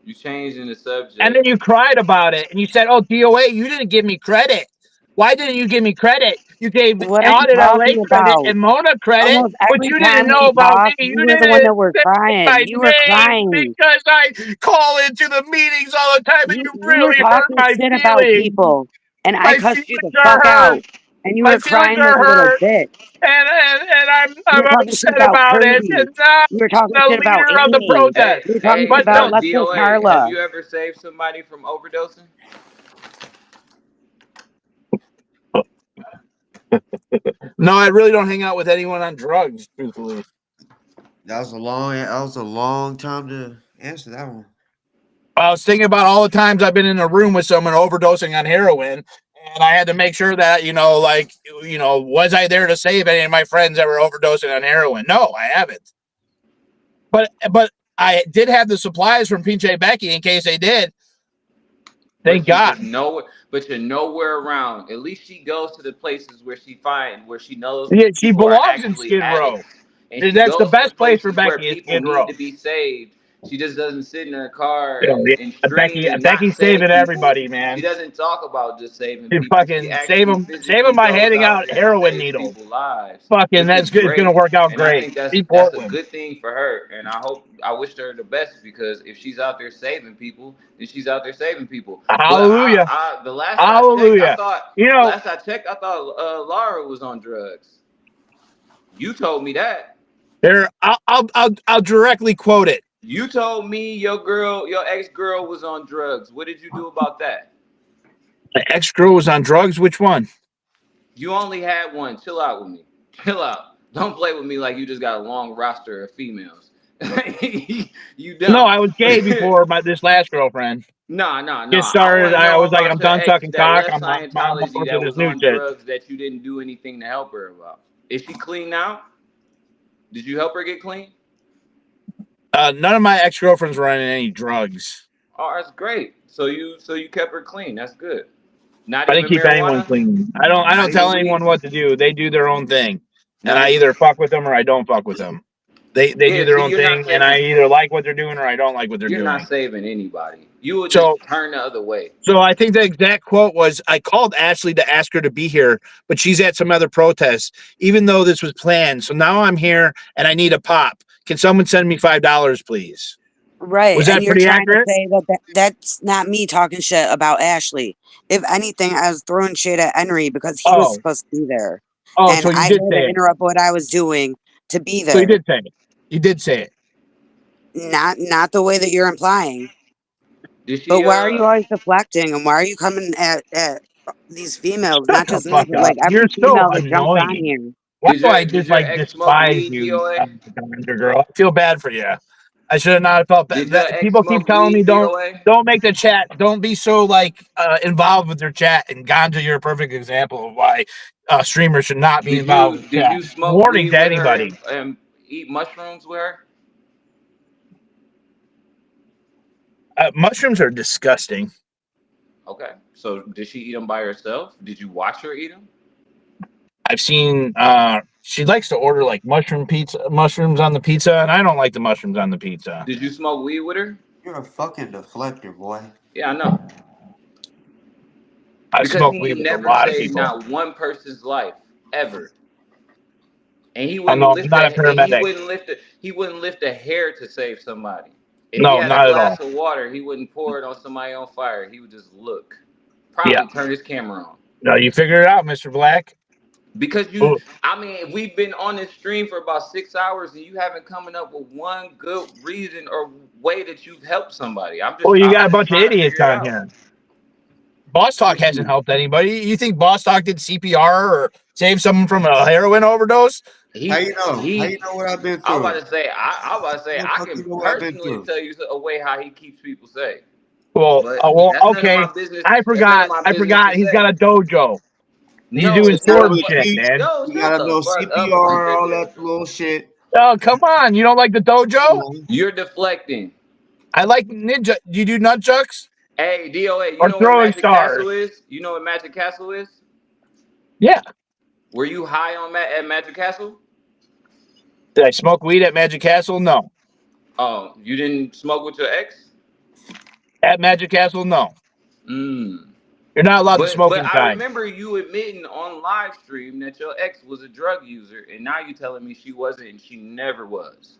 You changing the and then subject. you cried about it and you said, "Oh, DOA, you didn't give me credit. Why didn't you give me credit? You gave What are you Audit LA talking credit about? and Mona credit, Almost but every you time didn't know we about me. talked, you You were the one didn't that were say crying. my You were name crying. because I call into the meetings all the time and you You were really hurt talking my shit about feelings. people, and I My cussed you feelings the are fuck hurt. out, and you My were feelings crying like are a little hurt. bitch. And You I'm were talking shit upset about about it. Kirby. And now You were I'm talking the shit about leader of the Amy. protest. You were talking shit But about no, Let's Go DOA, have Carla. you ever saved somebody from overdosing? no, I really don't hang out with anyone on drugs, truthfully. That was a long time to answer that one. I was thinking about all the times I've been in a room with someone overdosing on heroin, and I had to make sure that, was I there to save any of my friends that were overdosing on heroin? No, I haven't. But I did have the supplies from PJ Becky in case they did. Thank God. But you're nowhere around. At least she goes to the places where she knows Yeah, she people are belongs in actually Skid Row. addicts. And she That's the goes to the best place for places where Becky is people Skid need Row. to be saved. She just doesn't sit in her car Yeah, and stream and not Becky's save saving people. everybody, man. She doesn't talk about just saving You people. She fucking actually save them physically by goes handing out out there and heroin saves needles. people's lives, Fucking, which is that's good. It's great. gonna work out And I great. think that's See that's a Portland. good thing for her. And I wish her the best, because if she's out there saving people, then she's out there saving people. But Hallelujah. the last I checked, Hallelujah. Laura was on drugs. You told me that. Here, I'll directly quote it. You told me your ex-girl was on drugs. What did you do about that? My ex-girl was on drugs. Which one? You only had one. Chill out with me. Chill out. Don't play with me like you just got a long roster of females. You No, don't. I was gay before this last girlfriend. No. Get I want started. to I know was like, about I'm your done ex sucking that cock. left I'm Scientology on to that this was new on shit. drugs that you didn't do anything to help her about. Is she clean now? Did you help her get clean? None of my ex-girlfriends were on any drugs. Oh, that's great. So you kept her clean. That's good. Not I didn't even keep anyone marijuana? clean. I Not don't tell even weed? anyone what to do. They do their own thing, and Not I even. either fuck with them or I don't fuck with them. They do Yeah, their see, own thing, and I either like what they're doing or I don't like what they're you're doing. not saving anybody. You would So just turn the other way. So I think the exact quote was, I called Ashley to ask her to be here, but she's at some other protest, even though this was planned. So now I'm here and I need a pop. Can someone send me $5, please? Right, Was and that you're pretty trying to accurate? say that's not me talking shit about Ashley. If anything, I was throwing shit at Henry because he was Oh, supposed to be there, so and you I did had to say it. interrupt what I was doing to be So you there. did say it. You did say it. Not the way that you're implying. Did But she why are you always deflecting, and why are you coming at these females? Shut Not the just me, fuck but up. like You're every so female that jumps on annoying. here. Why do I did just your like ex smoke despise weed, you, DOA? girl? I feel bad for you. I should have not have felt Did that. your ex People keep smoke telling me weed, DOA? don't make the chat. Don't be so involved with their chat. And Ganja, you're a perfect example of why streamers should not be involved with Did chat. you smoke Warning weed to with her anybody. and eat mushrooms with her? Mushrooms are disgusting. Okay. So did she eat them by herself? Did you watch her eat them? I've seen she likes to order like mushrooms on the pizza, and I don't like the mushrooms on the pizza. Did you smoke weed with her? You're a fucking deflector, boy. Yeah, I know. I Because smoke he weed ain't with a never lot of saved people. not one person's life ever. And he I wouldn't know I'm lift not a a and paramedic. he wouldn't lift a hair to save somebody. If he No, had a not at all. glass of water, he wouldn't pour it on somebody on fire. He would just look. Yeah. Probably turn his camera on. No, you figure it out, Mr. Black. Because Ooh. we've been on this stream for about 6 hours and you haven't coming up with one good reason or way that you've helped somebody. I'm You got a just bunch of trying to idiots figure it on out. here. Boss Talk hasn't helped anybody. You think Boss Talk did CPR or saved someone from a heroin overdose? How you know? How you know what I've been I through? was about to say, I How the can fuck you know what I've been personally through? tell you a way how he keeps people safe. Well, But that's none of okay. my business. I That's none of forgot. my I business forgot. to He's got say. a dojo. He's No, doing it's not sword a and Steroid fuck. shit, beef. man. Yo, You shut gotta the know fuck up with CPR, that all damn that dojo. little shit. Oh, come on. You don't like the Come dojo? on. You're deflecting. I like ninja. Do you do nunchucks Hey, DOA, you or know where throwing Magic stars? Castle is? You know what Magic Castle is? Yeah. Were you high on at Magic Castle? Did I smoke weed at Magic Castle? No. Oh, you didn't smoke with your ex? At Magic Castle? No. Mm. You're not allowed to smoke But I inside. remember you admitting on live stream that your ex was a drug user, and now you telling me she wasn't and she never was.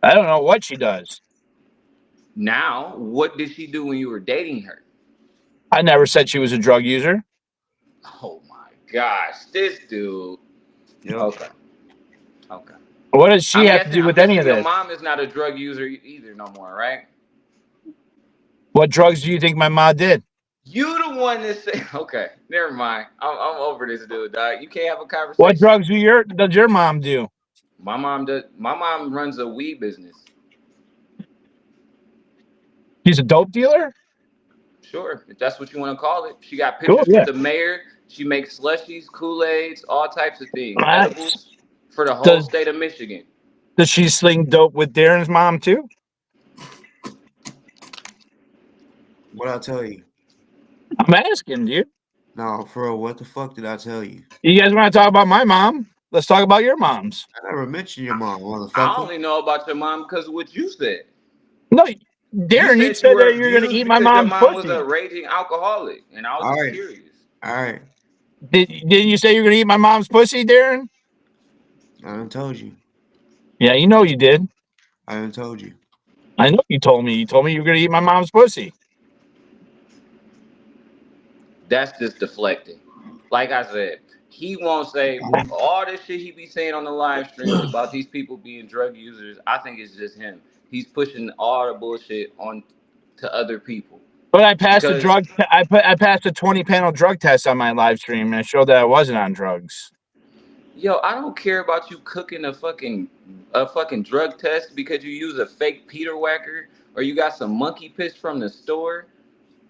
I don't know what she does. Now, what did she do when you were dating her? I never said she was a drug user. Oh my gosh, this dude. Yep. Okay. Okay. What does she have to do I'm with any guessing of your this? mom is not a drug user either no more, right? What drugs do you think my mom did? You the one that said, okay, never mind. I'm over this dude, dog. You can't have a What conversation. drugs does your mom do? My mom runs a weed business. She's a dope dealer? Sure, if that's what you want to call it. She got Cool, pictures yeah. with the mayor. She makes slushies, Kool-Aids, all types of things, Nice. edibles for the whole state of Michigan. Does she sling dope with Darren's mom too? What I tell you? I'm asking, dude. No, for real, what the fuck did I tell you? You guys want to talk about my mom? Let's talk about your moms. I never mentioned your mom, I motherfucker. only know about your mom because of what you said. No, Darren, you said that you're going to eat my because your mom's mom was pussy. a raging alcoholic, and I was All just right. curious. All right. Didn't you say you're going to eat my mom's pussy, Darren? I done told you. Yeah, you know you did. I done told you. I know you told me. You told me you were going to eat my mom's pussy. That's just deflecting. Like I said, he won't say all this shit he be saying on the live streams about these people being drug users. I think it's just him. He's pushing all the bullshit on to other people. But I passed a Because I passed a 20-panel drug test on my live stream, and I showed that I wasn't on drugs. yo, I don't care about you cooking a fucking drug test because you use a fake Peter Whacker or you got some monkey piss from the store.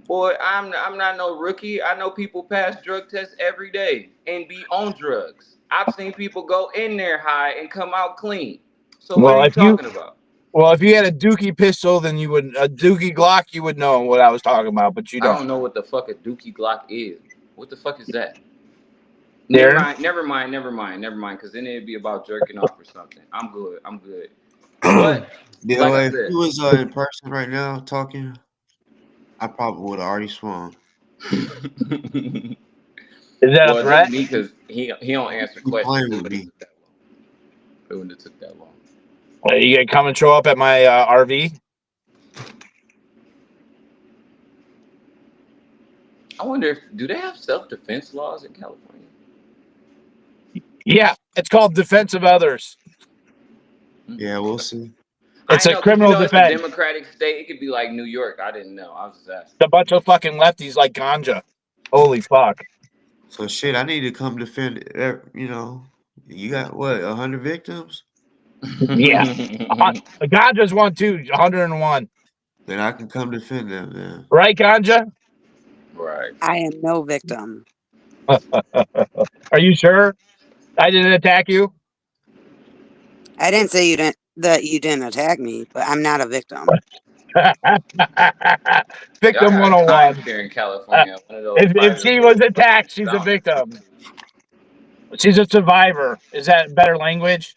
Boy, I'm not no rookie. I know people pass drug tests every day and be on drugs. I've seen people go in there high and come out clean. So what are you talking about? Well, if you had a Dookie pistol, then you would a Dookie Glock, you would know what I was talking about, but you I don't. don't know what the fuck a Dookie Glock is. What the fuck is that? Darren? Never mind. Because then it'd be about jerking off or something. I'm good. But like I If said, you was in person right now talking, I probably would have already swung. Is that a it threat? ain't me because he don't answer You questions. playing with me? It wouldn't have took that long. You gonna come and show up at my RV? I wonder do they have self-defense laws in California? Yeah, it's called defense of others. Yeah, we'll see. It's I a know, criminal it's a defense. Democratic state. It could be like New York. I didn't know. I was just asking. A bunch of fucking lefties like ganja. Holy fuck. So shit, I need to come defend. You got what? 100 victims? Yeah. Ganja's one too. 101. Then I can come defend them. Then. Right, Ganja? Right. I am no victim. Are you sure? I didn't attack you? I didn't say you didn't attack me, but I'm not a victim. Victim Y'all got 101. timeshare in California. One of those If she was attacked, she's a victim. She's a survivor. Is that better language?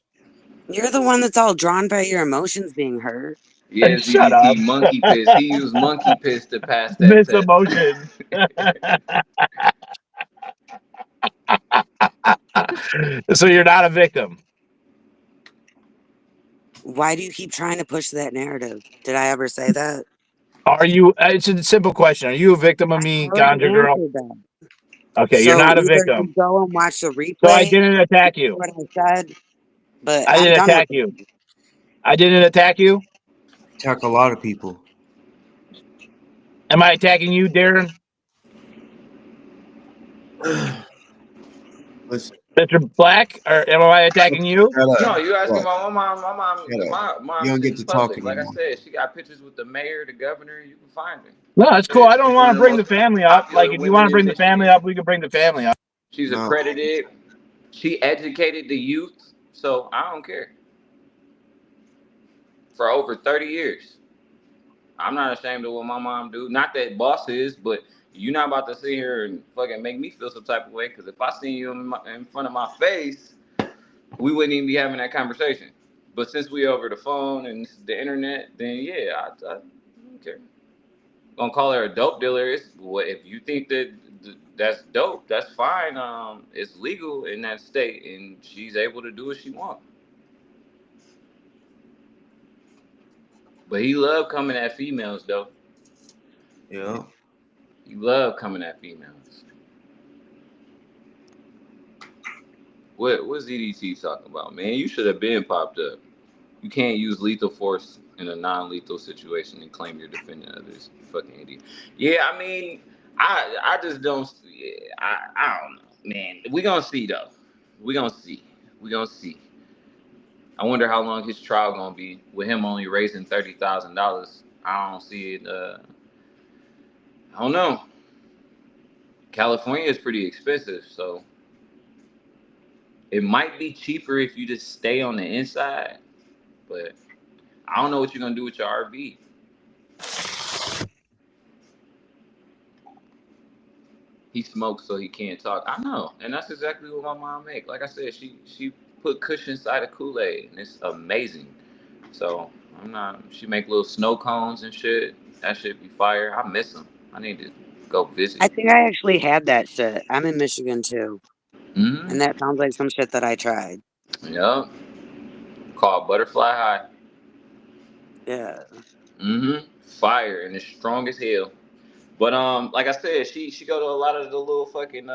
You're the one that's all drawn by your emotions being hurt. Yes, Shut up. DDT monkey piss. He used monkey piss to pass that Miss test. emotion. So you're not a victim. Why do you keep trying to push that narrative? Did I ever say that? Are you? It's a simple question. Are you a victim of me, Ganja girl? Okay, you're So not a either victim. you go and watch the replay. So I didn't attack you. What I said, but I didn't attack you. I didn't attack you. Attack a lot of people. Am I attacking you, Darren? Listen, Mr. Black, or am I attacking you? Shut up. No, you asking Shut about my mom. up. My You mom's don't get in to talk public. Like I anymore. said, she got pictures with the mayor, the governor. You can find her. No, that's cool. I don't She's one want of to the bring the most family up. Like, popular if you women want to in bring the family Michigan. up, we can bring the family up. She's No. accredited. She educated the youth. So I don't care. For over 30 years. I'm not ashamed of what my mom do. Not that boss is, but you're not about to sit here and fucking make me feel some type of way. Because if I seen you in front of my face, we wouldn't even be having that conversation. But since we over the phone and the internet, then yeah, I don't care. Gonna call her a dope dealer. If you think that that's dope, that's fine. It's legal in that state, and she's able to do what she wants. But he loved coming at females, though. Yeah. He loved coming at females. What's ZDT talking about, man? You should have been popped up. You can't use lethal force in a non-lethal situation and claim you're defending others. You fucking idiot. Yeah, I mean, I just don't. I don't know, man. We gonna see though. We gonna see. We gonna see. I wonder how long his trial gonna be with him only raising $30,000. I don't see it. I don't know. California is pretty expensive, so it might be cheaper if you just stay on the inside. But I don't know what you're gonna do with your RV. He smokes so he can't talk. I know, and that's exactly what my mom make. Like I said, she put cushion inside of Kool-Aid, and it's amazing. So I'm not. She make little snow cones and shit. That shit be fire. I miss them. I need to go visit. I think I actually had that shit. I'm in Michigan too. Mm-hmm. And that sounds like some shit that I tried. Yep. Called Butterfly High. Yeah. Mm-hmm. Fire and it's strong as hell. But like I said, she go to a lot of the little fucking